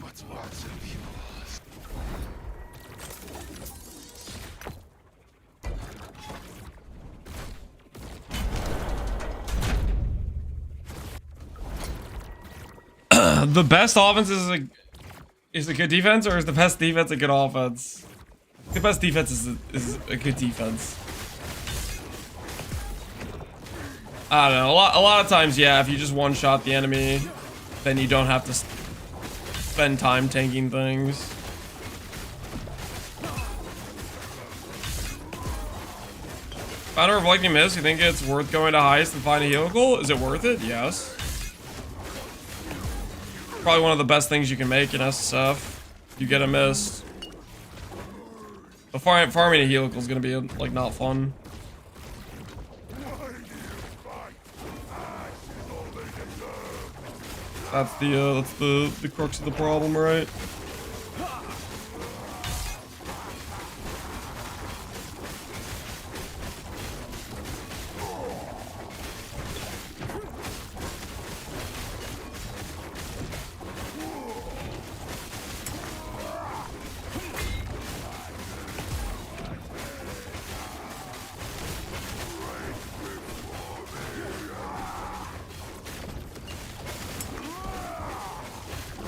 What's lots of people? The best offense is a good defense, or is the best defense a good offense? The best defense is a good defense. I don't know. A lot of times, yeah, if you just one-shot the enemy, then you don't have to spend time tanking things. Founder of Lightning Mist, you think it's worth going to heist and find a helical? Is it worth it? Yes. Probably one of the best things you can make in SSF. You get a mist. But farming a helical is gonna be like not fun. That's the crux of the problem, right?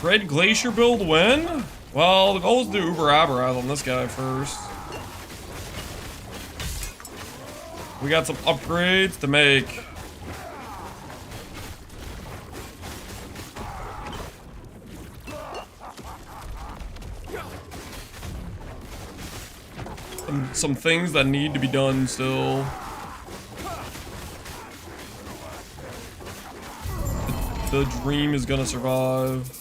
Red Glacier build win? Well, the goal is to do Uber Aberrath on this guy first. We got some upgrades to make. Some things that need to be done still. The dream is gonna survive.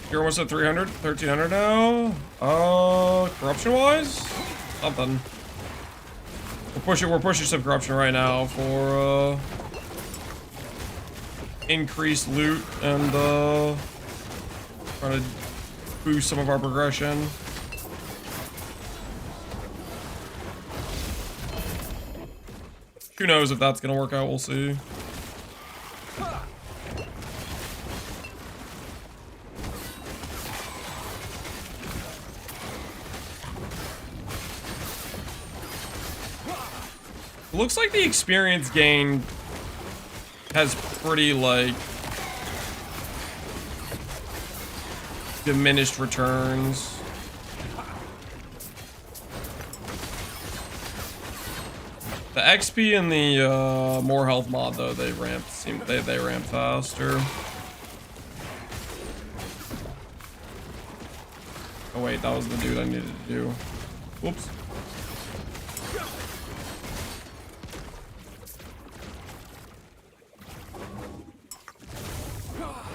You're almost at 300, 1300 now. Corruption wise? Something. We're pushing some corruption right now for increased loot and trying to boost some of our progression. Who knows if that's gonna work out, we'll see. Looks like the experience gain has pretty, like, diminished returns. The XP and the more health mod, though, they ramp faster. Oh wait, that was the dude I needed to do. Whoops.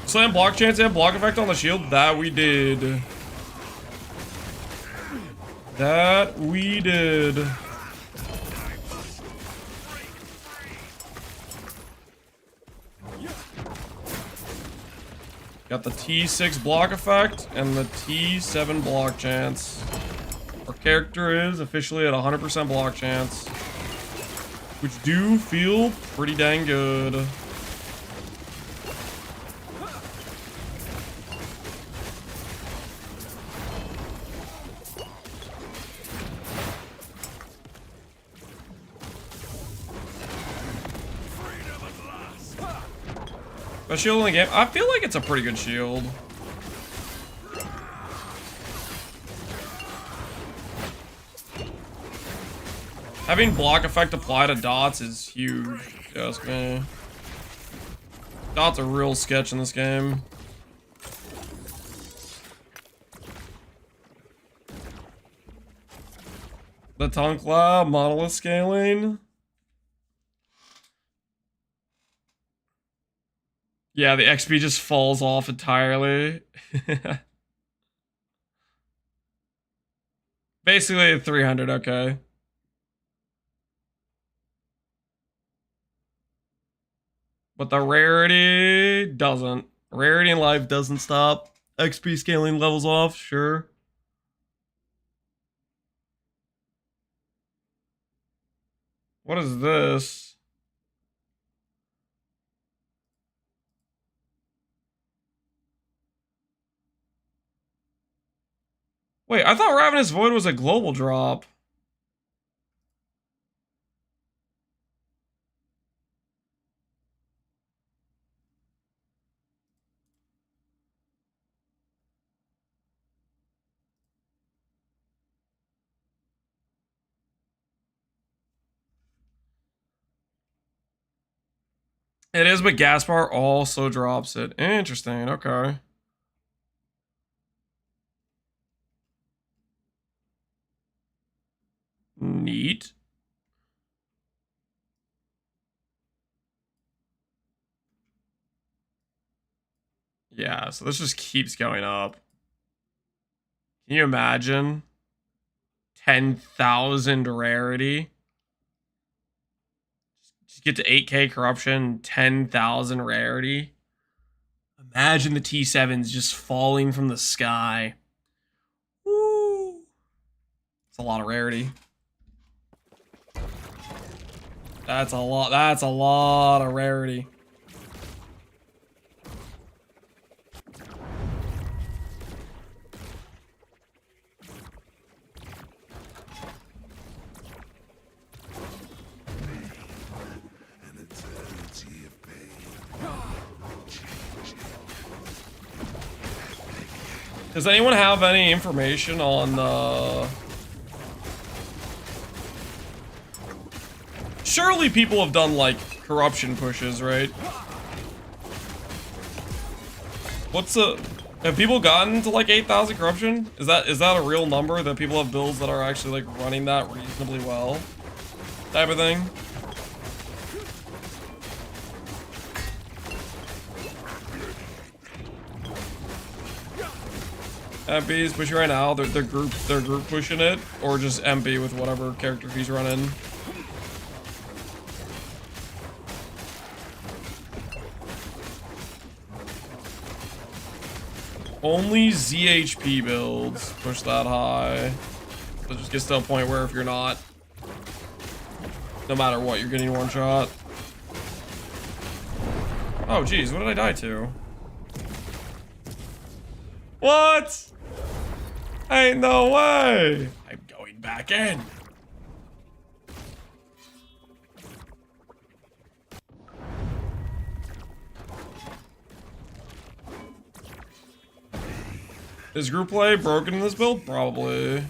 Slam block chance and block effect on the shield. That we did. That we did. Got the T6 block effect and the T7 block chance. Our character is officially at 100% block chance, which do feel pretty dang good. A shield in the game. I feel like it's a pretty good shield. Having block effect apply to dots is huge. Yes, man. Dots are real sketch in this game. The Tonkla monolith scaling. Yeah, the XP just falls off entirely. Basically 300, okay. But the rarity doesn't. Rarity in life doesn't stop. XP scaling levels off, sure. What is this? Wait, I thought Ravenous Void was a global drop. It is, but Gaspar also drops it. Interesting, okay. Neat. Yeah, so this just keeps going up. Can you imagine? 10,000 rarity. Just get to 8k corruption, 10,000 rarity. Imagine the T7s just falling from the sky. Woo! It's a lot of rarity. That's a lot of rarity. Does anyone have any information on the... Surely people have done, like, corruption pushes, right? What's the... Have people gotten to, like, 8,000 corruption? Is that a real number that people have builds that are actually, like, running that reasonably well? Type of thing? MP's pushing right now. They're group pushing it, or just MP with whatever character he's running. Only ZHP builds push that high. So it just gets to a point where if you're not, no matter what, you're getting one shot. Oh geez, what did I die to? What? Ain't no way. I'm going back in. Is group play broken in this build? Probably.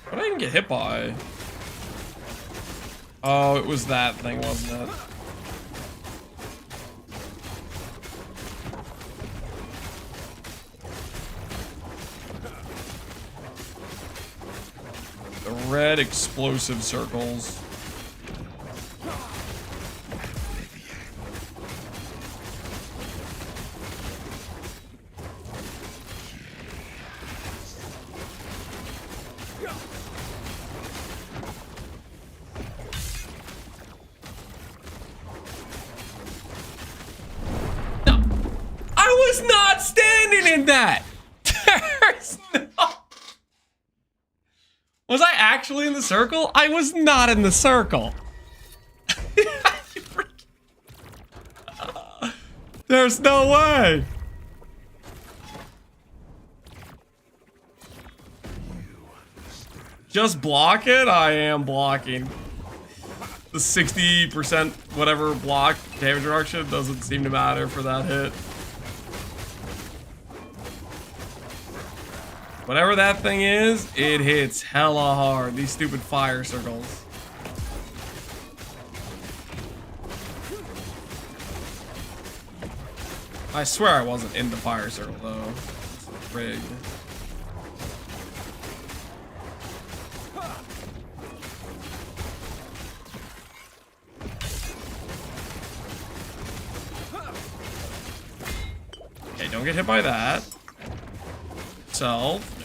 What did I even get hit by? Oh, it was that thing, wasn't it? The red explosive circles. Not standing in that. There's no... Was I actually in the circle? I was not in the circle. There's no way. Just block it? I am blocking. The 60% whatever block damage reduction doesn't seem to matter for that hit. Whatever that thing is, it hits hella hard. These stupid fire circles. I swear I wasn't in the fire circle though. It's rigged. Okay, don't get hit by that. Self.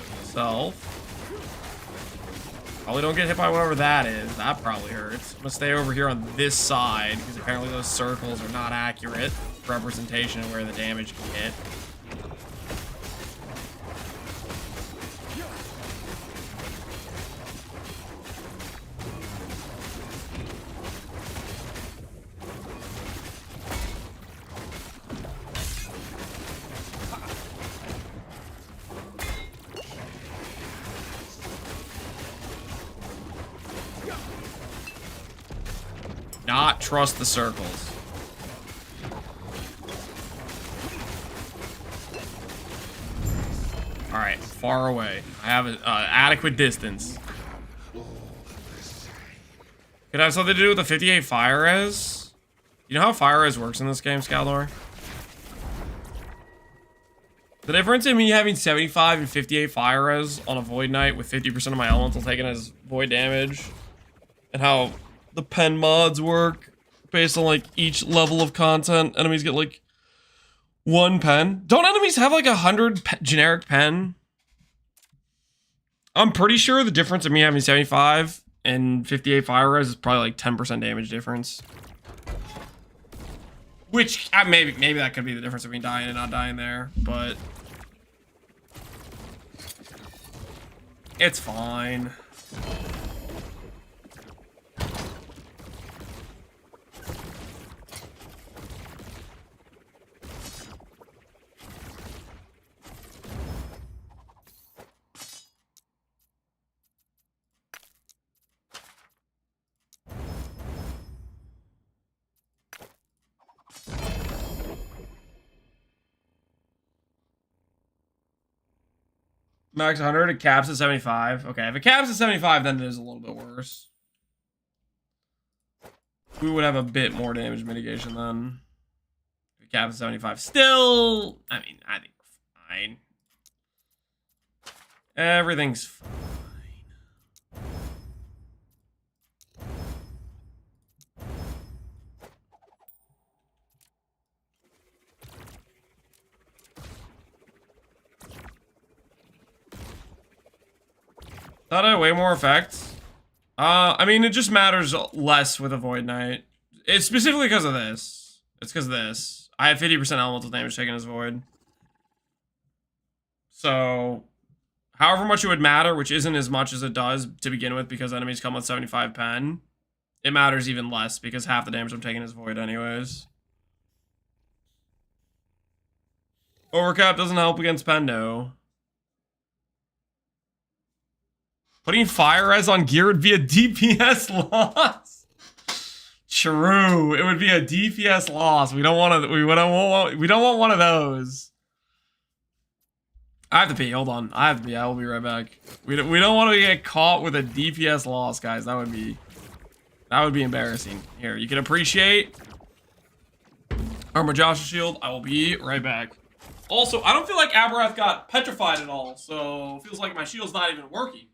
Probably don't get hit by whatever that is. That probably hurts. I'm gonna stay over here on this side because apparently those circles are not accurate representation of where the damage can hit. Not trust the circles. All right, far away. I have an adequate distance. Could have something to do with the 58 fire res? You know how fire res works in this game, Scaldor? The difference in me having 75 and 58 fire res on a Void Knight with 50% of my elemental taken as void damage, and how the pen mods work based on like each level of content. Enemies get like 1 pen. Don't enemies have like 100 generic pen? I'm pretty sure the difference of me having 75 and 58 fire res is probably like 10% damage difference. Which maybe that could be the difference between dying and not dying there, but it's fine. Max 100, it caps at 75. Okay, if it caps at 75, then it is a little bit worse. We would have a bit more damage mitigation then. If it caps at 75. Still, I mean, I think we're fine. Everything's fine. That had way more effect. I mean, it just matters less with a Void Knight. It's specifically because of this. It's because of this. I have 50% elemental damage taken as Void. So, however much it would matter, which isn't as much as it does to begin with because enemies come with 75 pen, it matters even less because half the damage I'm taking is Void anyways. Overcap doesn't help against pen, no. Putting fire res on gear would be a DPS loss. True, it would be a DPS loss. We don't want to. We don't want one of those. I have to pee. Hold on. I have to pee. I will be right back. We don't want to get caught with a DPS loss, guys. That would be embarrassing. Here, you can appreciate Armor Joshua Shield. I will be right back. Also, I don't feel like Aberrath got petrified at all, so it feels like my shield's not even working.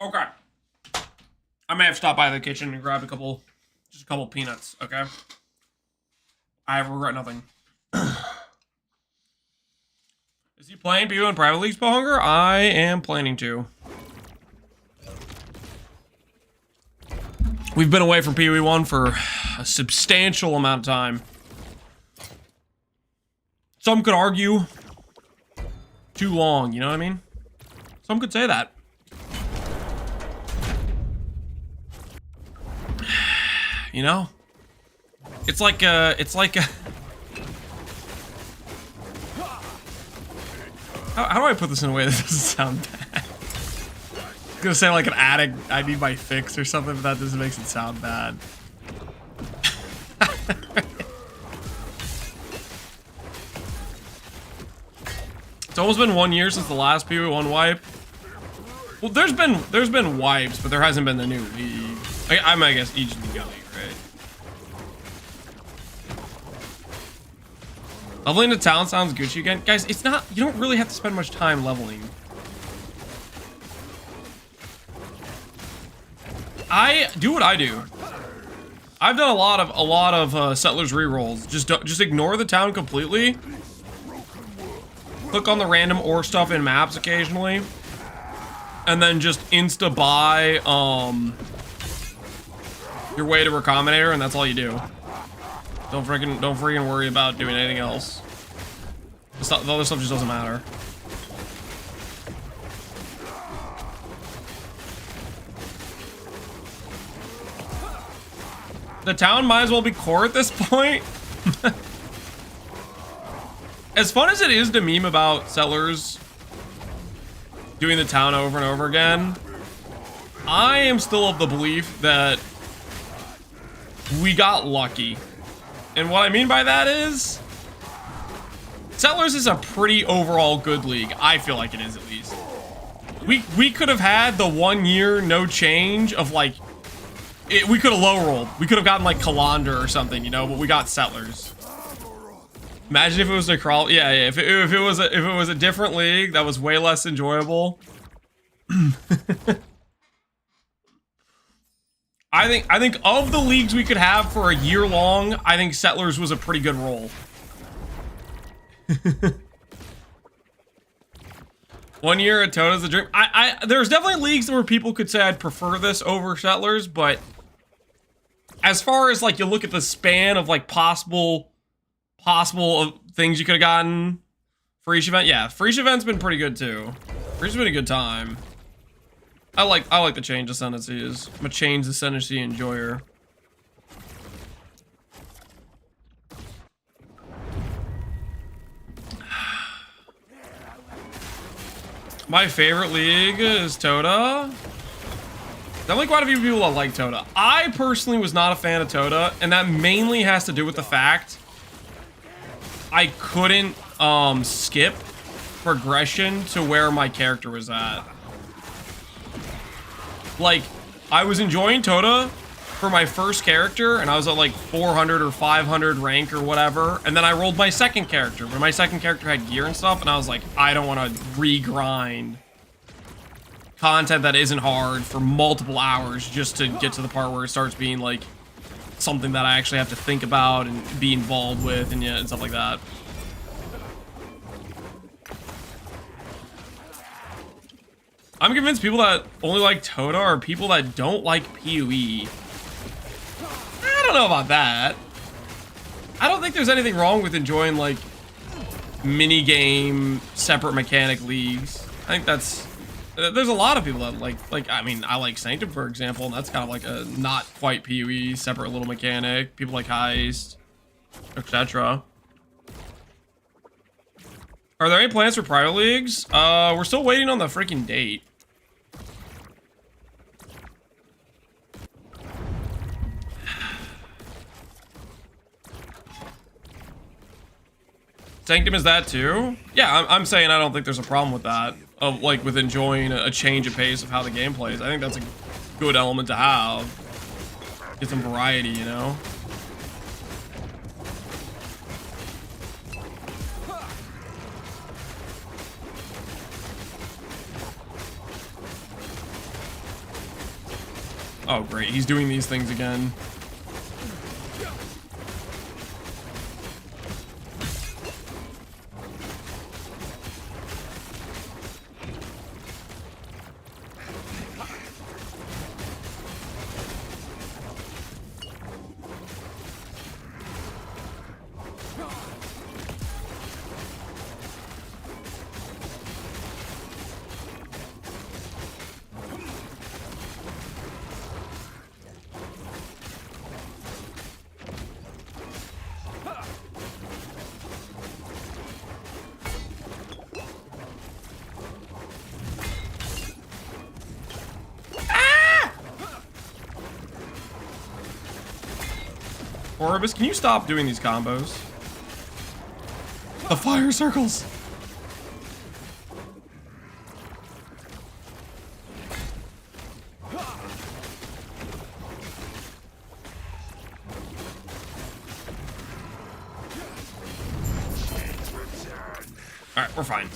Okay. I may have stopped by the kitchen and grabbed just a couple peanuts, okay? I regret nothing. Is he playing PU in private leagues, Bowhunger? I am planning to. We've been away from PoE 1 for a substantial amount of time. Some could argue too long, you know what I mean? Some could say that. You know? It's like how do I put this in a way that doesn't sound bad? I was gonna say like an addict, I need my fix or something, but that just makes it sound bad. It's almost been 1 year since the last PoE 1 wipe. Well, there's been wipes, but there hasn't been the new league. I guess each league, right? Leveling the town sounds Gucci again. Guys, it's not, you don't really have to spend much time leveling. I do what I do. I've done a lot of settlers rerolls. Just ignore the town completely. Click on the random ore stuff in maps occasionally, and then just insta buy your way to Recombinator, and that's all you do. Don't freaking worry about doing anything else. The other stuff just doesn't matter. The town might as well be core at this point. As fun as it is to meme about settlers doing the town over and over again, I am still of the belief that we got lucky. And what I mean by that is, Settlers is a pretty overall good league. I feel like it is, at least. We could have had the 1 year no change of like, we could have low rolled. We could have gotten like Kalander or something, you know, but we got Settlers. Imagine if it was a crawl. Yeah, if it was a different league that was way less enjoyable. I think of the leagues we could have for a year long, I think Settlers was a pretty good roll. 1 year at Tota's the dream. There's definitely leagues where people could say I'd prefer this over Settlers, but as far as like you look at the span of like possible things you could have gotten for each event, yeah, for each event's been pretty good too. For each been a good time. I like the change ascendancies. I'm a change ascendancy enjoyer. My favorite league is Tota. Definitely quite a few people that like Tota. I personally was not a fan of Tota, and that mainly has to do with the fact I couldn't skip progression to where my character was at. Like, I was enjoying Tota for my first character, and I was at like 400 or 500 rank or whatever, and then I rolled my second character, but my second character had gear and stuff, and I was like, I don't want to re-grind content that isn't hard for multiple hours just to get to the part where it starts being like something that I actually have to think about and be involved with, and yeah, and stuff like that. I'm convinced people that only like Tota are people that don't like PoE. I don't know about that. I don't think there's anything wrong with enjoying like mini-game separate mechanic leagues. I think that's, there's a lot of people that like I mean, I like Sanctum, for example, and that's kind of like a not quite PoE separate little mechanic. People like Heist, etc. Are there any plans for private leagues? We're still waiting on the freaking date. Sanctum is that too? Yeah, I'm saying I don't think there's a problem with that. Of like with enjoying a change of pace of how the game plays. I think that's a good element to have. Get some variety, you know? Oh, great. He's doing these things again. Orbis, can you stop doing these combos? The fire circles! Alright, we're fine.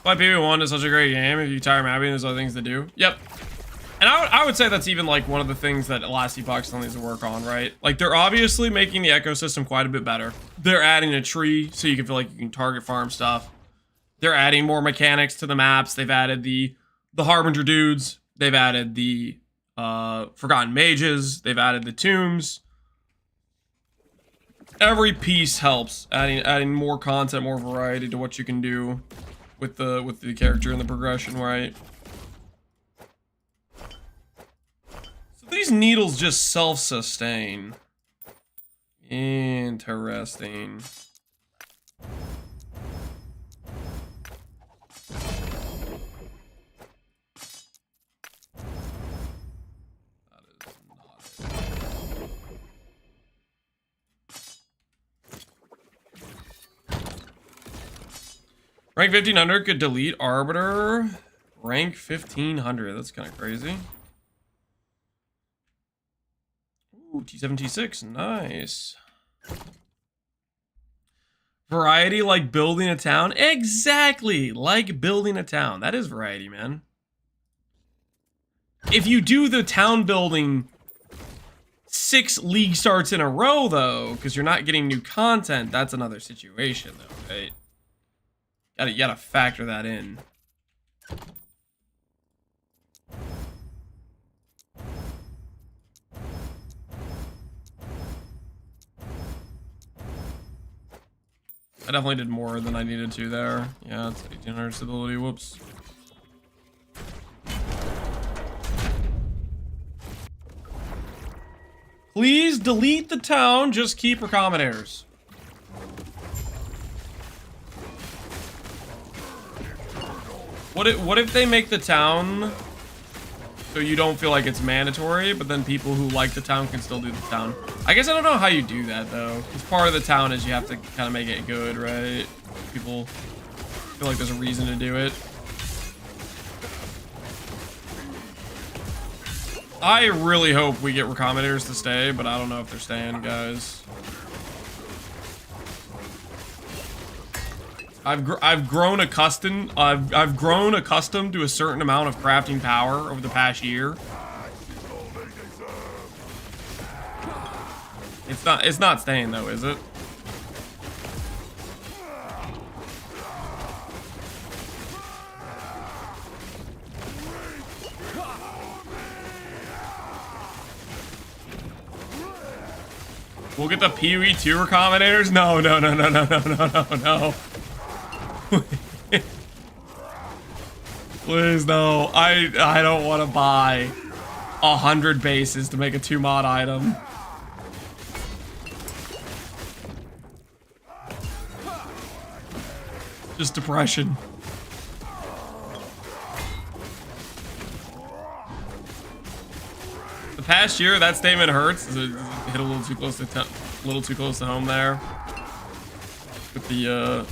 Why PB1 is such a great game. If you tire mapping, there's other things to do. Yep. And I would say that's even like one of the things that Last Epoch still needs to work on, right? Like they're obviously making the ecosystem quite a bit better. They're adding a tree so you can feel like you can target farm stuff. They're adding more mechanics to the maps. They've added the Harbinger dudes. They've added the Forgotten Mages. They've added the tombs. Every piece helps, adding more content, more variety to what you can do with the character and the progression, right? So these needles just self-sustain. Interesting. Rank 1500 could delete Arbiter. Rank 1500. That's kind of crazy. Ooh, T7, T6. Nice. Variety like building a town? Exactly. Like building a town. That is variety, man. If you do the town building 6 league starts in a row, though, because you're not getting new content, that's another situation, though, right? You gotta factor that in. I definitely did more than I needed to there. Yeah, it's 1800 stability. Whoops. Please delete the town. Just keep recommendators. What if they make the town so you don't feel like it's mandatory, but then people who like the town can still do the town? I guess I don't know how you do that, though. Because part of the town is you have to kind of make it good, right? People feel like there's a reason to do it. I really hope we get recommendators to stay, but I don't know if they're staying, guys. I've grown accustomed to a certain amount of crafting power over the past year. It's not staying though, is it? We'll get the PoE 2 recommendators? No. Please, no. I don't want to buy 100 bases to make a 2 mod item. Just depression. The past year, that statement hurts. It hit a little too close to home there. With the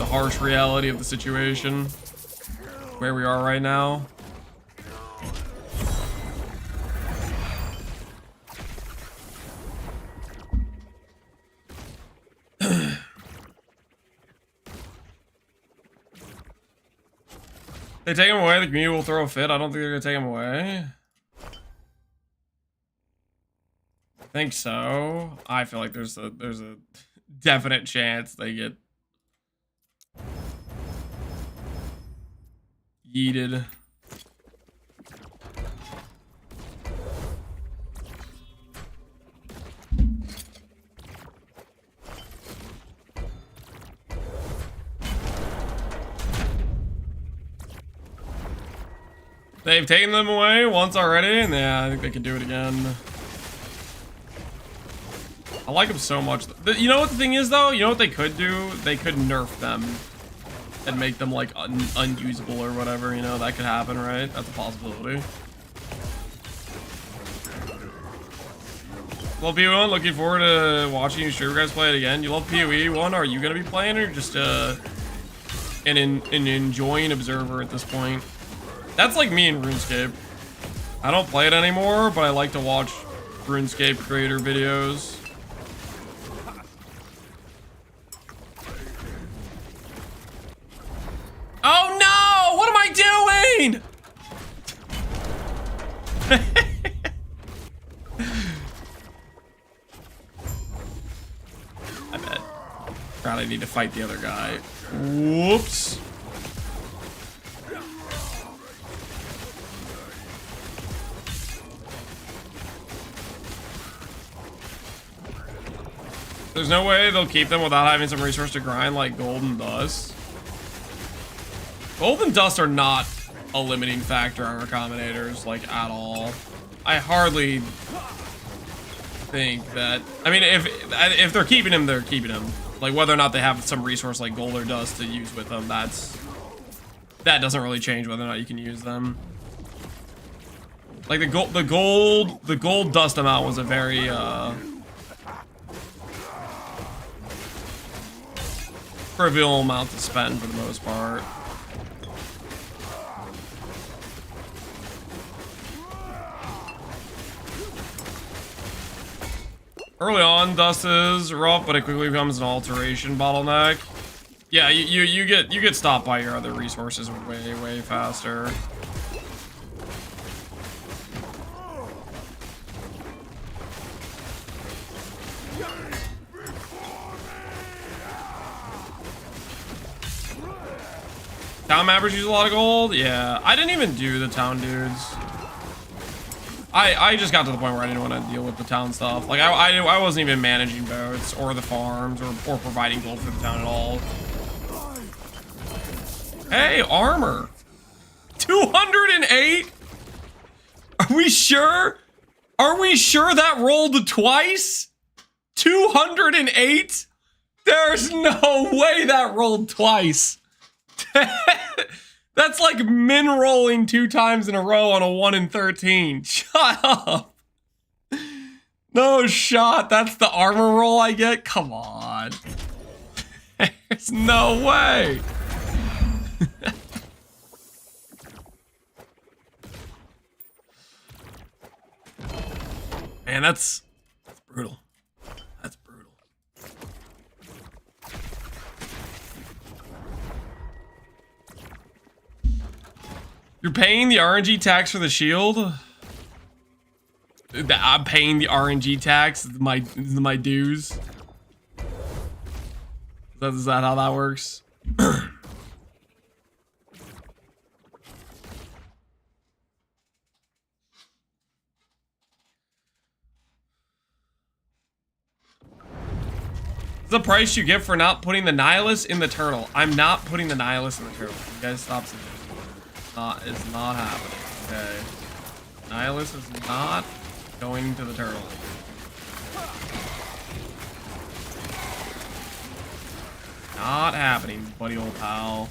harsh reality of the situation, where we are right now. They take him away, the community will throw a fit. I don't think they're gonna take him away. I think so. I feel like there's a definite chance they get yeeted. They've taken them away once already, and yeah, I think they could do it again. I like them so much. You know what the thing is, though? You know what they could do? They could nerf them and make them, like, unusable or whatever, you know? That could happen, right? That's a possibility. Well, PoE1, looking forward to watching you stream guys play it again. You love PoE1? Are you going to be playing, or just an enjoying observer at this point? That's like me in RuneScape. I don't play it anymore, but I like to watch RuneScape creator videos. Oh no! What am I doing? I bet. Probably need to fight the other guy. Whoops. There's no way they'll keep them without having some resource to grind like gold and dust. Gold and dust are not a limiting factor on our combinators, like, at all. I hardly think that... I mean, if they're keeping him, they're keeping him. Like, whether or not they have some resource like gold or dust to use with them, that doesn't really change whether or not you can use them. Like, the gold dust amount was a very, trivial amount to spend for the most part. Early on, dust is rough, but it quickly becomes an alteration bottleneck. Yeah, you get stopped by your other resources way faster. Town mappers use a lot of gold? Yeah, I didn't even do the town dudes. I just got to the point where I didn't want to deal with the town stuff. Like, I wasn't even managing boats or the farms or providing gold for the town at all. Hey, armor. 208? Are we sure? Are we sure that rolled twice? 208? There's no way that rolled twice. That's like min rolling 2 times in a row on a 1 in 13. Shut up. No shot. That's the armor roll I get? Come on. There's no way. Man, that's brutal. That's brutal. You're paying the RNG tax for the shield? I'm paying the RNG tax, my dues. Is that how that works? The price you get for not putting the Nihilus in the turtle. I'm not putting the Nihilus in the turtle. You guys stop saying it. It's not happening. Okay. Nihilus is not going to the turtle. Not happening, buddy old pal.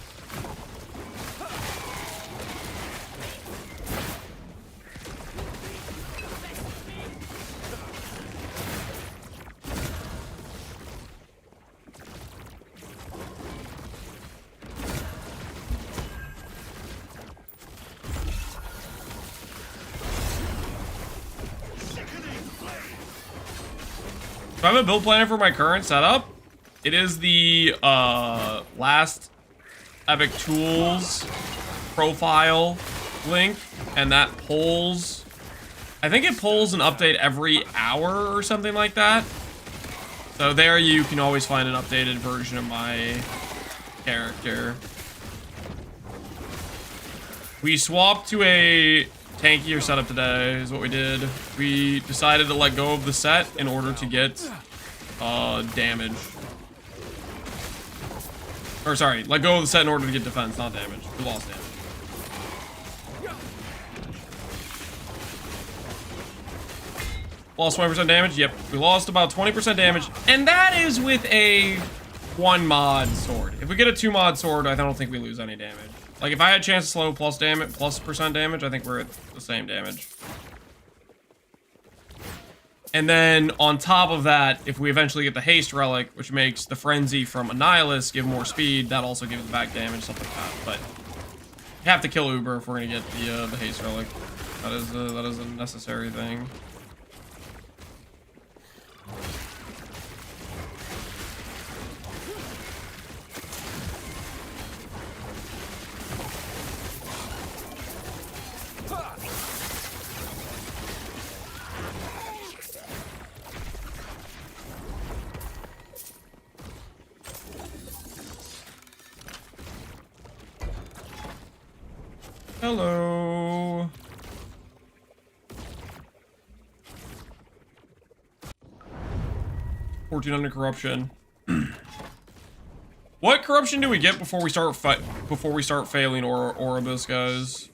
If I have a build planner for my current setup, it is the last Epic Tools profile link, and that pulls, I think it pulls an update every hour or something like that. So there you can always find an updated version of my character. We swapped to a tankier setup today, is what we did. We decided to let go of the set in order to get damage. Or sorry, let go of the set in order to get defense, not damage. We lost damage. Lost 20% damage? Yep, we lost about 20% damage. And that is with a 1 mod sword. If we get a 2 mod sword, I don't think we lose any damage. Like, if I had a chance to slow plus percent damage, I think we're at the same damage. And then, on top of that, if we eventually get the haste relic, which makes the frenzy from Annihilus give more speed, that also gives back damage, stuff like that. But you have to kill Uber if we're gonna get the haste relic. That is a necessary thing. Hello. $1400 corruption. What corruption do we get before we start failing Oribus, guys?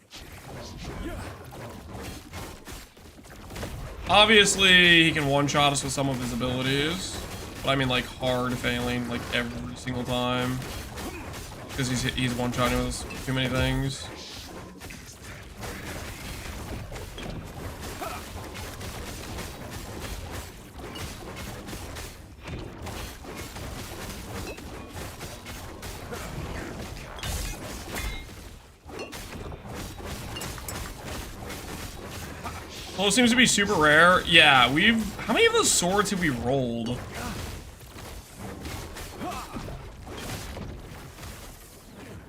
Obviously, he can one-shot us with some of his abilities, but I mean like hard failing, like every single time, because he's one-shotting us with too many things. Well, it seems to be super rare. Yeah, how many of those swords have we rolled?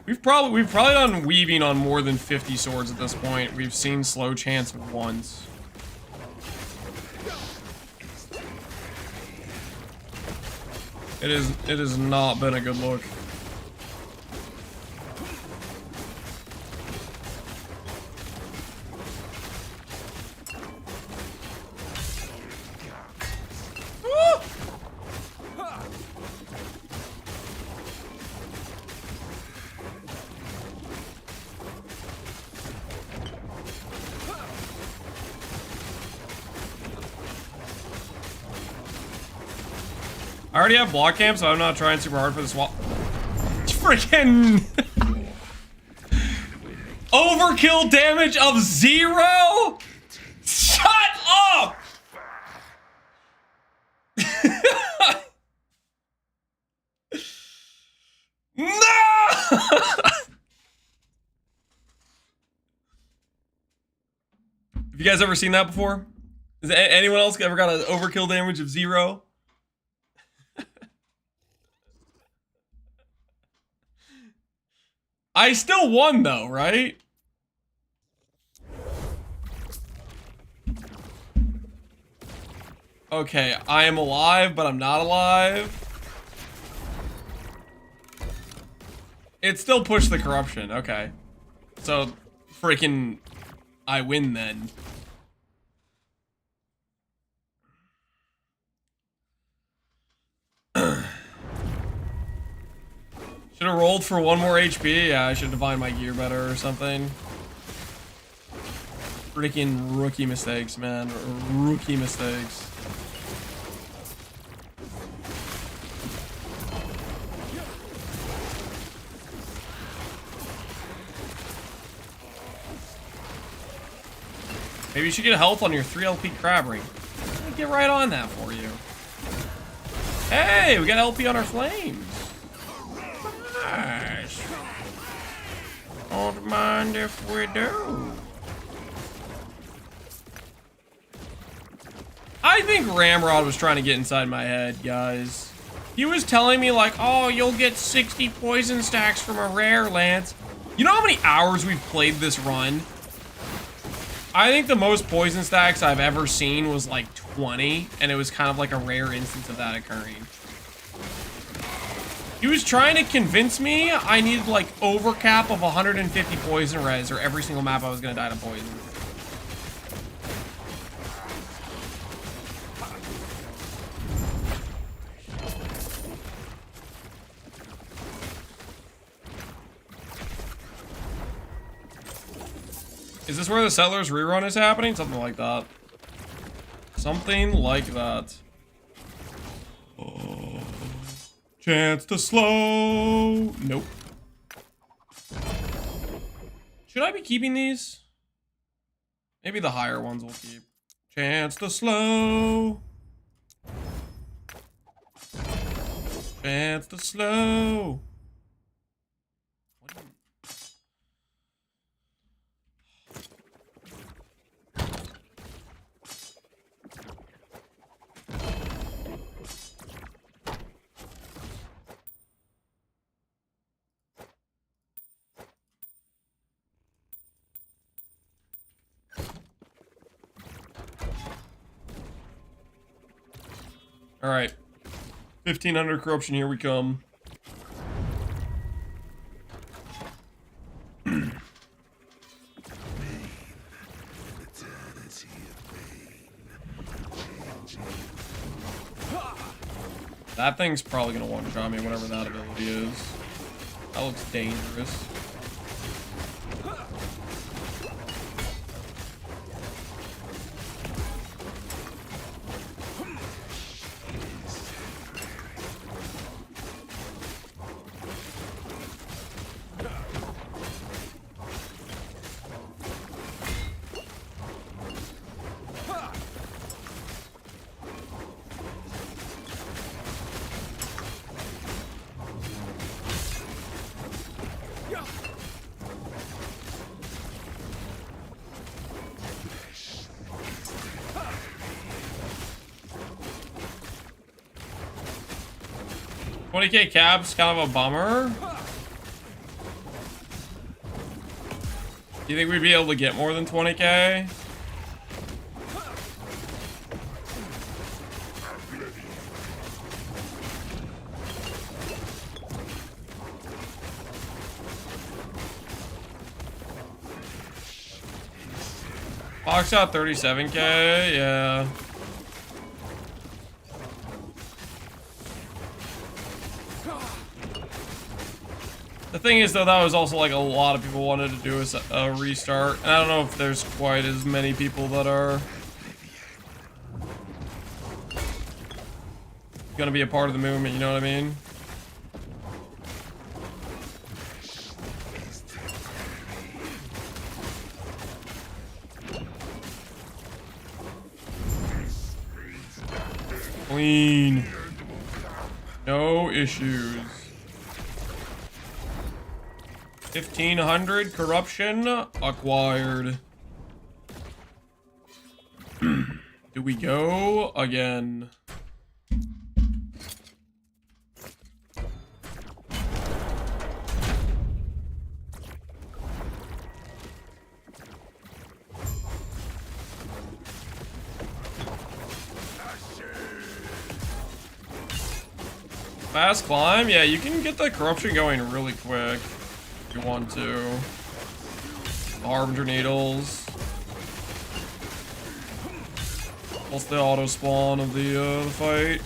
We've probably done weaving on more than 50 swords at this point. We've seen slow chance once. It has not been a good look. I already have block camp, so I'm not trying super hard for this wall. Freaking overkill damage of 0? Shut up! No! Have you guys ever seen that before? Has anyone else ever got an overkill damage of 0? I still won though, right? Okay, I am alive, but I'm not alive. It still pushed the corruption, okay. So, freaking, I win then. Should have rolled for 1 more HP. Yeah, I should have divined my gear better or something. Freaking rookie mistakes, man. Rookie mistakes. Maybe you should get health on your 3 LP crab ring. I'll get right on that for you. Hey, we got LP on our flames. Nice. Don't mind if we do. I think Ramrod was trying to get inside my head, guys. He was telling me like, oh, you'll get 60 poison stacks from a rare, Lance. You know how many hours we've played this run? I think the most poison stacks I've ever seen was like 20, and it was kind of like a rare instance of that occurring. He was trying to convince me I needed like overcap of 150 poison res, or every single map I was gonna die to poison. Is this where the Settlers rerun is happening? Something like that. Something like that. Oh. Chance to slow. Nope. Should I be keeping these? Maybe the higher ones will keep. Chance to slow. Chance to slow. All right, 1500 corruption, here we come. That thing's probably gonna one-shot me, whatever that ability is. That looks dangerous. $20K cab's kind of a bummer. Do you think we'd be able to get more than 20K? Box out 37K, yeah. The thing is, though, that was also like a lot of people wanted to do a restart. And I don't know if there's quite as many people that are gonna be a part of the movement, you know what I mean? Clean. No issues. 1500 corruption acquired. Do we go again? Fast climb? Yeah, you can get the corruption going really quick. You want to. Harbinger needles. Plus the auto spawn of the fight.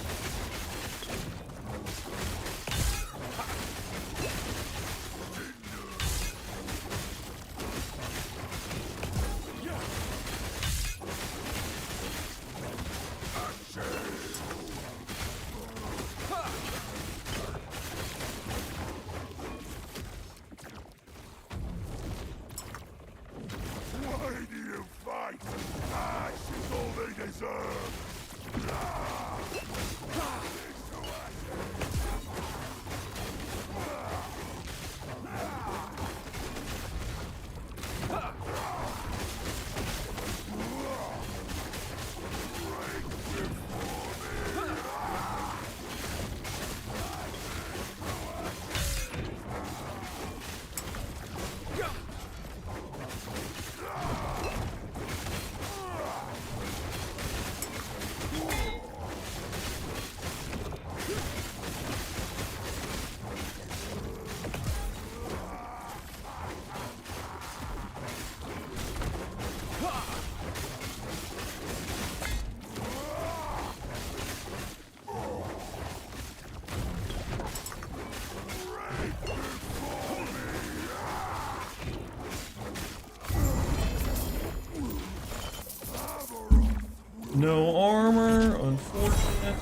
No armor, unfortunate.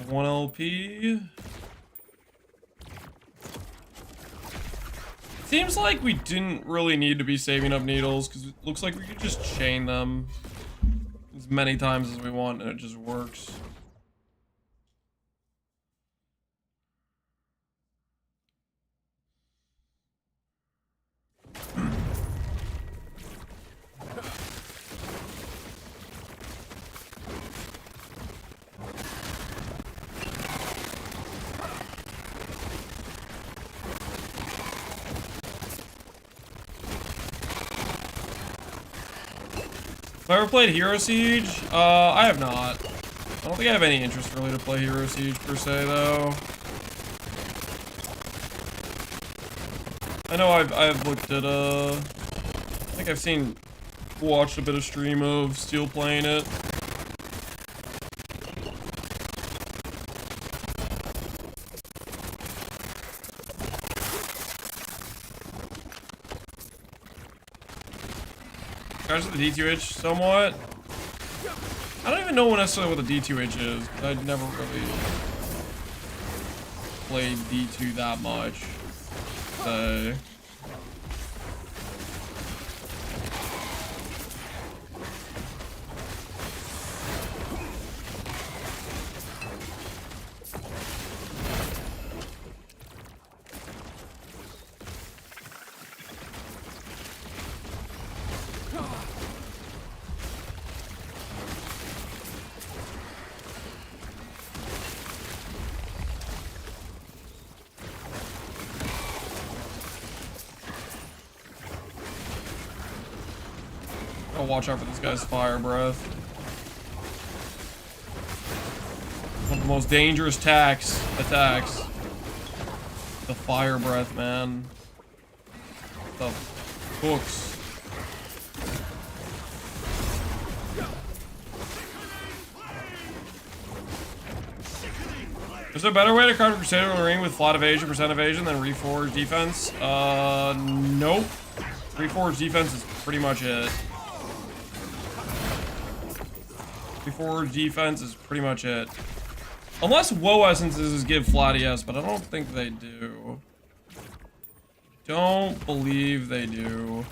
1 LP. Seems like we didn't really need to be saving up needles, because it looks like we could just chain them as many times as we want, and it just works. Have I ever played Hero Siege? I have not. I don't think I have any interest really to play Hero Siege per se, though. I know I've looked at, I think I've watched a bit of stream of Steel playing it. Scratch the D2H somewhat. I don't even know necessarily what the D2H is, because I'd never really played D2 that much. So. Watch out for this guy's fire breath. One of the most dangerous attacks. The fire breath, man. The books. Is there a better way to counter Crusader in the ring with flat evasion, percent evasion than Reforged defense? Nope. Reforged defense is pretty much it. Reforged defense is pretty much it. Unless WoW essences give flat ES, but I don't think they do. Don't believe they do.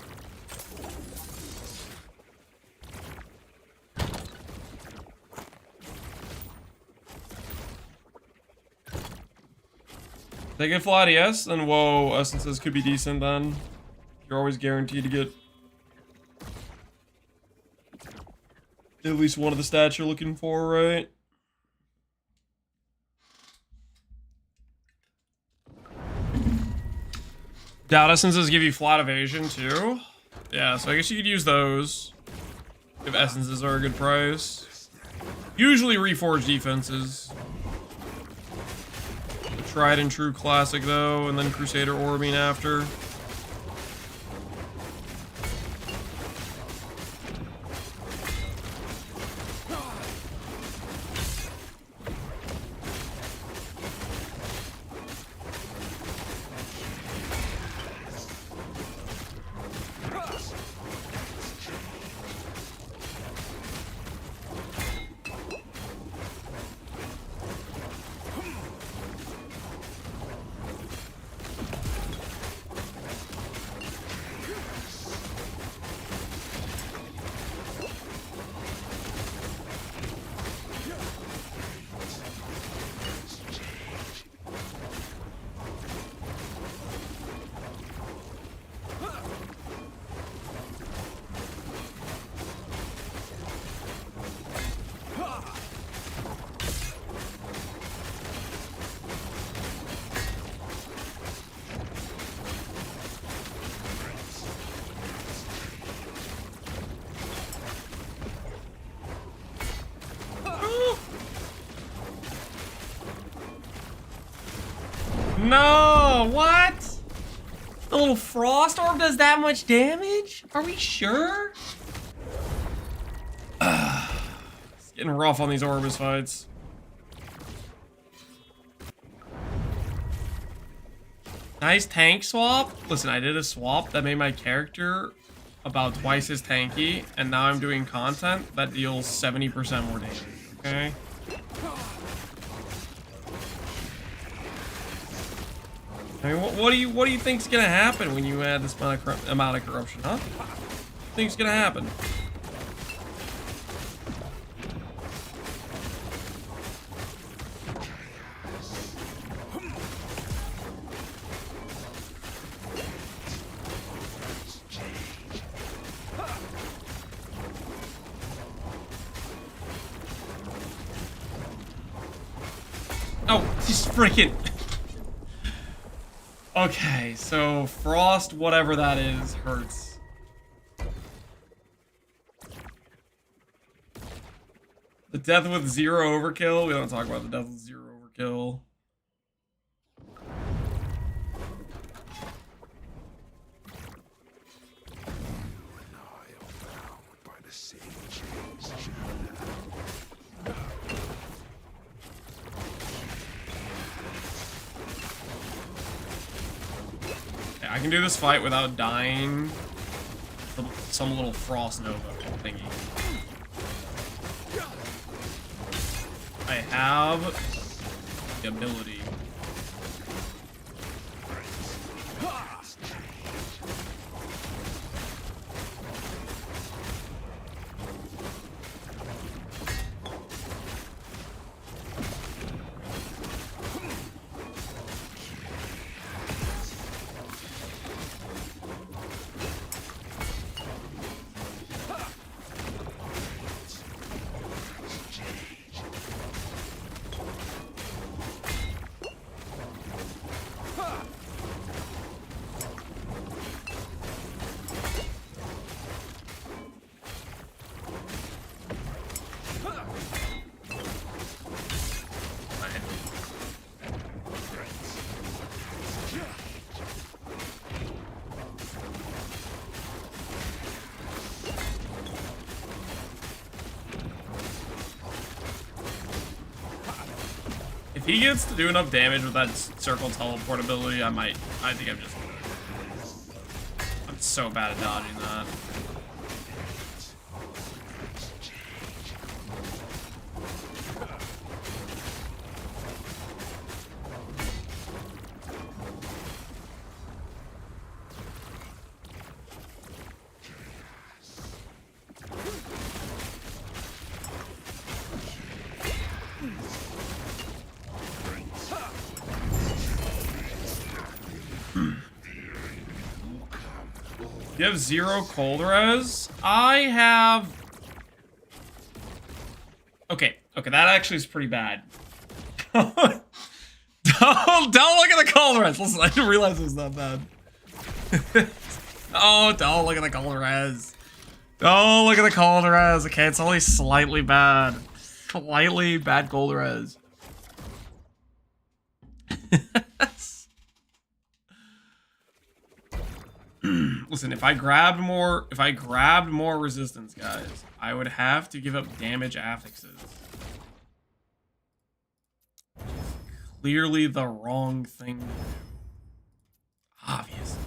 If they get flat ES, then WoW essences could be decent then. You're always guaranteed to get at least one of the stats you're looking for, right? Doubt essences give you flat evasion too. Yeah, so I guess you could use those if essences are a good price. Usually reforged defenses. The tried and true classic though, and then Crusader orbing after. No, what? The little frost orb does that much damage? Are we sure? It's getting rough on these Orbis fights. Nice tank swap. Listen, I did a swap that made my character about twice as tanky, and now I'm doing content that deals 70% more damage, okay? I mean, what do you think's gonna happen when you add this amount of corruption, huh? What do you think's gonna happen? Oh, he's freaking... Okay, so frost, whatever that is, hurts. The death with 0 overkill? We don't talk about the death with 0 overkill. I can do this fight without dying some little frost nova thingy. I have the ability. If he gets to do enough damage with that circle teleport ability, I think I'm just... I'm so bad at dodging that. You have 0 cold res? I have... Okay, that actually is pretty bad. don't look at the cold res. Listen, I didn't realize it was that bad. Oh, don't look at the cold res. Don't look at the cold res. Okay, it's only slightly bad. Slightly bad cold res. Listen, if I grabbed more resistance, guys, I would have to give up damage affixes. Clearly the wrong thing to do. Obviously.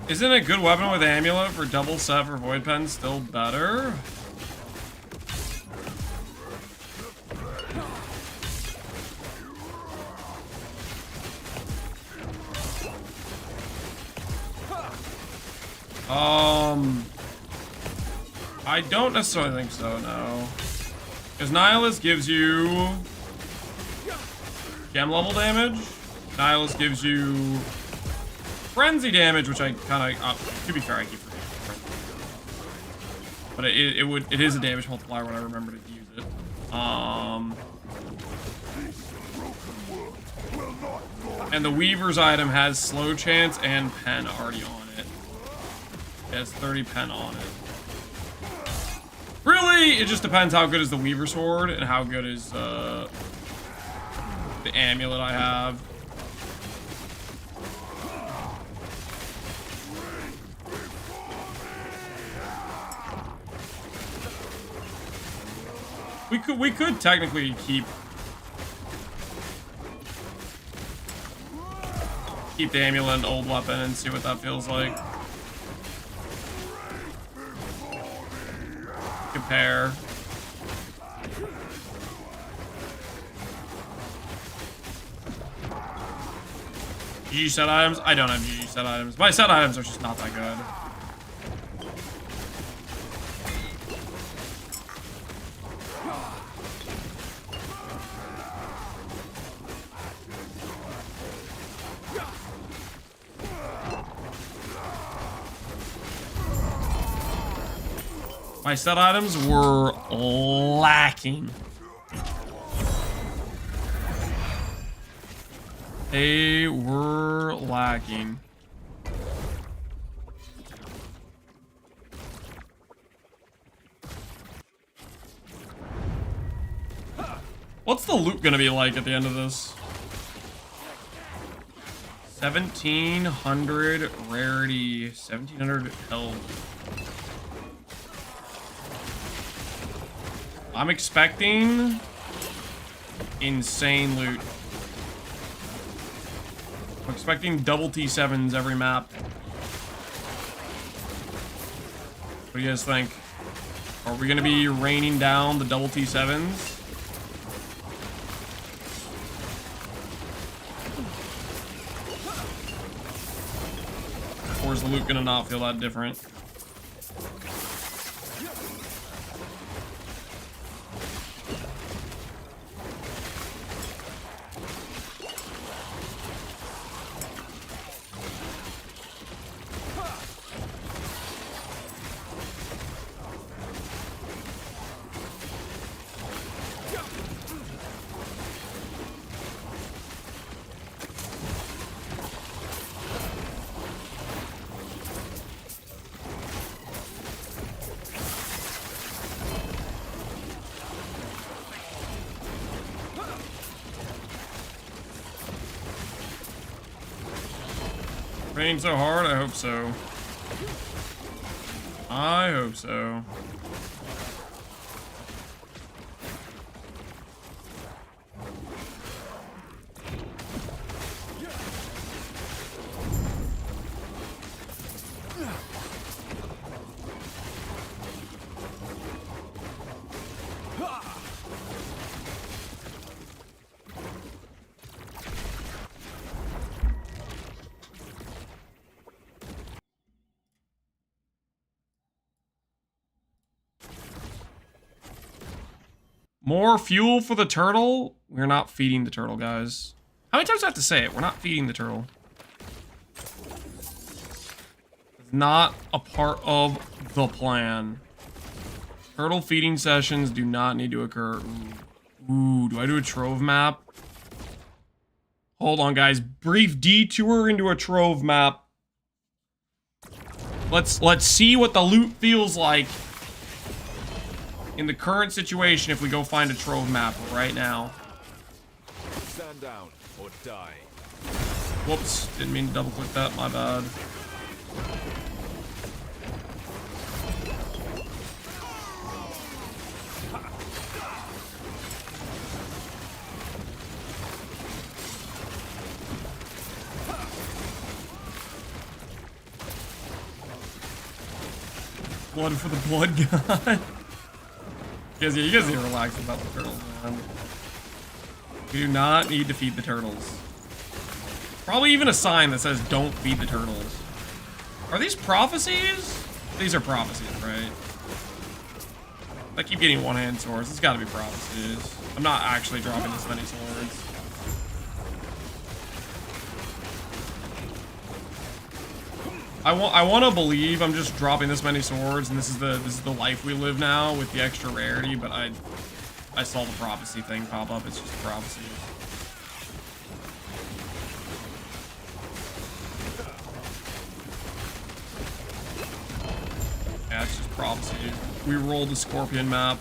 Isn't a good weapon with amulet for double set for void pen still better? I don't necessarily think so, no. Because Nihilus gives you gem level damage. Nihilus gives you frenzy damage, which I kind of, to be fair, I keep forgetting. But it is a damage multiplier when I remember to use it. And the Weaver's item has slow chance and pen already on it. It has 30 pen on it. Really, it just depends how good is the Weaver Sword and how good is the amulet I have. We could technically keep the amulet and old weapon and see what that feels like. Compare. GG set items? I don't have GG set items. My set items are just not that good. My set items were lacking. They were lacking. What's the loot gonna be like at the end of this? 1700 rarity, 1700 health. I'm expecting insane loot. I'm expecting double T7s every map. What do you guys think? Are we gonna be raining down the double T7s? Or is the loot gonna not feel that different? Raining so hard? I hope so. I hope so. More fuel for the turtle? We're not feeding the turtle, guys. How many times do I have to say it? We're not feeding the turtle. It's not a part of the plan. Turtle feeding sessions do not need to occur. Ooh, do I do a trove map? Hold on, guys. Brief detour into a trove map. Let's see what the loot feels like in the current situation if we go find a trove map right now. Stand down or die. Whoops, didn't mean to double click that, my bad. Blood for the blood god. You guys need to relax about the turtles, man. We do not need to feed the turtles. Probably even a sign that says don't feed the turtles. Are these prophecies? These are prophecies, right? I keep getting one-hand swords. It's gotta be prophecies. I'm not actually dropping this many swords. I want to believe I'm just dropping this many swords and this is the life we live now with the extra rarity, but I saw the prophecy thing pop up. It's just prophecy. Yeah, it's just prophecy. we rolled the Scorpion map.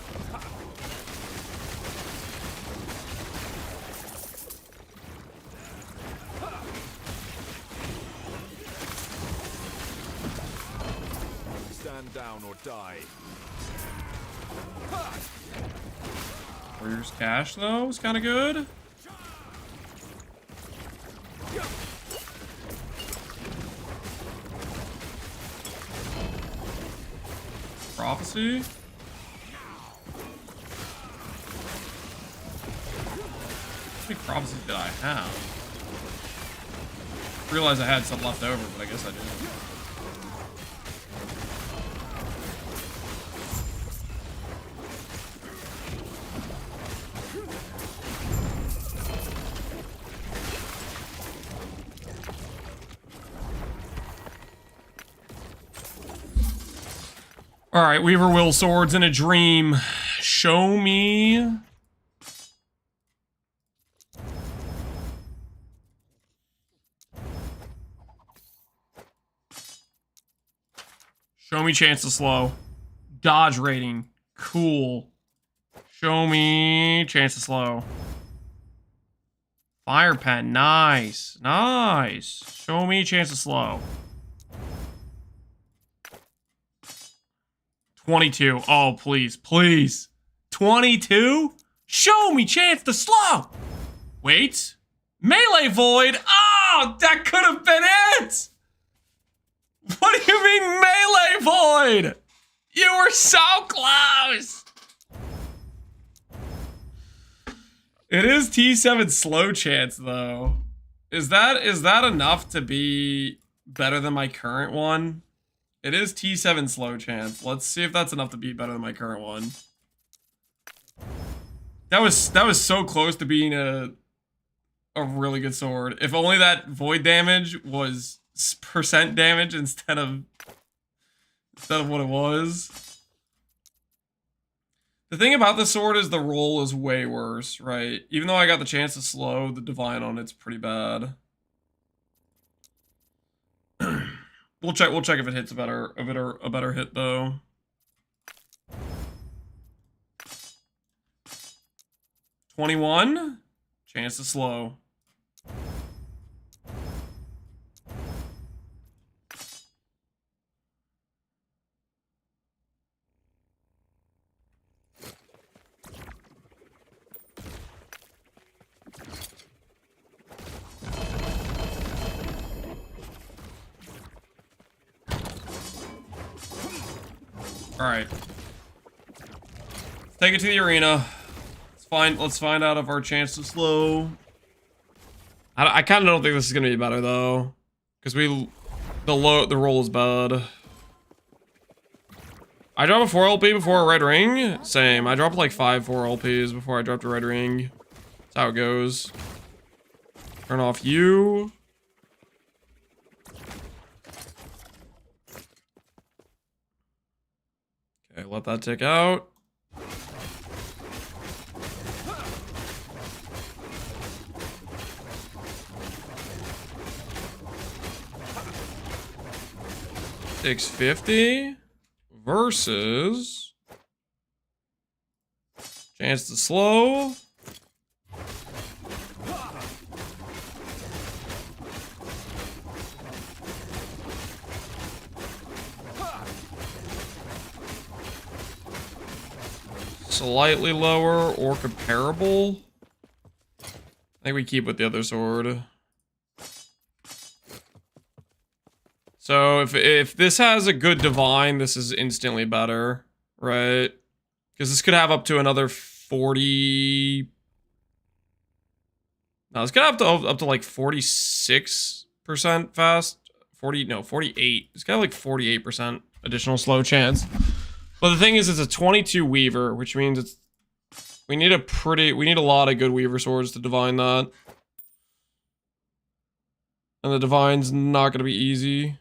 Stand down or die. Warrior's Cash, though, is kind of good. Prophecy. How many prophecies did I have? Realized I had some left over, but I guess I did. All right, Weaver Will Swords in a Dream. Show me. Show me chance to slow. Dodge rating. Cool. Show me chance to slow. Fire pen. Nice. Nice. Show me chance to slow. 22. Oh, please. Please. 22? Show me chance to slow. Wait. Melee Void. Oh, that could have been it. What do you mean Melee Void? You were so close. It is T7 slow chance, though. Is that enough to be better than my current one? It is T7 slow chance. Let's see if that's enough to be better than my current one. That was so close to being a really good sword. If only that void damage was percent damage instead of what it was. The thing about this sword is the roll is way worse, right? Even though I got the chance to slow, the divine on it's pretty bad. We'll check if it hits a better hit though. $21. Chance to slow. All right. Take it to the arena. Let's find out if our chance to slow. I kind of don't think this is gonna be better though, because the roll is bad. I dropped a 4 LP before a red ring. Same. I dropped like 4 LPs before I dropped a red ring. That's how it goes. Turn off you. Okay, let that tick out. $650 versus chance to slow. Slightly lower or comparable. I think we keep with the other sword. So if this has a good divine, this is instantly better, right? Because this could have up to another 40. No, it's gonna have up to like 46% fast. 48. It's got like 48% additional slow chance. But the thing is, it's a 22 Weaver, which means we need a lot of good Weaver swords to divine that. And the divine's not gonna be easy.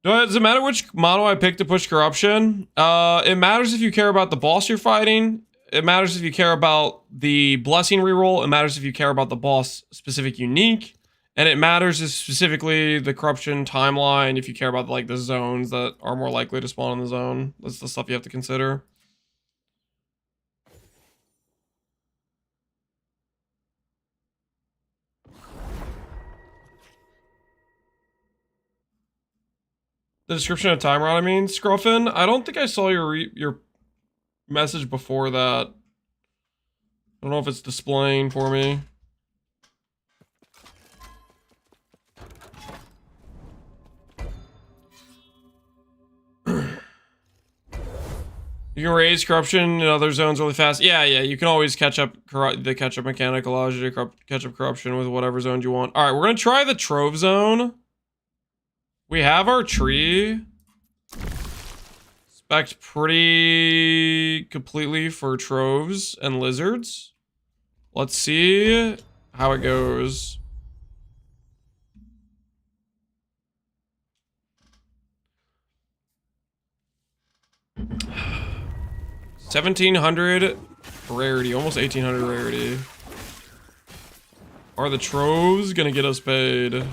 Does it matter which model I pick to push corruption? It matters if you care about the boss you're fighting. It matters if you care about the blessing reroll. It matters if you care about the boss specific unique. And it matters is specifically the corruption timeline if you care about like the zones that are more likely to spawn in the zone. That's the stuff you have to consider. The description of time rod, I mean, Scruffin, I don't think I saw your message before that. I don't know if it's displaying for me. You can raise corruption in other zones really fast. Yeah, you can always catch up. The catch-up mechanic allows you to catch up corruption with whatever zones you want. All right, we're going to try the Trove Zone. We have our tree. Spec'd pretty completely for troves and lizards. Let's see how it goes. $1,700 rarity, almost 1,800 rarity. Are the troves gonna get us paid?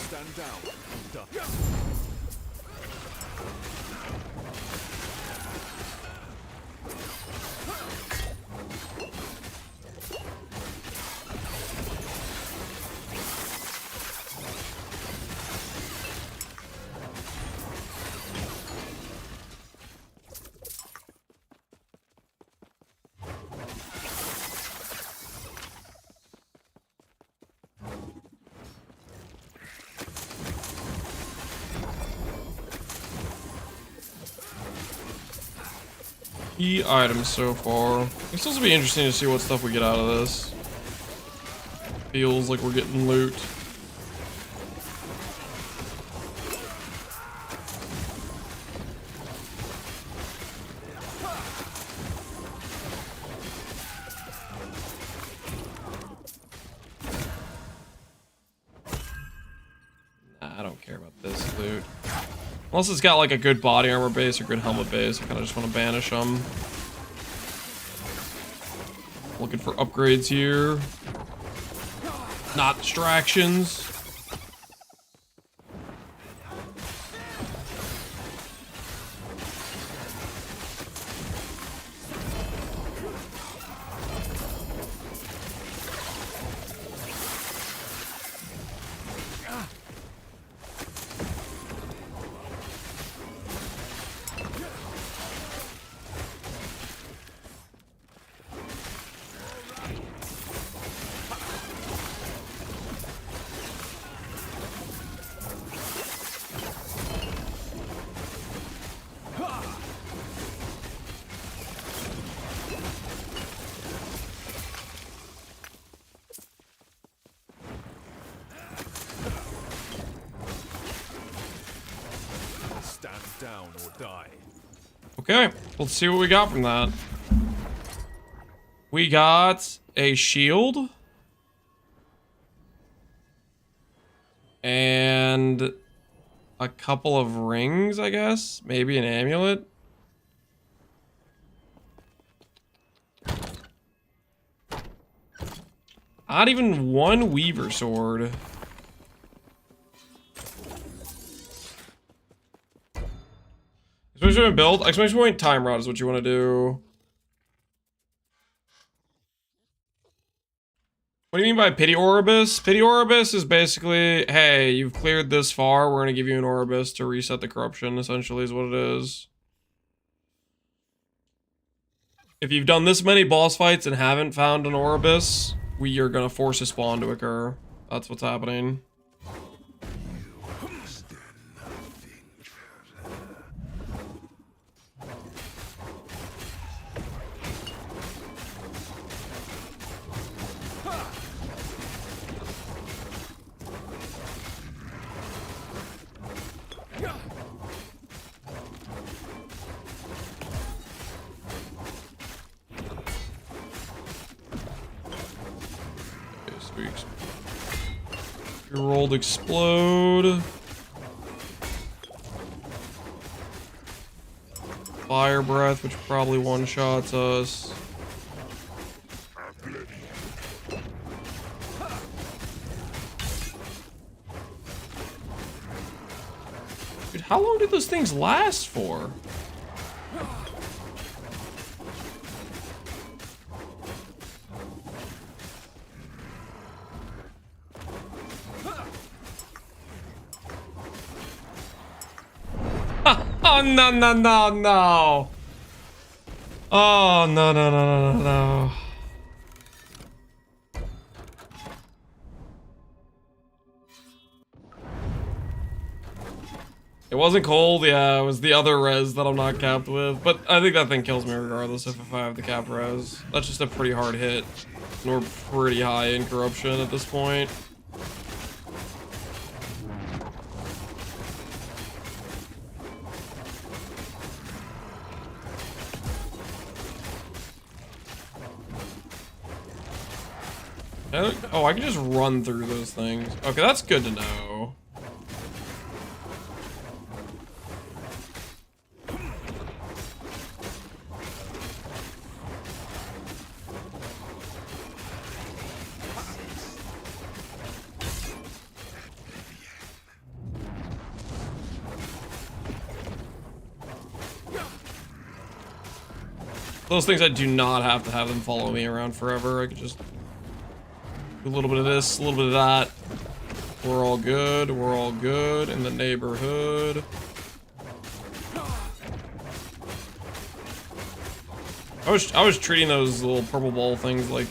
Stand down. Key items so far. It's supposed to be interesting to see what stuff we get out of this. Feels like we're getting loot. Nah, I don't care about this loot. Unless it's got like a good body armor base or good helmet base, I kind of just want to banish them. Looking for upgrades here. Not distractions. Down or die. Okay, let's see what we got from that. We got a shield. And a couple of rings, I guess. Maybe an amulet. Not even one Weaver sword. Exclamation point build. Exclamation point time rod is what you want to do. What do you mean by Pity Oribus? Pity Oribus is basically, hey, you've cleared this far, we're going to give you an Oribus to reset the corruption, essentially is what it is. If you've done this many boss fights and haven't found an Oribus, we are going to force a spawn to occur. That's what's happening. We rolled explode. Fire breath, which probably one-shots us. Dude, how long did those things last for? Oh, no, no, no, no. Oh, no, no, no, no, no, no. It wasn't cold, yeah, it was the other res that I'm not capped with. But I think that thing kills me regardless if I have the cap res. That's just a pretty hard hit. And we're pretty high in corruption at this point. Oh, I can just run through those things. Okay, that's good to know. Those things I do not have to have them follow me around forever. I could just do a little bit of this, a little bit of that. We're all good. We're all good in the neighborhood. I was treating those little purple ball things like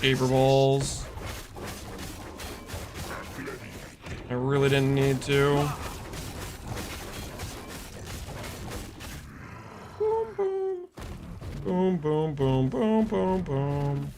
paper balls. I really didn't need to. Boom, boom, boom, boom, boom, boom.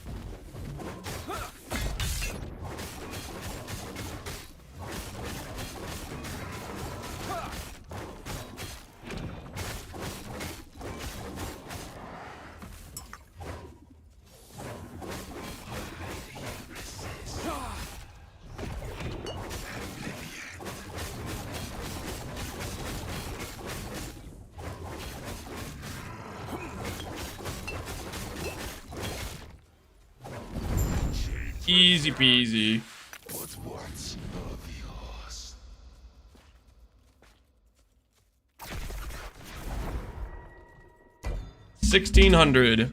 Easy peasy. What's of yours? $1,600.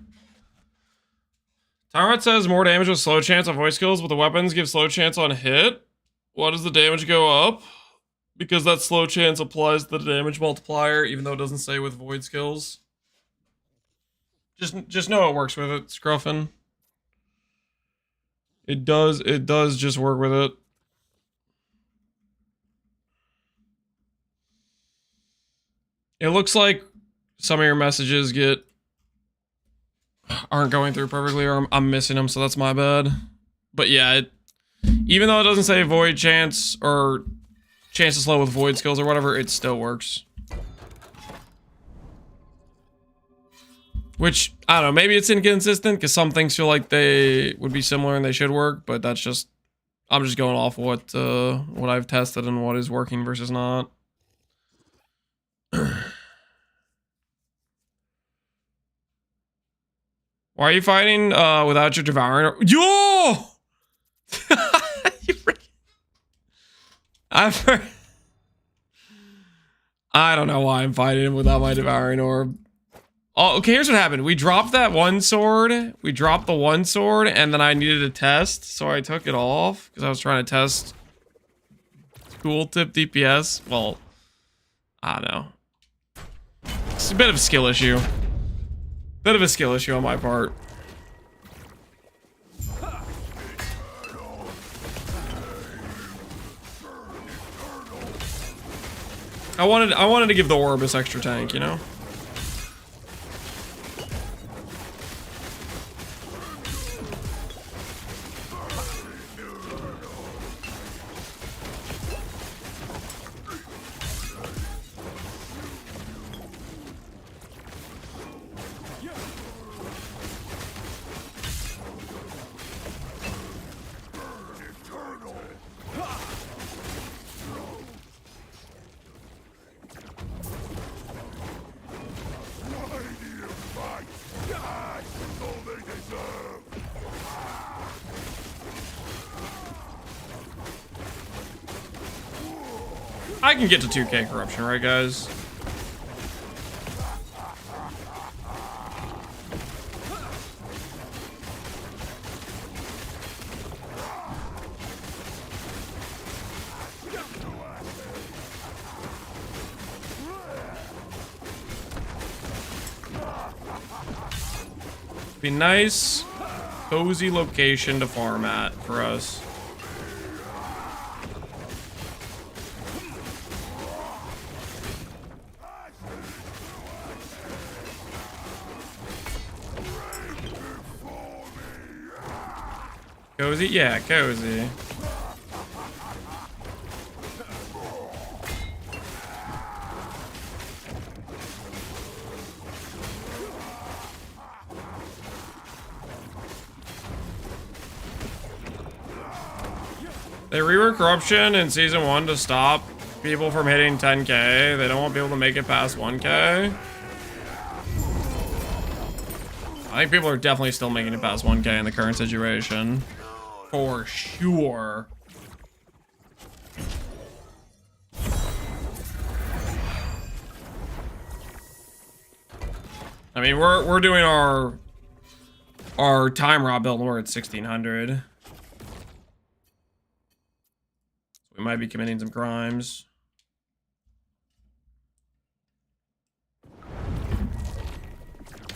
Tyrant says more damage with slow chance on voice skills, but the weapons give slow chance on hit. Why does the damage go up? Because that slow chance applies to the damage multiplier, even though it doesn't say with void skills. Just know it works with it, Scruffin. It does just work with it. It looks like some of your messages aren't going through perfectly, or I'm missing them, so that's my bad. But yeah, even though it doesn't say void chance or chance to slow with void skills or whatever, it still works. Which, I don't know, maybe it's inconsistent because some things feel like they would be similar and they should work, but that's just, I'm just going off what I've tested and what is working versus not. Why are you fighting without your devouring? Yo! I don't know why I'm fighting him without my devouring orb. Oh, okay, here's what happened. We dropped that one sword. We dropped the one sword, and then I needed a test, so I took it off because I was trying to test tooltip DPS. Well, I don't know. It's a bit of a skill issue. Bit of a skill issue on my part. I wanted to give the orb this extra tank, you know? I can get to 2k corruption, right, guys? Be nice, cozy location to farm at for us. Cozy? Yeah, cozy. They reworked corruption in season 1 to stop people from hitting 10k. They don't want people to make it past 1k. I think people are definitely still making it past 1k in the current situation. For sure. I mean, we're doing our time raw build, and we're at 1600. We might be committing some crimes.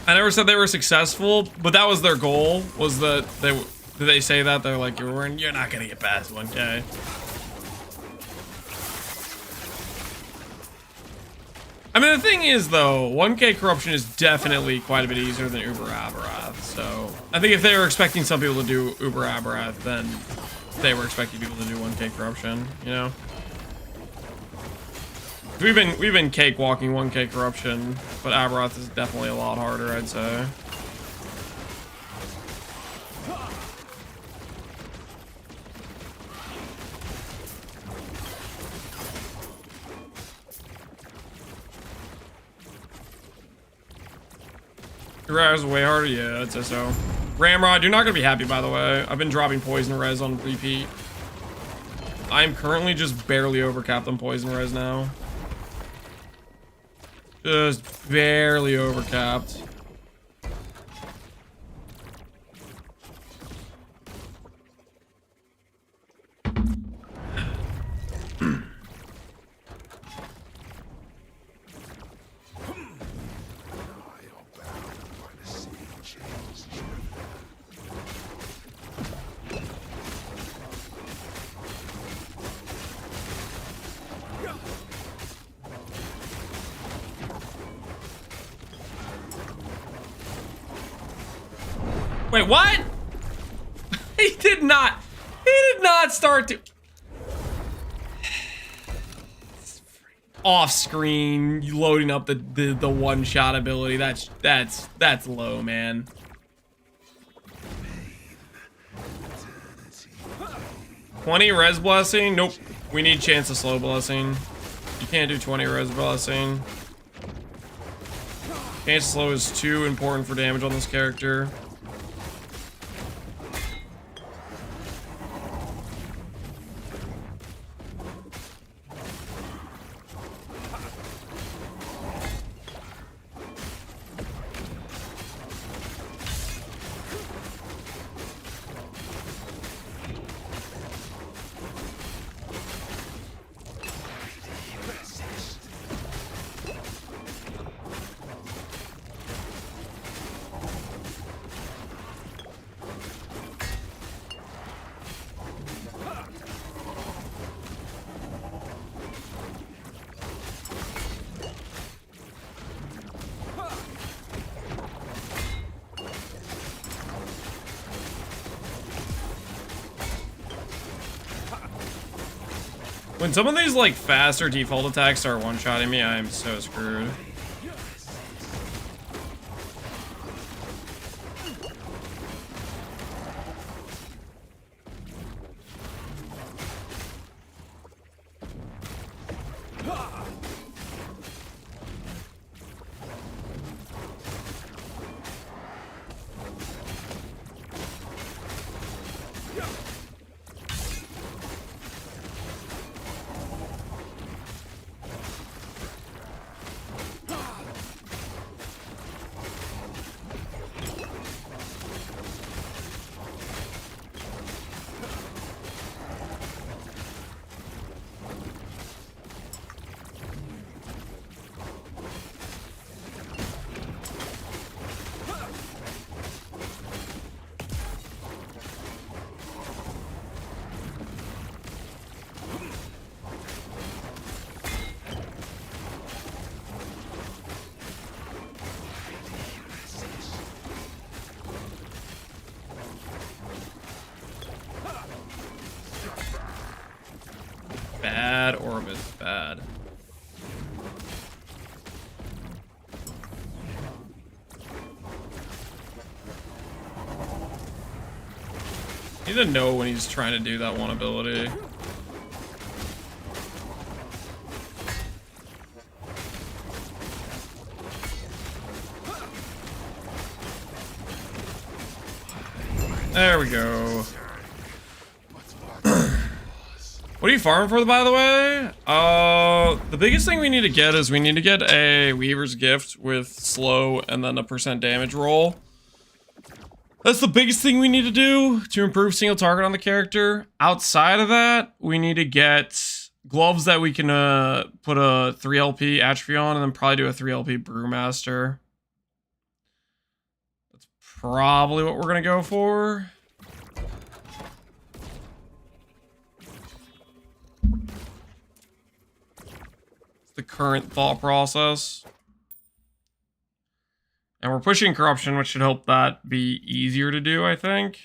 I never said they were successful, but that was their goal. Was that did they say that? They're like, you're not gonna get past 1k. I mean, the thing is, though, 1k corruption is definitely quite a bit easier than Uber Aberath. So I think if they were expecting some people to do Uber Aberath, then they were expecting people to do 1k corruption, you know? We've been cakewalking 1k corruption, but Aberath is definitely a lot harder, I'd say. Res way harder, yeah, I'd say so. Ramrod, you're not gonna be happy, by the way. I've been dropping poison res on repeat. I'm currently just barely overcapped on poison res now. Just barely overcapped. Wait, what? He did not start to off screen loading up the one shot ability. That's low, man. $20 res blessing? Nope. We need chance of slow blessing. You can't do 20 res blessing. Chance of slow is too important for damage on this character. When some of these like faster default attacks start one-shotting me, I am so screwed. bad orb is bad. Need to know when he's trying to do that one ability. There we go. What are you farming for, by the way? The biggest thing we need to get is we need to get a Weaver's Gift with slow and then a % damage roll. That's the biggest thing we need to do to improve single target on the character. Outside of that, we need to get gloves that we can put a 3LP attribute on and then probably do a 3LP Brewmaster. That's probably what we're going to go for. The current thought process. And we're pushing corruption, which should help that be easier to do, I think.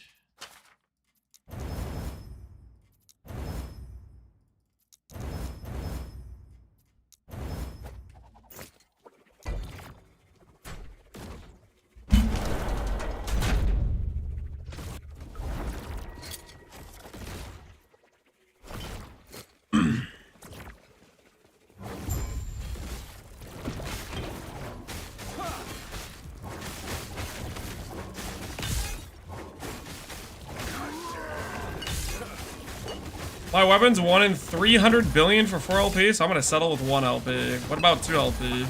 'My weapon's 1 in 300 billion for 4 LP, so I'm gonna settle with 1 LP. What about 2 LP?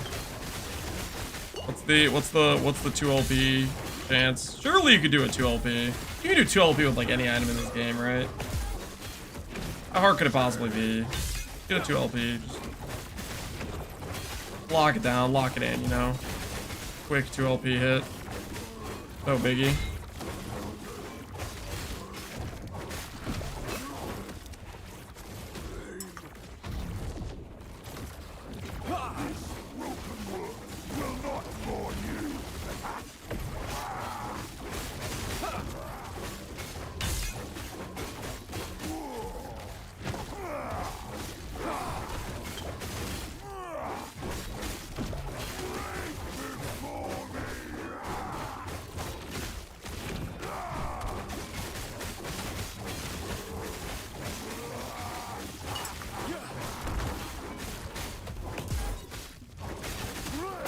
What's the 2 LP chance? Surely you could do a 2 LP. You can do 2 LP with like any item in this game, right? How hard could it possibly be? Get a 2 LP. Just lock it down, lock it in, you know? Quick 2 LP hit. No biggie.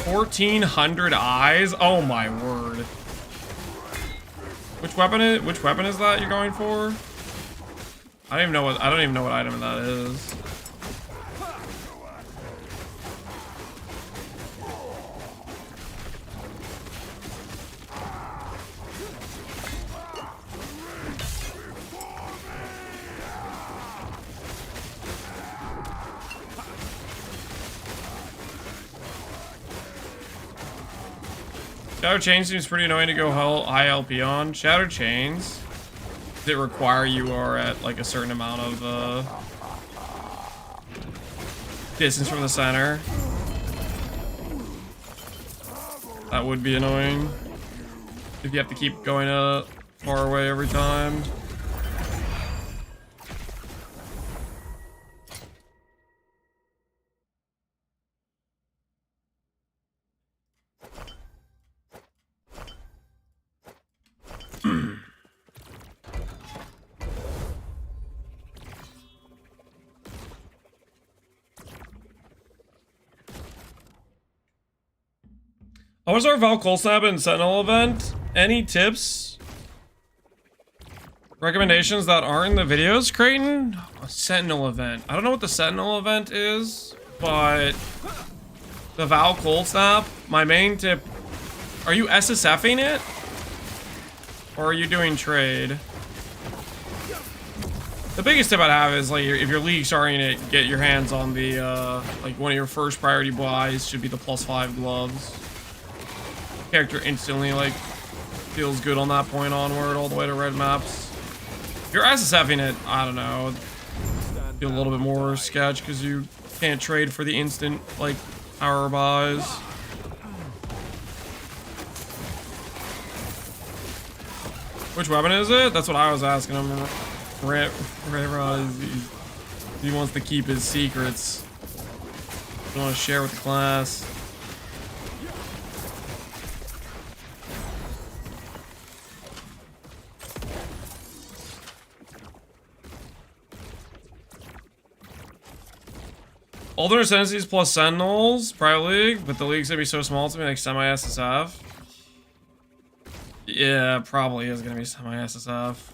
$1,400 eyes? Oh my word. Which weapon is that you're going for? I don't even know what item that is. Shadow Chain seems pretty annoying to go high LP on. Shadow Chains, does it require you are at like a certain amount of distance from the center? That would be annoying if you have to keep going far away every time. How was our Val Colsnap and Sentinel event? Any tips? Recommendations that aren't in the videos, Creighton? A Sentinel event. I don't know what the Sentinel event is, but the Val Colsnap, my main tip, are you SSFing it? Or are you doing trade? The biggest tip I'd have is like if you're league starting it, get your hands on the like one of your first priority buys should be the +5 gloves. Character instantly like feels good on that point onward all the way to red maps. If you're SSFing it, I don't know, be a little bit more sketch because you can't trade for the instant like hour buys. Which weapon is it? That's what I was asking him. He wants to keep his secrets. Don't want to share with the class. Alternate Ascendancies plus Sentinels, Private League, but the league's gonna be so small to me, like semi-SSF. Yeah, probably is gonna be semi-SSF.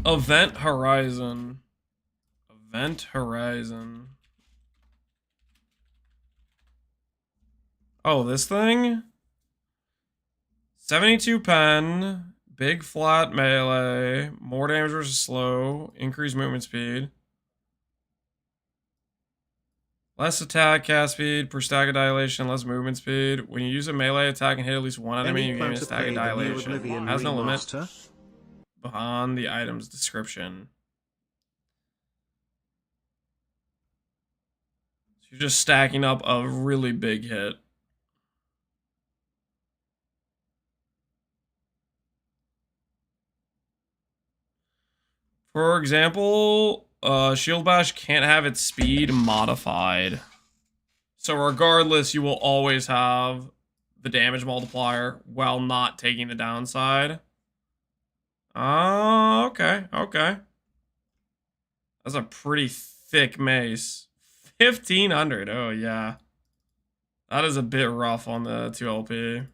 Event Horizon. Event Horizon. Oh, this thing? 72 pen. Big flat melee, more damage versus slow, increased movement speed. Less attack cast speed per stack of dilation, less movement speed. When you use a melee attack and hit at least one enemy, you gain a stack of dilation. Has no limit beyond the item's description. So you're just stacking up a really big hit. For example, Shield Bash can't have its speed modified. So regardless, you will always have the damage multiplier while not taking the downside. Oh, okay, okay. That's a pretty thick mace. 1500, oh yeah. That is a bit rough on the 2LP.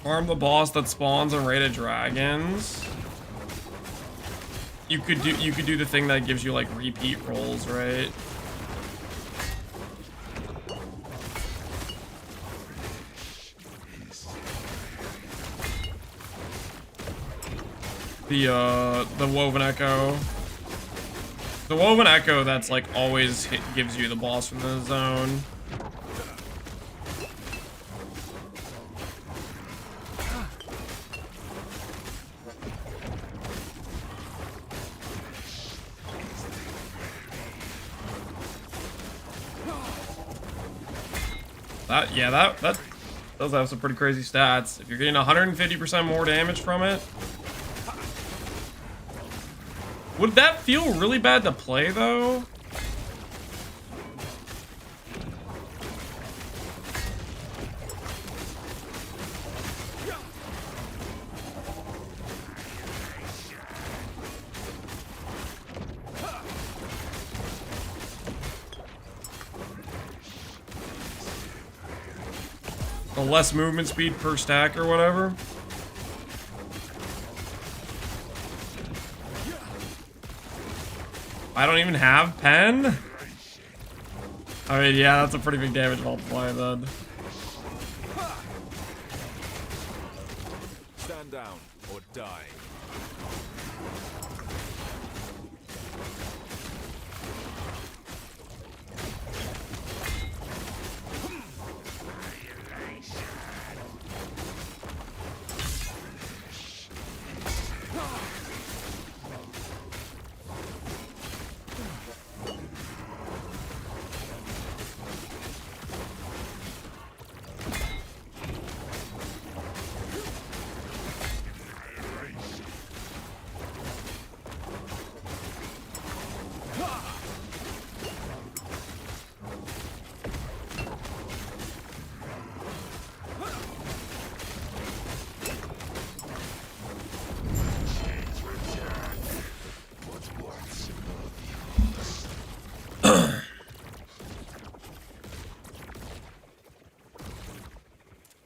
Farm the boss that spawns on rated dragons. You could do the thing that gives you like repeat rolls, right? The Woven Echo. The Woven Echo that's like always gives you the boss from the zone. That does have some pretty crazy stats. If you're getting 150% more damage from it. Would that feel really bad to play though? The less movement speed per stack or whatever. I don't even have pen? I mean, yeah, that's a pretty big damage multiplier then. Stand down or die.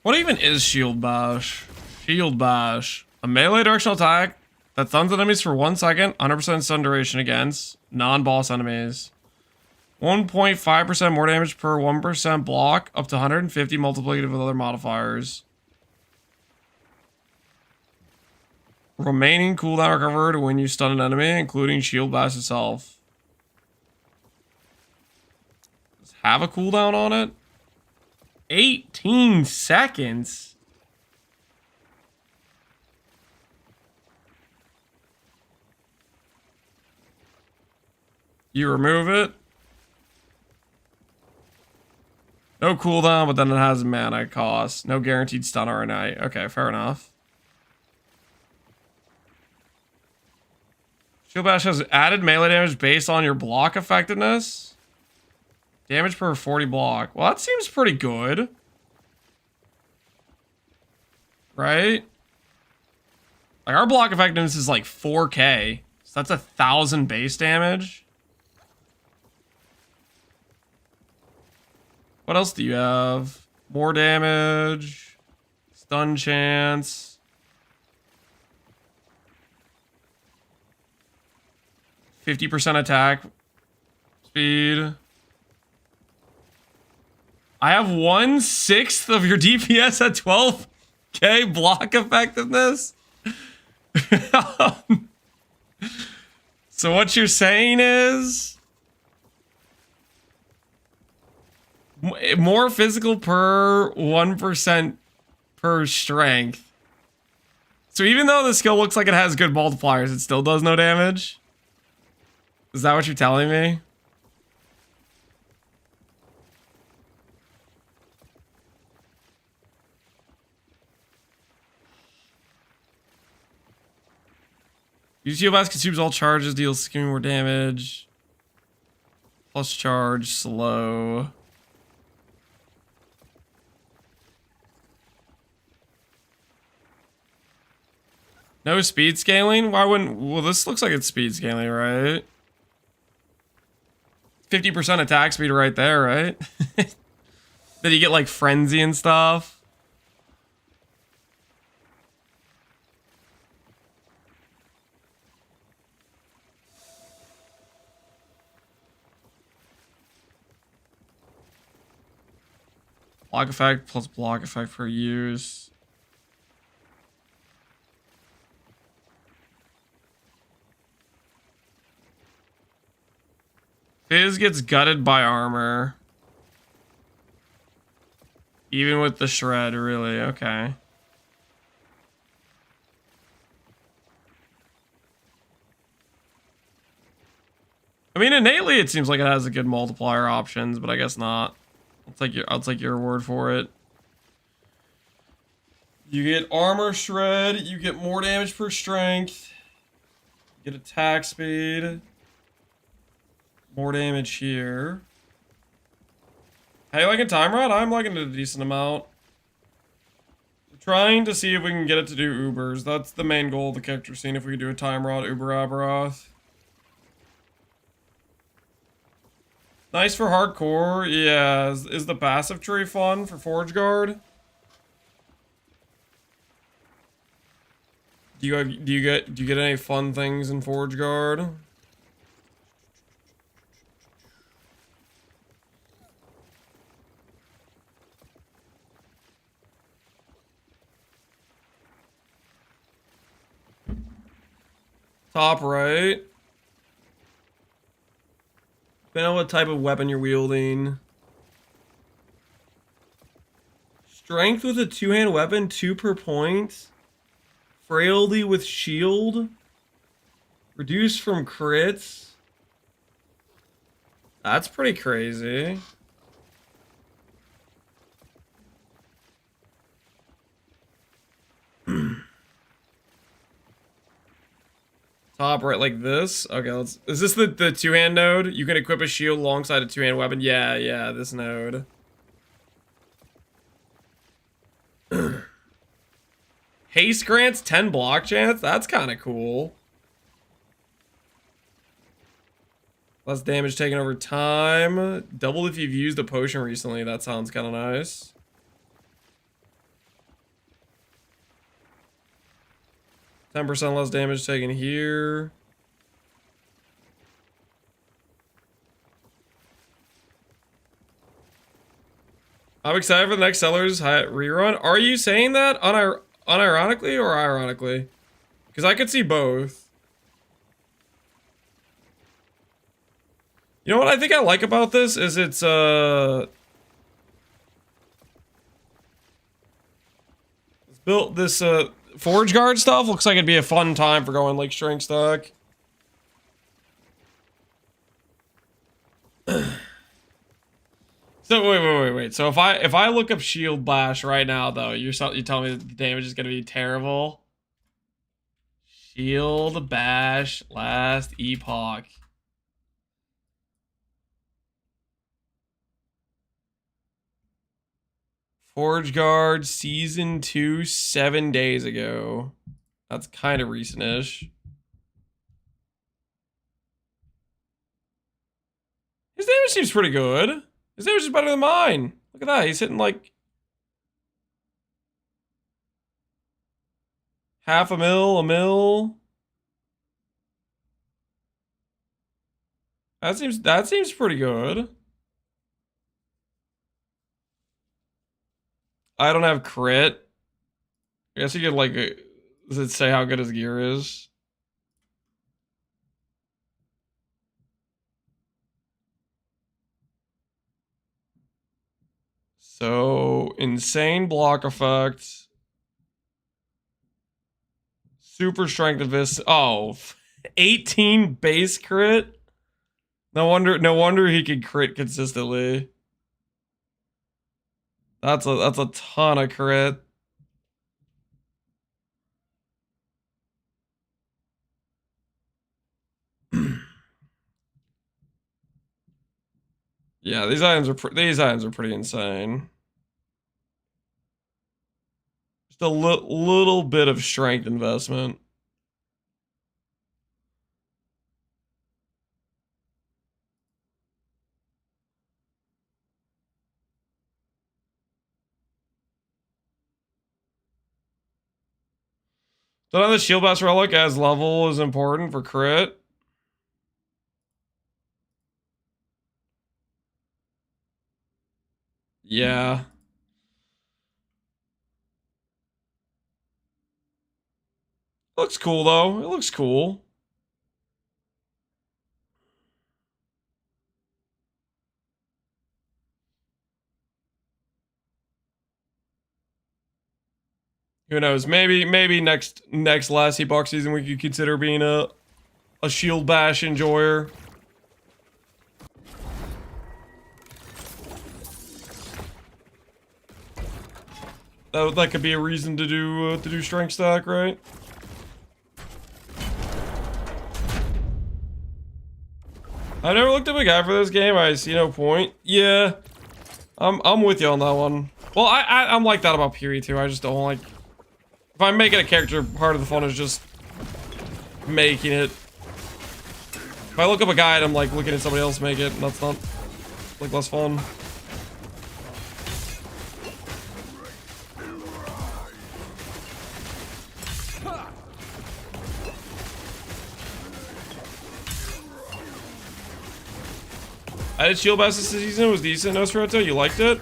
What even is Shield Bash? Shield Bash. A melee directional attack that stuns enemies for 1 second, 100% stun duration against non-boss enemies. 1.5% more damage per 1% block, up to 150 multiplicative with other modifiers. Remaining cooldown recovered when you stun an enemy, including Shield Bash itself. have a cooldown on it? 18 seconds? You remove it? No cooldown, but then it has mana cost. No guaranteed stun or ignite. Okay, fair enough. Shield Bash has added melee damage based on your block effectiveness. Damage per 40 block. Well, that seems pretty good. Right? Like, our block effectiveness is like 4k. So that's 1,000 base damage. What else do you have? More damage. Stun chance. 50% attack speed. I have 1/6 of your DPS at 12k block effectiveness. So what you're saying is more physical per 1% per strength. So even though the skill looks like it has good multipliers, it still does no damage? Is that what you're telling me? Use Shield Bash consumes all charges, deals skimming more damage. Plus charge, slow. No speed scaling? Why wouldn't... Well, this looks like it's speed scaling, right? 50% attack speed right there, right? Then you get like frenzy and stuff. Block effect plus block effect per use. Fizz gets gutted by armor. Even with the shred, really. Okay. I mean, innately, it seems like it has a good multiplier options, but I guess not. I'll take your word for it. You get armor shred. You get more damage per strength. You get attack speed. More damage here. How you liking Time Rod? I'm liking it a decent amount. I'm trying to see if we can get it to do Ubers. That's the main goal of the character scene, if we could do a Time Rod Uber Aberoth. Nice for hardcore. Yeah, is the passive tree fun for Forge Guard? Do you get any fun things in Forge Guard? Top right. Depending on what type of weapon you're wielding. Strength with a two-hand weapon, 2 per point. Frailty with shield. Reduced from crits. That's pretty crazy. Top right, like this. Okay, let's. Is this the two-hand node? You can equip a shield alongside a two-hand weapon. Yeah, this node. Haste grants 10 block chance. That's kind of cool. Less damage taken over time. Double if you've used a potion recently. That sounds kind of nice. %10 less damage taken here. I'm excited for the next Sellers rerun. Are you saying that unironically or ironically? Because I could see both. You know what I think I like about this is it's built this forge guard stuff looks like it'd be a fun time for going like shrink stack. So wait. So if I look up shield bash right now though, you tell me the damage is gonna be terrible. Shield bash last epoch. Forge Guard Season 2 7 days ago. That's kind of recent-ish. His damage seems pretty good. His damage is better than mine. Look at that. He's hitting like half a mil. That seems pretty good. I don't have crit. I guess you could like, does it say how good his gear is? So, insane block effect. Super strength of this. Oh, 18 base crit. No wonder he can crit consistently. That's a ton of crit. Yeah, these items are pretty insane. Just a little bit of strength investment. So now the shield bash relic as level is important for crit. Yeah. Looks cool though. It looks cool. Who knows? Maybe next last epoch season we could consider being a shield bash enjoyer. That could be a reason to do strength stack, right? I've never looked up a guy for this game. I see no point. Yeah, I'm with you on that one. Well, I'm like that about Piri too. I just don't like. If I'm making a character, part of the fun is just making it. If I look up a guide, I'm like looking at somebody else make it, and that's not like less fun. I did shield bash this season. It was decent. Nosferatu, you liked it?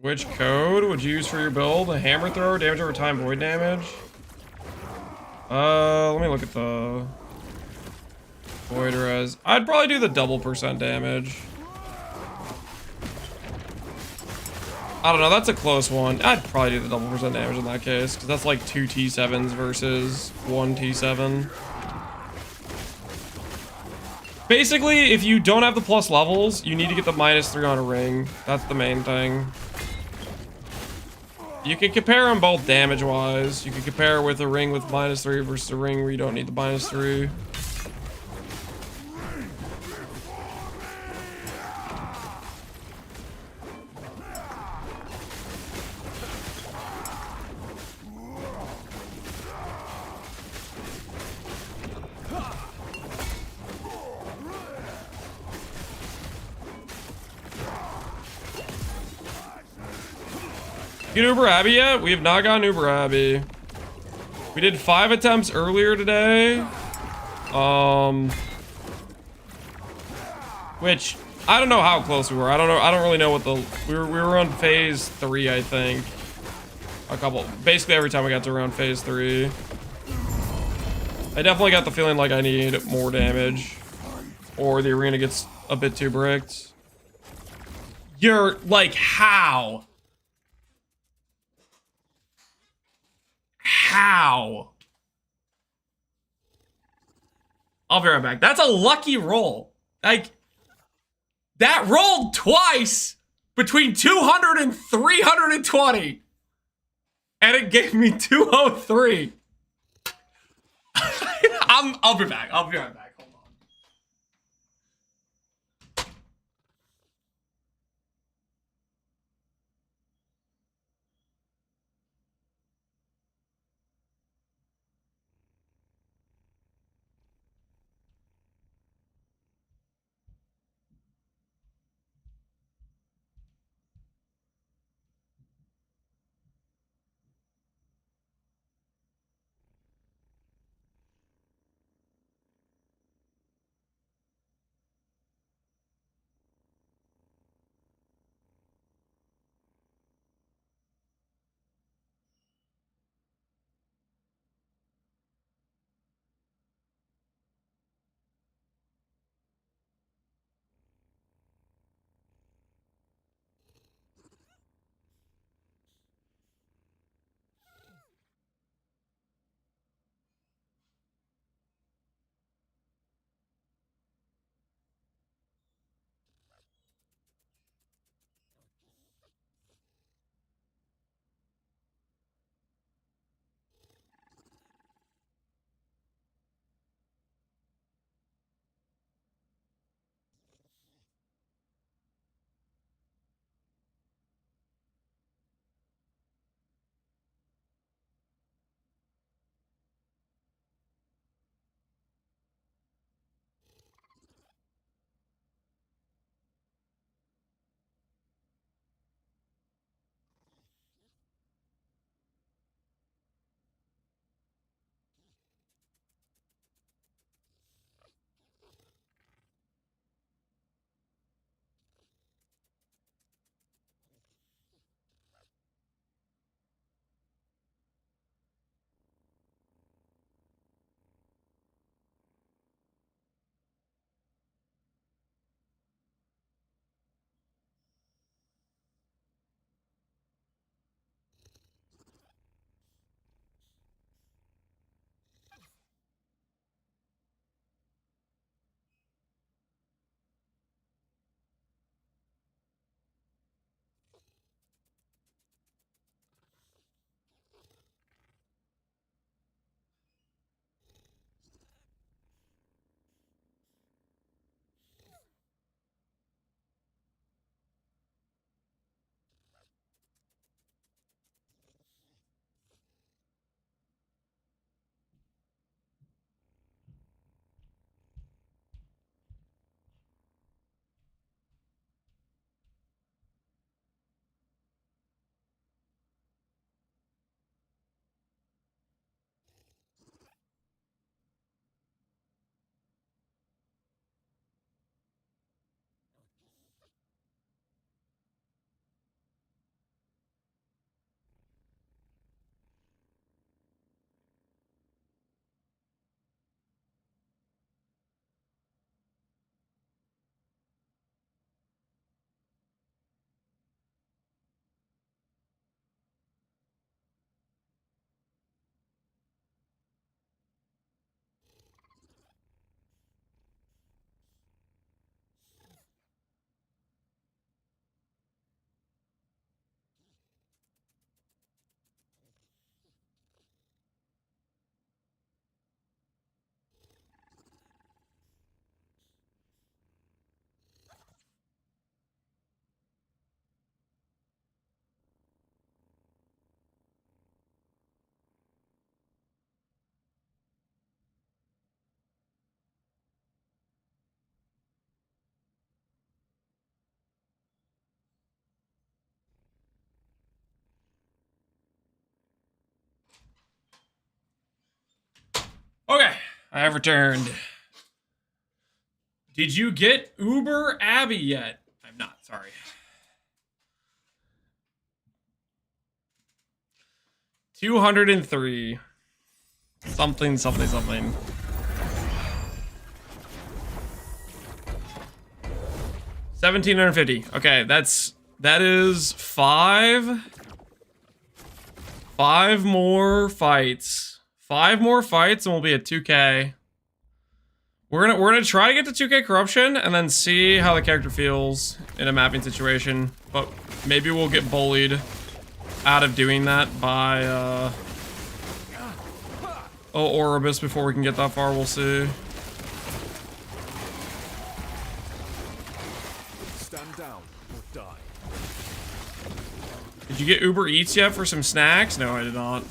Which code would you use for your build? A hammer thrower, damage over time, void damage? Let me look at the void res. I'd probably do the double % damage. I don't know, that's a close one. I'd probably do the double % damage in that case, because that's like 2 T7s versus 1 T7. Basically, if you don't have the plus levels, you need to get the -3 on a ring. That's the main thing. You can compare them both damage-wise. You can compare with a ring with -3 versus a ring where you don't need the -3. Get Uber Abbey yet? We have not gotten Uber Abbey. We did 5 attempts earlier today. Which I don't know how close we were. I don't know. I don't really know what the we were on phase 3, I think. Basically every time we got to around phase 3. I definitely got the feeling like I need more damage, or the arena gets a bit too bricked. You're like, how? How? I'll be right back. That's a lucky roll. Like, that rolled twice between 200 and 320. And it gave me 203. I'll be back. I'll be right back. Hold on. Okay. I have returned. Did you get Uber Abby yet? I'm not, sorry. $203. Something. 1,750. Okay, that is five more fights. 5 more fights and we'll be at 2K. We're gonna try to get to 2K corruption and then see how the character feels in a mapping situation. But maybe we'll get bullied out of doing that by Oribus before we can get that far. We'll see. Stand down or die. Did you get Uber Eats yet for some snacks? No, I did not.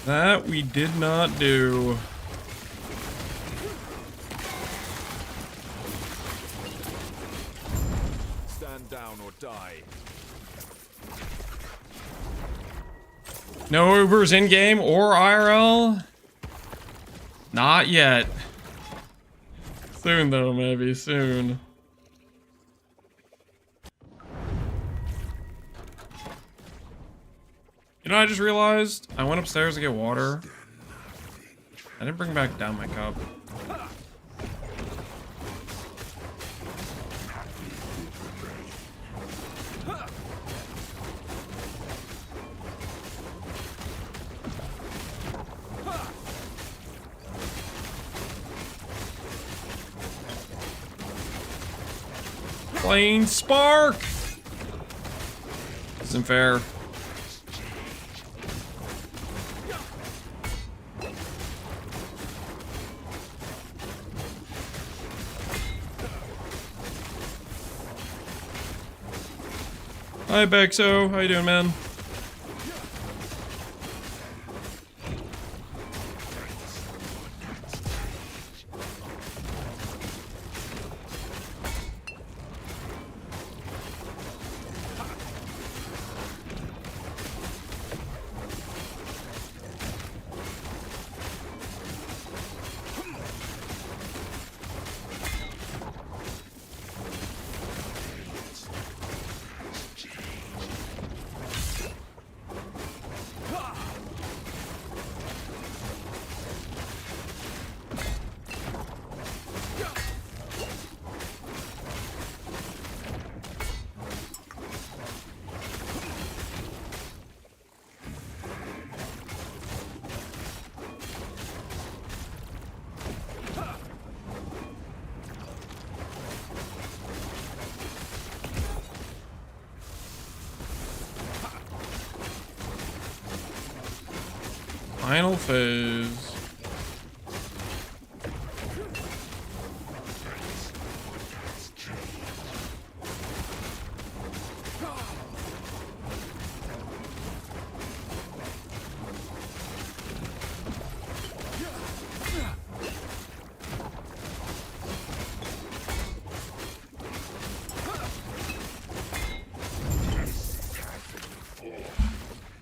That we did not do. Stand down or die. No Ubers in-game or IRL? Not yet. Soon though, maybe, soon. You know, I just realized I went upstairs to get water. I didn't bring back down my cup. Plain spark! Isn't fair. Hi Bexo, how you doing, man? Final phase.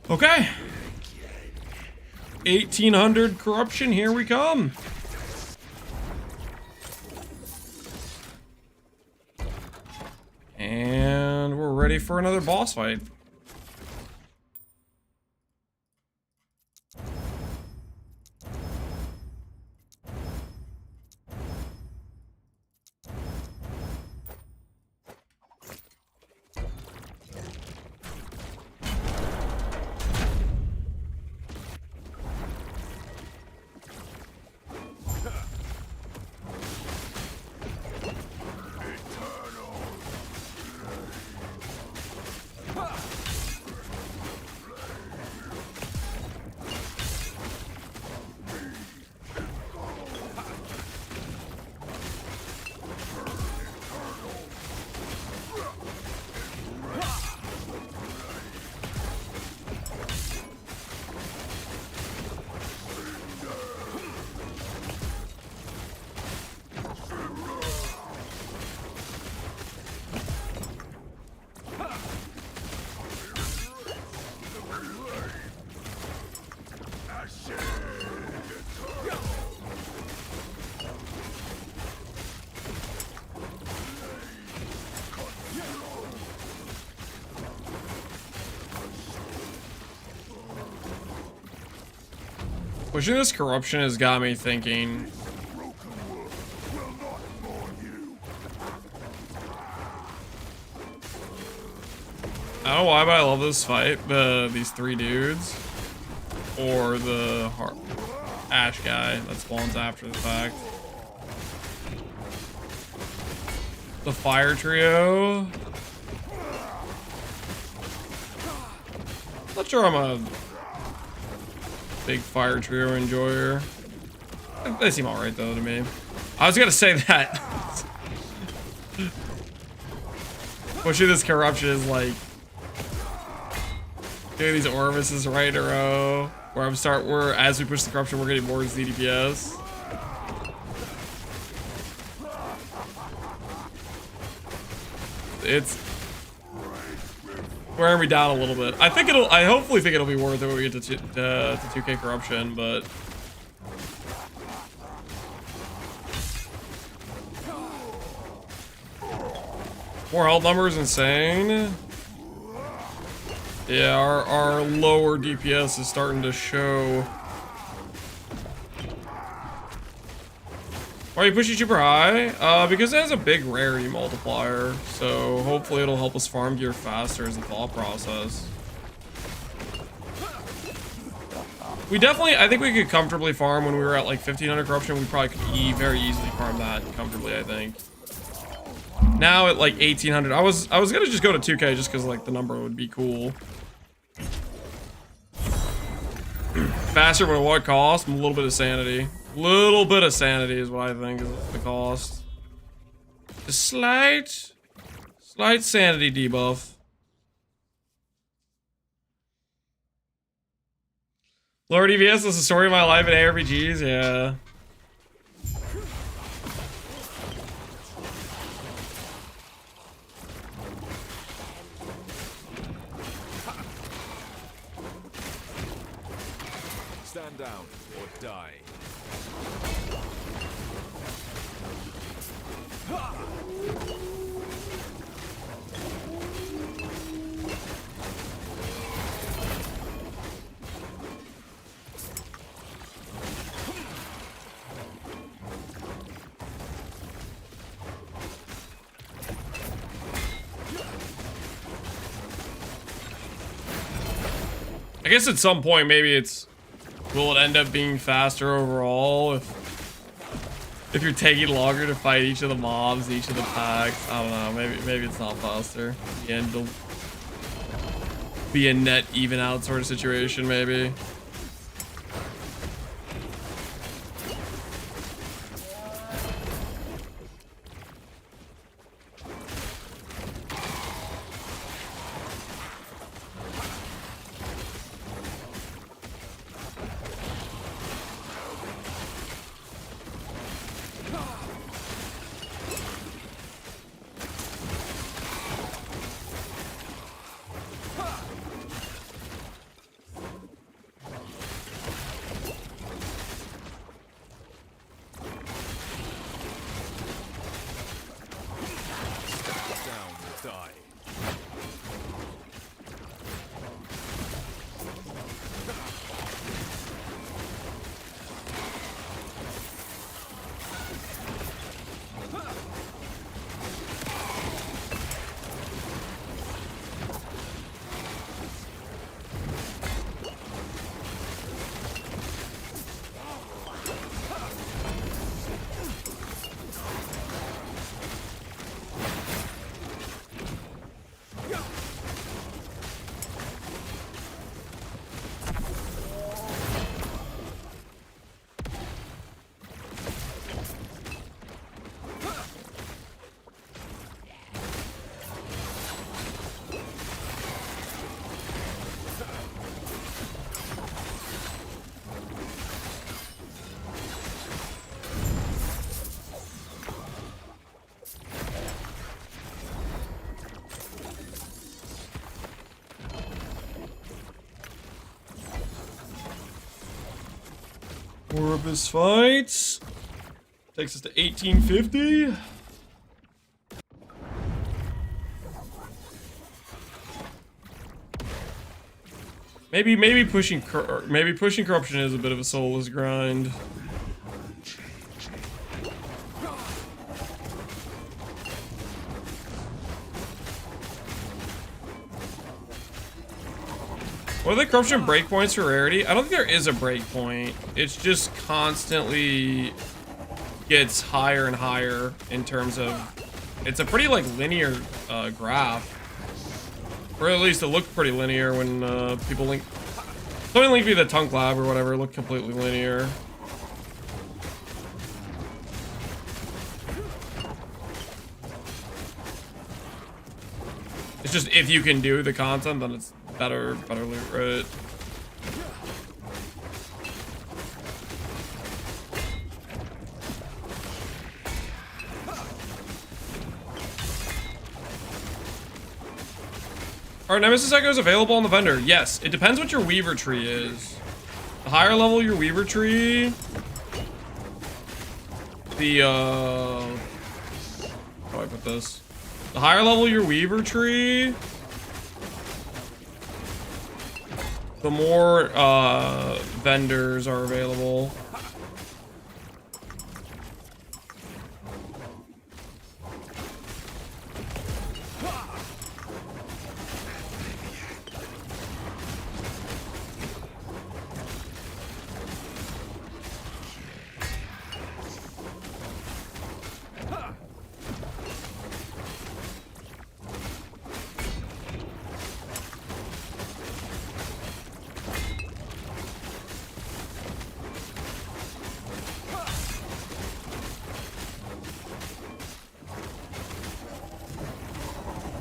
Okay. 1800 corruption, here we come. And we're ready for another boss fight. Pushing this corruption has got me thinking. I don't know why, but I love this fight. These three dudes. Or the Ash guy that spawns after the fact. The fire trio. Not sure I'm a big fire trio enjoyer. They seem alright though to me. I was gonna say that. Pushing this corruption is like doing these orifices right in a row. Where as we push the corruption, we're getting more ZDPS. It's wearing me down a little bit. I hopefully think it'll be worth it when we get to 2K corruption, but more health numbers insane. Yeah, our lower DPS is starting to show. Why are you pushing super high? Because it has a big rarity multiplier, so hopefully it'll help us farm gear faster as the thought process. We definitely, I think we could comfortably farm when we were at like 1500 corruption. We probably could very easily farm that comfortably, I think. Now at like 1800, I was gonna just go to 2K just because like the number would be cool. Faster, but at what cost? A little bit of sanity. Little bit of sanity is what I think is the cost. A slight sanity debuff. Lower DPS is the story of my life in ARPGs, yeah. Stand down or die. I guess at some point maybe will it end up being faster overall if you're taking longer to fight each of the mobs, each of the packs. I don't know, maybe it's not faster. In the end, it'll be a net even out sort of situation maybe. More of his fights. Takes us to 1850. Maybe pushing corruption is a bit of a soulless grind. What are the corruption breakpoints for rarity? I don't think there is a breakpoint. It's just constantly gets higher and higher in terms of. It's a pretty like linear graph, or at least it looked pretty linear when people link. Something linked me the Tunk Lab or whatever. It looked completely linear. It's just if you can do the content, then it's better loot, right? Are Nemesis Echoes available on the vendor? Yes, it depends what your Weaver tree is. The higher level your Weaver tree, the how do I put this? The higher level your Weaver tree, the more vendors are available.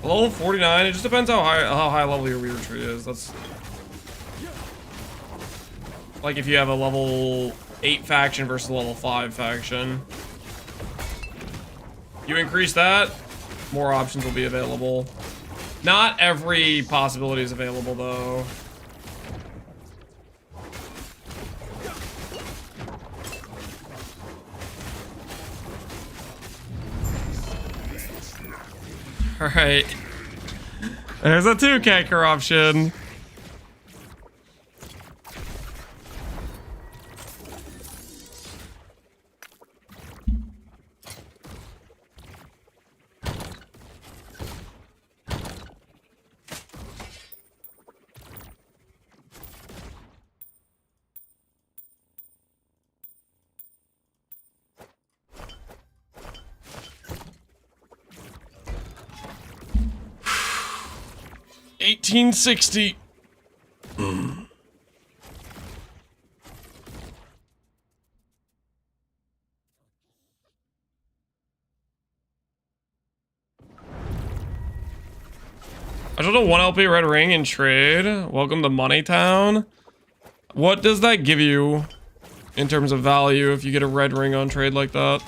Level 49, it just depends how high level your Weaver tree is. That's like if you have a level 8 faction versus a level 5 faction. You increase that, more options will be available. Not every possibility is available though. Alright. There's a 2K corruption. $18.60. I showed a 1 LP red ring in trade. Welcome to Money Town. What does that give you in terms of value if you get a red ring on trade like that?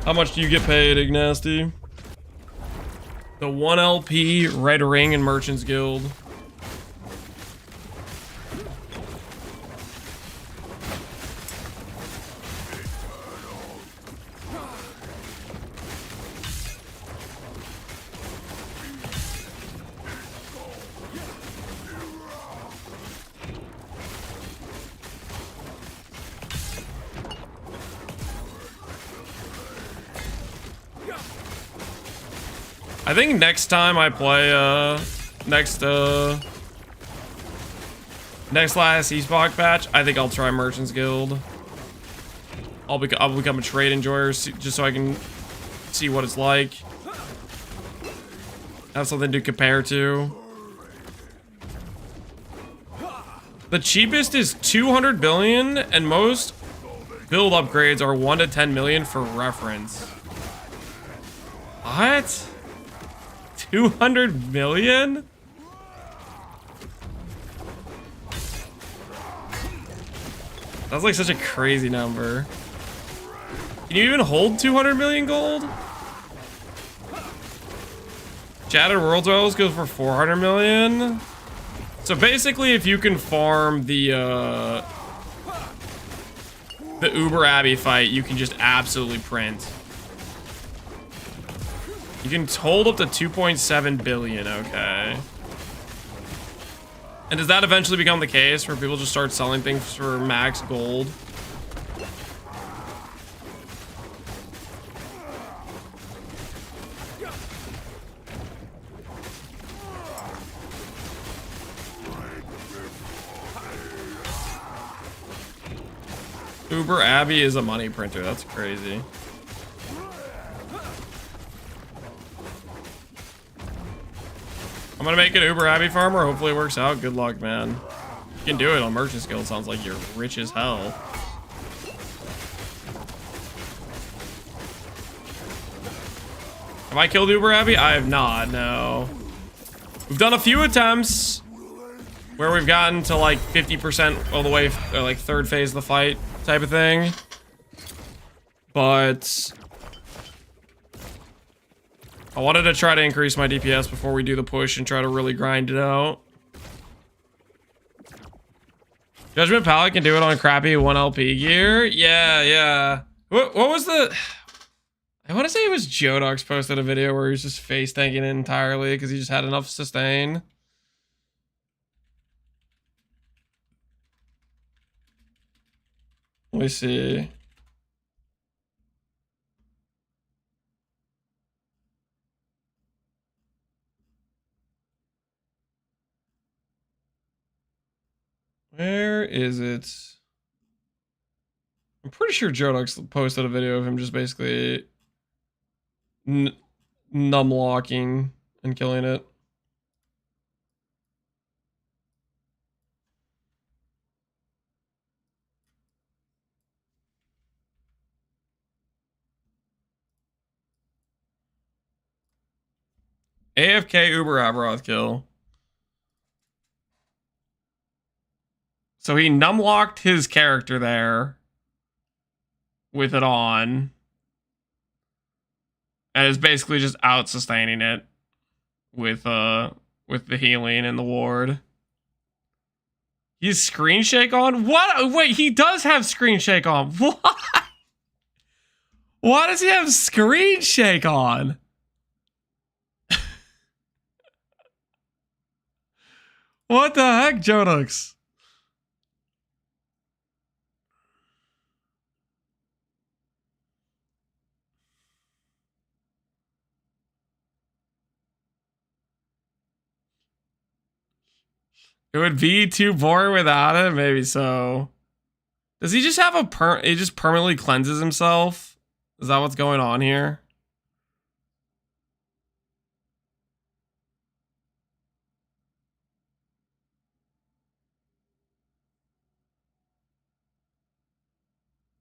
How much do you get paid, Ignasty? The 1 LP red ring in Merchants Guild. I think next time I play next last Eastblock patch, I think I'll try Merchants Guild. I'll become a trade enjoyer just so I can see what it's like. Have something to compare to. The cheapest is 200 billion, and most build upgrades are 1 to 10 million for reference. What? 200 million? That's like such a crazy number. Can you even hold 200 million gold? Shattered World Dwellers goes for 400 million. So basically, if you can farm the Uber Abbey fight, you can just absolutely print. You can hold up to 2.7 billion, okay. And does that eventually become the case where people just start selling things for max gold? Uber Abbey is a money printer. That's crazy. I'm gonna make an Uber Abbey farmer. Hopefully it works out. Good luck, man. You can do it on Merchant Skill. Sounds like you're rich as hell. Have I killed Uber Abbey? I have not, no. We've done a few attempts where we've gotten to like 50% all the way, or like third phase of the fight type of thing. But I wanted to try to increase my DPS before we do the push and try to really grind it out. Judgment Palette can do it on crappy 1 LP gear. Yeah. What was the... I want to say it was Jodox posted a video where he was just face tanking it entirely because he just had enough sustain. Let me see. Where is it? I'm pretty sure Jodox posted a video of him just basically numlocking and killing it. AFK Uber Aberoth kill. So he numlocked his character there with it on. And is basically just out sustaining it with the healing and the ward. He's screen shake on? What? Wait, he does have screen shake on. What? Why does he have screen shake on? What the heck, Jodox? It would be too boring without it, maybe so. Does he just have a he just permanently cleanses himself? Is that what's going on here?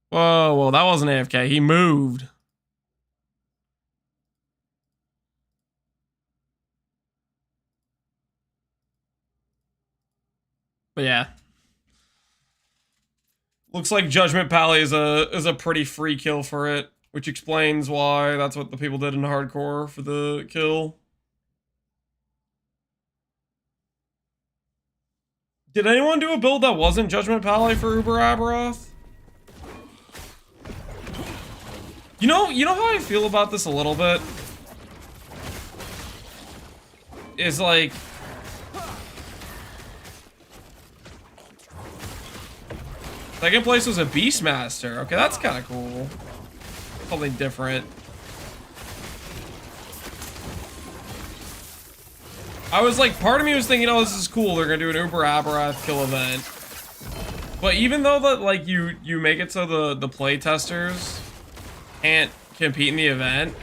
Whoa, well, that wasn't AFK. He moved. But yeah. Looks like Judgment Pally is a pretty free kill for it, which explains why that's what the people did in hardcore for the kill. Did anyone do a build that wasn't Judgment Pally for Uber Aberoth? You know how I feel about this a little bit? Is like... Second place was a Beastmaster. Okay, that's kind of cool. Something different. I was like, part of me was thinking, oh, this is cool. They're gonna do an Uber Aberoth kill event. But even though that, like, you make it so the play testers can't compete in the event,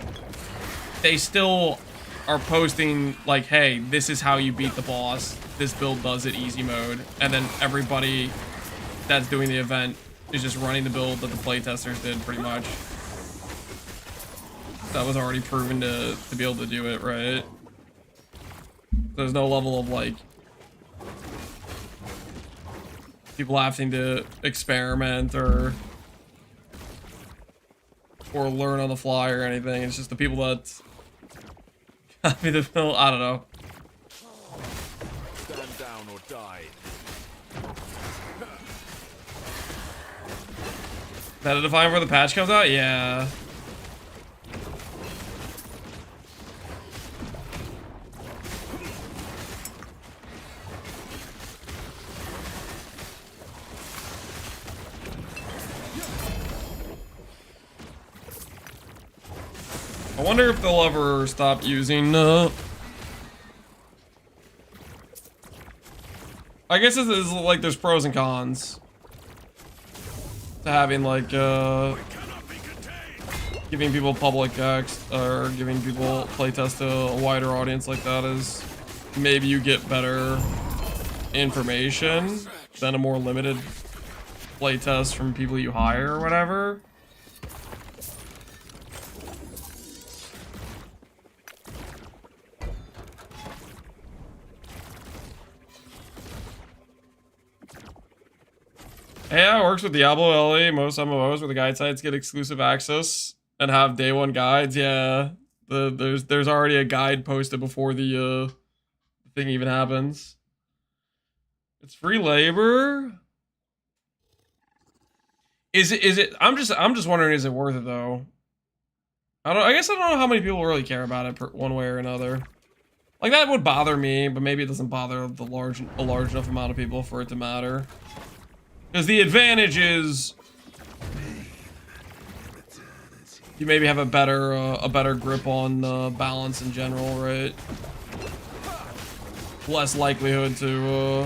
they still are posting like, hey, this is how you beat the boss. This build does it easy mode, and then everybody that's doing the event is just running the build that the playtesters did, pretty much. That was already proven to be able to do it, right? There's no level of, like, people having to experiment or learn on the fly or anything. It's just the people that copy the build. I don't know. Stand down or die. That a define where the patch comes out? Yeah. I wonder if they'll ever stop using, I guess this is like there's pros and cons to having like, giving people public access or giving people playtest to a wider audience like that is maybe you get better information than a more limited playtest from people you hire or whatever. Yeah, it works with Diablo LE. Most MMOs where the guide sites get exclusive access and have day one guides. Yeah, there's already a guide posted before the thing even happens. It's free labor. Is it? I'm just wondering. Is it worth it though? I guess I don't know how many people really care about it one way or another. Like that would bother me, but maybe it doesn't bother a large enough amount of people for it to matter. Because the advantage is you maybe have a better grip on balance in general, right? Less likelihood to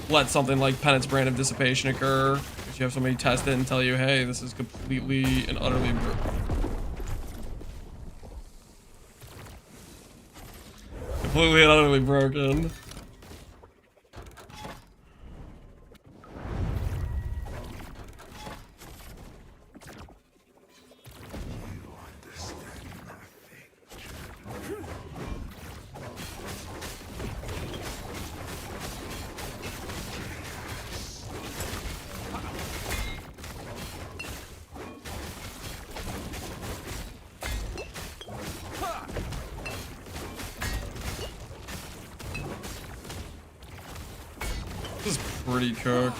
let something like Penance Brand of Dissipation occur. Because you have somebody test it and tell you, hey, this is completely and utterly completely and utterly broken. This is pretty cooked.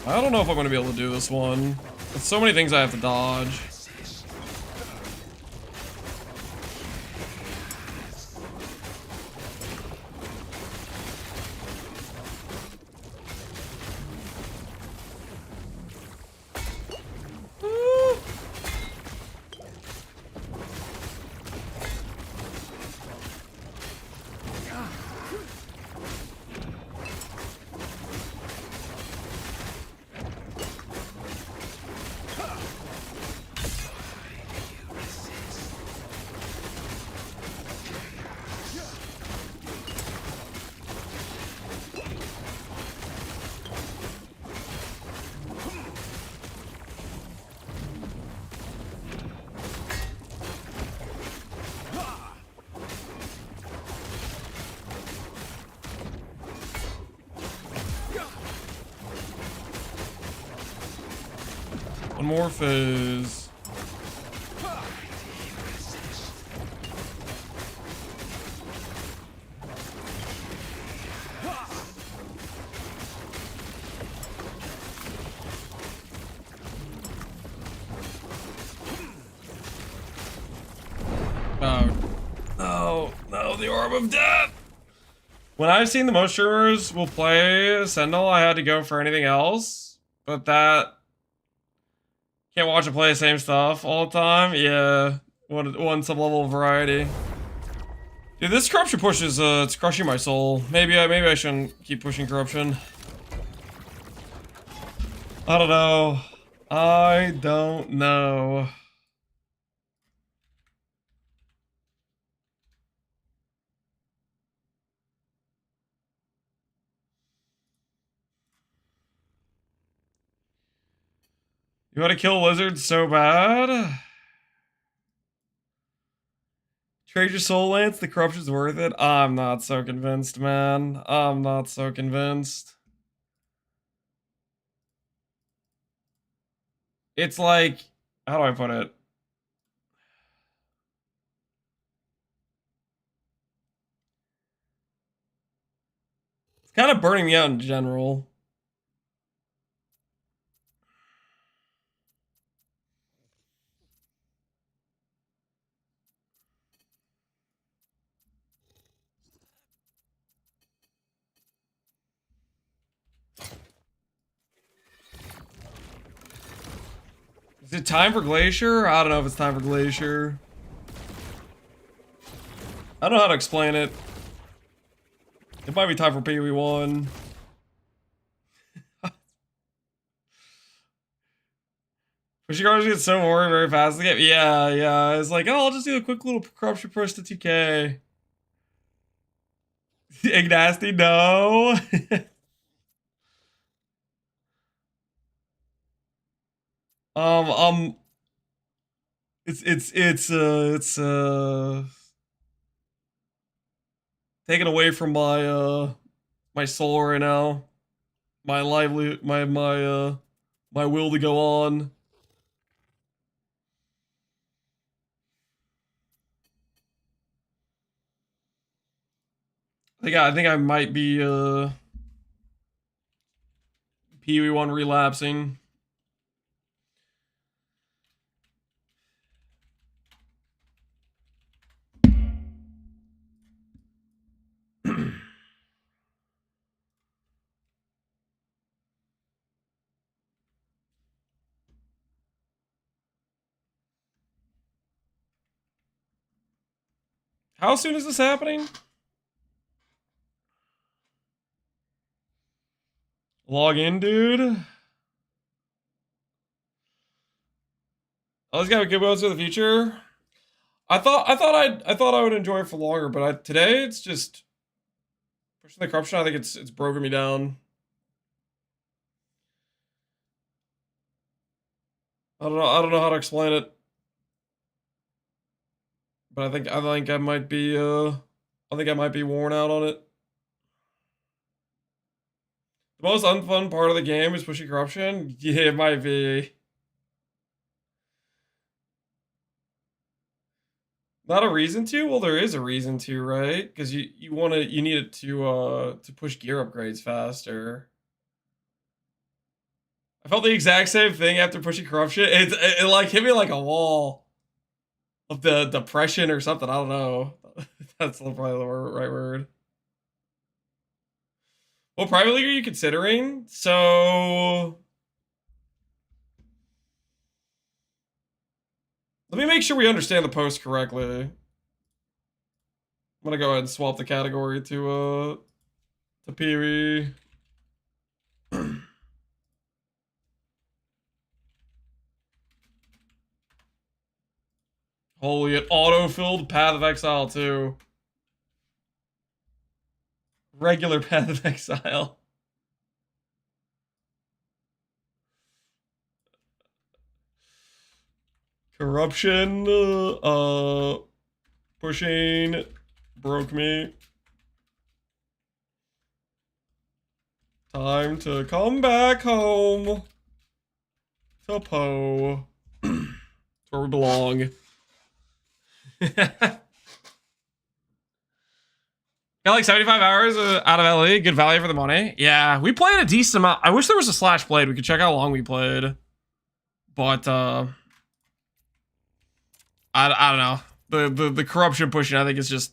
I don't know if I'm going to be able to do this one. There's so many things I have to dodge. One more phase. Oh, no, the Orb of Death! When I've seen the most streamers will play Sentinel, I had to go for anything else, but that can't watch it play the same stuff all the time. Yeah, one sub-level variety. Dude, this corruption push is it's crushing my soul. Maybe I shouldn't keep pushing corruption. I don't know. I don't know. You want to kill lizards so bad? Trade your soul, Lance. The corruption's worth it. I'm not so convinced, man. I'm not so convinced. It's like, how do I put it? It's kind of burning me out in general. Is it time for Glacier? I don't know if it's time for Glacier. I don't know how to explain it. It might be time for PV1. Pushing cards get so boring very fast in the game. Yeah. It's like, oh, I'll just do a quick little corruption push to 2K. Ignasty, no. It's taken away from my my soul right now. My lively my will to go on. I think I might be PV1 relapsing. How soon is this happening? Log in, dude. Oh, this guy good ones for the future. I thought I would enjoy it for longer, but today it's just pushing the corruption. I think it's broken me down. I don't know how to explain it. But I think I might be worn out on it. The most unfun part of the game is pushing corruption. Yeah, it might be. Not a reason to? Well, there is a reason to, right? Because you need it to push gear upgrades faster. I felt the exact same thing after pushing corruption. It like hit me like a wall of the depression or something. I don't know. That's probably the right word. What private league are you considering? So let me make sure we understand the post correctly. I'm gonna go ahead and swap the category to PV. Holy, it auto-filled Path of Exile too. Regular Path of Exile. Corruption, pushing, broke me. Time to come back home. To Poe. Where we belong. Got like 75 hours out of LE. Good value for the money. Yeah, we played a decent amount. I wish there was a slash played. We could check how long we played. But, I don't know. The corruption pushing, I think it's just...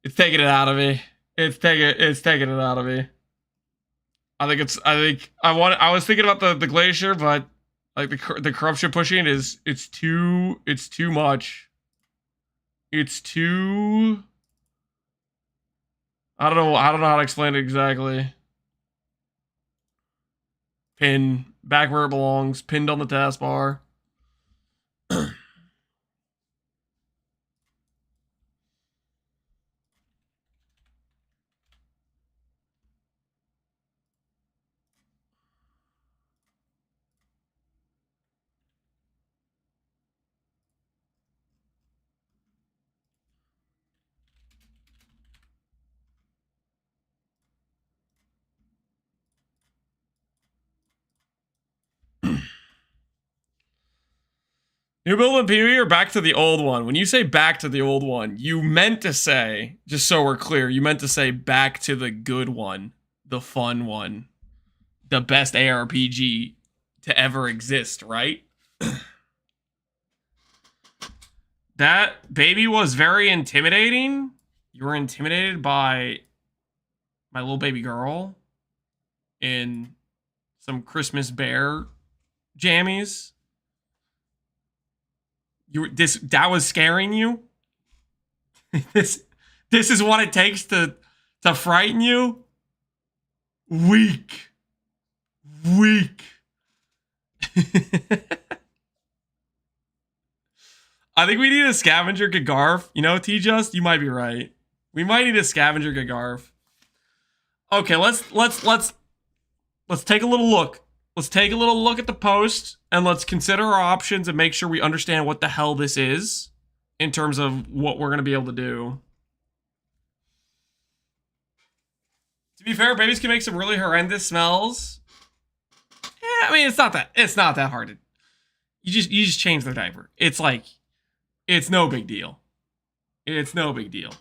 It's taking it out of me. It's taking it out of me. I was thinking about the glacier, but like the corruption pushing it's too much. It's too... I don't know how to explain it exactly. Pin back where it belongs, pinned on the taskbar. New build in PvE or back to the old one? When you say back to the old one, you meant to say, just so we're clear, you meant to say back to the good one, the fun one, the best ARPG to ever exist, right? That baby was very intimidating. You were intimidated by my little baby girl in some Christmas bear jammies? That was scaring you? this is what it takes to frighten you? Weak. I think we need a scavenger Gagarf. You know, T-Just, you might be right. We might need a scavenger Gagarf. Okay, let's take a little look. Let's take a little look at the post and let's consider our options and make sure we understand what the hell this is in terms of what we're going to be able to do. To be fair, babies can make some really horrendous smells. Yeah, I mean, it's not that hard. You just change their diaper. It's like, it's no big deal. It's no big deal.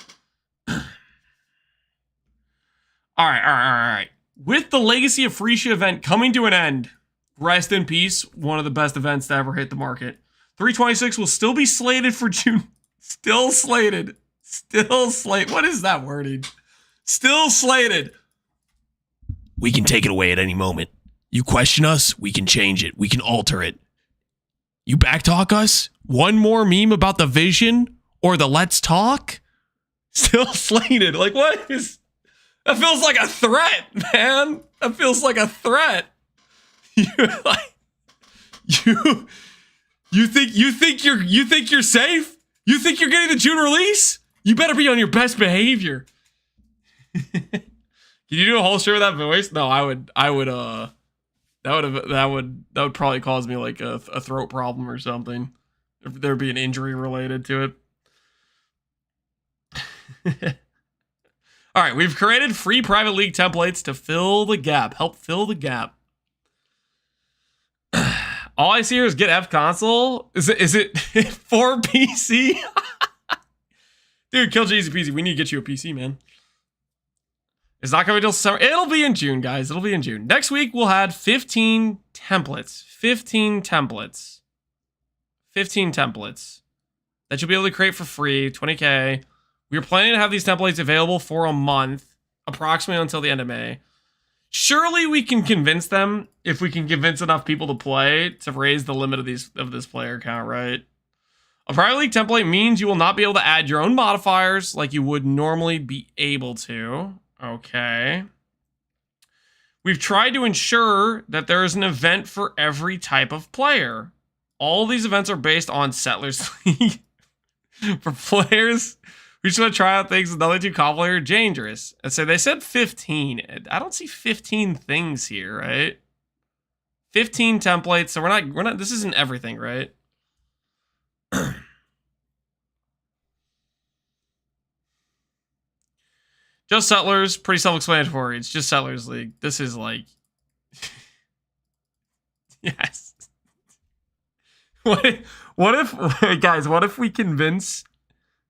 All right. With the Legacy of Freesia event coming to an end, rest in peace, one of the best events to ever hit the market. 326 will still be slated for June. Still slated. What is that wording? Still slated. We can take it away at any moment. You question us, we can change it. We can alter it. You backtalk us? One more meme about the vision or the let's talk? Still slated. Like, what is... That feels like a threat, man. That feels like a threat. You think you're safe? You think you're getting the June release? You better be on your best behavior. Can you do a whole stream with that voice? No, that would probably cause me like a throat problem or something. If there'd be an injury related to it. All right, we've created free private league templates to fill the gap. Help fill the gap. All I see here is get F console. Is it for PC? Dude, kill easy peasy. We need to get you a PC, man. It's not coming until summer. It'll be in June, guys. It'll be in June. Next week, we'll add 15 templates. 15 templates. 15 templates that you'll be able to create for free, 20K. We are planning to have these templates available for a month, approximately until the end of May. Surely we can convince them, if we can convince enough people to play, to raise the limit of this player count, right? A private league template means you will not be able to add your own modifiers like you would normally be able to. Okay. We've tried to ensure that there is an event for every type of player. All these events are based on Settlers League. For players we just want to try out things with another two comp are dangerous. And so they said 15. I don't see 15 things here, right? 15 templates. So we're not, this isn't everything, right? Just Settlers, pretty self-explanatory. It's just Settlers League. This is like, yes. What if, guys, what if we convince,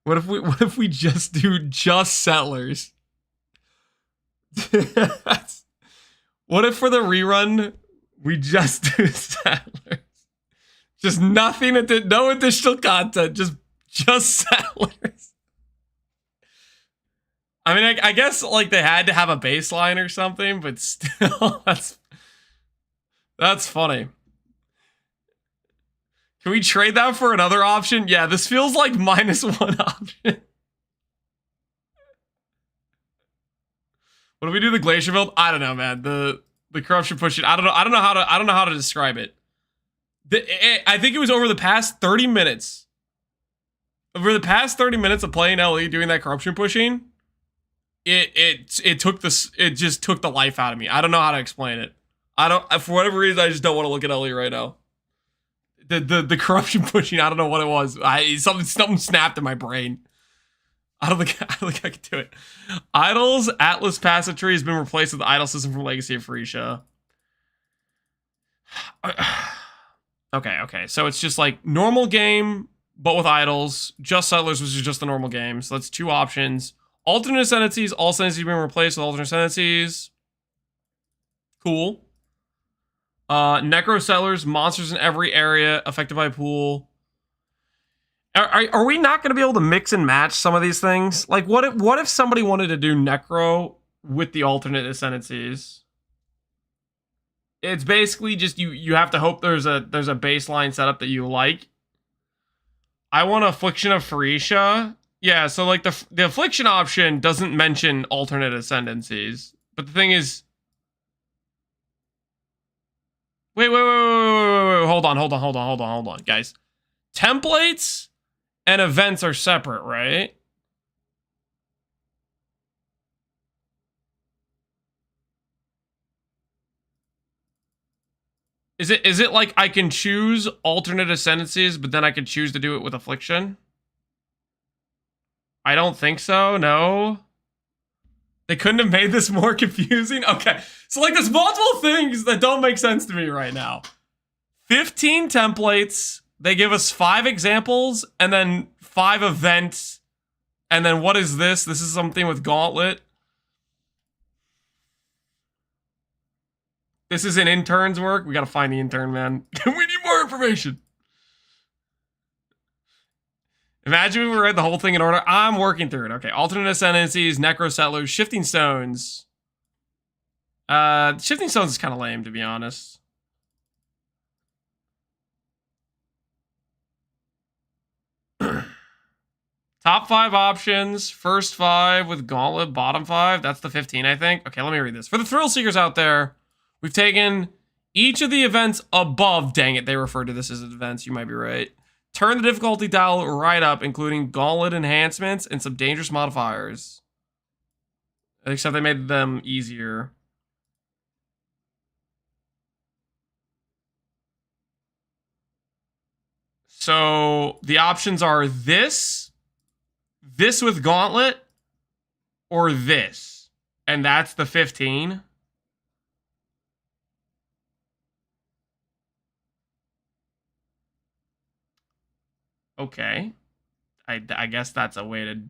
what if we just do just Settlers? What if for the rerun, we just do Settlers? Just nothing, no additional content, just Settlers. I mean, I guess like they had to have a baseline or something, but still, that's funny. Can we trade that for another option? Yeah, this feels like -1 option. What do we do? The glacier build? I don't know, man. The corruption pushing. I don't know how to describe it. I think it was over the past 30 minutes. Over the past 30 minutes of playing LE doing that corruption pushing, it just took the life out of me. I don't know how to explain it. For whatever reason, I just don't want to look at LE right now. The corruption pushing, I don't know what it was. Something snapped in my brain. I don't think I could do it. Idols, Atlas Passageway has been replaced with the idol system from Legacy of Freesia. Okay. So it's just like normal game, but with idols. Just Settlers, which is just the normal game. So that's two options. Alternate Ascendancies, all Ascendancies being replaced with alternate Ascendancies. Cool. Necro Settlers, monsters in every area affected by pool. Are we not going to be able to mix and match some of these things? Like, what if somebody wanted to do Necro with the alternate Ascendancies? It's basically just you have to hope there's a baseline setup that you like. I want Affliction of Pharisha. Yeah, so like the Affliction option doesn't mention alternate ascendancies. But the thing is, wait, hold on, guys. Templates and events are separate, right? Is it like I can choose alternate ascendancies, but then I can choose to do it with Affliction? I don't think so, no. They couldn't have made this more confusing? Okay, so like there's multiple things that don't make sense to me right now. 15 templates, they give us 5 examples, and then 5 events, and then what is this? This is something with Gauntlet. This is an intern's work. We gotta find the intern, man. We need more information. Imagine we read the whole thing in order. I'm working through it. Okay, alternate ascendancies, necro settlers, shifting stones. Shifting stones is kind of lame, to be honest. Top 5 options, first 5 with Gauntlet, bottom 5. That's the 15, I think. Okay, let me read this. For the thrill seekers out there, we've taken each of the events above. Dang it, they refer to this as events. You might be right. Turn the difficulty dial right up, including Gauntlet enhancements and some dangerous modifiers. Except they made them easier. So the options are this with Gauntlet, or this. And that's the 15. Okay. I guess that's a way to...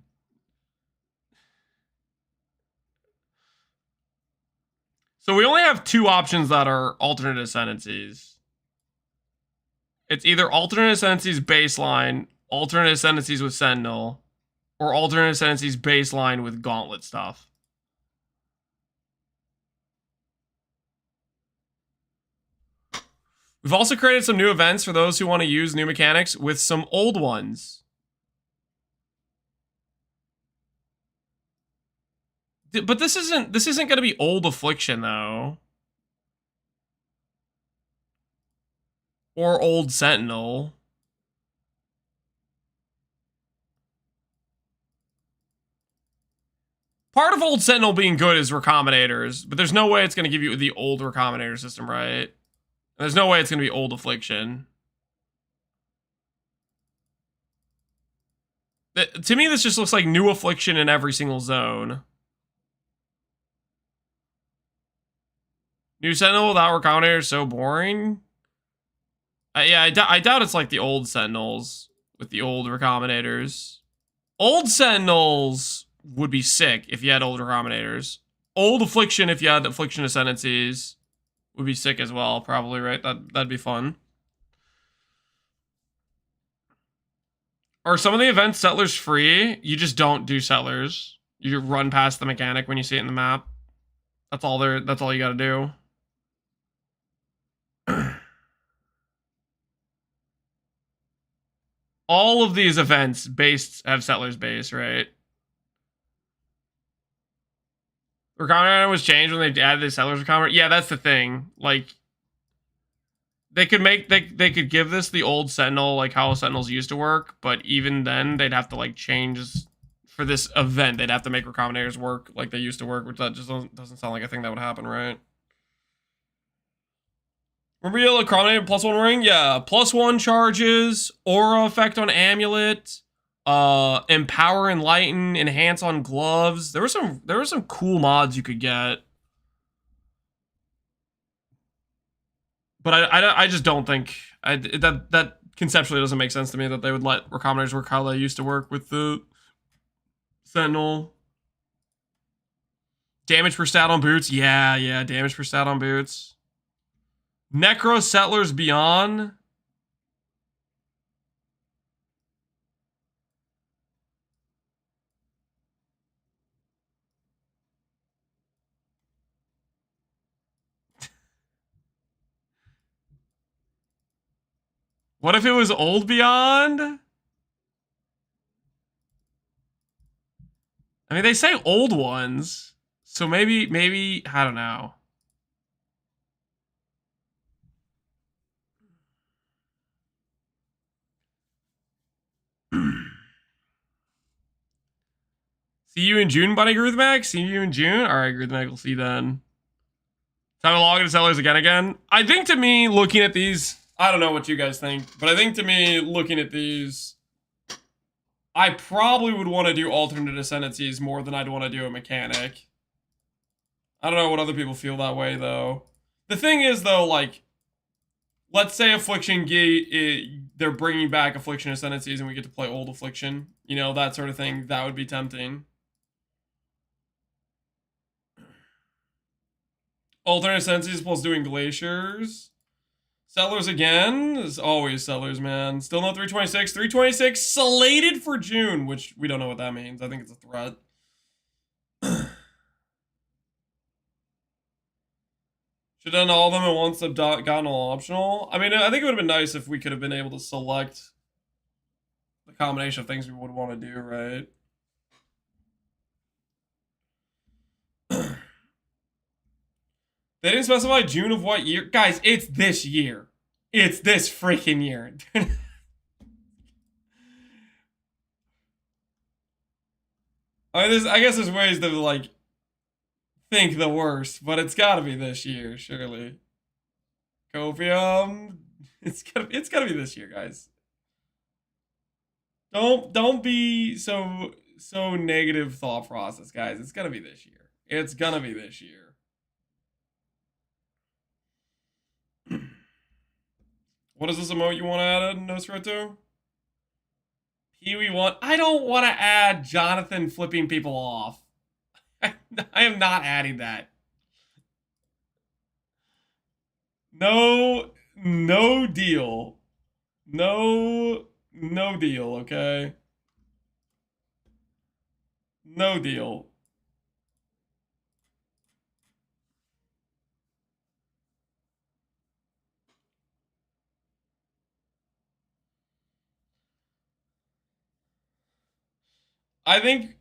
So we only have 2 options that are alternate ascendancies. It's either alternate ascendancies baseline, alternate ascendancies with Sentinel, or alternate ascendancies baseline with Gauntlet stuff. We've also created some new events for those who want to use new mechanics with some old ones. But this isn't going to be old Affliction though. Or old Sentinel. Part of old Sentinel being good is Recombinators, but there's no way it's going to give you the old Recombinator system, right? There's no way it's going to be old Affliction. To me, this just looks like new Affliction in every single zone. New Sentinel without Recombinator is so boring. Yeah, I doubt it's like the old Sentinels with the old Recombinators. Old Sentinels would be sick if you had old Recombinators. Old Affliction, if you had Affliction Ascendancies, would be sick as well, probably, right? That'd be fun. Are some of the events Settlers free? You just don't do Settlers. You run past the mechanic when you see it in the map. That's all you gotta do. All of these events have Settlers base, right? Recombinator was changed when they added the Settlers Recombinator. Yeah, that's the thing. Like, they could give this the old Sentinel, like how Sentinels used to work, but even then, they'd have to like change for this event. They'd have to make Recombinators work like they used to work, which that just doesn't sound like a thing that would happen, right? Remember yellow Recombinator +1 ring? Yeah, +1 charges, aura effect on amulet, empower, enlighten, enhance on gloves. There were some cool mods you could get, but I just don't think that conceptually doesn't make sense to me that they would let Recombinators work how they used to work with the Sentinel. Damage per stat on boots. Yeah, damage per stat on boots. Necro Settlers Beyond. What if it was Old Beyond? I mean, they say old ones, so maybe I don't know. See you in June, buddy, Groovemac. See you in June. All right, Groovemac, we'll see you then. Time to log into sellers again. I think to me, looking at these, I don't know what you guys think, but I think to me, looking at these, I probably would want to do alternate ascendancies more than I'd want to do a mechanic. I don't know what other people feel that way, though. The thing is, though, like, let's say Affliction Gate, they're bringing back Affliction Ascendancies and we get to play Old Affliction. You know, that sort of thing. That would be tempting. Alternate Ascendancies plus doing Glaciers. Settlers again? Is always Settlers, man. Still no 326. 326 slated for June, which we don't know what that means. I think it's a threat. Should have done all of them at once, have gotten all optional. I mean, I think it would have been nice if we could have been able to select the combination of things we would want to do, right? They didn't specify June of what year. Guys, it's this year. It's this freaking year. I guess there's ways to, like, think the worst, but it's gotta be this year, surely. Copium. It's gotta be this year, guys. Don't be so negative thought process, guys. It's gonna be this year. It's gonna be this year. What is this emote you want to add, Nosferatu? Pee-wee want. I don't want to add Jonathan flipping people off. I am not adding that. No deal. No deal, okay? No deal. I think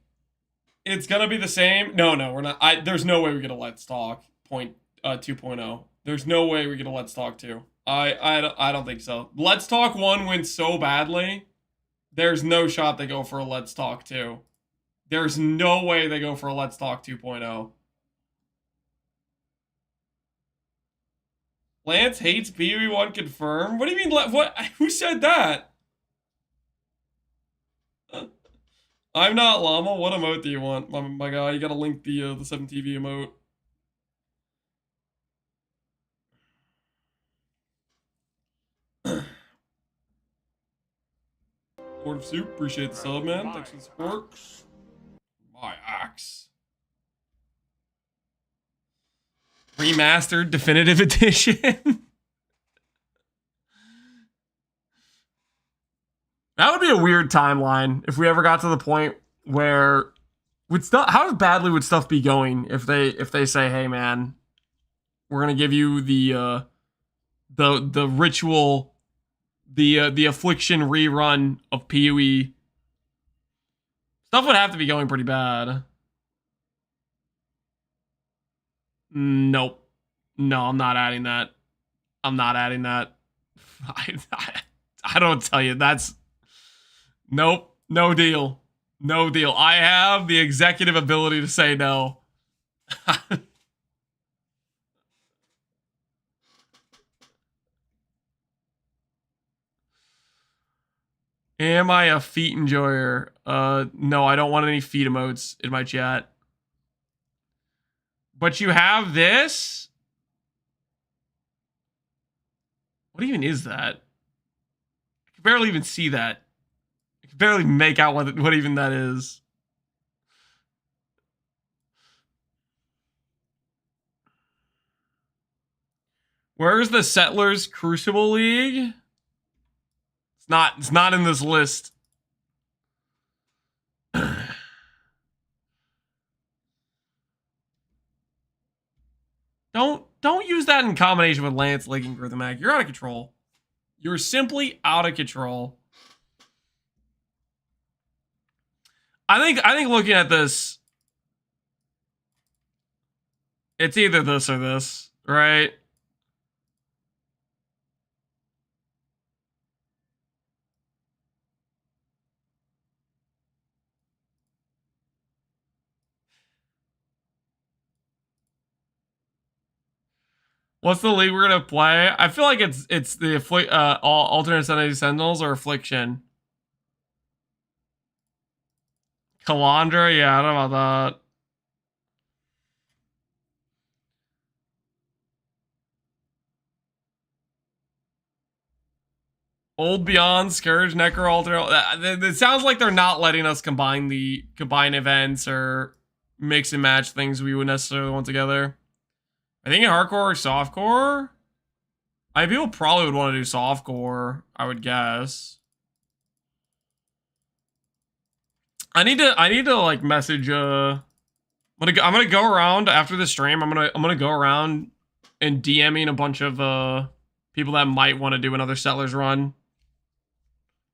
it's gonna be the same. No, we're not. There's no way we get a Let's Talk 2.0. There's no way we get a Let's Talk 2. I don't think so. Let's Talk 1 went so badly. There's no shot they go for a Let's Talk 2. There's no way they go for a Let's Talk 2.0. Lance hates PV1 confirm? What do you mean? What? Who said that? I'm not llama. What emote do you want, my guy? You gotta link the 7TV emote. Lord of Soup, appreciate the sub, man. Thanks for the support. My axe. Remastered definitive edition. That would be a weird timeline if we ever got to the point where would stuff. How badly would stuff be going if they say, "Hey, man, we're gonna give you the ritual, the affliction rerun of PoE." Stuff would have to be going pretty bad. Nope. No, I'm not adding that. I'm not adding that. I don't tell you. That's... Nope. No deal. No deal. I have the executive ability to say no. Am I a feet enjoyer? No, I don't want any feet emotes in my chat. But you have this? What even is that? I can barely even see that. I can barely make out what even that is. Where's the Settlers Crucible League? It's not in this list. Don't use that in combination with Lance linking for the Mac. You're out of control. You're simply out of control. I think looking at this, it's either this or this, right? What's the league we're gonna play? I feel like it's the alternate Ascendancy Sentinels or Affliction. Calandra, yeah, I don't know about that. Old Beyond, Scourge, Necro, Alter. It sounds like they're not letting us combine events or mix and match things we would necessarily want together. I think in hardcore or softcore, people probably would want to do softcore, I would guess. I need to like message I'm gonna go around after the stream. I'm gonna go around and DMing a bunch of people that might want to do another Settlers run.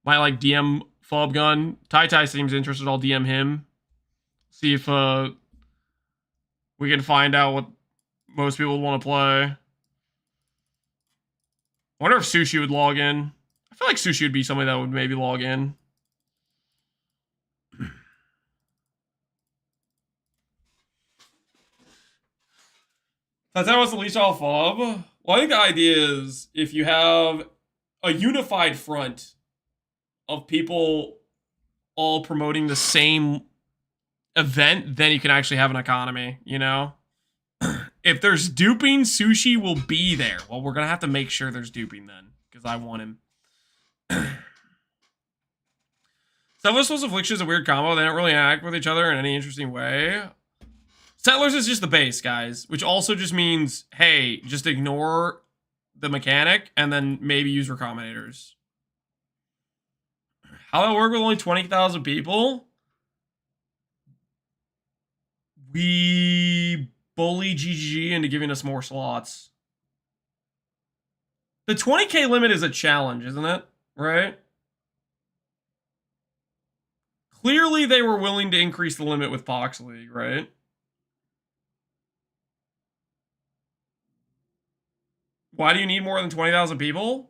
Might like DM Fob Gun. Tai seems interested. I'll DM him. See if we can find out what most people would want to play. I wonder if Sushi would log in. I feel like Sushi would be somebody that would maybe log in. That's how it's the least all Fob. Well, I think the idea is if you have a unified front of people all promoting the same event, then you can actually have an economy, you know? If there's duping, Sushi will be there. Well, we're gonna have to make sure there's duping then, because I want him. Settlers Affliction is a weird combo. They don't really interact with each other in any interesting way. Settlers is just the base, guys, which also just means, hey, just ignore the mechanic and then maybe use recombinators. How that work with only 20,000 people? We bully GGG into giving us more slots. The 20k limit is a challenge, isn't it? Right? Clearly they were willing to increase the limit with Pox League, right? Why do you need more than 20,000 people?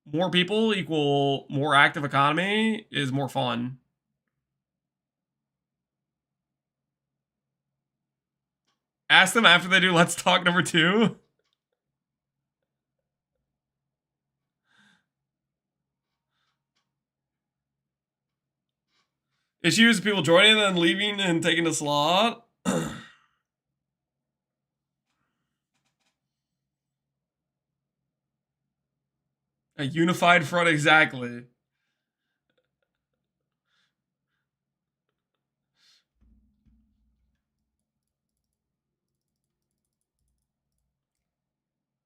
More people equal more active economy is more fun. Ask them after they do Let's Talk number 2. Issues, people joining and then leaving and taking a slot. A unified front, exactly.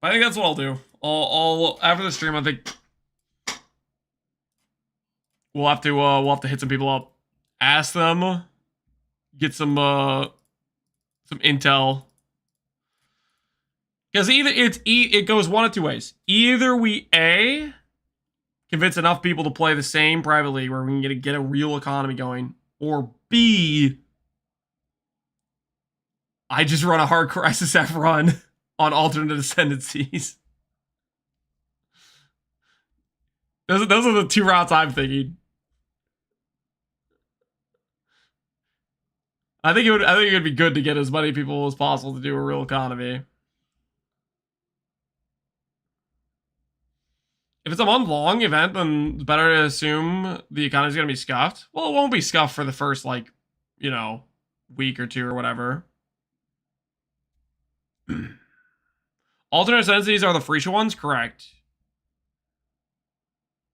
I think that's what I'll do. I'll after the stream, I think we'll have to hit some people up, ask them, get some intel. Because either it goes one of two ways. Either we A, convince enough people to play the same privately where we can get a real economy going, or B, I just run a hardcore SSF run on alternate ascendancies. Those are the two routes I'm thinking. I think it would be good to get as many people as possible to do a real economy. If it's a month-long event, then it's better to assume the economy's going to be scuffed. Well, it won't be scuffed for the first, like, you know, week or two or whatever. Alternate ascendancies are the Freesia ones? Correct.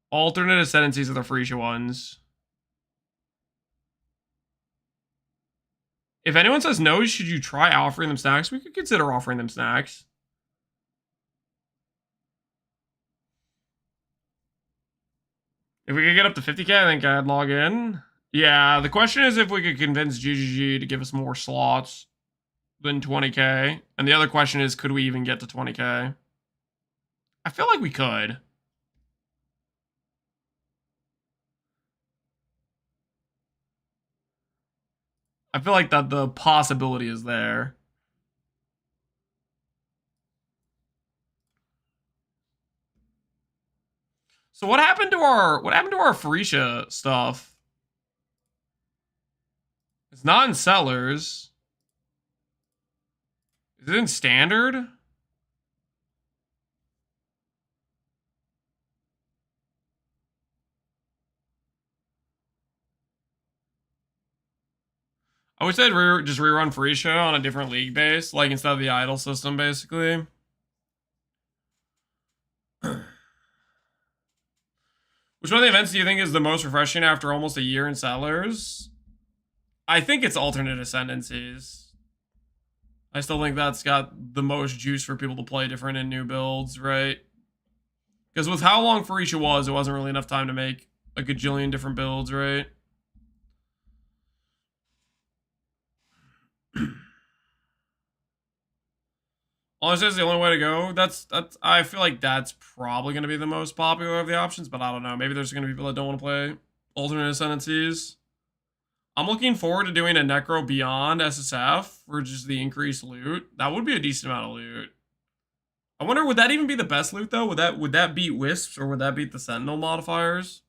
Alternate ascendancies are the Freesia ones. If anyone says no, should you try offering them snacks? We could consider offering them snacks. If we could get up to 50k, I think I'd log in. Yeah, the question is if we could convince GGG to give us more slots than 20k. And the other question is, could we even get to 20k? I feel like we could. I feel like that the possibility is there. So what happened to our Phoenicia stuff? It's not in sellers. Is it in standard? I wish they'd just rerun Phoenicia on a different league base, like instead of the idle system, basically. Which one of the events do you think is the most refreshing after almost a year in Settlers? I think it's alternate ascendancies. I still think that's got the most juice for people to play different in new builds, right? Because with how long Phoenicia was, it wasn't really enough time to make a gajillion different builds, right? Honestly, that's the only way to go. That's I feel like that's probably going to be the most popular of the options, but I don't know. Maybe there's going to be people that don't want to play alternate ascendancies. I'm looking forward to doing a Necro Beyond SSF for just the increased loot. That would be a decent amount of loot. I wonder, would that even be the best loot though? Would that beat Wisps or would that beat the Sentinel modifiers?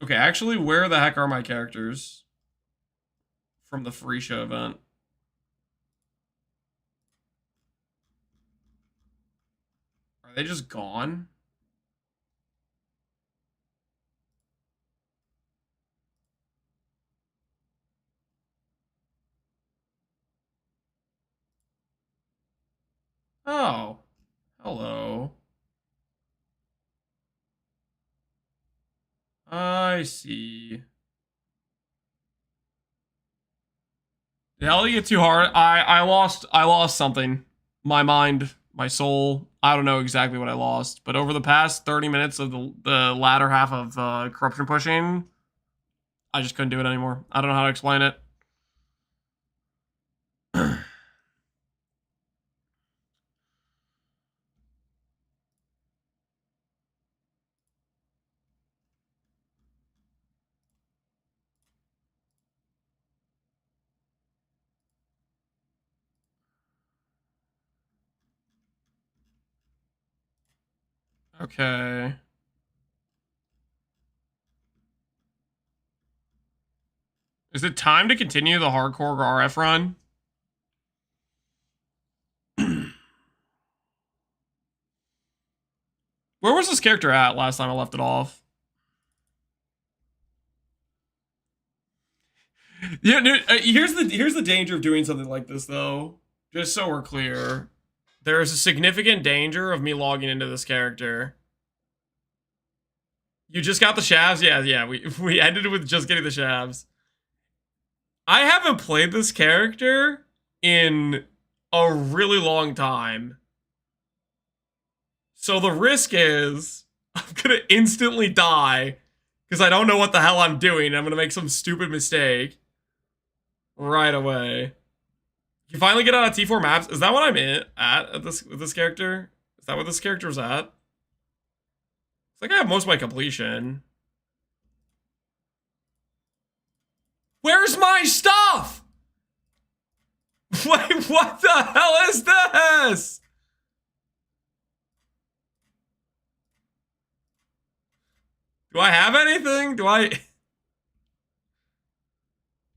Okay, actually, where the heck are my characters from the Phoenicia event? Are they just gone? Oh, hello. I see. Did hell get too hard? I lost something. My mind, my soul. I don't know exactly what I lost, but over the past 30 minutes of the latter half of corruption pushing, I just couldn't do it anymore. I don't know how to explain it. Okay. Is it time to continue the hardcore RF run? Where was this character at last time I left it off? Yeah, dude, here's the danger of doing something like this though. Just so we're clear. There is a significant danger of me logging into this character. You just got the shavs? Yeah, we ended with just getting the shavs. I haven't played this character in a really long time. So the risk is I'm gonna instantly die because I don't know what the hell I'm doing. I'm gonna make some stupid mistake right away. You finally get out of T4 maps. Is that what I'm at this with this character? Is that what this character's at? It's like I have most of my completion. Where's my stuff? Wait, what the hell is this? Do I have anything? Do I?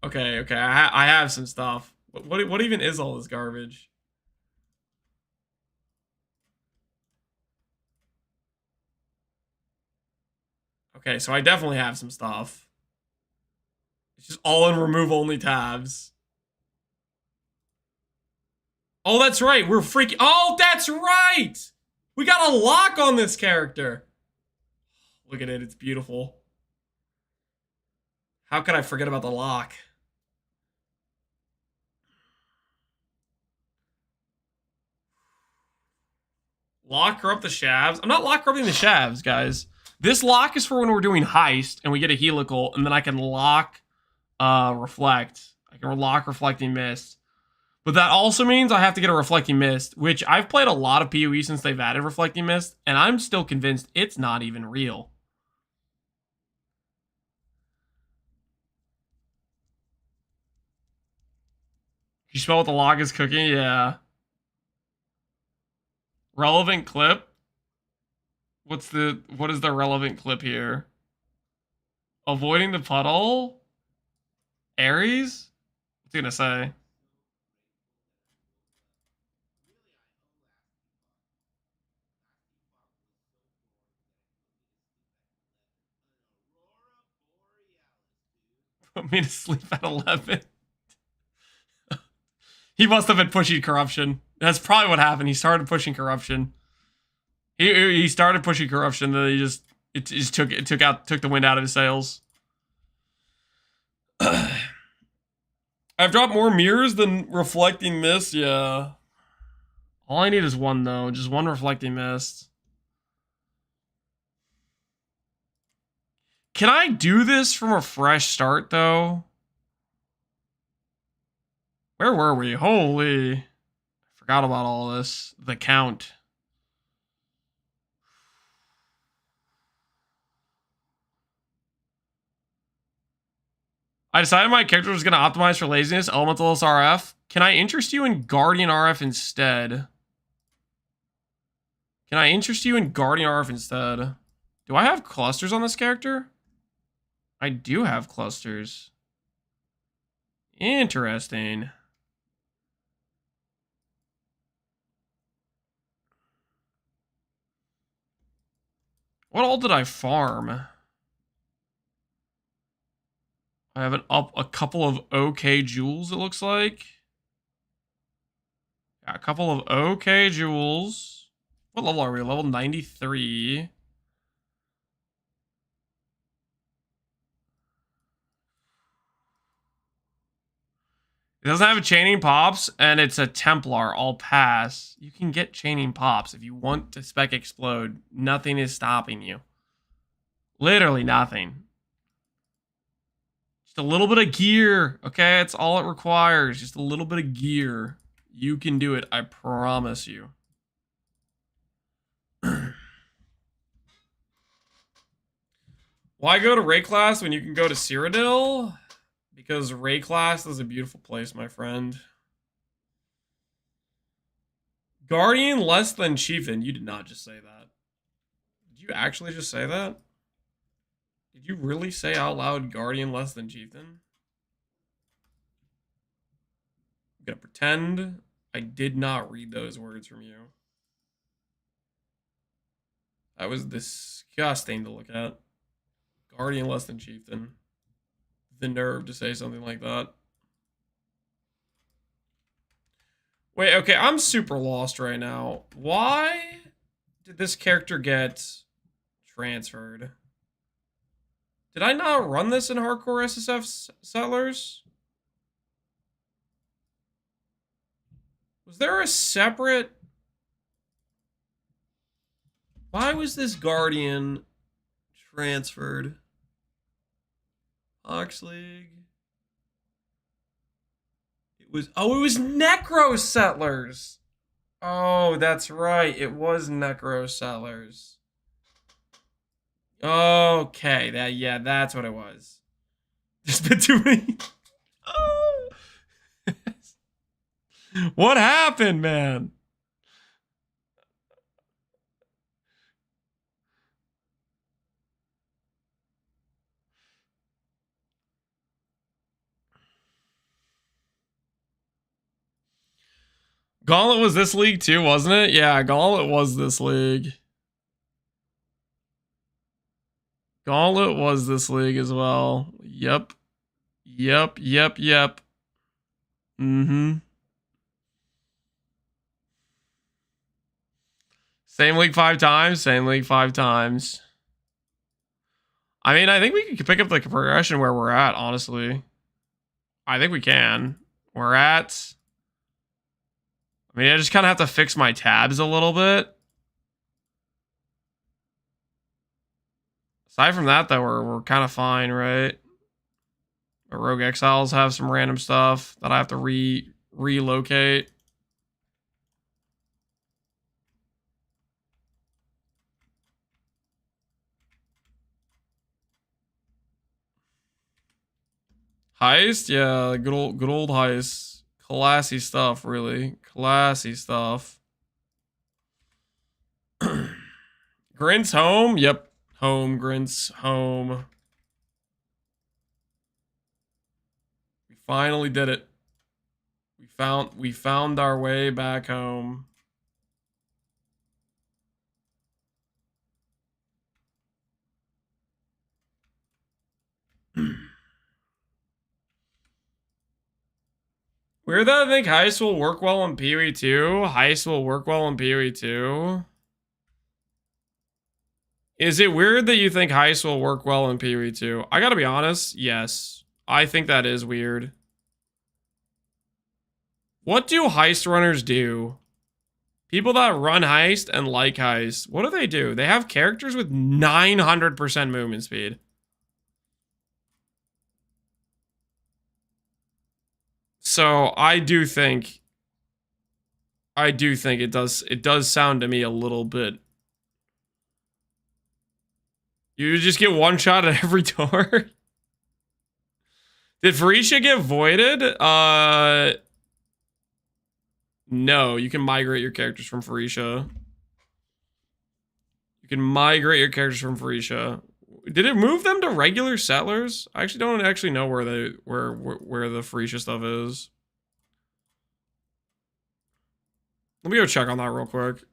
Okay, I have some stuff. What even is all this garbage? Okay, so I definitely have some stuff. It's just all in remove only tabs. Oh, that's right. We're freaking. Oh, that's right. We got a lock on this character. Look at it. It's beautiful. How could I forget about the lock? Lock corrupt the shavs. I'm not lock corrupting the shavs, guys. This lock is for when we're doing heist and we get a helical, and then I can lock reflect. I can lock reflecting mist. But that also means I have to get a reflecting mist, which I've played a lot of PoE since they've added reflecting mist, and I'm still convinced it's not even real. You smell what the log is cooking? Yeah. Relevant clip? What is the relevant clip here? Avoiding the puddle? Aries? What's he gonna say? Put me to sleep at 11. He must have been pushing corruption. That's probably what happened. He started pushing corruption. He started pushing corruption, then he just took the wind out of his sails. I've dropped more mirrors than reflecting mist. Yeah. All I need is one though, just one reflecting mist. Can I do this from a fresh start though? Where were we? Holy. I forgot about all this. The count. I decided my character was going to optimize for laziness, elemental SRF. Can I interest you in Guardian RF instead? Can I interest you in Guardian RF instead? Do I have clusters on this character? I do have clusters. Interesting. What all did I farm? I have a couple of OK jewels, it looks like. Yeah, a couple of OK jewels. What level are we? Level 93. It doesn't have a chaining pops, and it's a Templar. I'll pass. You can get chaining pops if you want to spec explode. Nothing is stopping you. Literally nothing. Just a little bit of gear, okay? That's all it requires. Just a little bit of gear. You can do it, I promise you. Why go to Ray class when you can go to Cyrodiil? Because Ray class is a beautiful place, my friend. Guardian less than Chieftain. You did not just say that. Did you actually just say that? Did you really say out loud Guardian less than Chieftain? I'm gonna pretend I did not read those words from you. That was disgusting to look at. Guardian less than Chieftain. The nerve to say something like that. Wait, okay, I'm super lost right now. Why did this character get transferred? Did I not run this in Hardcore SSF Settlers? Was there a separate... Why was this Guardian transferred? Ox League. It was Necro Settlers. Oh, that's right. It was Necro Settlers. Okay, that's what it was. There's been too many. Oh. What happened, man? Gauntlet was this league too, wasn't it? Yeah, Gauntlet was this league. Gauntlet was this league as well. Yep. Mm-hmm. Same league 5 times, same league 5 times. I mean, I think we can pick up the progression where we're at, honestly. I think we can. We're at... I mean, I just kind of have to fix my tabs a little bit. Aside from that, though, we're kind of fine, right? But Rogue Exiles have some random stuff that I have to relocate. Heist? Yeah, good old Heist. Classy stuff, really. Classy stuff. Grint's home? Yep. Home, Grint's home. We finally did it. We found our way back home. Weird that I think Heist will work well in PoE 2. Heist will work well in PoE 2. Is it weird that you think Heist will work well in PoE 2? I gotta be honest, yes. I think that is weird. What do Heist runners do? People that run Heist and like Heist, what do they do? They have characters with 900% movement speed. So I do think it does sound to me a little bit. You just get one shot at every door. Did Pharisha get voided? No, you can migrate your characters from Pharisha. You can migrate your characters from Pharisha. Did it move them to regular settlers? I actually don't know where the Pharisha stuff is. Let me go check on that real quick.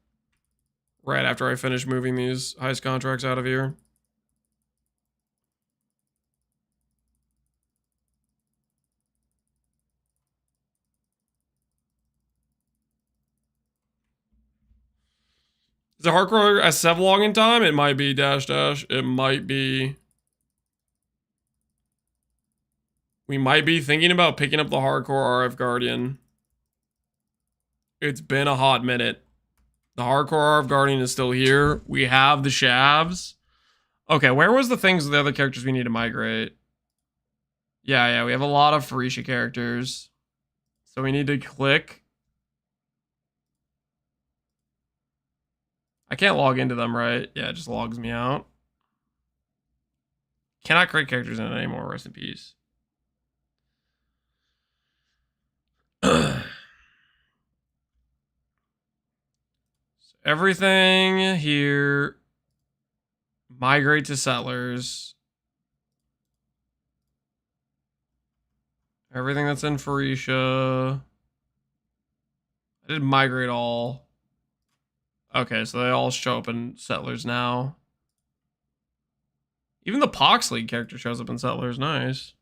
Right after I finish moving these heist contracts out of here. Is it hardcore S7 login time? It might be dash. It might be. We might be thinking about picking up the hardcore RF Guardian. It's been a hot minute. The hardcore RF Guardian is still here. We have the shavs. Okay, where was the things the other characters we need to migrate? Yeah, we have a lot of Pharisha characters. So we need to click. I can't log into them, right? Yeah, it just logs me out. Cannot create characters in it anymore. Rest in peace. Everything here. Migrate to settlers. Everything that's in Pharisha. I did migrate all. Okay, so they all show up in settlers now. Even the Pox League character shows up in settlers. Nice.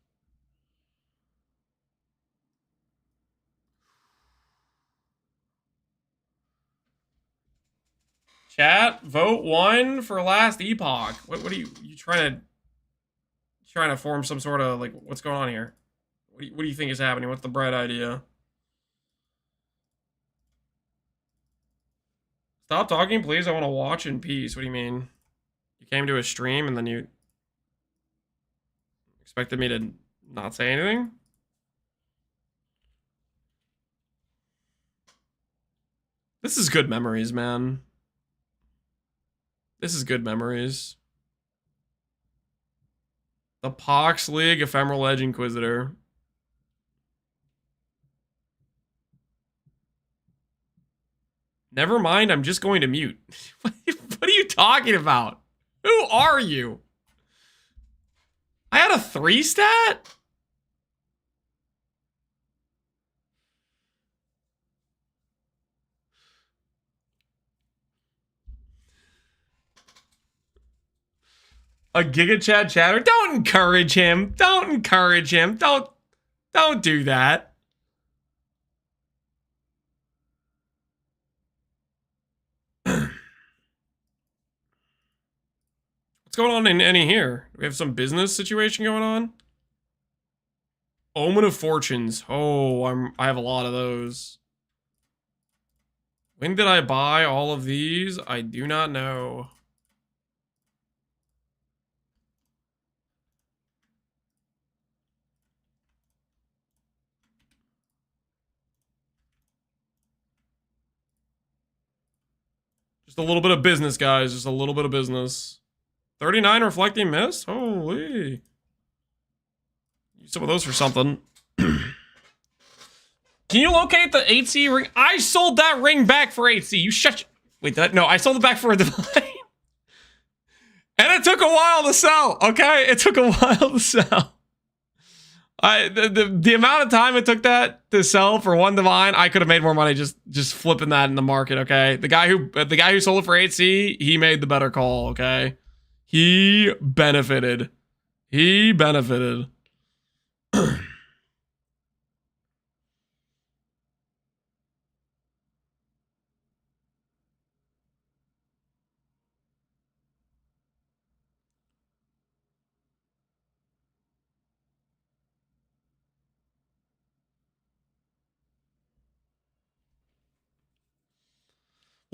Chat, vote 1 for last epoch. What are you trying to form some sort of, like, what's going on here? What do you think is happening? What's the bright idea? Stop talking, please. I want to watch in peace. What do you mean? You came to a stream and then you expected me to not say anything? This is good memories, man. This is good memories. The Pox League Ephemeral Edge Inquisitor. Never mind, I'm just going to mute. What are you talking about? Who are you? I had a 3 stat? A Giga Chat chatter? Don't encourage him. Don't encourage him. Don't do that. What's going on in any here? Do we have some business situation going on? Omen of Fortunes. Oh, I have a lot of those. When did I buy all of these? I do not know. Just a little bit of business, guys. Just a little bit of business. 39 reflecting mist? Holy. Use some of those for something. Can you locate the 8C ring? I sold that ring back for 8C. You shut your... Wait, no, I sold it back for a divine. And it took a while to sell, okay? It took a while to sell. The amount of time it took that to sell for one divine, I could have made more money just flipping that in the market, okay? The guy who sold it for 8C, he made the better call, okay? He benefited. He benefited.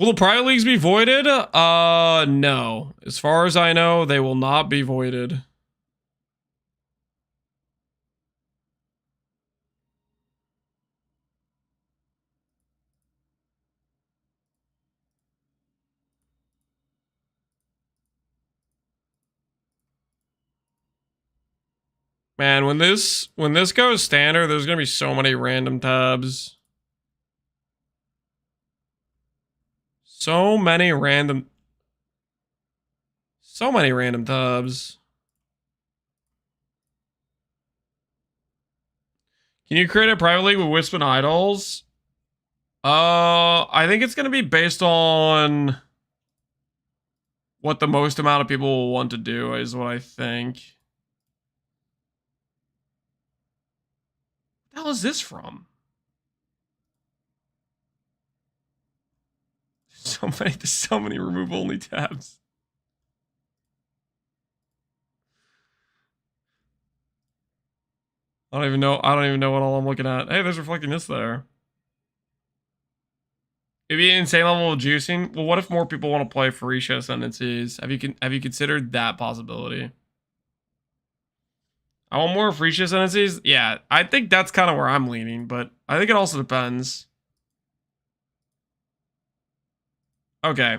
Will the private leagues be voided? No. As far as I know, they will not be voided. Man, when this goes standard, there's gonna be so many random tabs. So many random tabs. Can you create a private league with Wispin Idols? I think it's gonna be based on what the most amount of people will want to do, is what I think. What the hell is this from? There's so many remove only tabs. I don't even know what all I'm looking at. Hey, there's reflecting this there. It'd be an insane level of juicing. Well, what if more people want to play Farisha Ascendancies? Have you considered that possibility? I want more Farisha Ascendancies? Yeah, I think that's kind of where I'm leaning, but I think it also depends. Okay.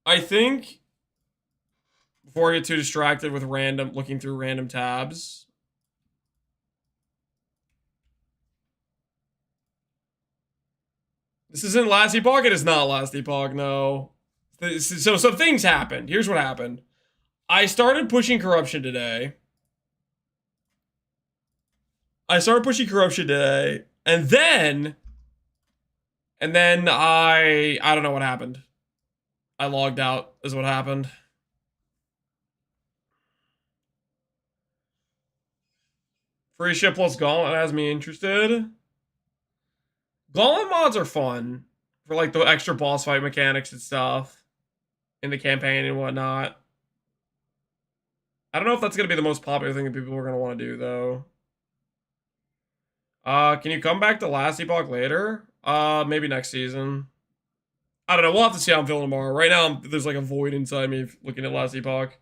I think before I get too distracted with looking through random tabs. This isn't last epoch. It is not last epoch. No. So some things happened. Here's what happened. I started pushing corruption today. And then I don't know what happened. I logged out is what happened. Free ship plus Gauntlet has me interested. Gauntlet mods are fun for like the extra boss fight mechanics and stuff in the campaign and whatnot. I don't know if that's going to be the most popular thing that people are going to want to do, though. Can you come back to last epoch later? Maybe next season. I don't know. We'll have to see how I'm feeling tomorrow. Right now, there's like a void inside me looking at last epoch.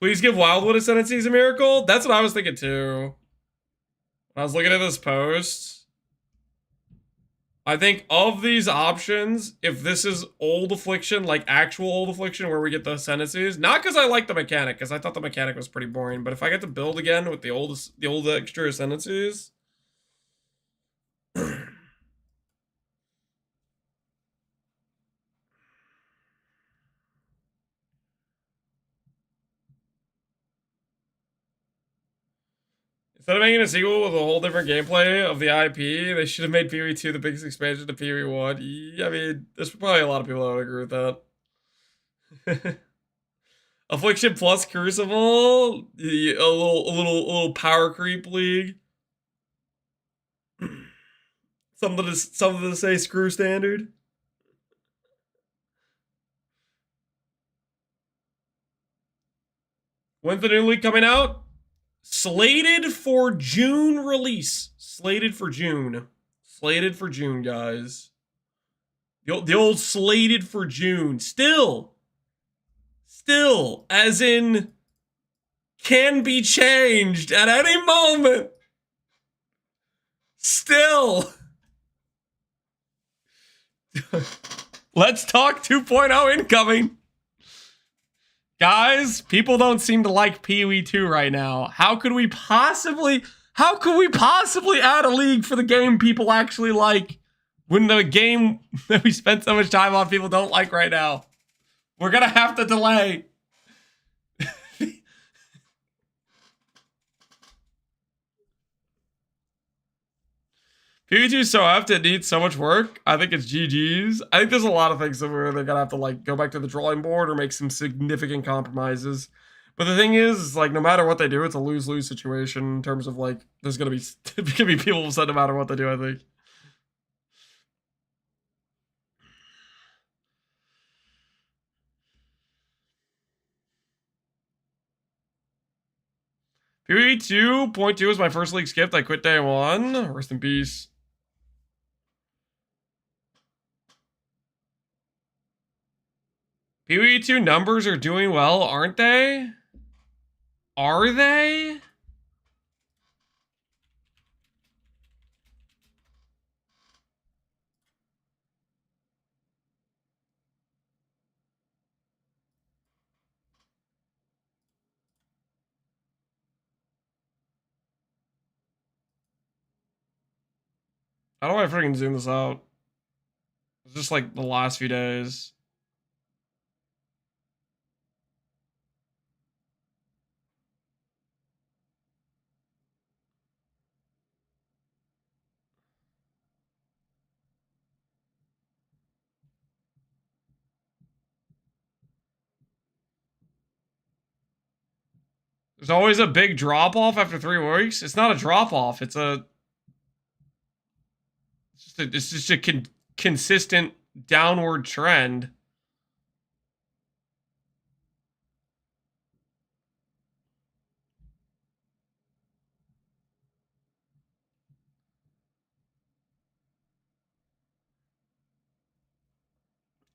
Please give Wildwood Ascendancies a miracle. That's what I was thinking too. When I was looking at this post, I think of these options, if this is Old Affliction, like actual Old Affliction, where we get the Ascendancies, not because I like the mechanic, because I thought the mechanic was pretty boring, but if I get to build again with the old extra Ascendancies. Instead of making a sequel with a whole different gameplay of the IP, they should have made PoE 2 the biggest expansion to PoE 1. I mean, there's probably a lot of people that would agree with that. Affliction plus Crucible, a little power creep league. Something to say screw standard. When's the new league coming out? Slated for June release. Slated for June, guys. The old slated for June. Still, as in, can be changed at any moment. Still. Let's talk 2.0 incoming. Guys, people don't seem to like PoE 2 right now. How could we possibly How could we possibly add a league for the game people actually like when the game that we spent so much time on people don't like right now? We're gonna have to delay. PvP is so apt, it needs so much work. I think it's GG's. I think there's a lot of things that where they're gonna have to like go back to the drawing board or make some significant compromises. But the thing is, like, no matter what they do, it's a lose-lose situation in terms of like, there's gonna be people upset no matter what they do. I think. PvP 2.2 was my first league skipped. I quit day one. Rest in peace. PvE 2 numbers are doing well, aren't they? Are they? How do I freaking zoom this out? It's just like the last few days. There's always a big drop off after 3 weeks. It's not a drop off. It's just a consistent downward trend.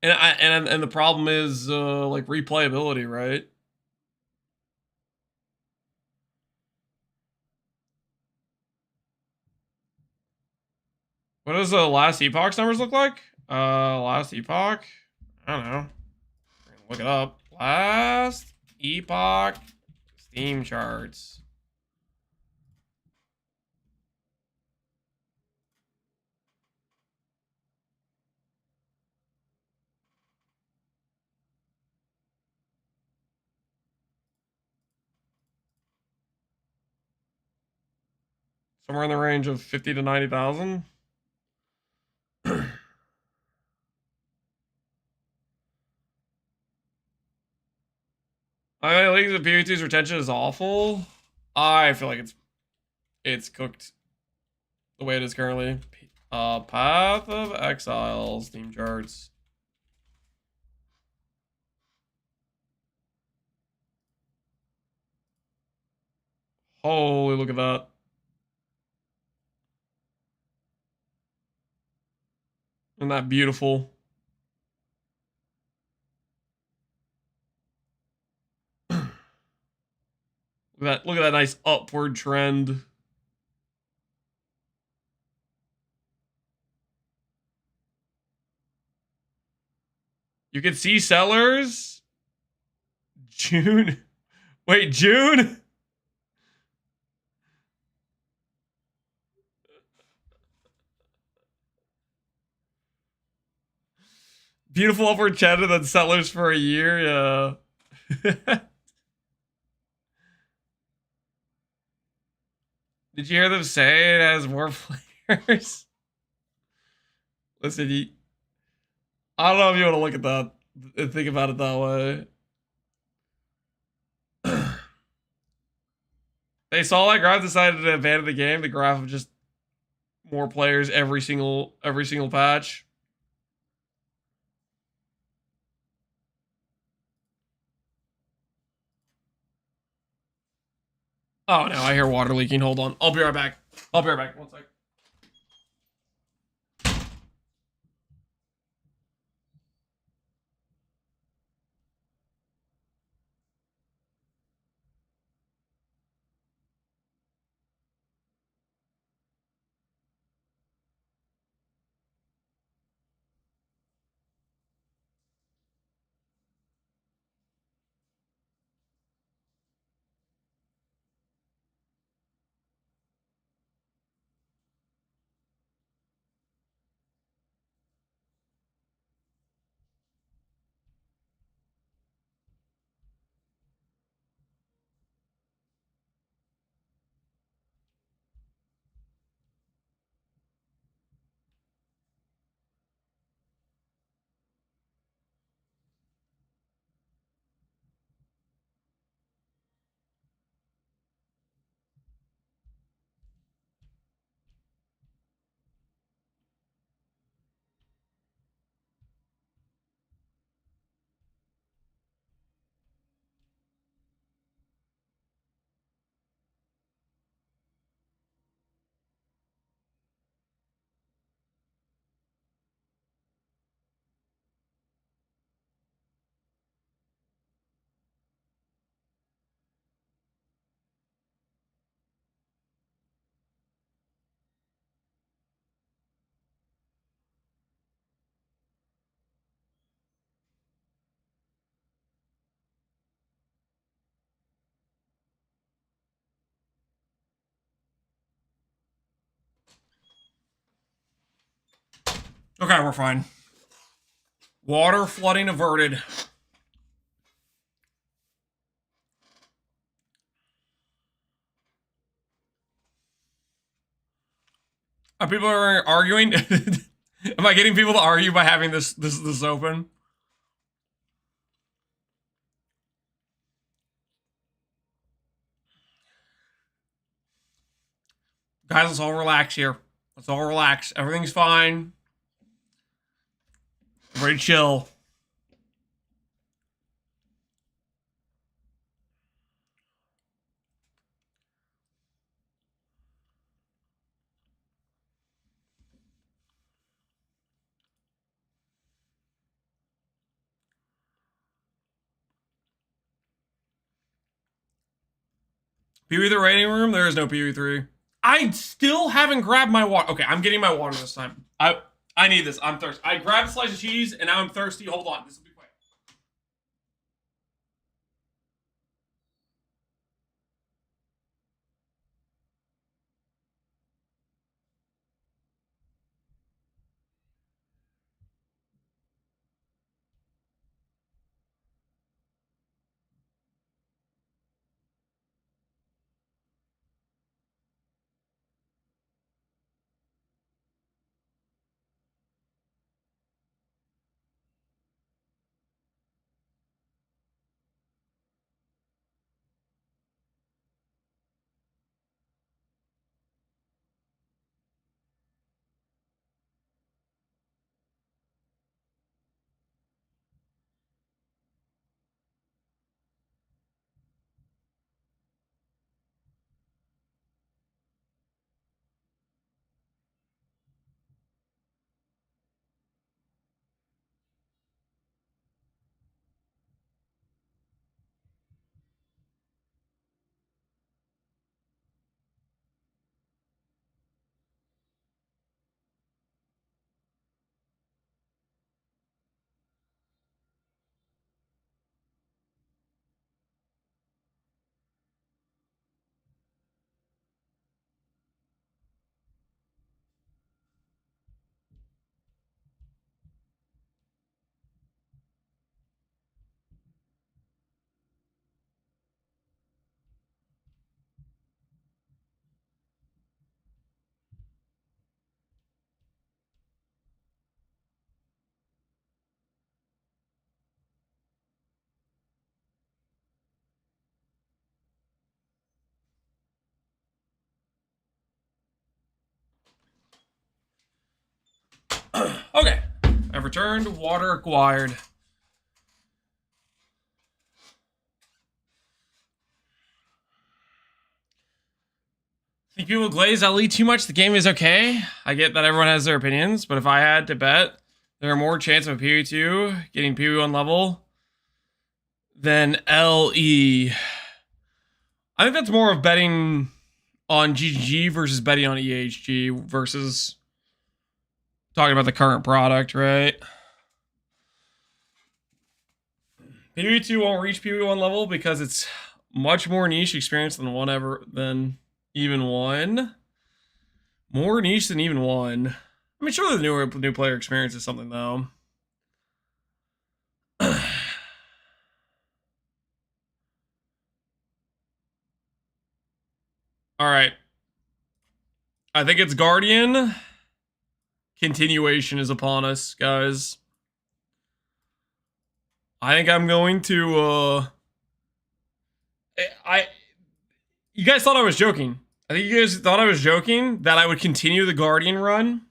And the problem is like replayability, right? What does the last epoch's numbers look like? Last epoch? I don't know. Look it up. Last epoch Steam charts. Somewhere in the range of 50 to 90,000. I think the PvT's retention is awful. I feel like it's cooked the way it is currently. Path of Exile Steam charts. Holy, look at that. Isn't that beautiful? Look at that nice upward trend. You can see sellers. June. Wait, June? Beautiful upward trend and then sellers for a year, yeah. Did you hear them say it has more players? Listen, I don't know if you want to look at that and think about it that way. They saw that graph, decided to abandon the game. The graph of just more players every single patch. Oh no, I hear water leaking. Hold on. I'll be right back. I'll be right back. One sec. Okay, we're fine. Water flooding averted. Are people arguing? Am I getting people to argue by having this open? Guys, let's all relax here. Let's all relax. Everything's fine. Ready to chill. PoE the rating room? There is no PoE 3. I still haven't grabbed my water. Okay, I'm getting my water this time. I need this. I'm thirsty. I grabbed a slice of cheese and now I'm thirsty. Hold on. This will be quick. Okay. I've returned. Water acquired. Think people glaze LE too much? The game is okay. I get that everyone has their opinions, but if I had to bet, there are more chance of a PoE2 getting PoE1 level than LE. I think that's more of betting on GGG versus betting on EHG versus talking about the current product, right? PoE2 won't reach PoE1 level because it's much more niche experience than even one. More niche than even one. I mean, sure, the new player experience is something though. All right. I think it's Guardian. Continuation is upon us, guys. I think I'm going to, you guys thought I was joking. I think you guys thought I was joking that I would continue the Guardian run.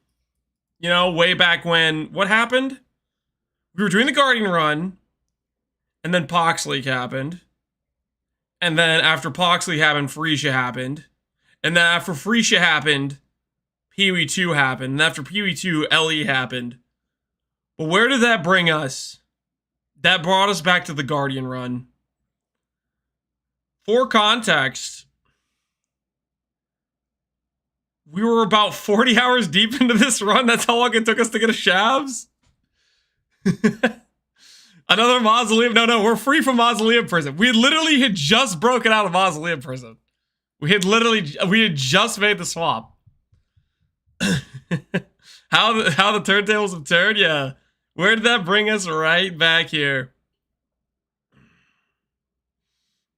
You know, way back when, what happened? We were doing the Guardian run, and then Pox League happened. And then after Pox League happened, Freesia happened. And then after Freesia happened, PoE2 happened. And after PoE2, LE happened. But where did that bring us? That brought us back to the Guardian run. For context, we were about 40 hours deep into this run. That's how long it took us to get a Shavs. Another Mausoleum. No, we're free from Mausoleum prison. We literally had just broken out of Mausoleum prison. We had just made the swap. How the turntables have turned? Yeah. Where did that bring us? Right back here.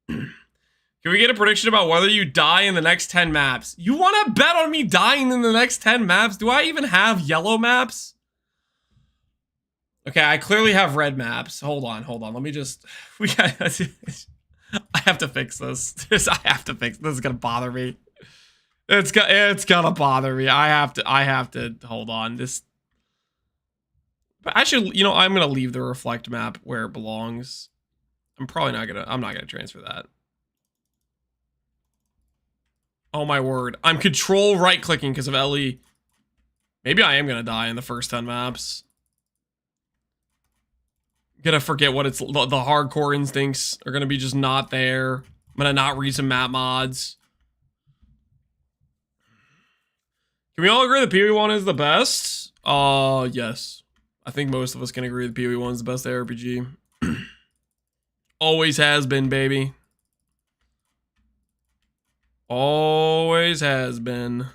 Can we get a prediction about whether you die in the next 10 maps? You want to bet on me dying in the next 10 maps? Do I even have yellow maps? Okay, I clearly have red maps. Hold on. Let me just... I have to fix this. I have to fix this. Is gonna bother me. It's gonna bother me. I have to hold on. This... But I should, you know, I'm gonna leave the reflect map where it belongs. I'm not gonna transfer that. Oh my word. I'm control right clicking because of LE. Maybe I am gonna die in the first 10 maps. Gonna forget what it's, the hardcore instincts are gonna be just not there. I'm gonna not read some map mods. Can we all agree that PoE 1 is the best? Yes. I think most of us can agree that PoE 1 is the best ARPG. Always has been, baby. Always has been.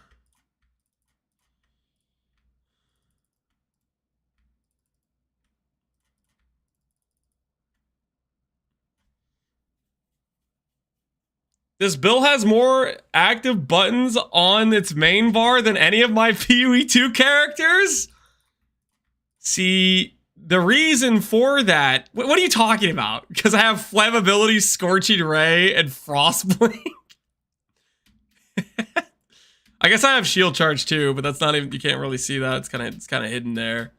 This bill has more active buttons on its main bar than any of my PoE 2 characters? See, the reason for that... What are you talking about? Because I have Flammability, Scorching Ray, and Frostblink? I guess I have Shield Charge too, but that's not even... You can't really see that. It's kind of hidden there.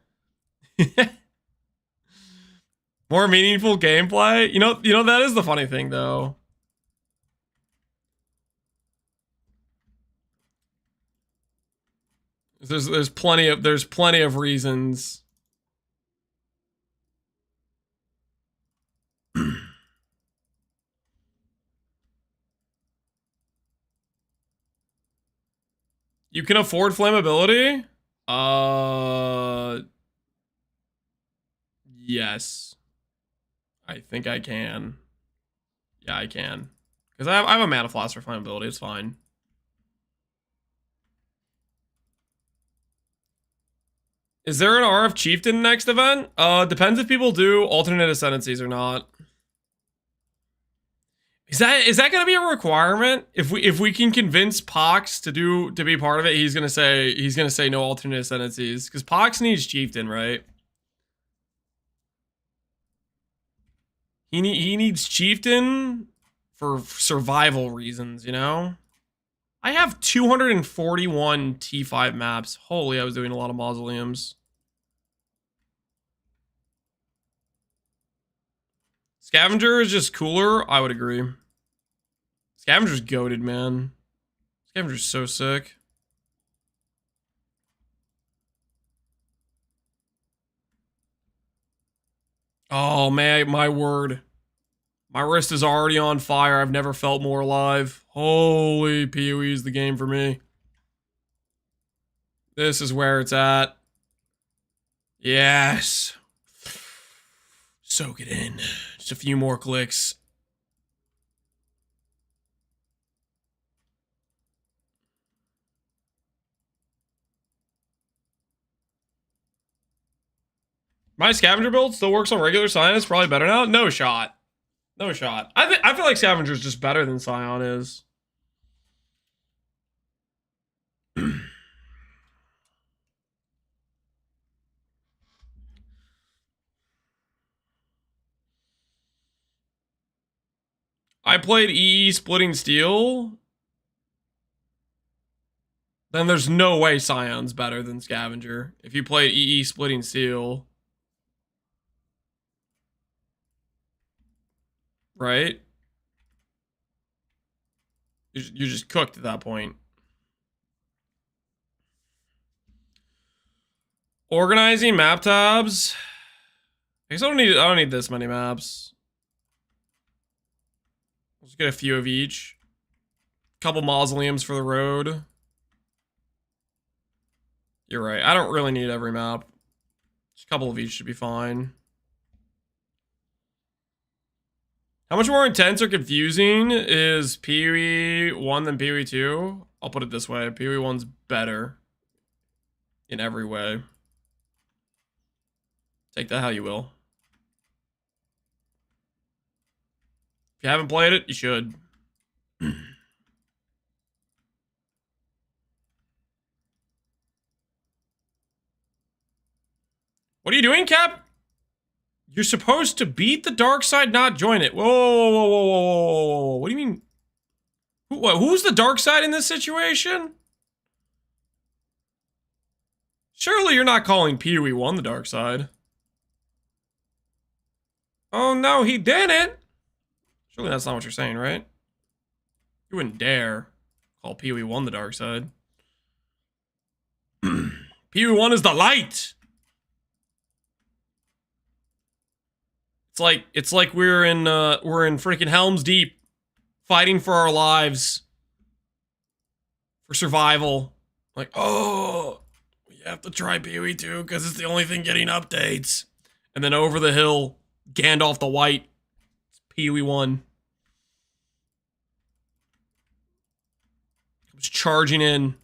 More meaningful gameplay? You know, that is the funny thing, though. There's plenty of reasons. You can afford flammability? Yes. I think I can. Yeah, I can. Because I have a mana floss for flammability, it's fine. Is there an RF Chieftain next event? Depends if people do alternate ascendancies or not. Is that gonna be a requirement? If we can convince Pox to be part of it, he's gonna say no alternate ascendancies. Because Pox needs Chieftain, right? He needs Chieftain for survival reasons, you know? I have 241 T5 maps. Holy, I was doing a lot of mausoleums. Scavenger is just cooler. I would agree. Scavenger's goated, man. Scavenger's so sick. Oh, man, my word. My wrist is already on fire. I've never felt more alive. Holy, PoE is the game for me. This is where it's at. Yes. Soak it in. Just a few more clicks. My scavenger build still works on regular Scion. It's probably better now. No shot. No shot. I feel like Scavenger is just better than Scion is. I played EE Splitting Steel. Then there's no way Scion's better than Scavenger. If you played EE Splitting Steel. Right? You're just cooked at that point. Organizing map tabs. I guess I don't need this many maps. Let's get a few of each. Couple mausoleums for the road. You're right. I don't really need every map. Just a couple of each should be fine. How much more intense or confusing is PoE 1 than PoE 2? I'll put it this way. PoE 1's better. in every way. Take that how you will. If you haven't played it, you should. What are you doing, Cap? You're supposed to beat the dark side, not join it. Whoa, whoa, whoa, whoa, whoa, whoa. What do you mean? Who's the dark side in this situation? Surely you're not calling Pee-wee 1 the dark side. Oh no, he didn't. Surely that's not what you're saying, right? You wouldn't dare call Pee-wee 1 the dark side. Pee-wee 1 is the light. It's like we're in freaking Helm's Deep, fighting for our lives, for survival. Like, oh, we have to try Pee-wee 2 because it's the only thing getting updates. And then over the hill, Gandalf the White, it's Pee-wee 1. Comes charging in.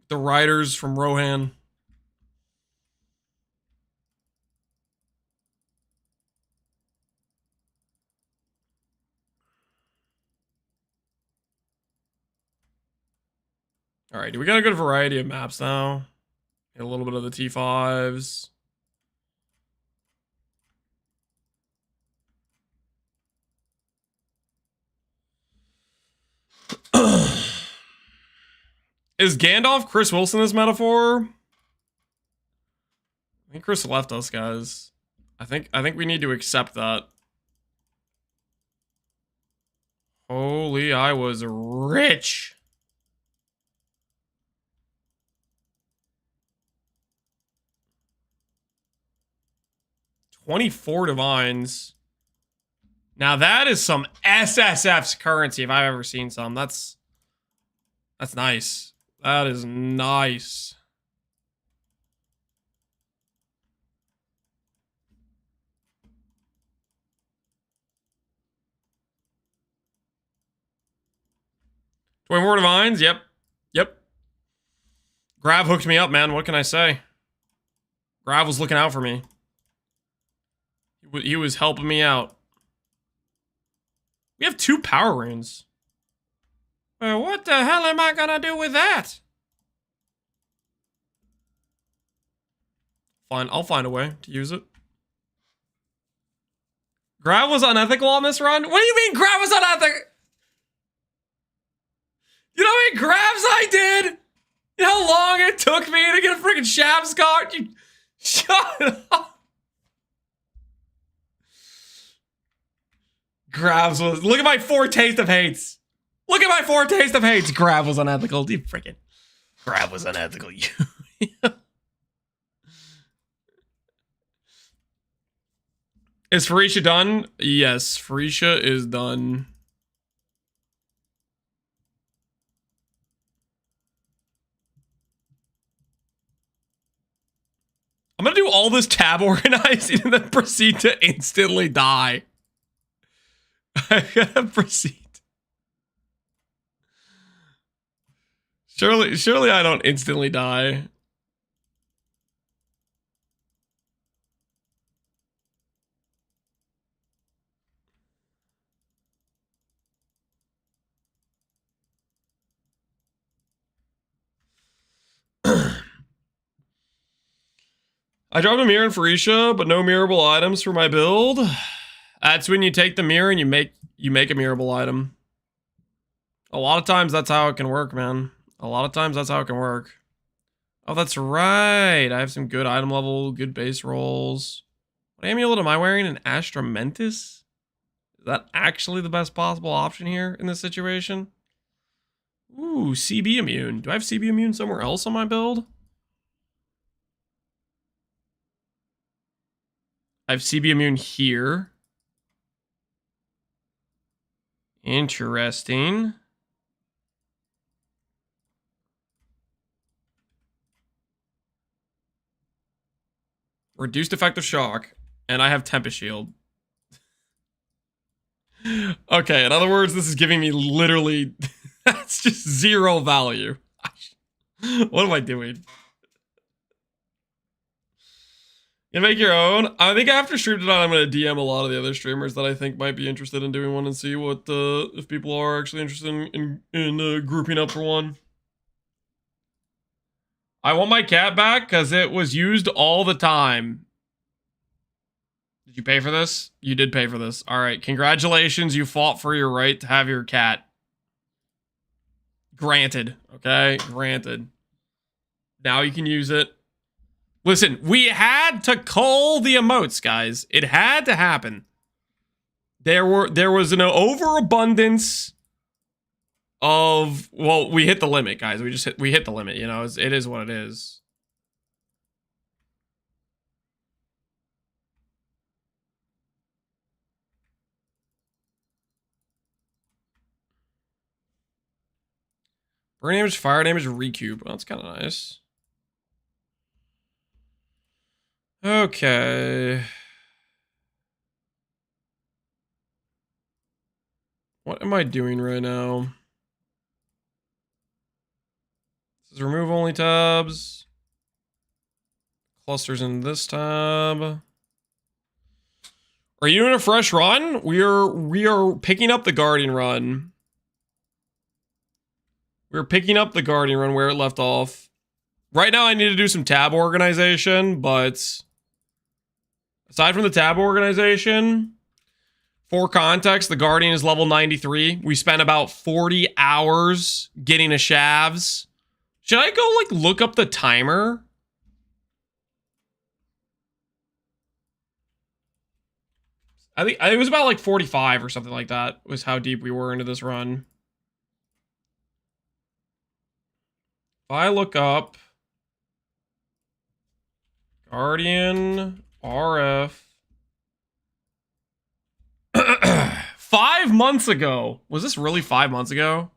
The riders from Rohan. All right, we got a good variety of maps now. Get a little bit of the T5s. Is Gandalf Chris Wilson this metaphor? I think Chris left us, guys. I think we need to accept that. Holy, I was rich. $24 divines. Now that is some SSF's currency if I've ever seen some. That's nice. That is nice. $24 divines. Yep. Grav hooked me up, man. What can I say? Grav was looking out for me. He was helping me out. We have 2 power runes. What the hell am I gonna do with that? Fine, I'll find a way to use it. Grav was unethical on this run? What do you mean Grav was unethical? You know how many grabs I did? You know how long it took me to get a freaking Shabs card? You shut up. Grabs was. Look at my 4 taste of hates. Look at my 4 taste of hates. Grab was unethical. You freaking. Grab was unethical. You. Is Farisha done? Yes, Farisha is done. I'm gonna do all this tab organizing and then proceed to instantly die. I'm gonna proceed. Surely I don't instantly die. I dropped a mirror in Farisha, but no mirrorable items for my build. That's when you take the mirror and you make a mirrorable item. A lot of times that's how it can work, man. A lot of times that's how it can work. Oh, that's right. I have some good item level, good base rolls. What amulet am I wearing? An Astramentis? Is that actually the best possible option here in this situation? Ooh, CB immune. Do I have CB immune somewhere else on my build? I have CB immune here. Interesting. Reduced effective shock. And I have Tempest Shield. Okay, in other words, this is giving me literally That's just zero value. What am I doing? You make your own. I think after Stream Tonight, I'm going to DM a lot of the other streamers that I think might be interested in doing one and see what if people are actually interested in grouping up for one. I want my cat back because it was used all the time. Did you pay for this? You did pay for this. All right. Congratulations. You fought for your right to have your cat. Granted. Okay? Granted. Now you can use it. Listen, we had to cull the emotes, guys. It had to happen. There was an overabundance of, well, we hit the limit, guys. We hit the limit, you know. It is what it is. Burn damage, fire damage, recube. Well, that's kind of nice. Okay. What am I doing right now? This is remove only tabs. Clusters in this tab. Are you doing a fresh run? We are picking up the Guardian run. We're picking up the Guardian run where it left off. Right now I need to do some tab organization, but aside from the tab organization, for context, the Guardian is level 93. We spent about 40 hours getting a Shavs. Should I go, like, look up the timer? I think it was about, like, 45 or something like that, was how deep we were into this run. If I look up Guardian RF 5 months ago. Was this really 5 months ago?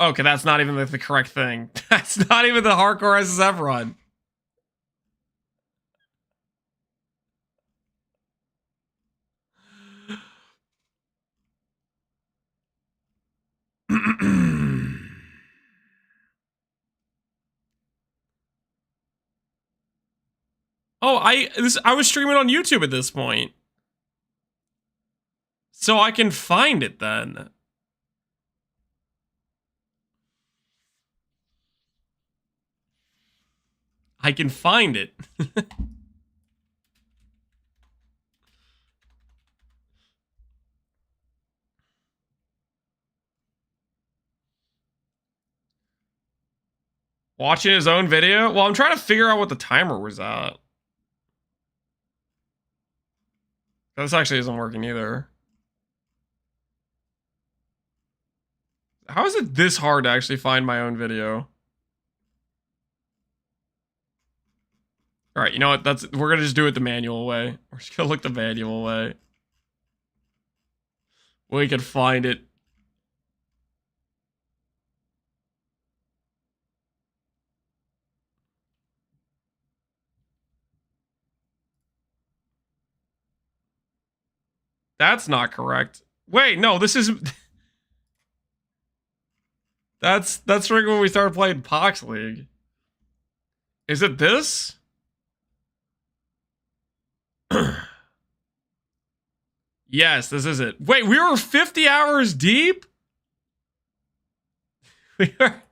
Okay, that's not even the correct thing. That's not even the hardcore SSF run. Oh, I was streaming on YouTube at this point. So I can find it then. I can find it. Watching his own video? Well, I'm trying to figure out what the timer was at. This actually isn't working either. How is it this hard to actually find my own video? All right, you know what? We're gonna just do it the manual way. We're just gonna look the manual way. We can find it. That's not correct. Wait, no, this is. That's right when we started playing Pox League. Is it this? Yes, this is it. Wait, we were 50 hours deep? We are.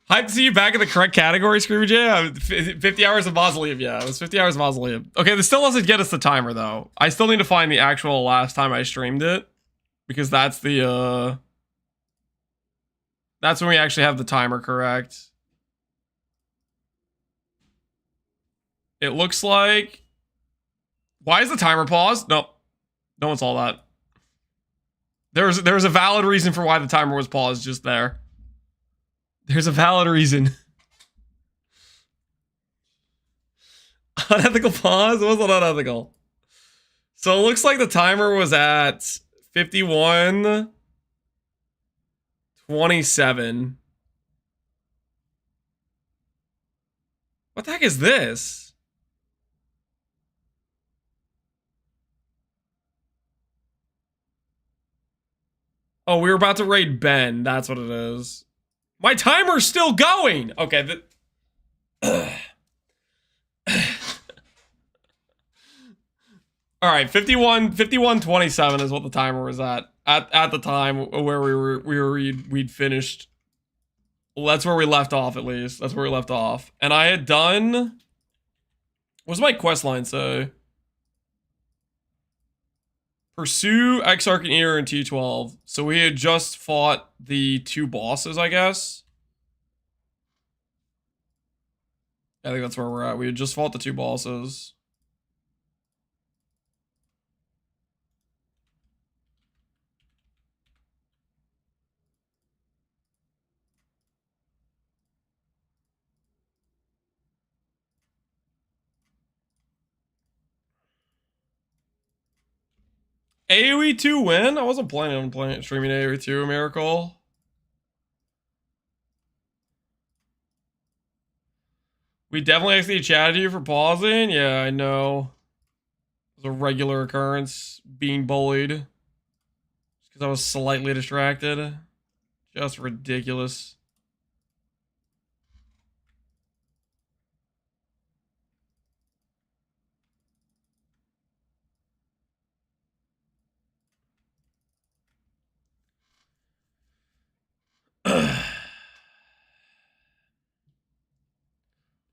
Hyped to see you back in the correct category, Screamy J. 50 hours of Mausoleum, yeah. It was 50 hours of Mausoleum. Okay, this still doesn't get us the timer, though. I still need to find the actual last time I streamed it. Because that's the, that's when we actually have the timer correct. It looks like... Why is the timer paused? Nope. No one saw that. There's a valid reason for why the timer was paused just there. There's a valid reason. Unethical pause? It wasn't unethical. So it looks like the timer was at 51:27. What the heck is this? Oh, we were about to raid Ben. That's what it is. My timer's still going. Okay. All right, 51:27 is what the timer was at the time where we'd finished. Well, that's where we left off, at least. That's where we left off. And I had done... What's my quest line say? Pursue Exarch and Eater in T12. So we had just fought the 2 bosses, I guess. I think that's where we're at. We had just fought the 2 bosses. AoE 2 win? I wasn't planning on streaming AoE 2, Miracle. We definitely actually chatted you for pausing. Yeah, I know. It's a regular occurrence, being bullied. Just because I was slightly distracted. Just ridiculous.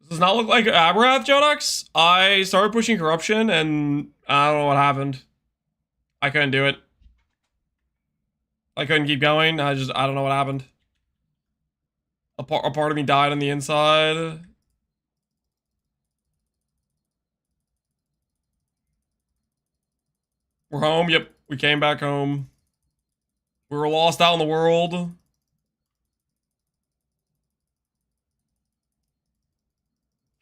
Does not look like Abrath, Jodox. I started pushing corruption and I don't know what happened. I couldn't do it. I couldn't keep going. I don't know what happened. A part of me died on the inside. We're home. Yep, we came back home. We were lost out in the world.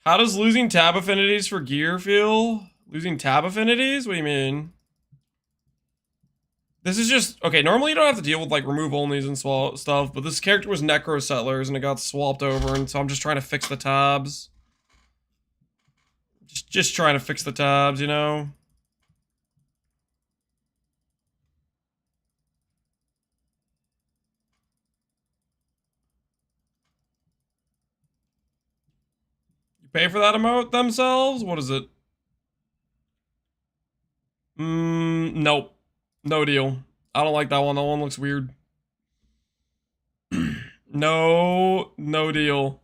How does losing tab affinities for gear feel? Losing tab affinities? What do you mean? This is just... Okay, normally you don't have to deal with, like, remove onlys and stuff, but this character was Necro Settlers, and it got swapped over, and so I'm just trying to fix the tabs. Just trying to fix the tabs, you know? You pay for that emote themselves? What is it? Nope. No deal. I don't like that one. That one looks weird. No deal.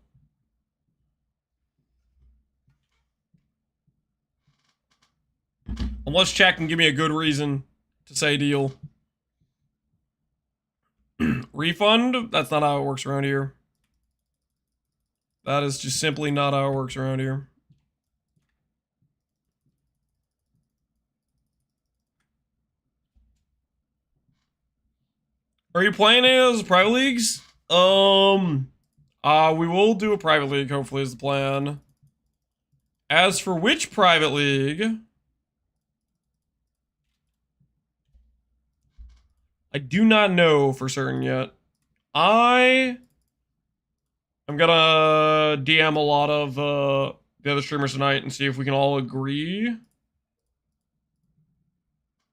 Unless chat can give me a good reason to say deal. Refund? That's not how it works around here. That is just simply not how it works around here. Are you playing any of those private leagues? We will do a private league, hopefully, is the plan. As for which private league, I do not know for certain yet. I'm gonna DM a lot of the other streamers tonight and see if we can all agree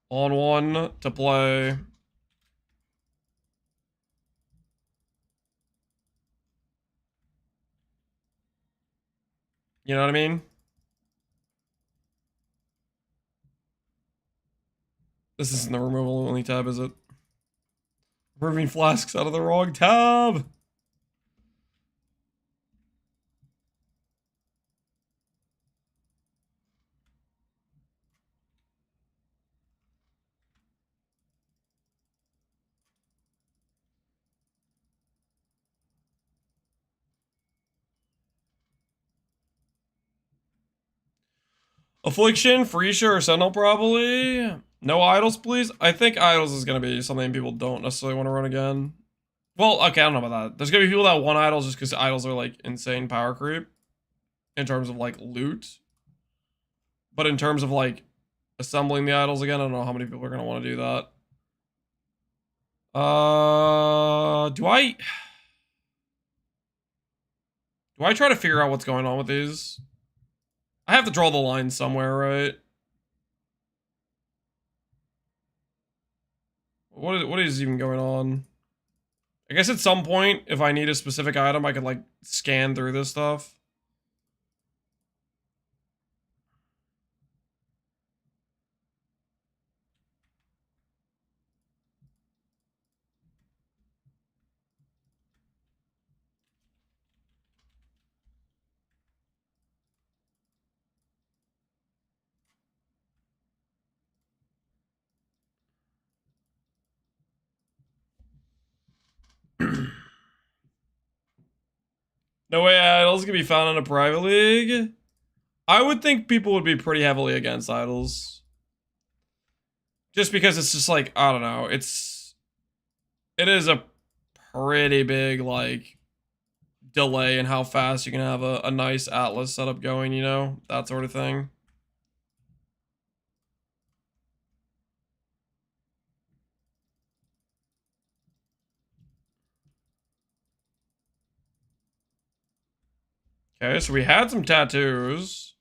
on one to play. You know what I mean? This isn't the removal only tab, is it? Removing flasks out of the wrong tab! Affliction, Freesia, or Sentinel probably. No idols, please. I think idols is gonna be something people don't necessarily want to run again. Well, okay, I don't know about that. There's gonna be people that want idols just because idols are like insane power creep in terms of like loot. But in terms of like assembling the idols again, I don't know how many people are gonna want to do that. Do I? Do I try to figure out what's going on with these? I have to draw the line somewhere, right? What is even going on? I guess at some point, if I need a specific item, I could, like, scan through this stuff. No way idols can be found in a private league? I would think people would be pretty heavily against idols. Just because it's just like, I don't know, it is a pretty big, like, delay in how fast you can have a nice Atlas setup going, you know? That sort of thing. Okay, so we had some tattoos.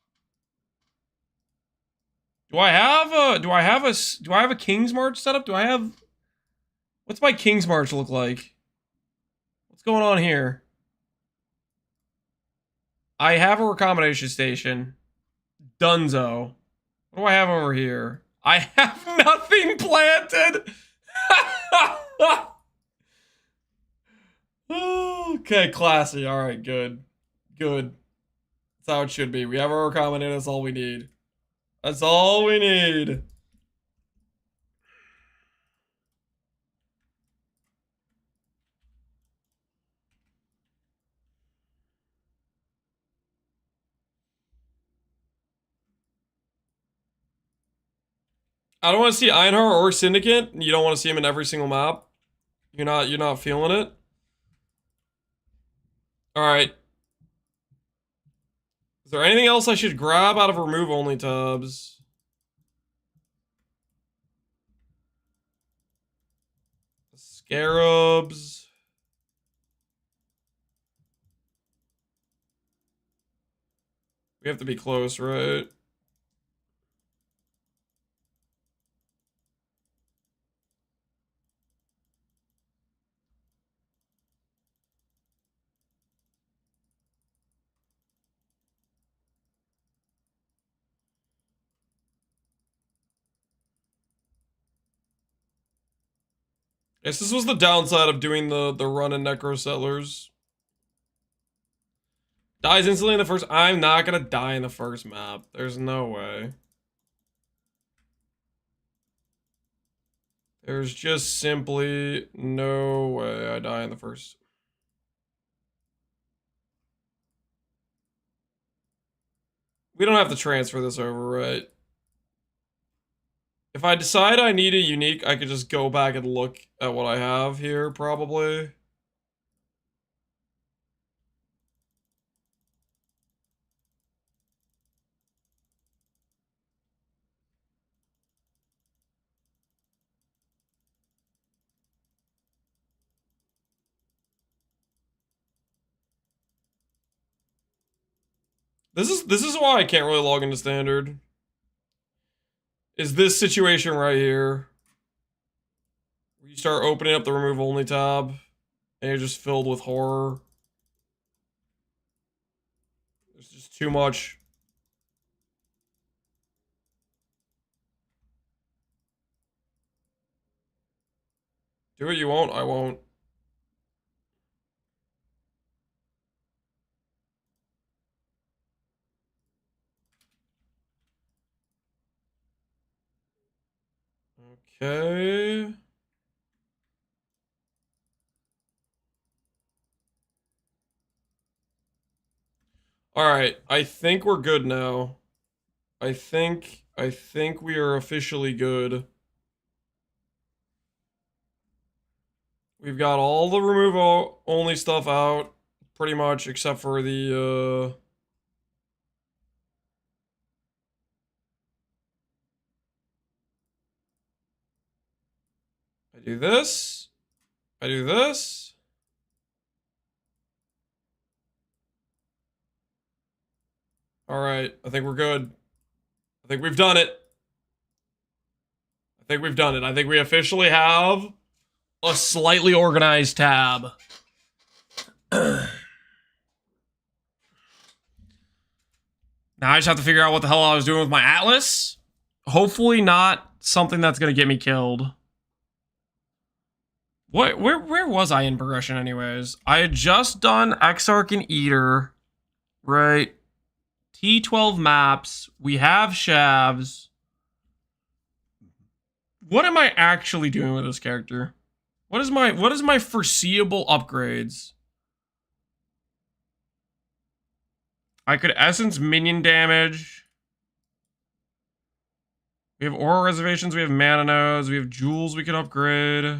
Do I have a King's March setup? What's my King's March look like? What's going on here? I have a recombination station. Dunzo. What do I have over here? I have nothing planted! Okay, classy. Alright, good. Good. That's how it should be. We have our recombinant, that's all we need. That's all we need. I don't want to see Einhar or Syndicate. You don't want to see him in every single map. You're not feeling it. All right. Is there anything else I should grab out of remove only tabs? Scarabs. We have to be close, right? Yes, this was the downside of doing the run in Necro Settlers. Dies instantly in the first. I'm not gonna die in the first map. There's no way. There's just simply no way I die in the first. We don't have to transfer this over, right? If I decide I need a unique, I could just go back and look at what I have here, probably. This is why I can't really log into standard. Is this situation right here. Where you start opening up the remove only tab and you're just filled with horror. There's just too much. Do what you won't, I won't. Okay. Alright, I think we're good now. I think we are officially good. We've got all the remove only stuff out, pretty much, except for the, I do this. I do this. All right, I think we're good. I think we've done it. I think we've done it. I think we officially have a slightly organized tab. Now I just have to figure out what the hell I was doing with my atlas. Hopefully not something that's going to get me killed. Where was I in progression anyways? I had just done Exarch and Eater, right? T12 maps. We have Shavs. What am I actually doing with this character? What is my foreseeable upgrades? I could essence minion damage. We have aura reservations, we have mana nodes, we have jewels we can upgrade.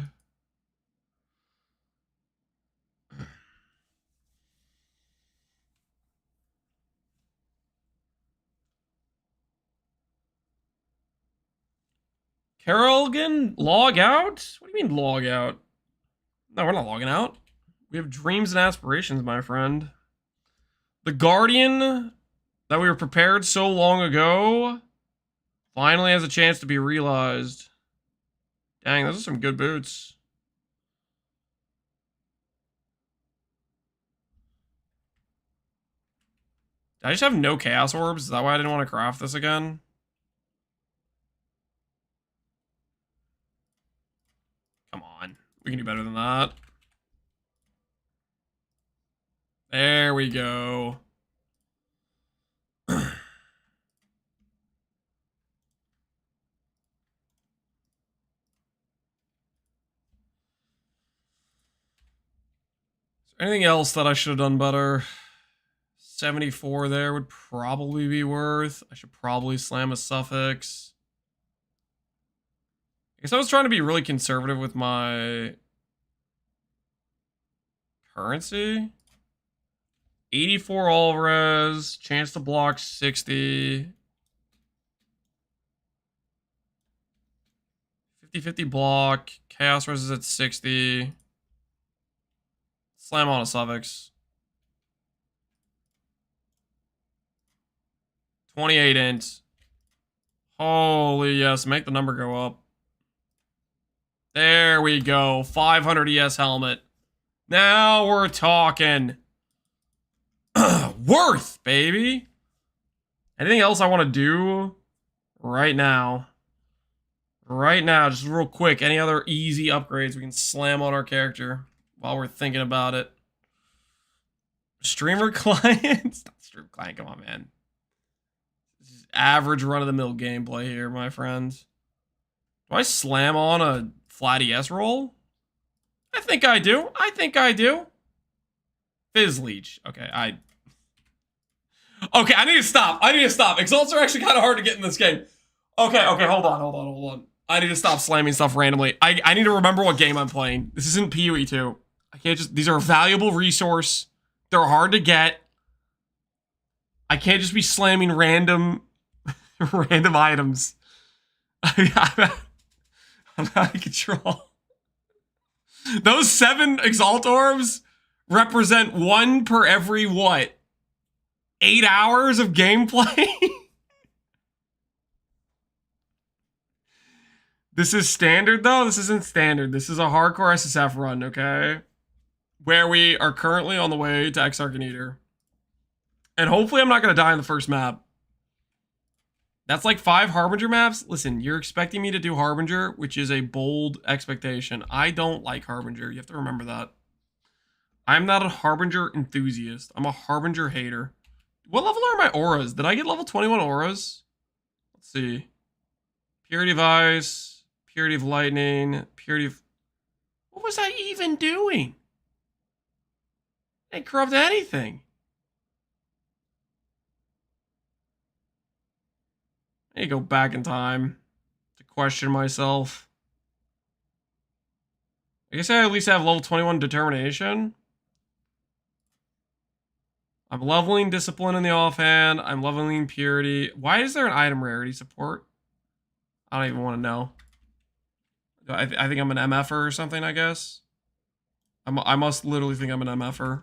Kerrigan, log out? What do you mean log out? No, we're not logging out. We have dreams and aspirations, my friend. The Guardian that we were prepared so long ago finally has a chance to be realized. Dang, those are some good boots. Did I just have no Chaos Orbs? Is that why I didn't want to craft this again? Come on. We can do better than that. There we go. Is there anything else that I should have done better? 74 there would probably be worth. I should probably slam a suffix. I guess I was trying to be really conservative with my currency. 84 all res, chance to block 60. 50-50 block, chaos res is at 60. Slam on a suffix. 28 int. Holy yes, make the number go up. There we go. 500 ES helmet. Now we're talking. Worth, baby. Anything else I want to do right now? Right now, just real quick. Any other easy upgrades we can slam on our character while we're thinking about it? Streamer client? Stream client, come on, man. This is average run-of-the-mill gameplay here, my friends. Do I slam on a flat ES roll? I think I do. I think I do. Fizz Leech. Okay, I need to stop. I need to stop. Exalts are actually kind of hard to get in this game. Okay, hold on. I need to stop slamming stuff randomly. I need to remember what game I'm playing. This isn't PoE 2. I can't just... These are a valuable resource. They're hard to get. I can't just be slamming random items. I'm out of control. Those 7 Exalt Orbs represent 1 per every, what? 8 hours of gameplay? This is standard, though? This isn't standard. This is a hardcore SSF run, okay? Where we are currently on the way to Exarch and Eater. And hopefully I'm not going to die in the first map. That's like 5 Harbinger maps. Listen, you're expecting me to do Harbinger, which is a bold expectation. I don't like Harbinger. You have to remember that. I'm not a Harbinger enthusiast. I'm a Harbinger hater. What level are my auras? Did I get level 21 auras? Let's see. Purity of Ice, Purity of Lightning, Purity of... What was I even doing? I didn't corrupt anything. I need to go back in time to question myself. I guess I at least have level 21 determination. I'm leveling discipline in the offhand. I'm leveling purity. Why is there an item rarity support? I don't even want to know. I think I'm an MFer or something, I guess. I must literally think I'm an MFer.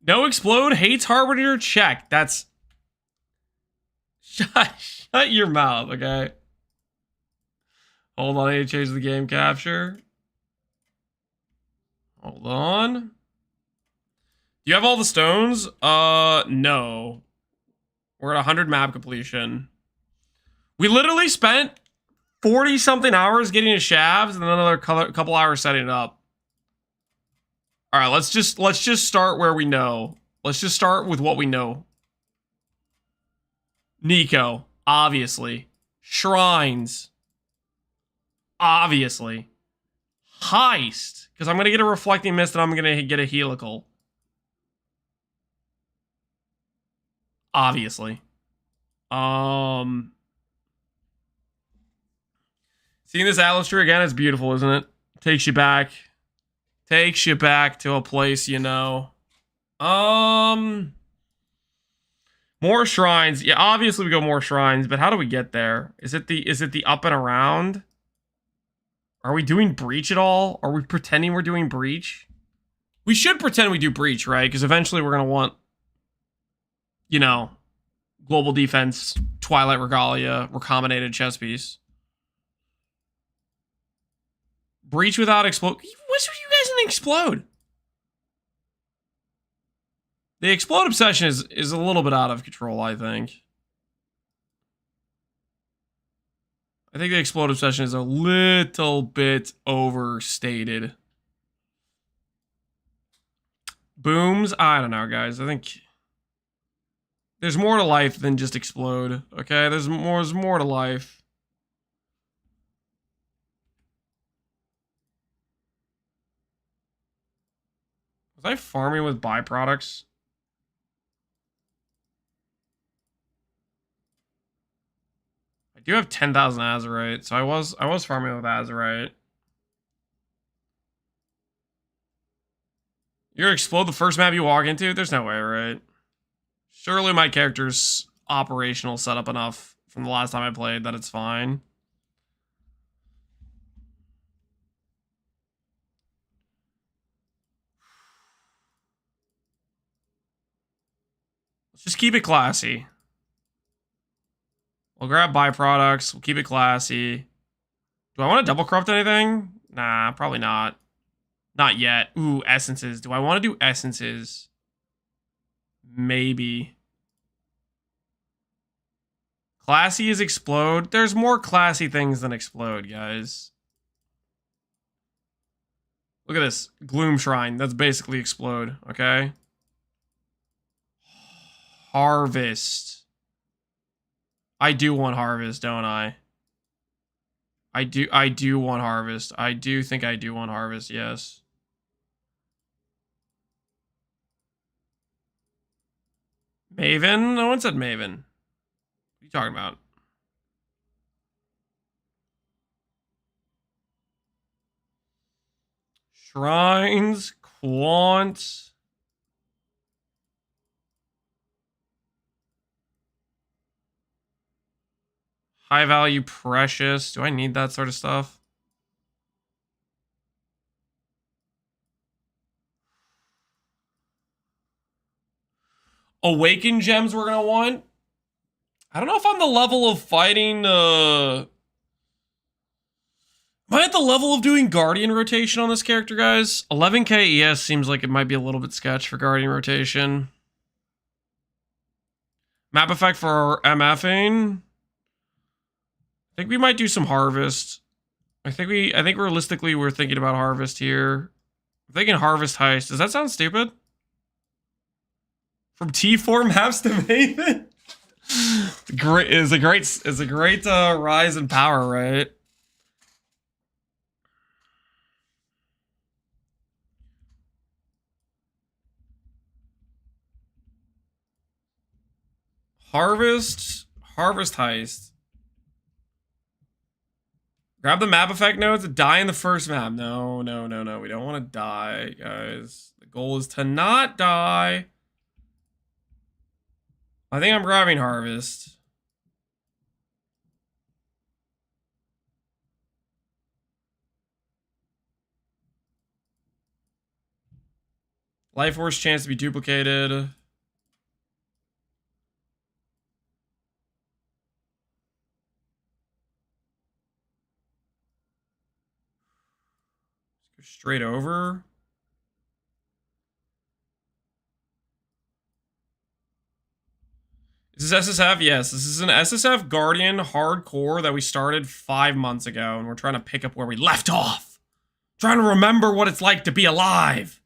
No explode, hates Harbinger, check. That's... Shut your mouth, okay? Hold on, I need to change the game capture. Hold on. Do you have all the stones? No. We're at 100 map completion. We literally spent 40-something hours getting his shavs and then another couple hours setting it up. All right, let's just start where we know. Let's just start with what we know. Nico, obviously. Shrines, obviously. Heist, because I'm going to get a reflecting mist and I'm going to get a helical. Obviously. Seeing this Atlas tree again is beautiful, isn't it? Takes you back. Takes you back to a place you know. More shrines. Yeah, obviously we go more shrines, but how do we get there? Is it the up and around? Are we doing breach at all? Are we pretending we're doing breach? We should pretend we do breach, right? Because eventually we're gonna want, you know, global defense, Twilight Regalia, recombinated chess piece. Breach without explode. What's with you guys and explode? The explode obsession is a little bit out of control, I think. I think the explode obsession is a little bit overstated. Booms? I don't know, guys. I think there's more to life than just explode. Okay, there's more to life. Was I farming with byproducts? I do have 10,000 azurite, so I was farming with azurite. You're gonna explode the first map you walk into? There's no way, right? Surely my character's operational setup enough from the last time I played that it's fine. Let's just keep it classy. We'll grab byproducts. We'll keep it classy. Do I want to double corrupt anything? Nah, probably not. Not yet. Ooh, essences. Do I want to do essences? Maybe. Classy is explode. There's more classy things than explode, guys. Look at this. Gloom Shrine. That's basically explode, okay? Harvest. I do want harvest, don't I? I do want harvest. I do think I do want harvest, yes. Maven? No one said Maven. What are you talking about? Shrines, Quant. High value, precious. Do I need that sort of stuff? Awaken gems we're gonna want. I don't know if I'm the level of fighting, am I at the level of doing Guardian rotation on this character, guys? 11k ES seems like it might be a little bit sketch for Guardian rotation. Map effect for MFing. I think we might do some harvest. I think realistically we're thinking about harvest here. I'm thinking harvest heist. Does that sound stupid? From T4 maps to Maven? It's a great rise in power, right? Harvest heist. Grab the map effect nodes and die in the first map. No. We don't want to die, guys. The goal is to not die. I think I'm grabbing harvest. Life Force chance to be duplicated. Go straight over. Is this SSF? Yes, this is an SSF Guardian hardcore that we started 5 months ago, and we're trying to pick up where we left off. Trying to remember what it's like to be alive.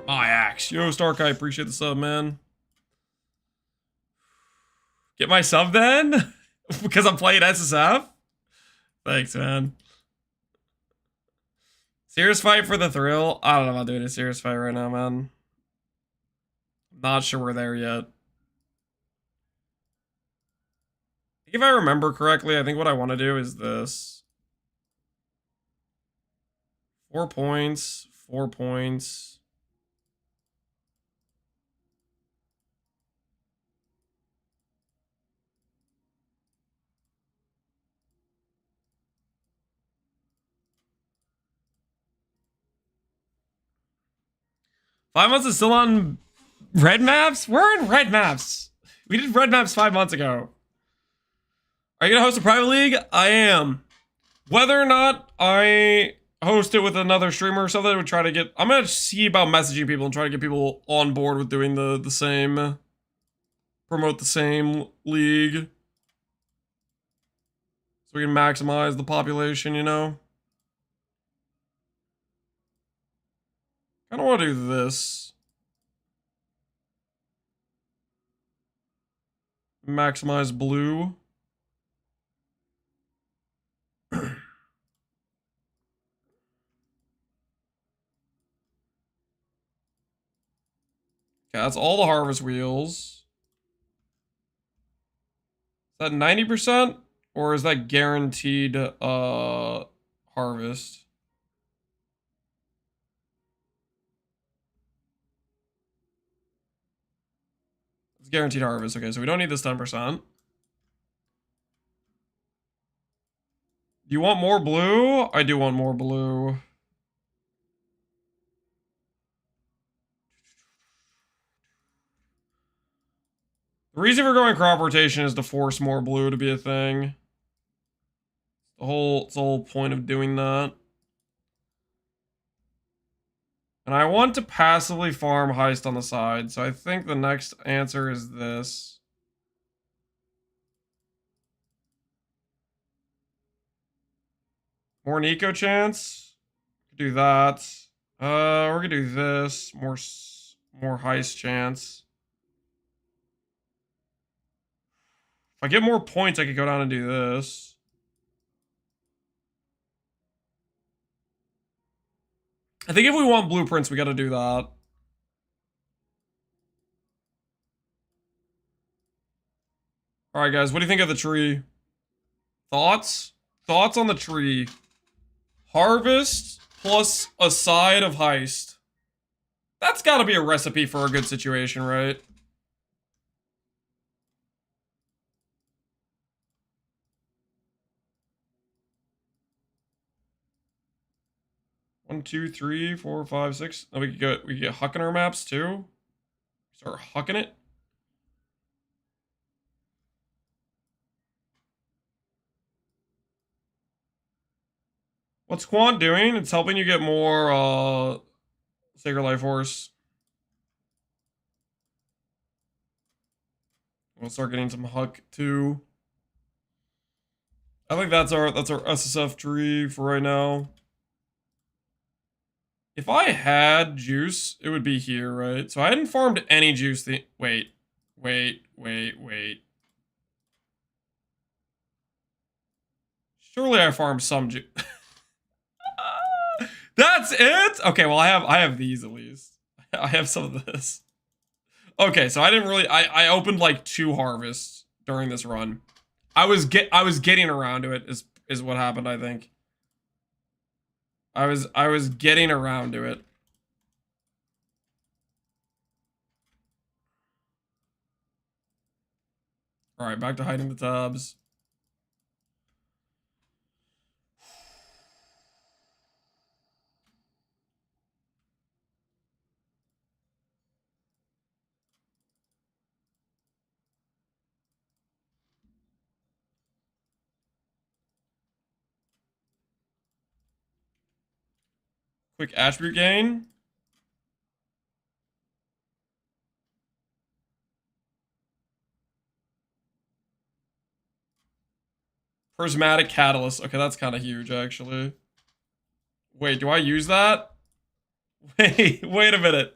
My axe. Yo, Stark, I appreciate the sub, man. Get my sub then? Because I'm playing SSF? Thanks, man. Serious fight for the thrill? I don't know about doing a serious fight right now, man. Not sure we're there yet. If I remember correctly, I think what I want to do is this. 4 points, 4 points. Five months is still on red maps? We're in red maps. We did red maps 5 months ago. Are you gonna host a private league? I am. Whether or not I host it with another streamer or something, we try to get. I'm gonna see about messaging people and try to get people on board with doing the same, promote the same league, so we can maximize the population. You know. I don't want to do this. Maximize blue. Okay, that's all the harvest wheels. Is that 90%? Or is that guaranteed harvest? It's guaranteed harvest. Okay, so we don't need this 10%. Do you want more blue? I do want more blue. The reason for going crop rotation is to force more blue to be a thing. It's the whole point of doing that. And I want to passively farm heist on the side, so I think the next answer is this. More Nico chance. Do that. We're gonna do this. More heist chance. If I get more points, I could go down and do this. I think if we want blueprints, we gotta do that. Alright, guys, what do you think of the tree? Thoughts? Thoughts on the tree. Harvest plus a side of heist. That's gotta be a recipe for a good situation, right? One, two, three, four, five, six. Oh, we can get hucking our maps too. Start hucking it. What's Quant doing? It's helping you get more Sacred Life Force. We'll start getting some huck too. I think that's our SSF tree for right now. If I had juice, it would be here, right? So I hadn't farmed any juice. Wait. Surely I farmed some juice. That's it? Okay, well I have these at least. I have some of this. Okay, so I didn't really I opened like 2 harvests during this run. I was getting around to it is what happened, I think. I was getting around to it. All right, back to hiding the tabs. Quick attribute gain. Prismatic catalyst. Okay, that's kind of huge, actually. Wait, do I use that? Wait a minute.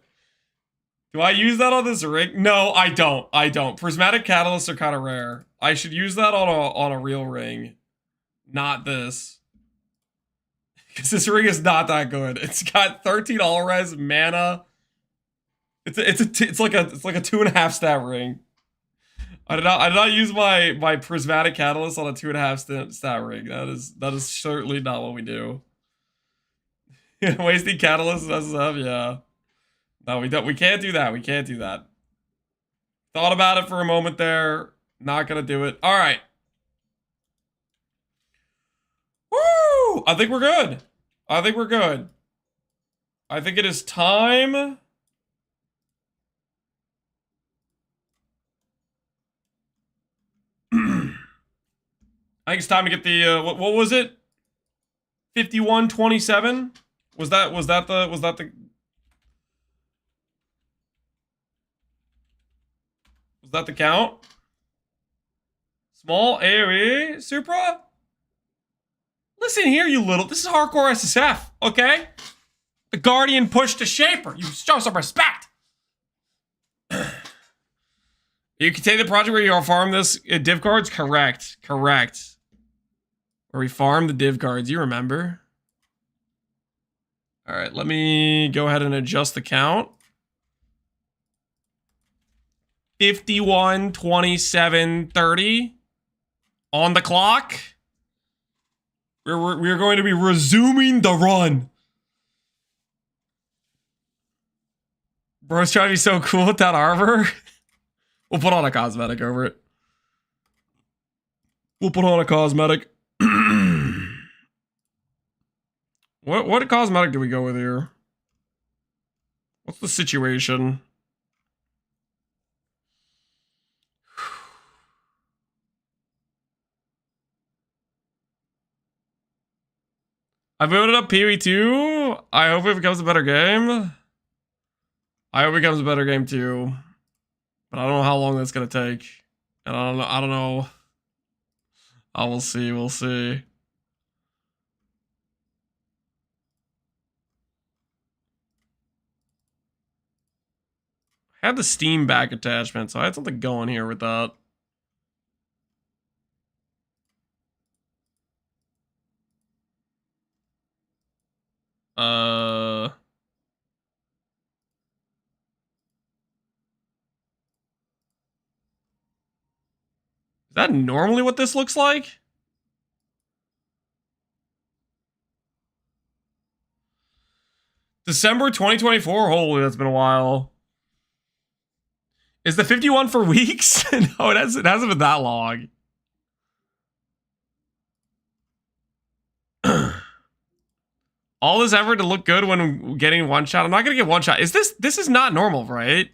Do I use that on this ring? No, I don't. I don't. Prismatic catalysts are kind of rare. I should use that on a real ring, not this. Because this ring is not that good. It's got 13 all res mana. It's like a 2.5 stat ring. I did not use my prismatic catalyst on a 2.5 stat ring. That is certainly not what we do. Wasting catalyst SF, yeah. No, we don't. We can't do that. We can't do that. Thought about it for a moment there. Not gonna do it. All right. Woo! I think we're good. I think we're good. I think it is time. I think it's time to get the what was it? 5127? Was that the was that the count? Small AoE Supra? Listen here, you little. This is hardcore SSF, okay? The Guardian pushed a Shaper. You show some respect. You can take the project where you farm this div cards? Correct. Correct. Where we farm the div cards, you remember. Alright, let me go ahead and adjust the count. 51, 27, 30. On the clock. We're going to be resuming the run. Bro's trying to be so cool with that armor. We'll put on a cosmetic over it. We'll put on a cosmetic. What cosmetic do we go with here? What's the situation? I voted up PoE2. I hope it becomes a better game. I hope it becomes a better game too. But I don't know how long that's gonna take. And I don't know. We'll see, we'll see. I had the Steam back attachment, so I had something going here with that. Is that normally what this looks like? December 2024? Holy, that's been a while. Is the 51 for weeks? No, it hasn't been that long. All this effort to look good when getting one shot. I'm not gonna get one shot. This is not normal, right?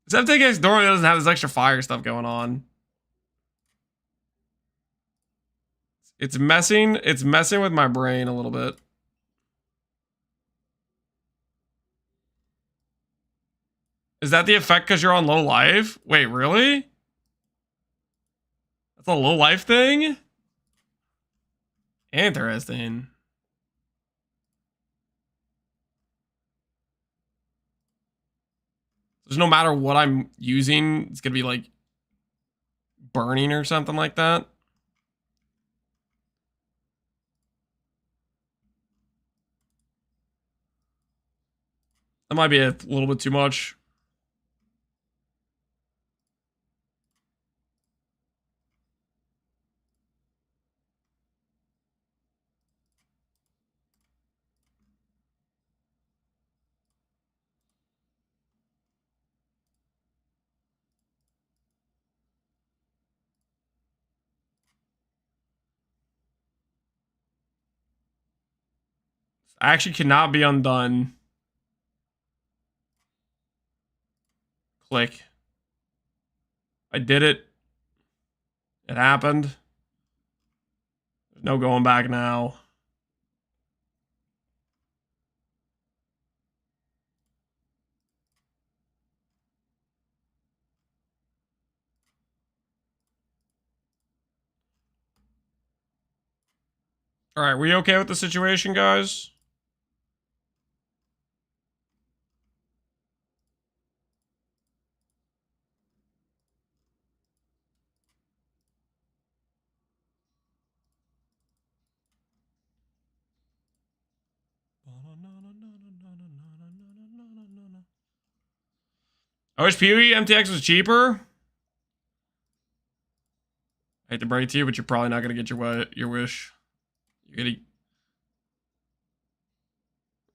This FTX normally doesn't have this extra fire stuff going on. It's messing with my brain a little bit. Is that the effect because you're on low life? Wait, really? That's a low life thing? Interesting. There's no matter what I'm using, it's gonna be like burning or something like that. That might be a little bit too much. Actually cannot be undone. Click. I did it. It happened. There's no going back now. All right, we okay with the situation, guys? I wish PoE MTX was cheaper. I hate to break it to you, but you're probably not gonna get your wish. You're gonna.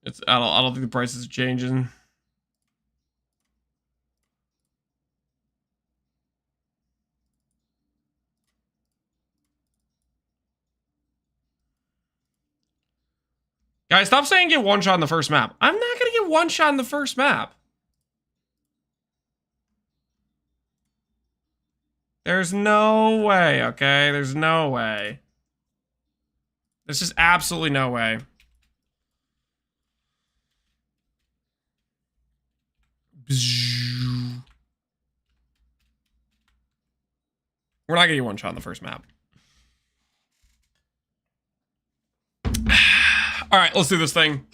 It's. I don't think the prices are changing. Guys, stop saying get one shot in the first map. I'm not gonna get one shot in the first map. There's no way, okay? There's no way. There's just absolutely no way. We're not getting one shot in the first map. All right, let's do this thing.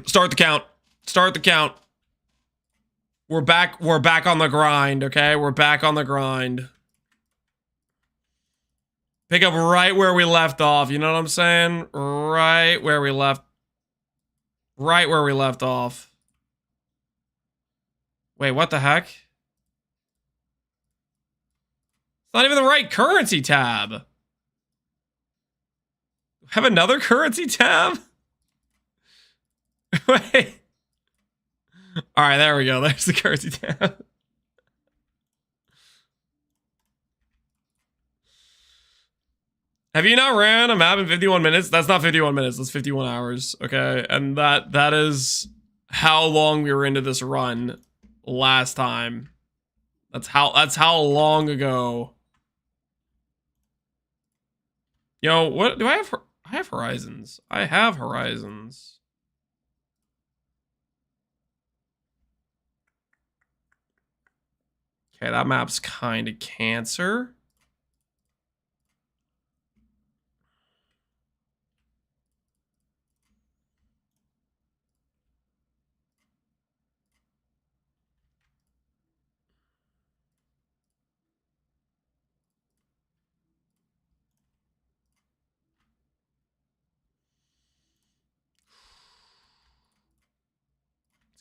Start the count. Start the count. We're back on the grind, okay? We're back on the grind. Pick up right where we left off, you know what I'm saying? Right where we left off. Wait, what the heck? It's not even the right currency tab. Have another currency tab? Wait. All right, there we go. There's the currency tab. Have you not ran a map in 51 minutes? That's not 51 minutes. That's 51 hours. Okay, and that is how long we were into this run last time. That's how long ago. Yo, what do I have? I have Horizons. I have Horizons. Okay, that map's kind of cancer.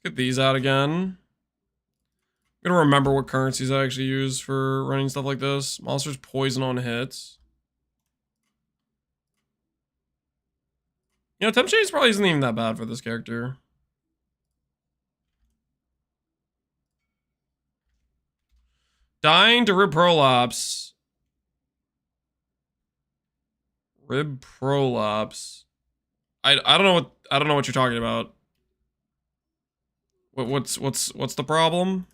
Let's get these out again. I'm gonna remember what currencies I actually use for running stuff like this. Monsters poison on hits. You know, Temp Chase probably isn't even that bad for this character. Dying to rib prolapse. Rib prolapse. I don't know what you're talking about. What's the problem?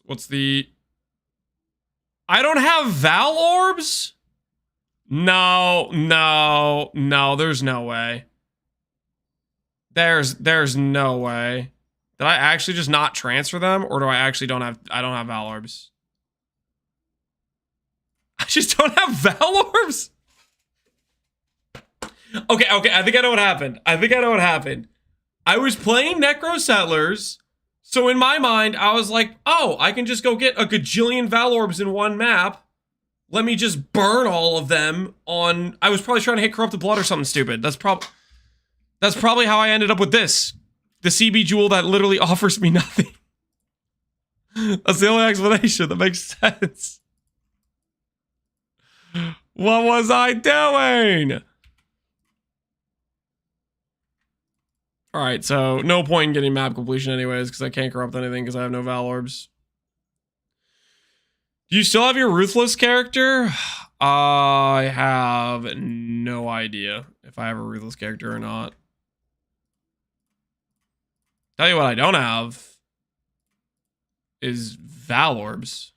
What's the... I don't have Val Orbs? No, there's no way. There's no way. Did I actually just not transfer them? Or do I actually don't have Val Orbs? I just don't have Val Orbs? Okay, I think I know what happened. I was playing Necro Settlers, so in my mind, I was like, oh, I can just go get a gajillion Val Orbs in one map. Let me just burn all of them on... I was probably trying to hit Corrupted Blood or something stupid. That's probably how I ended up with this. The CB Jewel that literally offers me nothing. That's the only explanation that makes sense. What was I doing? Alright, so no point in getting map completion anyways, because I can't corrupt anything because I have no Val Orbs. Do you still have your Ruthless character? I have no idea if I have a ruthless character or not. Tell you what I don't have is Valorbs.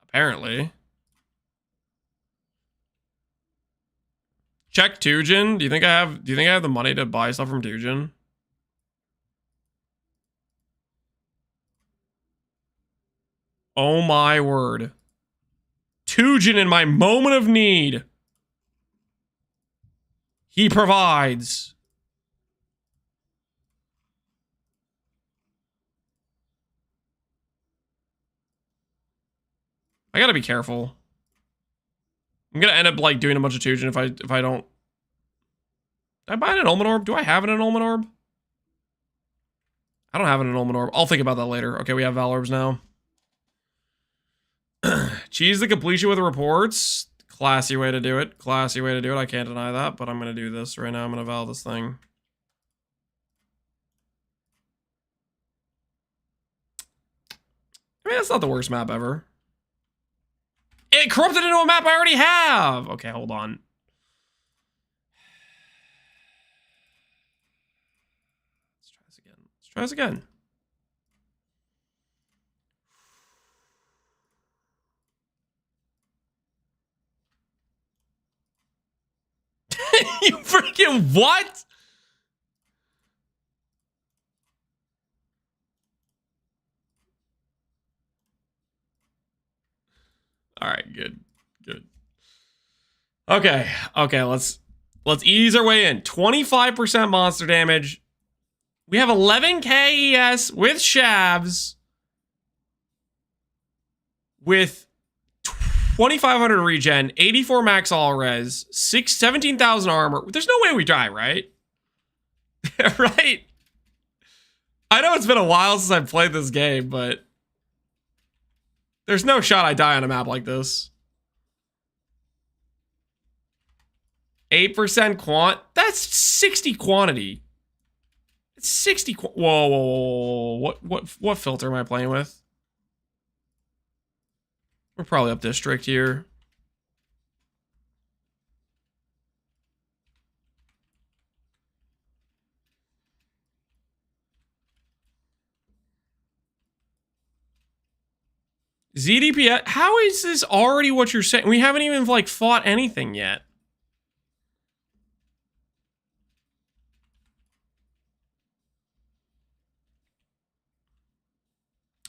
Apparently. Check Tujin. Do you think I have the money to buy stuff from Tujin? Oh my word. Tujin in my moment of need. He provides. I gotta be careful. I'm gonna end up like doing a bunch of Tujin if I don't. Did I buy an annulment orb? Do I have an annulment orb? I don't have an annulment orb. I'll think about that later. Okay, we have Valorbs now. Cheese the completion with reports. Classy way to do it. Classy way to do it. I can't deny that, but I'm gonna do this right now. I'm gonna val this thing. I mean, that's not the worst map ever. It corrupted into a map I already have. Okay, hold on. Let's try this again. Let's try this again. You freaking what? All right, good. Okay, let's ease our way in. 25% monster damage. We have 11k ES with shavs. With 2,500 regen, 84 max all res, 17,000 armor. There's no way we die, right? Right? I know it's been a while since I've played this game, but there's no shot I die on a map like this. 8% quant. That's 60 quantity. It's 60. Whoa. What filter am I playing with? We're probably up district here. ZDP, how is this already what you're saying? We haven't even like fought anything yet.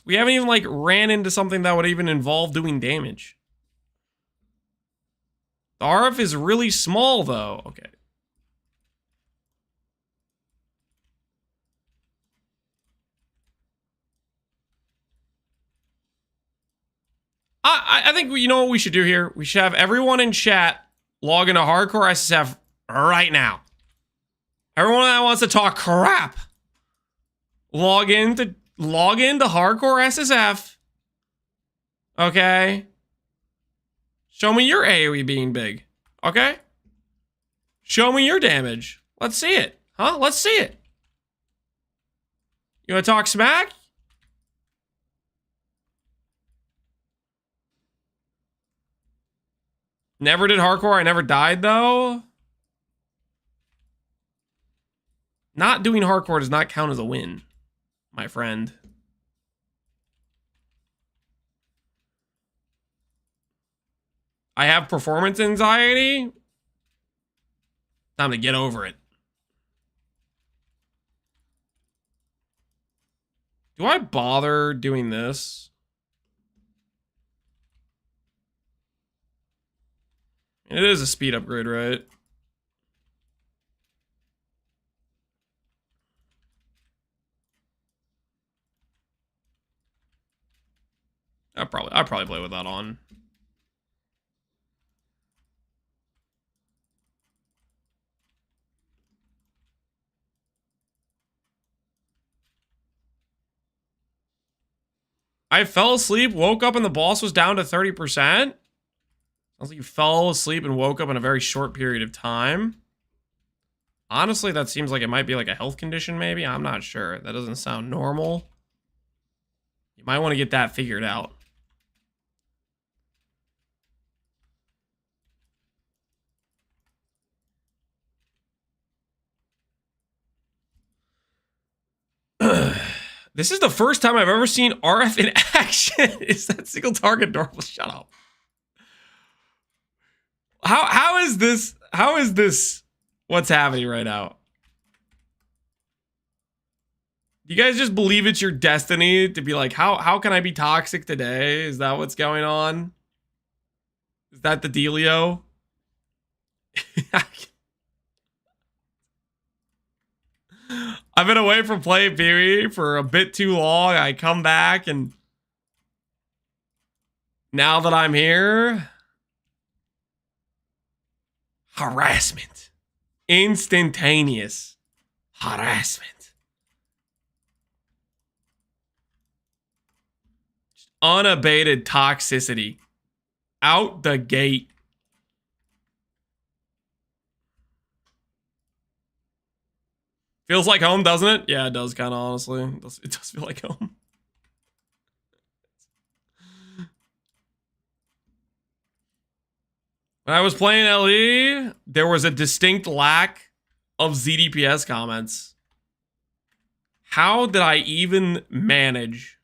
We haven't even like ran into something that would even involve doing damage. The RF is really small though. Okay. I think you know what we should do here? We should have everyone in chat log into Hardcore SSF right now. Everyone that wants to talk crap, log into Hardcore SSF. Okay. Show me your AoE being big. Okay. Show me your damage. Let's see it. Huh? Let's see it. You want to talk smack? Never did hardcore. I never died, though. Not doing hardcore does not count as a win, my friend. I have performance anxiety. Time to get over it. Do I bother doing this? It is a speed upgrade, right? I'd probably play with that on. I fell asleep, woke up, and the boss was down to 30%. Sounds like you fell asleep and woke up in a very short period of time. Honestly, that seems like it might be like a health condition, maybe. I'm not sure. That doesn't sound normal. You might want to get that figured out. This is the first time I've ever seen RF in action. Is that single target normal? Shut up. How is this what's happening right now? You guys just believe it's your destiny to be like, how can I be toxic today? Is that what's going on? Is that the dealio? I've been away from playing PvE for a bit too long. I come back and now that I'm here, harassment. Instantaneous harassment. Unabated toxicity. Out the gate. Feels like home, doesn't it? Yeah, it does kind of, honestly. It does feel like home. When I was playing LE, there was a distinct lack of ZDPS comments. How did I even manage?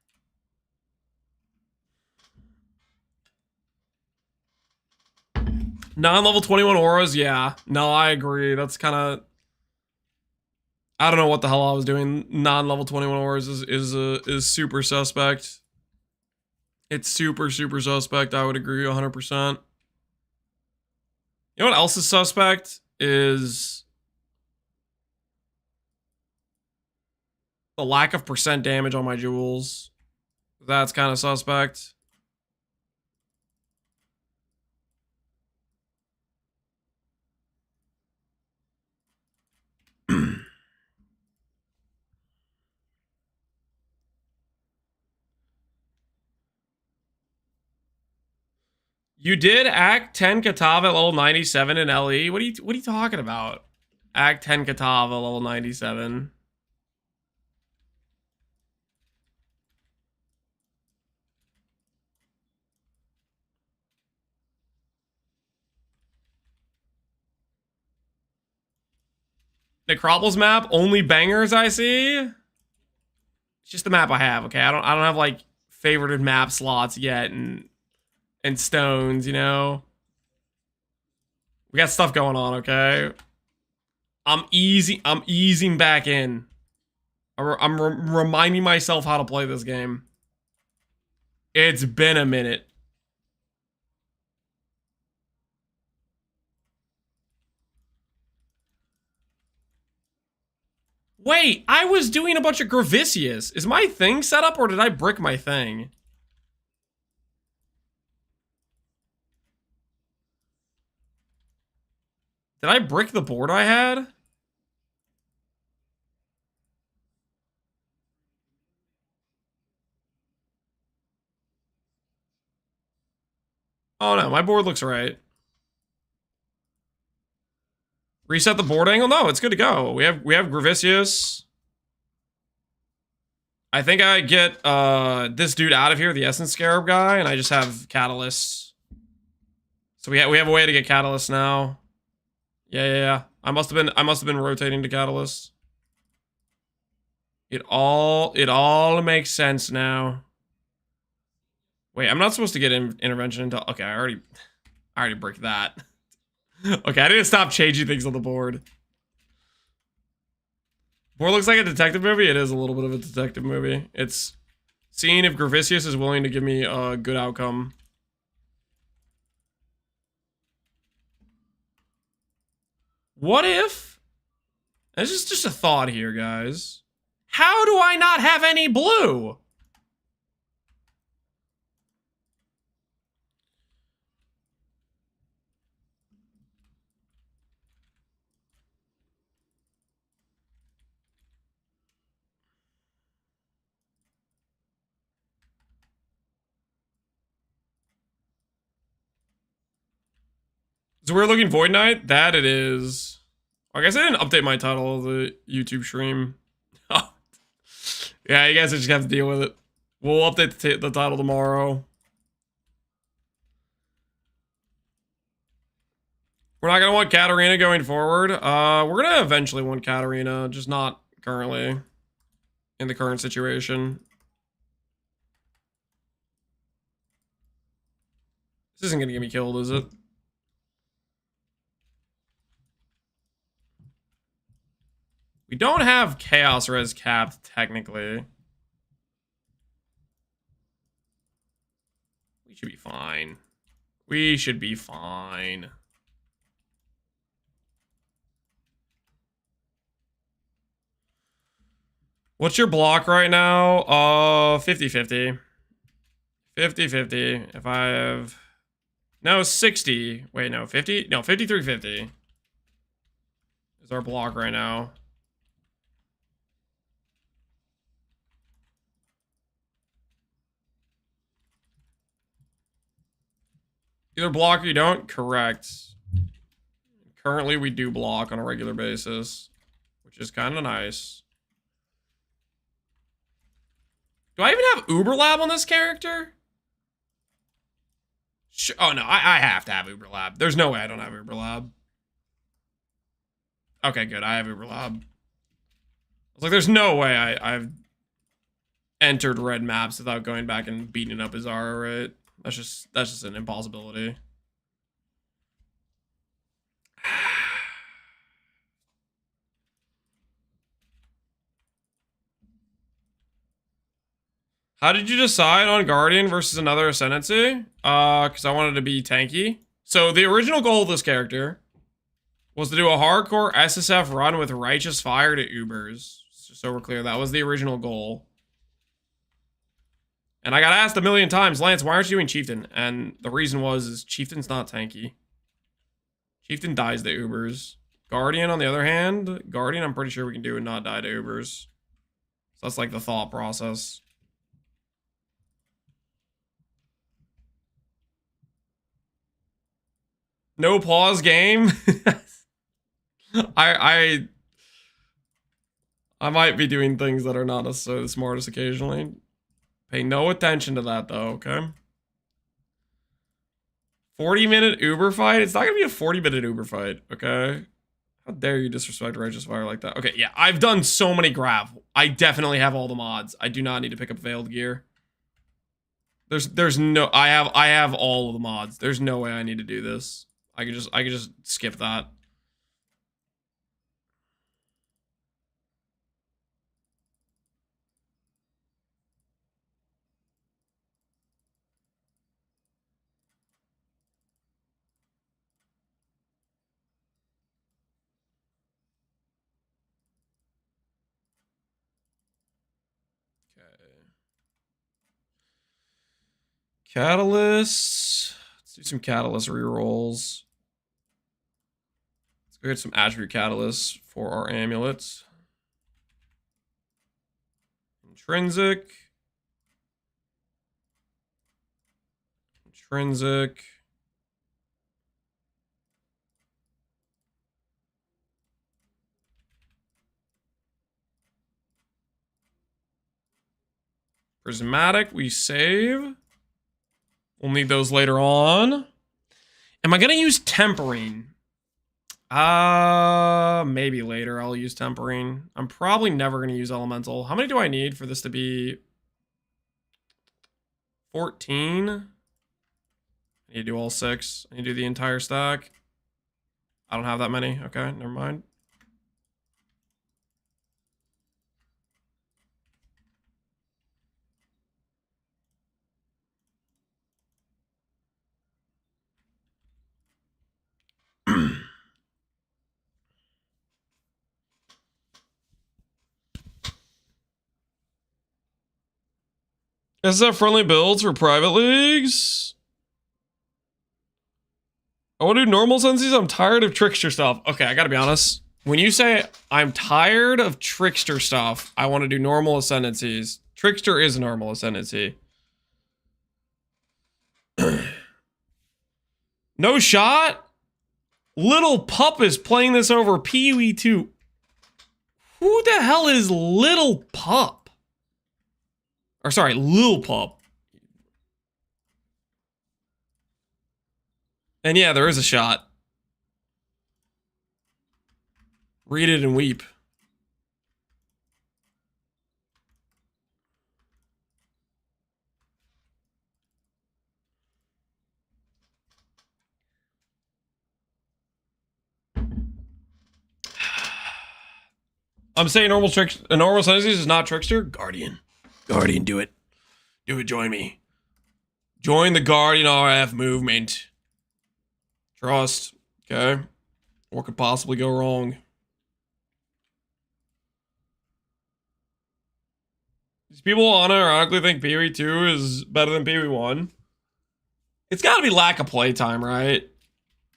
Non-level 21 auras, yeah. No, I agree. That's kind of... I don't know what the hell I was doing. Non-level 21 auras is super suspect. It's super suspect. I would agree 100%. You know what else is suspect? Is the lack of percent damage on my jewels. That's kind of suspect. You did Act 10 Katava at level 97 in LE? What are you talking about? Act 10 Katava level 97. Necropolis map, only bangers I see. It's just the map I have, okay? I don't have like favorited map slots yet and stones, you know. We got stuff going on, okay? I'm easing back in. I'm reminding myself how to play this game. It's been a minute. Wait, I was doing a bunch of Gravicius. Is my thing set up or did I brick my thing? Did I brick the board I had? Oh no, my board looks right. Reset the board angle? No, it's good to go. We have Gravicius. I think I get this dude out of here, the Essence Scarab guy, and I just have Catalyst. So we have a way to get Catalyst now. Yeah. I must have been rotating to Catalyst. It all makes sense now. Wait, I'm not supposed to get intervention until... Okay, I already bricked that. Okay, I need to stop changing things on the board. Board looks like a detective movie. It is a little bit of a detective movie. It's seeing if Gravicius is willing to give me a good outcome. What if... This is just a thought here, guys. How do I not have any blue? So we're looking Void Knight? That it is. I guess I didn't update my title of the YouTube stream. Yeah, you guys just have to deal with it. We'll update the title tomorrow. We're not gonna want Katarina going forward. We're gonna eventually want Katarina, just not currently. in the current situation. This isn't gonna get me killed, is it? We don't have Chaos Res capped, technically. We should be fine. We should be fine. What's your block right now? 50-50. 50-50. If I have... No, 60. Wait, no, 50? No, 53-50 is our block right now. Either block or you don't? Correct. Currently, we do block on a regular basis, which is kind of nice. Do I even have Uber Lab on this character? Oh, no, I have to have Uber Lab. There's no way I don't have Uber Lab. Okay, good. I have Uber Lab. I was like, there's no way I've entered red maps without going back and beating up his Zara, right? That's just an impossibility. How did you decide on Guardian versus another Ascendancy? Because I wanted to be tanky. So the original goal of this character was to do a hardcore SSF run with Righteous Fire to Ubers. So we're clear, that was the original goal. And I got asked a million times, Lance, why aren't you doing Chieftain? And the reason is Chieftain's not tanky. Chieftain dies to Ubers. Guardian, on the other hand, Guardian I'm pretty sure we can do and not die to Ubers. So that's like the thought process. No pause game. I might be doing things that are not necessarily the smartest occasionally. Pay no attention to that though, okay? 40-minute Uber fight? It's not gonna be a 40-minute Uber fight, okay? How dare you disrespect Righteous Fire like that? Okay, yeah, I've done so many grav. I definitely have all the mods. I do not need to pick up Veiled Gear. There's no I have all of the mods. There's no way I need to do this. I could just skip that. Catalyst. Let's do some Catalyst rerolls. Let's go get some attribute catalysts for our amulets. Intrinsic. Intrinsic. Prismatic, we save. We'll need those later on. Am I gonna use tempering? Maybe later I'll use tempering. I'm probably never gonna use elemental. How many do I need for this to be 14? I need to do all 6. I need to do the entire stack. I don't have that many. Okay, never mind. SF friendly builds for private leagues? I want to do normal senses. I'm tired of trickster stuff. Okay, I gotta be honest. When you say I'm tired of trickster stuff, I want to do normal ascendancies. Trickster is normal ascendancy. No shot? Little Pup is playing this over Pee-wee 2. Who the hell is Little Pup? Or sorry, Lil Pup. And yeah, there is a shot. Read it and weep. I'm saying normal trick. A normal Ascendancy is not Trickster. Guardian. Guardian, do it. Do it. Join me. Join the Guardian RF movement. Trust. Okay. What could possibly go wrong? These people unironically think Pee-wee 2 is better than Pee-wee 1. It's got to be lack of playtime, right?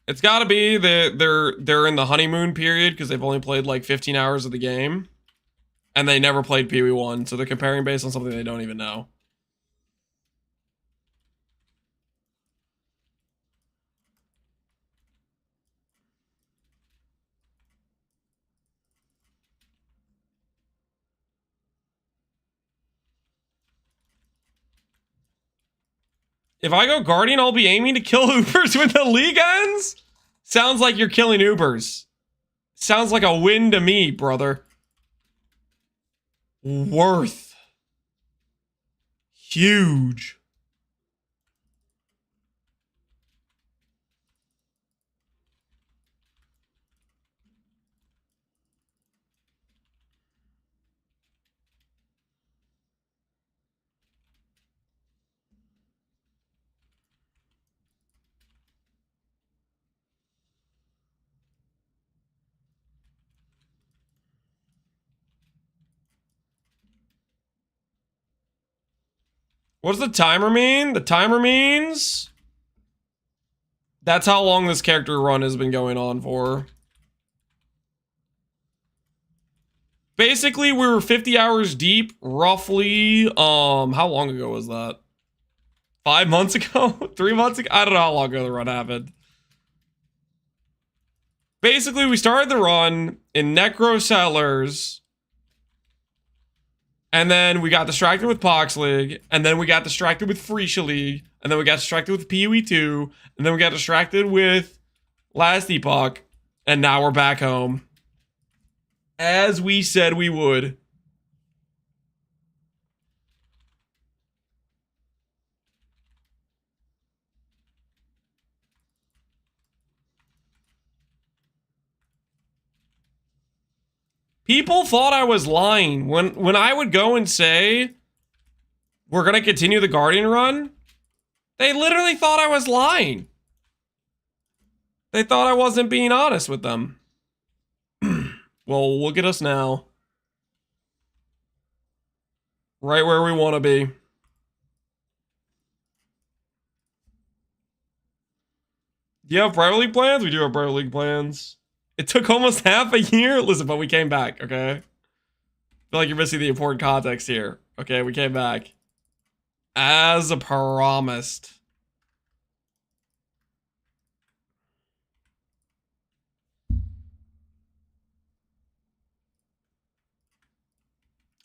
It's got to be that they're in the honeymoon period because they've only played like 15 hours of the game. And they never played Pee-wee 1, so they're comparing based on something they don't even know. If I go Guardian, I'll be aiming to kill Ubers when the league ends? Sounds like you're killing Ubers. Sounds like a win to me, brother. Worth. Huge. What does the timer mean? The timer means that's how long this character run has been going on for. Basically, we were 50 hours deep, roughly. How long ago was that? 5 months ago? 3 months ago? I don't know how long ago the run happened. Basically, we started the run in Necro Settlers. And then we got distracted with Pox League. And then we got distracted with Freesia League. And then we got distracted with Pee-wee 2. And then we got distracted with Last Epoch. And now we're back home. As we said we would. People thought I was lying. When I would go and say, we're going to continue the Guardian run, they literally thought I was lying. They thought I wasn't being honest with them. Well, look at us now. Right where we want to be. Do you have private league plans? We do have private league plans. It took almost half a year. Listen, but we came back, okay? I feel like you're missing the important context here. Okay, we came back. As promised.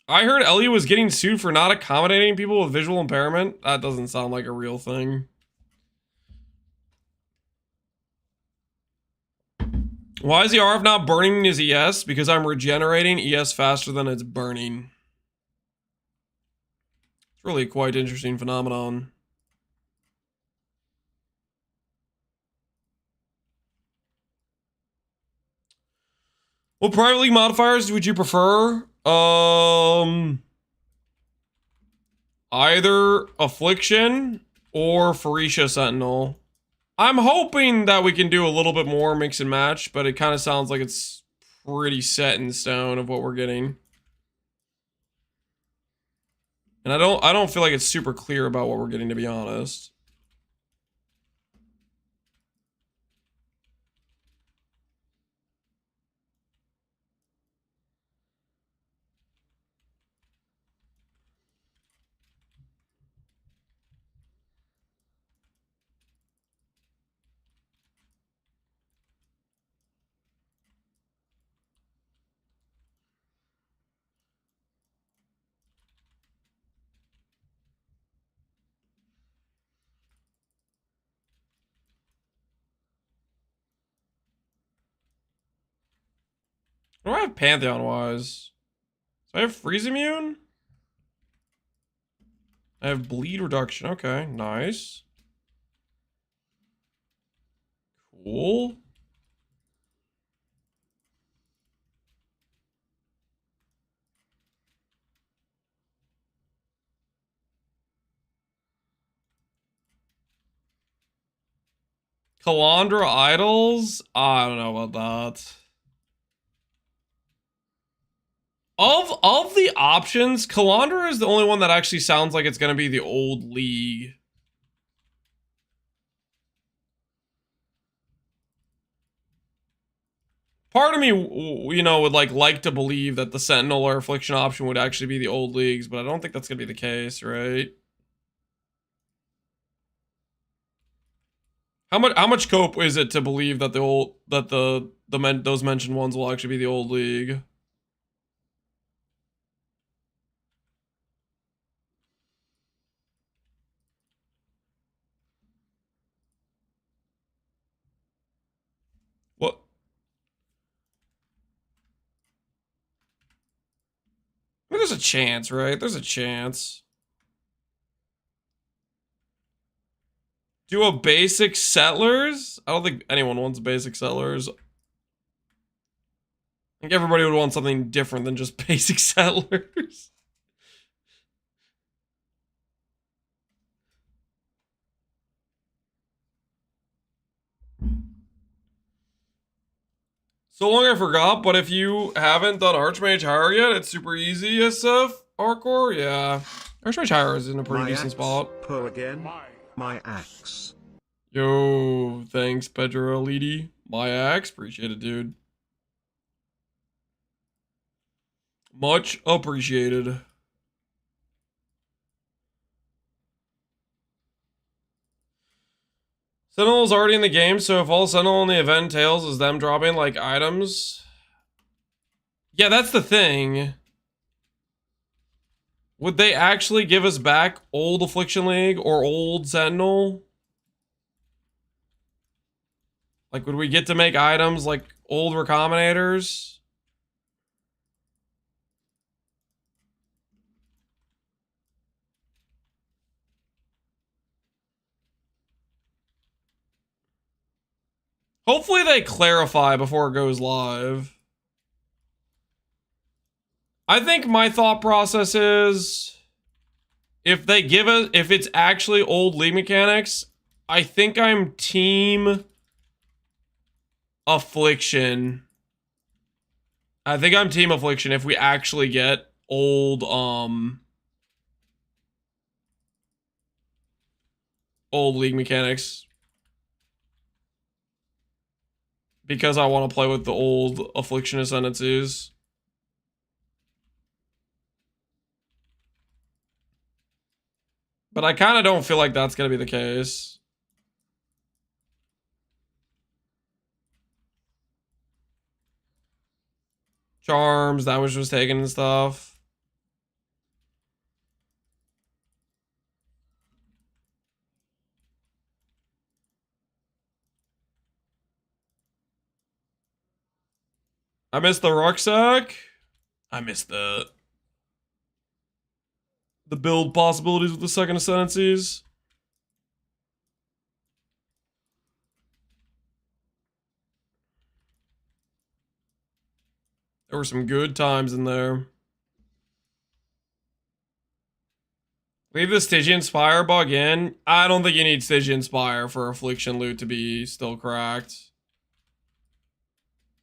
I heard Elliot was getting sued for not accommodating people with visual impairment. That doesn't sound like a real thing. Why is the RF not burning his ES? Because I'm regenerating ES faster than it's burning. It's really a quite interesting phenomenon. What private league modifiers would you prefer? Either Affliction or Phoresia Sentinel. I'm hoping that we can do a little bit more mix and match, but it kind of sounds like it's pretty set in stone of what we're getting. And I don't feel like it's super clear about what we're getting, to be honest. What do I have Pantheon-wise? So I have Freeze Immune? I have Bleed Reduction. Okay, nice. Cool. Kalandra Idols? I don't know about that. Of the options, Kalandra is the only one that actually sounds like it's going to be the old league. Part of me, you know, would like to believe that the Sentinel or Affliction option would actually be the old leagues, but I don't think that's going to be the case, right? How much cope is it to believe that those mentioned ones will actually be the old league? What? I mean, there's a chance, right? There's a chance. Do a basic Settlers? I don't think anyone wants basic Settlers. I think everybody would want something different than just basic Settlers. So long I forgot, but if you haven't done Archmage Hire yet, it's super easy, SF. Hardcore, yeah. Archmage Hire is in a pretty decent spot. Pull again. My axe. Yo, thanks, Pedro Eliti. My axe, appreciate it, dude. Much appreciated. Sentinel's already in the game, so if all Sentinel in the event entails is them dropping, like, items... Yeah, that's the thing. Would they actually give us back old Affliction League or old Sentinel? Like, would we get to make items like old Recombinators? Hopefully they clarify before it goes live. I think my thought process is if they give us, if it's actually old league mechanics, I think I'm team Affliction. I think I'm team Affliction if we actually get old league mechanics. Because I want to play with the old Affliction Ascendancies. But I kind of don't feel like that's going to be the case. Charms, that was just taken and stuff. I missed the rucksack. I missed the build possibilities with the second Ascendancies. There were some good times in there. Leave the Stygian Spire bug in. I don't think you need Stygian Spire for Affliction loot to be still cracked.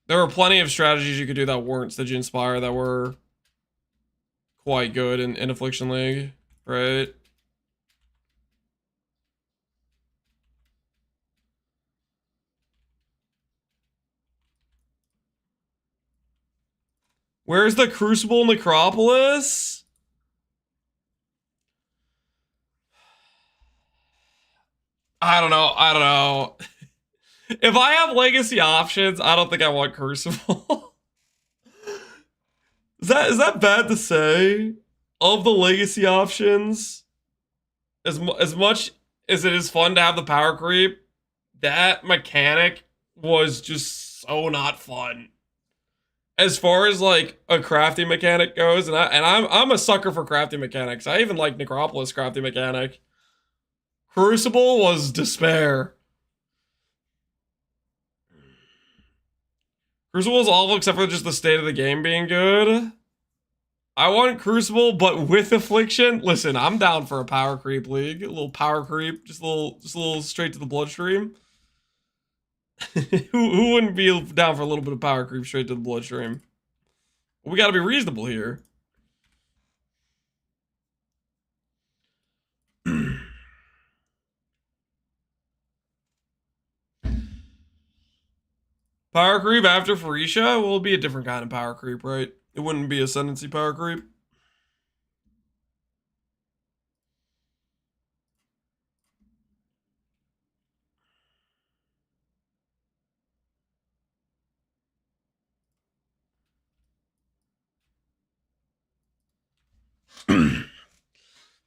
There were plenty of strategies you could do that weren't Stygian Spire that were quite good in Affliction League, right? Where's the Crucible Necropolis? I don't know. I don't know. If I have legacy options, I don't think I want Crucible. Is that bad to say? Of the legacy options, as much as it is fun to have the power creep, that mechanic was just so not fun. As far as like a crafting mechanic goes, and I'm a sucker for crafting mechanics. I even like Necropolis crafting mechanic. Crucible was despair. Crucible is awful except for just the state of the game being good. I want Crucible, but with Affliction. Listen, I'm down for a power creep league. A little power creep, just a little straight to the bloodstream. Who wouldn't be down for a little bit of power creep straight to the bloodstream? We gotta be reasonable here. Power creep after Phoresia will be a different kind of power creep, right? It wouldn't be Ascendancy power creep.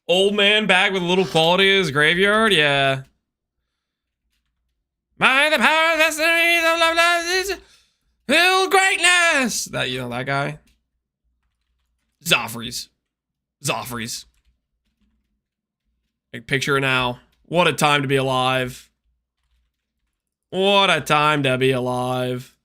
Old man back with a little quality in his graveyard? Yeah. By the power of destiny, the love is will greatness! That, you know, that guy? Zoffreys. Zoffreys. Like, picture it now. What a time to be alive. What a time to be alive.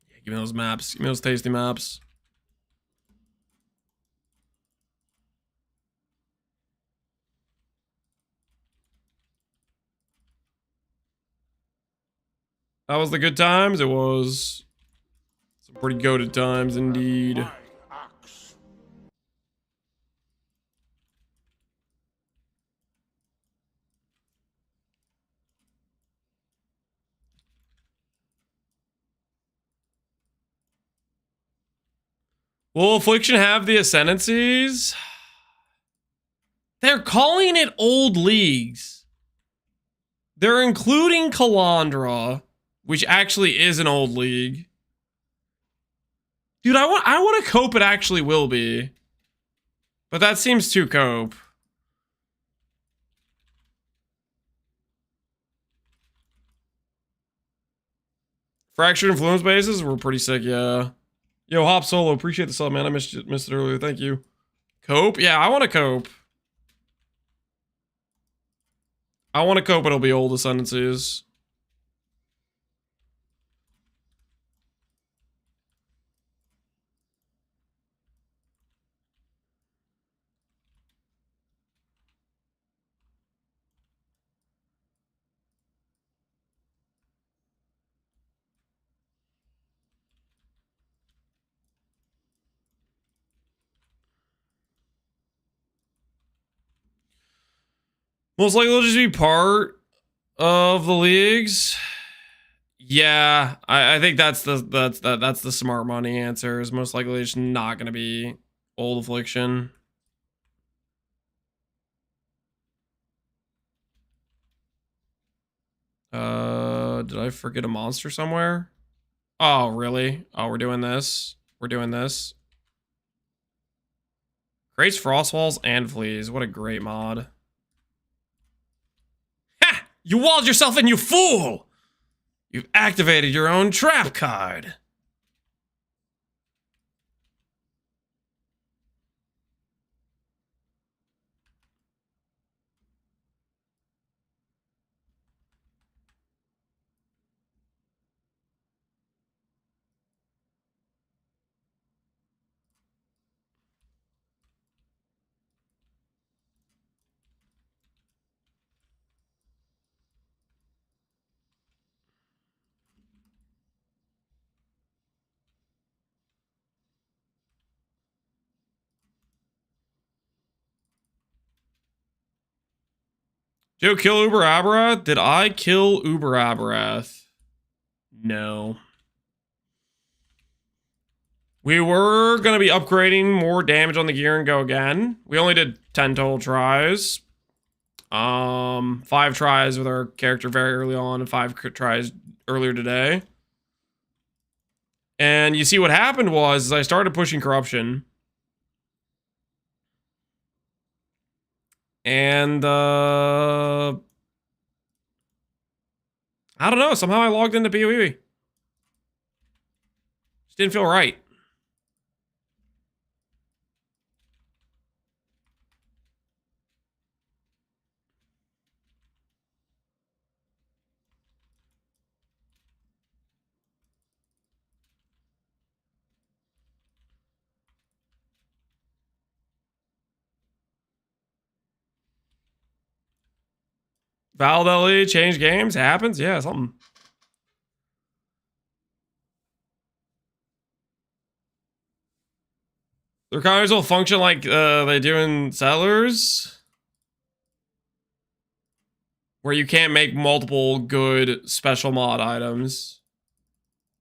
Yeah, give me those maps. Give me those tasty maps. That was the good times. It was some pretty goated times indeed. My axe. Will Affliction have the Ascendancies? They're calling it old leagues. They're including Kalandra, which actually is an old league. Dude, I want to cope it actually will be. But that seems too cope. Fractured Influence bases were pretty sick, yeah. Yo, Hop Solo, appreciate the sub, man. I missed it earlier. Thank you. Cope? Yeah, I want to cope. I want to cope it'll be old Ascendancies. Most likely it'll just be part of the leagues. Yeah, I think that's the smart money answer. Is most likely it's not going to be old Affliction. Did I forget a monster somewhere? Oh, really? Oh, we're doing this. We're doing this. Creates frost walls and fleas. What a great mod. Ha! You walled yourself in, you fool! You've activated your own trap card. Did you kill Uber Abrath? Did I kill Uber Abrath? No. We were going to be upgrading more damage on the gear and go again. We only did 10 total tries. 5 tries with our character very early on and 5 tries earlier today. And you see what happened was I started pushing corruption. And I don't know. Somehow I logged into PoE. Just didn't feel right. Valdelli change games. It happens. Yeah, something. The recorders will function like they do in Settlers, where you can't make multiple good special mod items.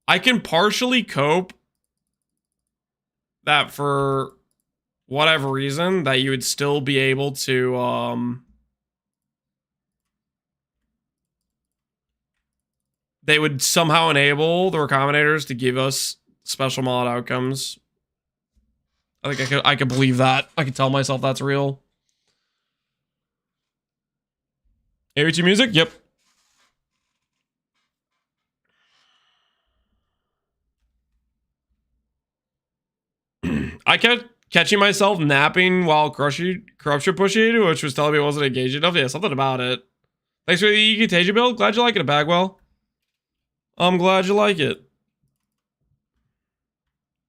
I can partially cope that for whatever reason that you would still be able to they would somehow enable the recombinators to give us special mod outcomes. I think I could believe that. I could tell myself that's real. AOT music? Yep. I kept catching myself napping while corruption pushing, which was telling me I wasn't engaged enough. Yeah, something about it. Thanks for the Contagion build. Glad you like it, Bagwell. I'm glad you like it.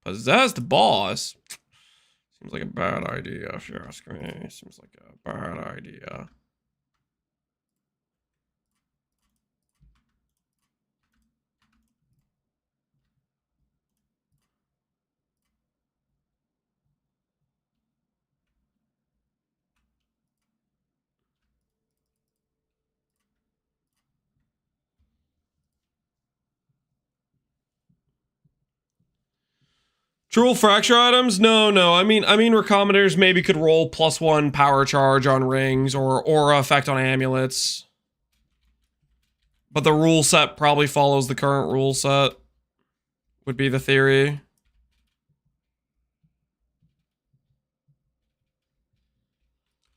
Possessed boss? Seems like a bad idea, if you ask me. Seems like a bad idea. True fracture items? No. I mean recombinators maybe could roll +1 power charge on rings or aura effect on amulets. But the rule set probably follows the current rule set. Would be the theory.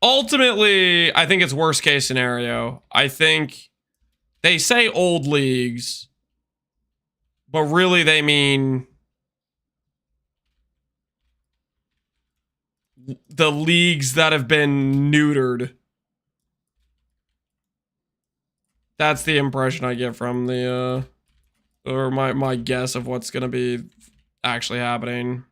Ultimately, I think it's worst case scenario. I think they say old leagues, but really they mean the leagues that have been neutered. That's the impression I get from the or my guess of what's gonna be actually happening.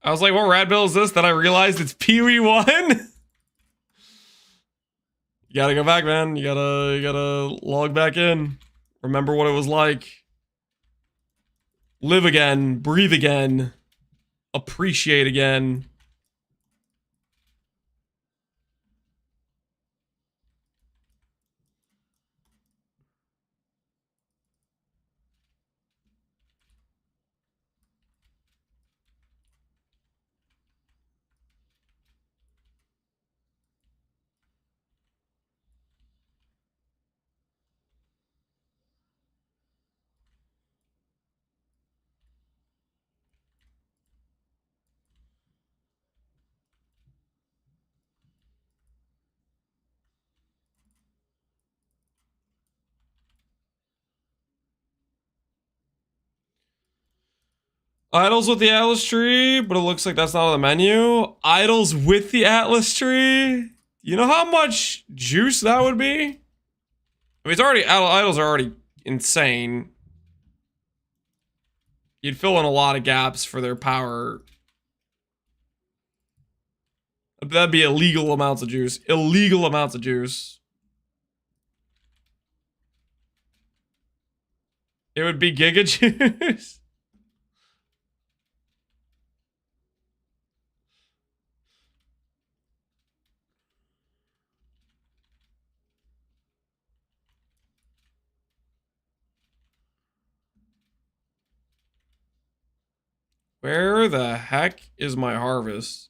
I was like, what rad bill is this? Then I realized it's Pee Wee 1. You gotta go back, man. You gotta log back in. Remember what it was like. Live again, breathe again, appreciate again. Idols with the Atlas tree, but it looks like that's not on the menu. Idols with the Atlas tree. You know how much juice that would be? I mean, it's already idols are already insane. You'd fill in a lot of gaps for their power. That'd be illegal amounts of juice. Illegal amounts of juice. It would be Giga juice. Where the heck is my harvest?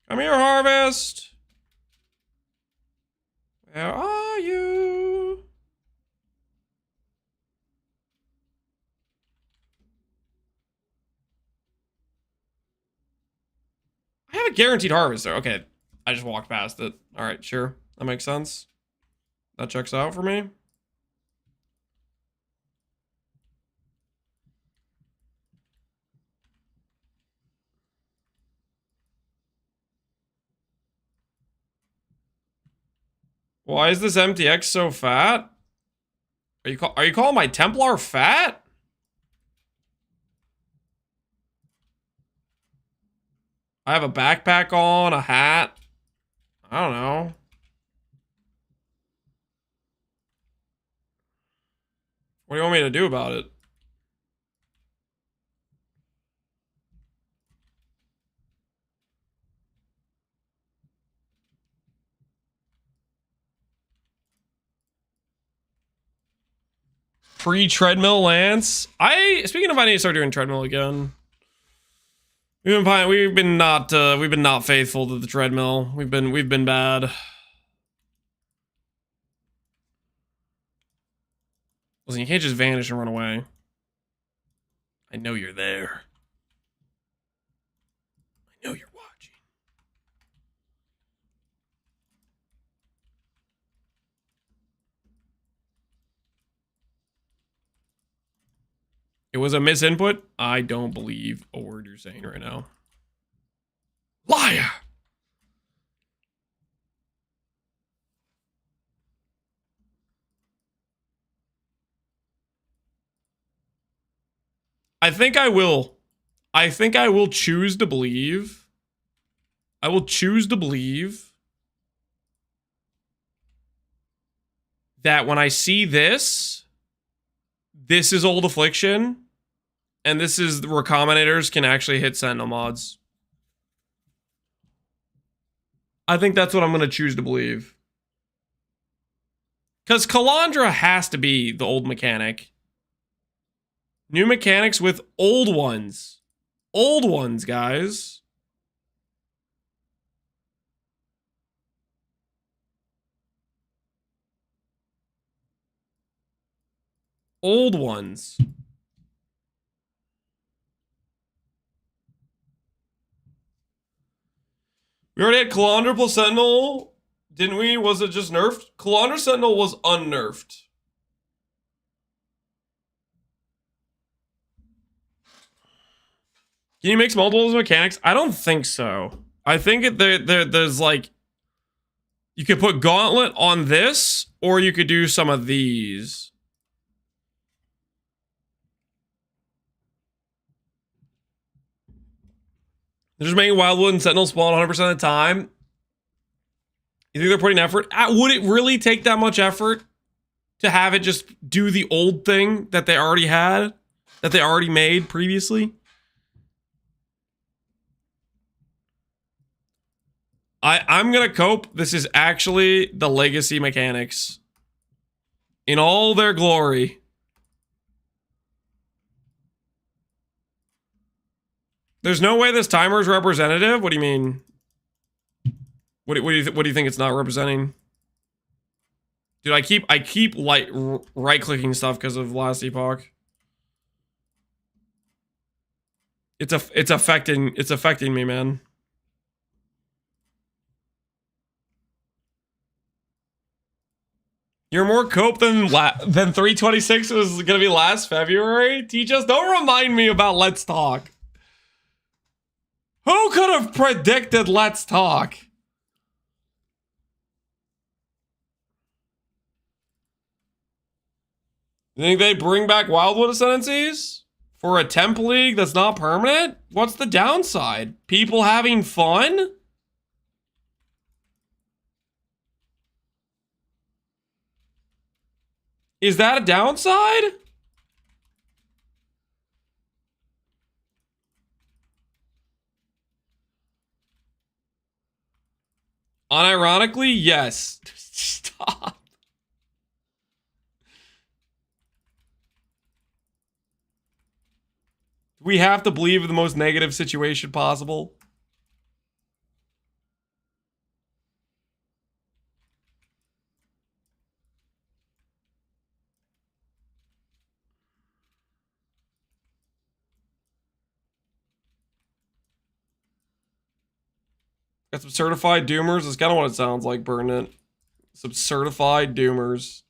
Come here, harvest. Where are you? I have a guaranteed harvest there. Okay, I just walked past it. All right, sure. That makes sense. That checks out for me. Why is this MTX so fat? Are you calling my Templar fat? I have a backpack on, a hat. I don't know. What do you want me to do about it? Free treadmill, Lance. Speaking of, I need to start doing treadmill again. We've been not faithful to the treadmill. We've been bad. Listen, you can't just vanish and run away. I know you're there. I know you're watching. It was a misinput. I don't believe a word you're saying right now. Liar! I think I will choose to believe. I will choose to believe that when I see this is Old Affliction, and this is the Recombinators can actually hit Sentinel mods. I think that's what I'm going to choose to believe. Because Calandra has to be the old mechanic. New mechanics with old ones. Old ones, guys. Old ones. We already had Calandra plus Sentinel, didn't we? Was it just nerfed? Calandra Sentinel was unnerfed. Can you mix multiples mechanics? I don't think so. I think there's like... You could put Gauntlet on this, or you could do some of these. They're just making Wildwood and Sentinel spawn 100% of the time. You think they're putting effort? Would it really take that much effort to have it just do the old thing that they already had? That they already made previously? I'm gonna cope. This is actually the legacy mechanics. In all their glory. There's no way this timer is representative? What do you mean? What do you think it's not representing? Dude, I keep like right-clicking stuff because of last epoch. It's affecting me, man. You're more cope than 326 was gonna be last February? Teach us. Don't remind me about Let's Talk. Who could have predicted Let's Talk? You think they bring back Wildwood Ascendancies? For a temp league that's not permanent? What's the downside? People having fun? Is that a downside? Unironically, yes. Stop. We have to believe in the most negative situation possible. Got some certified doomers. That's kind of what it sounds like, burn it. Some certified doomers.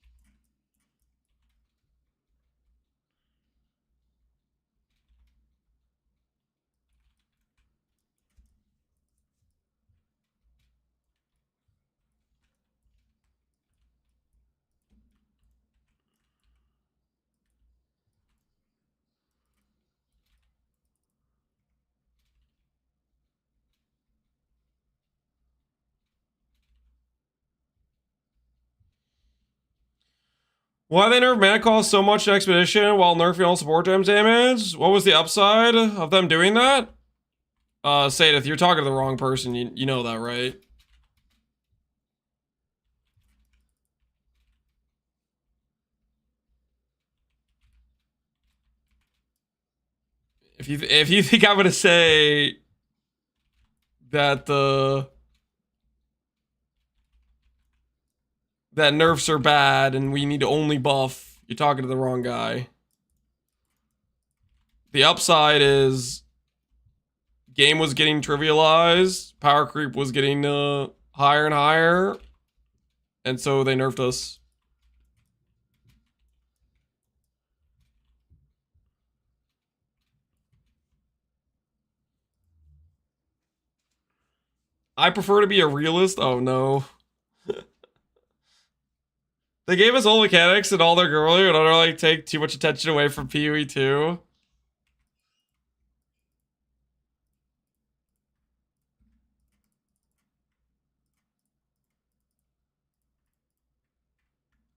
Why they nerf mana cost so much in Expedition while nerfing all support gems damage? What was the upside of them doing that? Sadith, you're talking to the wrong person. You know that, right? If you think I'm gonna say that that nerfs are bad and we need to only buff, you're talking to the wrong guy. The upside is game was getting trivialized, power creep was getting higher and higher, and so they nerfed us. I prefer to be a realist. Oh no. They gave us all mechanics and all their girly and don't really take too much attention away from PoE 2.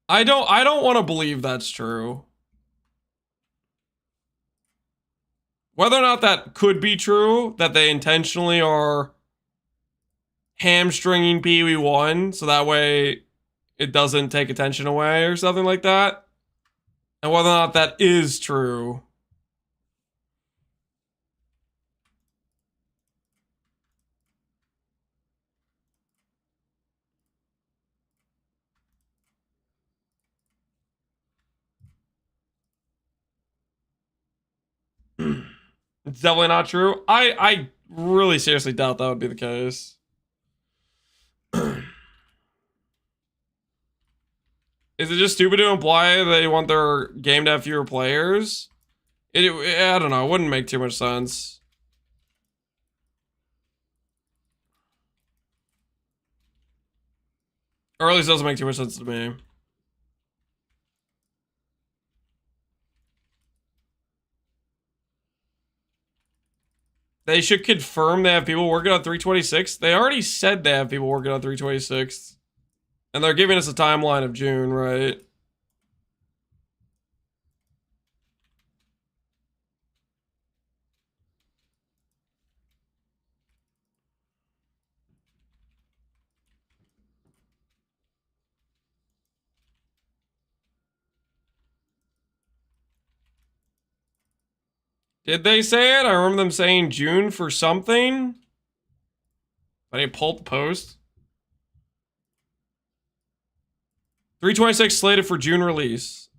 I don't want to believe that's true. Whether or not that could be true, that they intentionally are hamstringing PoE 1 so that way it doesn't take attention away or something like that. And whether or not that is true. It's definitely not true. I really seriously doubt that would be the case. Is it just stupid to imply they want their game to have fewer players? I don't know. It wouldn't make too much sense. Or at least it doesn't make too much sense to me. They should confirm they have people working on 326. They already said they have people working on 326. And they're giving us a timeline of June, right? Did they say it? I remember them saying June for something. I didn't pull the post. 326 slated for June release.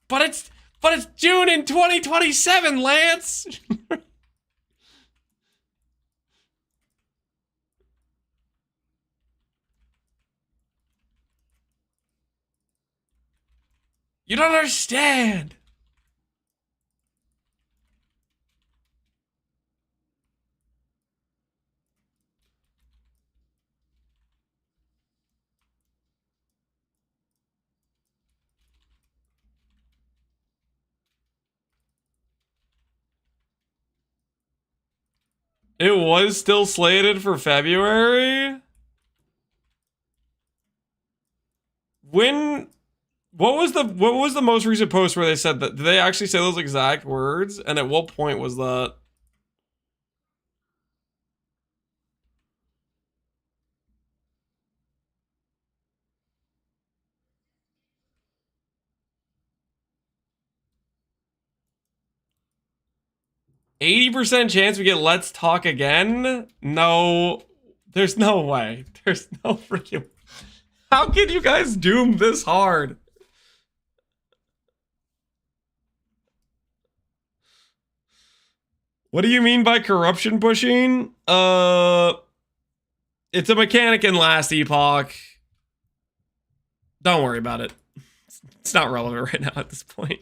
But it's June in 2027, Lance. You don't understand. It was still slated for February? When what was the most recent post where they said that? Did they actually say those exact words? And at what point was that? 80% chance we get Let's Talk Again? No, there's no way. There's no freaking... How can you guys doom this hard? What do you mean by corruption pushing? It's a mechanic in Last Epoch. Don't worry about it. It's not relevant right now at this point.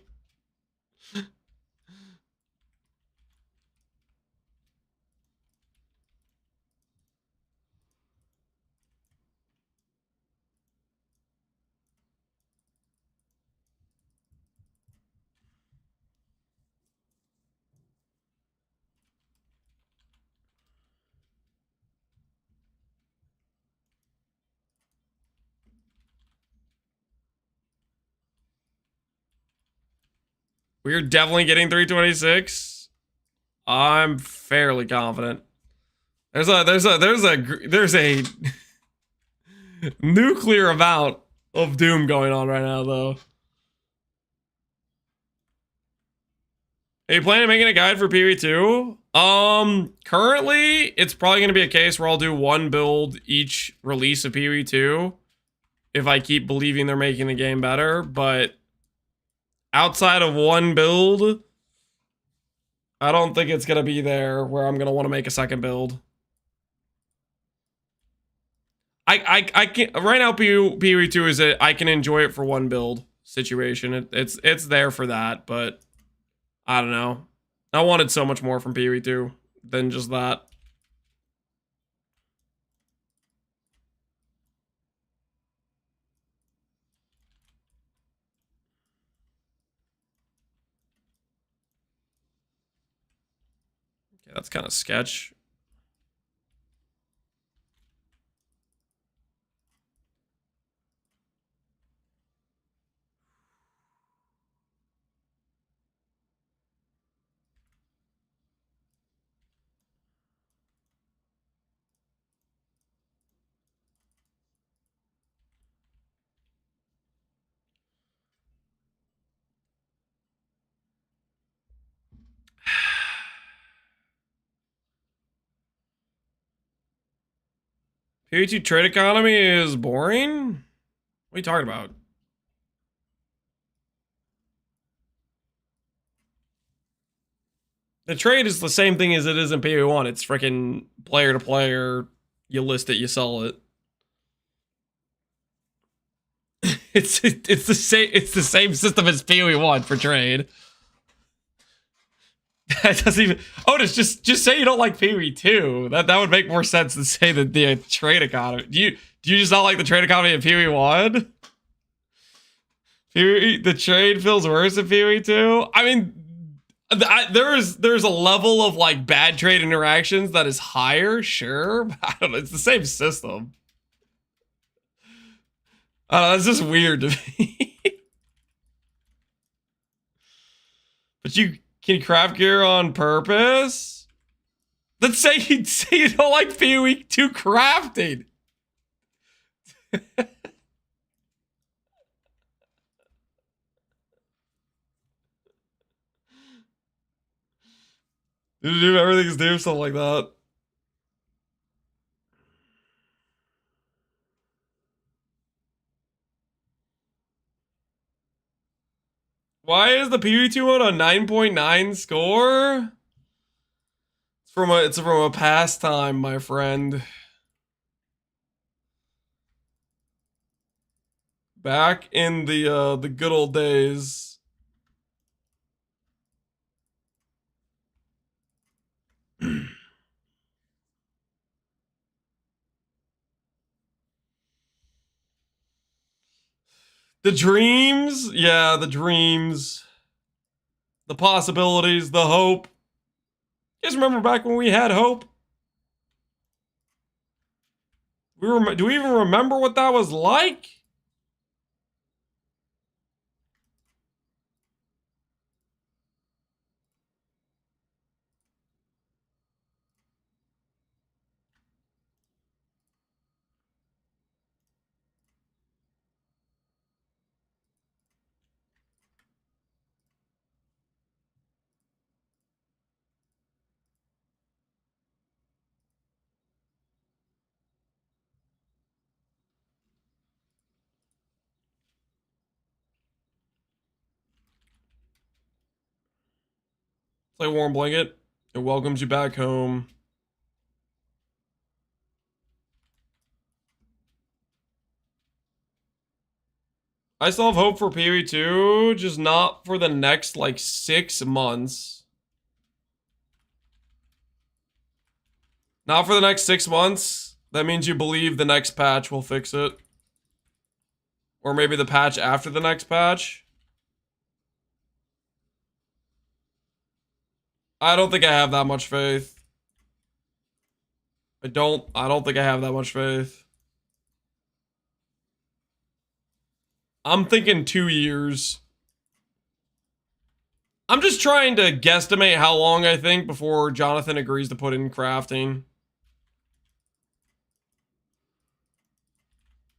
We're definitely getting 326. I'm fairly confident. There's a nuclear amount of doom going on right now, though. Are you planning on making a guide for PvE2? Currently, it's probably going to be a case where I'll do one build each release of PvE2 if I keep believing they're making the game better, but outside of one build, I don't think it's going to be there where I'm going to want to make a second build. I can't right now. PvE2 is I can enjoy it for one build situation. It's there for that, but I don't know. I wanted so much more from PvE2 than just that. Okay, that's kind of sketch. PvE2 trade economy is boring? What are you talking about? The trade is the same thing as it is in PvE1. It's freaking player to player. You list it, you sell it. It's the same system as PvE1 for trade. That doesn't even. Otis, just say you don't like PvE2. That would make more sense than say that the trade economy. Do you just not like the trade economy in PvE1? The trade feels worse in PvE2. I mean, there's a level of like bad trade interactions that is higher, sure. But I don't know. It's the same system. I don't know, it's just weird to me. But you can craft gear on purpose? Let's say you don't like PvE2 crafting. Do everything's new, something like that. Why is the PvE2 one a 9.9 score? It's from a pastime, my friend. Back in the good old days. The dreams, yeah, the dreams, the possibilities, the hope. You guys remember back when we had hope? Do we even remember what that was like? Play Warm Blanket. It welcomes you back home. I still have hope for PB2, just not for the next, like, 6 months. Not for the next 6 months. That means you believe the next patch will fix it. Or maybe the patch after the next patch. I don't think I have that much faith. I don't think I have that much faith. I'm thinking 2 years. I'm just trying to guesstimate how long I think before Jonathan agrees to put in crafting.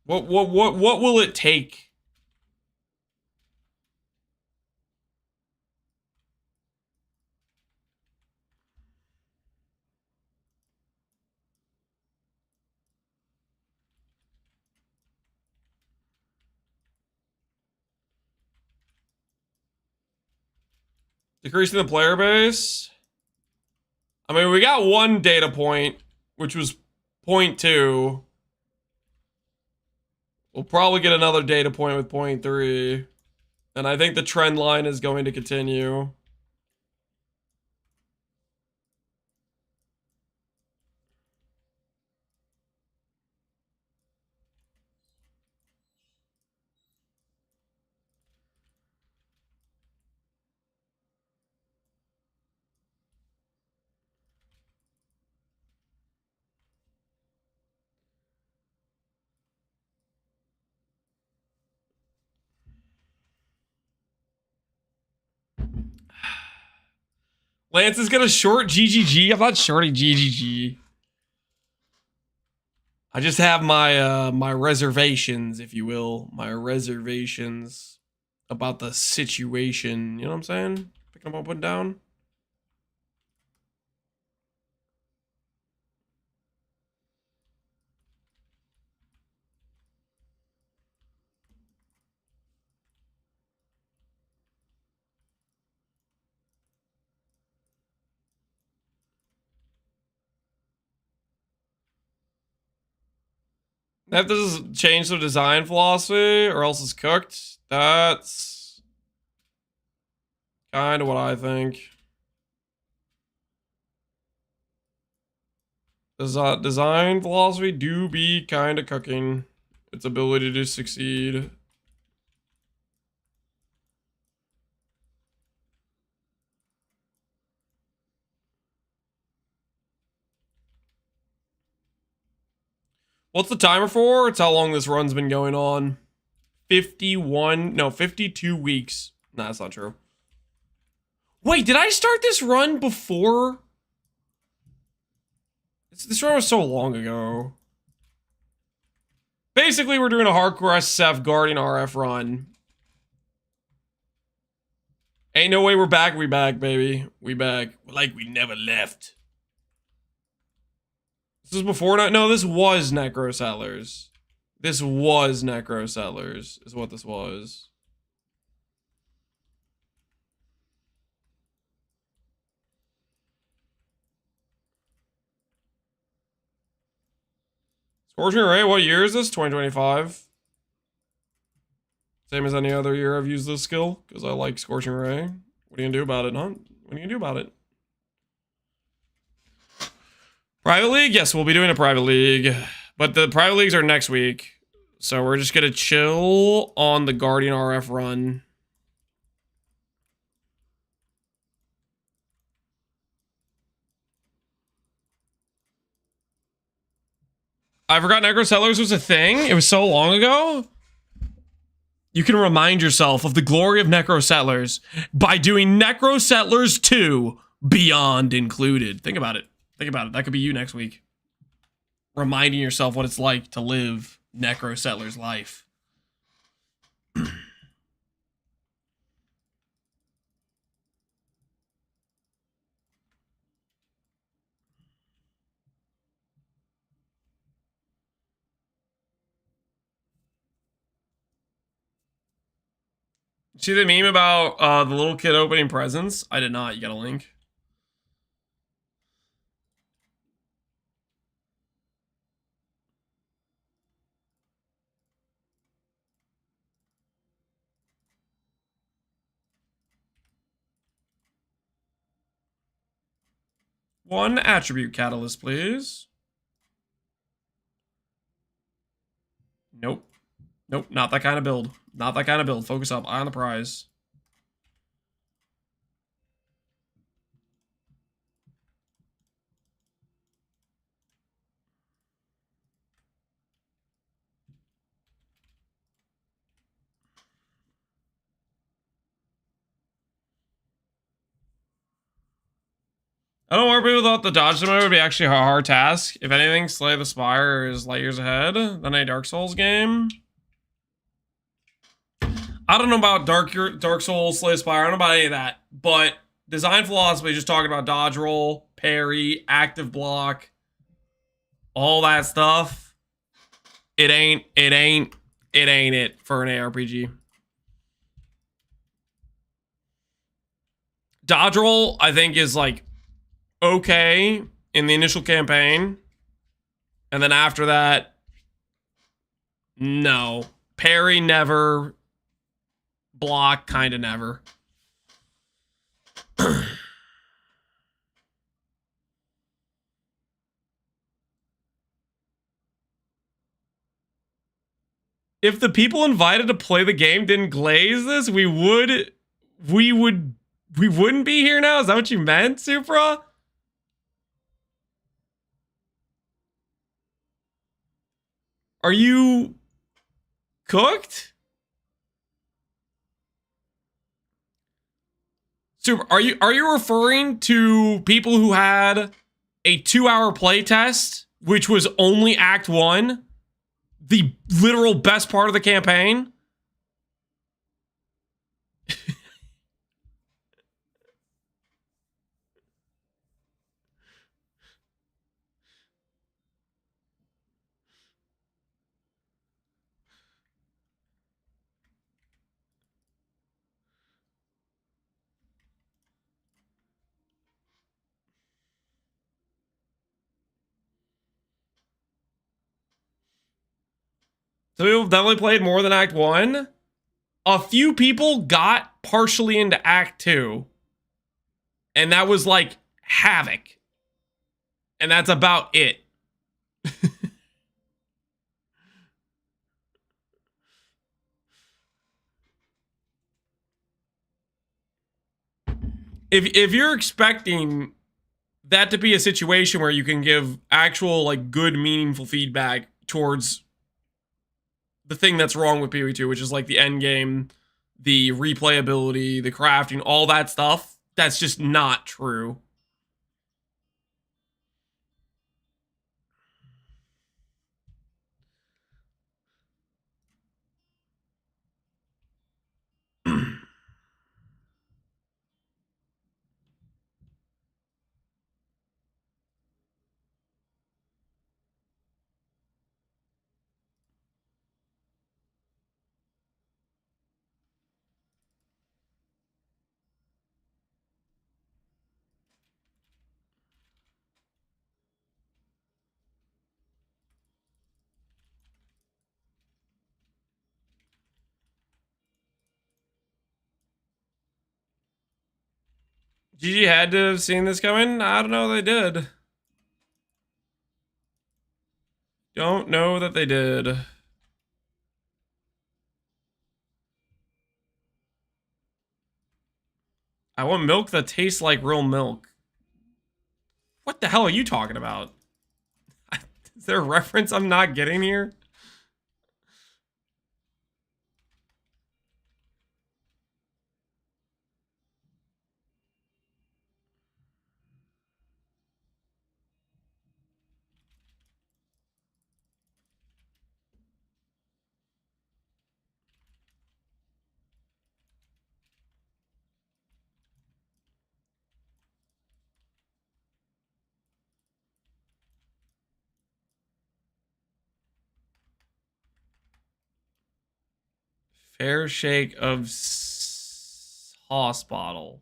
What will it take? Decreasing the player base? I mean, we got one data point, which was 0.2. We'll probably get another data point with 0.3. And I think the trend line is going to continue. Lance is gonna short GGG. I'm not shorting GGG. I just have my my reservations, if you will, my reservations about the situation. You know what I'm saying? Picking up, putting down. They have to change their design philosophy, or else it's cooked. That's kind of what I think. Design philosophy do be kind of cooking its ability to succeed. What's the timer for? It's how long this run's been going on. 52 weeks. Nah, that's not true. Wait, did I start this run before? This run was so long ago. Basically, we're doing a hardcore SF Guardian RF run. Ain't no way we're back. We back, baby. We back. Like we never left. This was before, no, this was Necro Settlers. This was Necro Settlers, is what this was. Scorching Ray, what year is this? 2025. Same as any other year I've used this skill, because I like Scorching Ray. What are you gonna do about it, huh? What are you gonna do about it? Private League? Yes, we'll be doing a Private League. But the Private Leagues are next week. So we're just gonna chill on the Guardian RF run. I forgot Necro Settlers was a thing. It was so long ago. You can remind yourself of the glory of Necro Settlers by doing Necro Settlers 2 Beyond Included. Think about it. Think about it. That could be you next week. Reminding yourself what it's like to live Necro Settlers life. See the meme about the little kid opening presents? I did not. You got a link? One attribute catalyst, please. Nope. Nope, not that kind of build. Not that kind of build. Focus up. Eye on the prize. I don't know where people thought the dodge summon would be actually a hard task. If anything, Slay the Spire is light years ahead than a Dark Souls game. I don't know about Dark Souls, Slay the Spire. I don't know about any of that. But design philosophy, just talking about dodge roll, parry, active block, all that stuff. It ain't it for an ARPG. Dodge roll, I think, is like okay in the initial campaign, and then after that, no. Parry, never. Block, kind of never. If the people invited to play the game didn't glaze this, we wouldn't be here now. Is that what you meant, Supra? Are you cooked? Super, are you referring to people who had a 2-hour playtest, which was only Act 1, the literal best part of the campaign? So people definitely played more than Act 1. A few people got partially into Act 2. And that was like Havoc. And that's about it. If you're expecting that to be a situation where you can give actual like good meaningful feedback towards the thing that's wrong with PoE2, which is like the end game, the replayability, the crafting, all that stuff, that's just not true. GG had to have seen this coming. I don't know they did. Don't know that they did. I want milk that tastes like real milk. What the hell are you talking about? Is there a reference I'm not getting here? Fair shake of sauce bottle.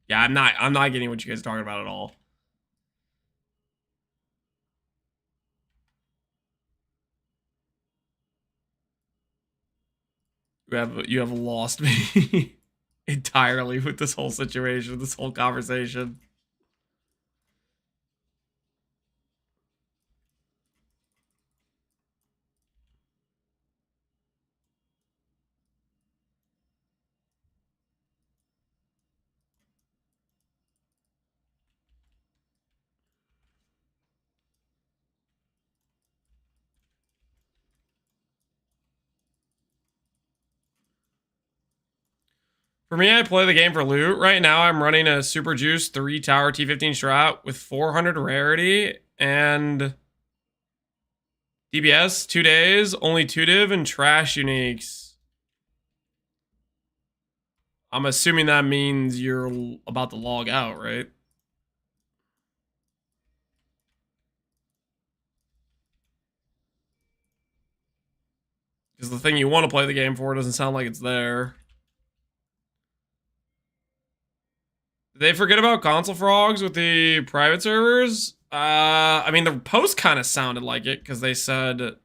Yeah, I'm not getting what you guys are talking about at all. You have lost me entirely with this whole situation, this whole conversation. For me, I play the game for loot. Right now, I'm running a Super Juice 3 Tower T15 Strat with 400 rarity and DBS, 2 days, only 2 div, and trash uniques. I'm assuming that means you're about to log out, right? Because the thing you want to play the game for doesn't sound like it's there. Did they forget about console frogs with the private servers? I mean, the post kind of sounded like it because they said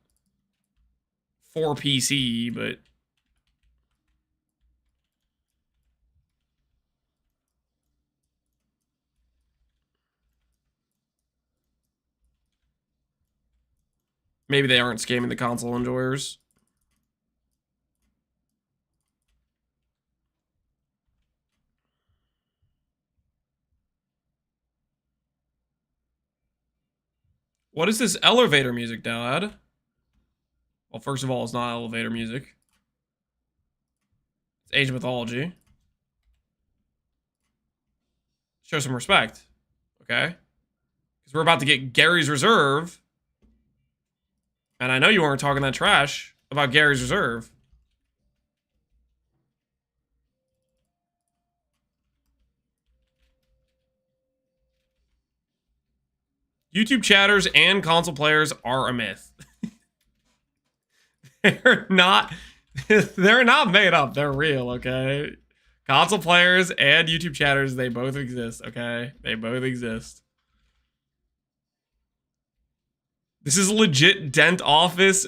for PC, but maybe they aren't scamming the console enjoyers. What is this elevator music, Dad? Well, first of all, it's not elevator music. It's Age of Mythology. Show some respect, okay? Because we're about to get Gary's Reserve. And I know you weren't talking that trash about Gary's Reserve. YouTube chatters and console players are a myth. they're not made up. They're real, okay? Console players and YouTube chatters, they both exist, okay? They both exist. This is legit dentist office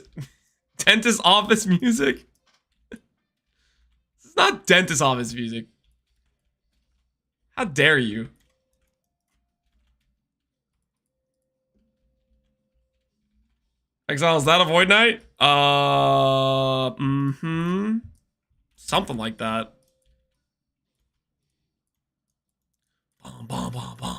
music. This is not dentist office music. How dare you? Exile, is that a Void Knight? Something like that. Bom, bom, bom, bom.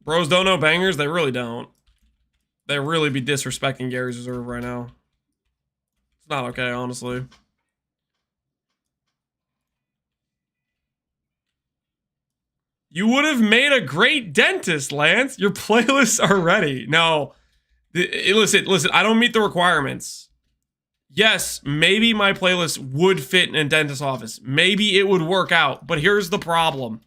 Bros don't know bangers? They really don't. They really be disrespecting Gary's Reserve right now. It's not okay, honestly. You would have made a great dentist, Lance. Your playlists are ready. No. Listen, I don't meet the requirements. Yes, maybe my playlist would fit in a dentist's office. Maybe it would work out, but here's the problem.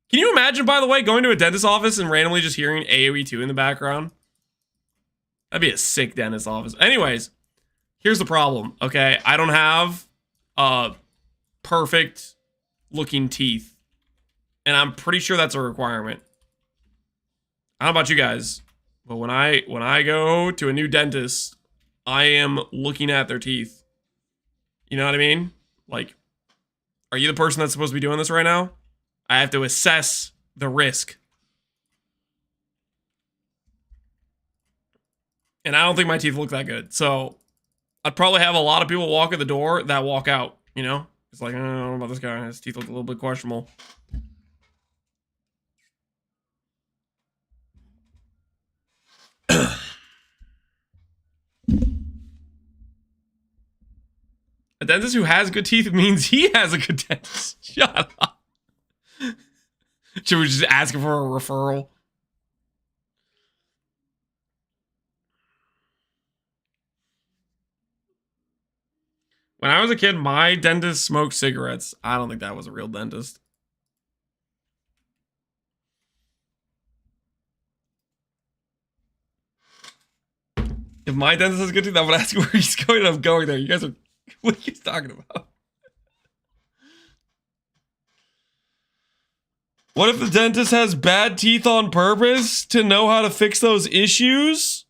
Can you imagine, by the way, going to a dentist's office and randomly just hearing AoE 2 in the background? That'd be a sick dentist office. Anyways, here's the problem, okay? I don't have perfect looking teeth. And I'm pretty sure that's a requirement. I don't know about you guys, but when I go to a new dentist, I am looking at their teeth. You know what I mean? Like, are you the person that's supposed to be doing this right now? I have to assess the risk. And I don't think my teeth look that good. So I'd probably have a lot of people walk in the door that walk out, you know? It's like, I don't know about this guy. His teeth look a little bit questionable. A dentist who has good teeth means he has a good dentist. Shut up. Should we just ask him for a referral? When I was a kid, my dentist smoked cigarettes. I don't think that was a real dentist. If my dentist has good teeth, I would ask where he's going. I'm going there. You guys are... What are you talking about? What if the dentist has bad teeth on purpose to know how to fix those issues?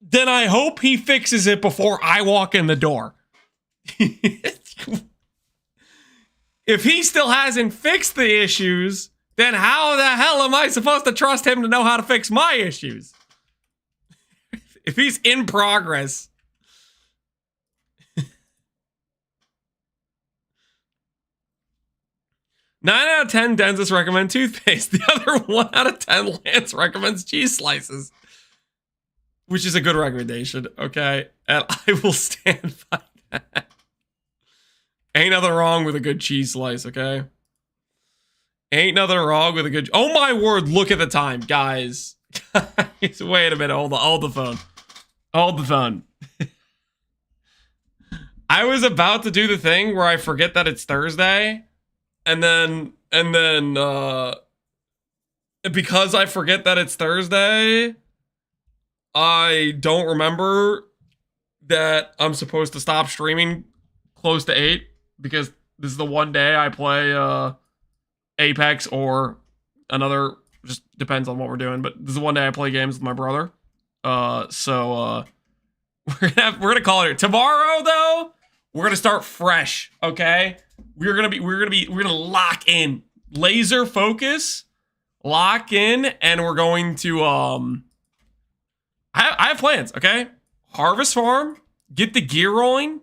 Then I hope he fixes it before I walk in the door. If he still hasn't fixed the issues, then how the hell am I supposed to trust him to know how to fix my issues? If he's in progress. 9 out of 10 dentists recommend toothpaste. The other 1 out of 10 Lance recommends cheese slices. Which is a good recommendation, okay? And I will stand by that. Ain't nothing wrong with a good cheese slice, okay? Ain't nothing wrong with a good... Oh my word, look at the time, guys. Guys, wait a minute, hold the phone. Hold the phone. I was about to do the thing where I forget that it's Thursday, and then because I forget that it's Thursday, I don't remember that I'm supposed to stop streaming close to 8, because this is the one day I play Apex or another, just depends on what we're doing, but this is the one day I play games with my brother. So we're gonna call it here. Tomorrow though, we're gonna start fresh, okay? We're gonna lock in, laser focus, lock in, and we're going to I have plans, okay? Harvest farm, get the gear rolling.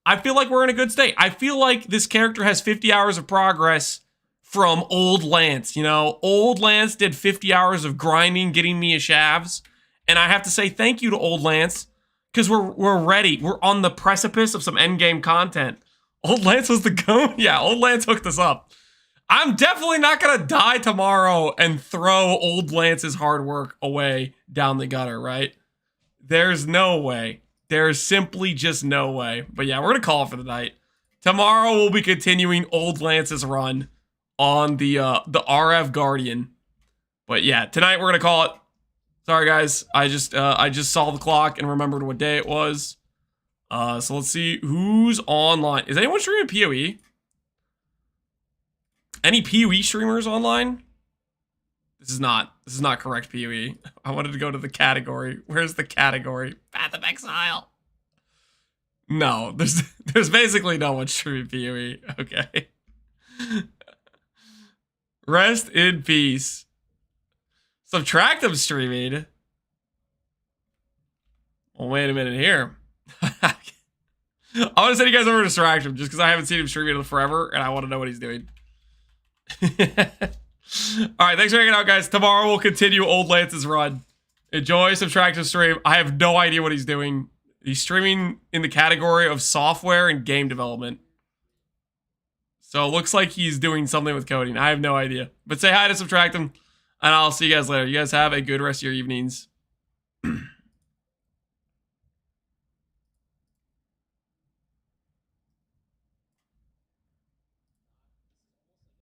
I feel like we're in a good state. I feel like this character has 50 hours of progress from old Lance, you know? Old Lance did 50 hours of grinding, getting me a shavs. And I have to say thank you to old Lance, because we're ready. We're on the precipice of some endgame content. Old Lance was the goat. Yeah, old Lance hooked us up. I'm definitely not gonna die tomorrow and throw old Lance's hard work away down the gutter, right? There's no way. There's simply just no way. But yeah, we're gonna call it for the night. Tomorrow we'll be continuing old Lance's run on the RF Guardian. But yeah, tonight we're gonna call it. Sorry guys, I just saw the clock and remembered what day it was. So let's see who's online. Is anyone streaming PoE? Any PoE streamers online? This is not correct PoE. I wanted to go to the category. Where's the category? Path of Exile. No, there's basically no one streaming PoE. Okay. Rest in peace. Subtractive streaming. Well, wait a minute here. I want to send you guys over to Subtractive just because I haven't seen him streaming in forever and I want to know what he's doing. Alright, thanks for hanging out, guys. Tomorrow we'll continue old Lance's run. Enjoy Subtractive stream. I have no idea what he's doing. He's streaming in the category of software and game development. So it looks like he's doing something with coding. I have no idea. But say hi to Subtractive, and I'll see you guys later. You guys have a good rest of your evenings.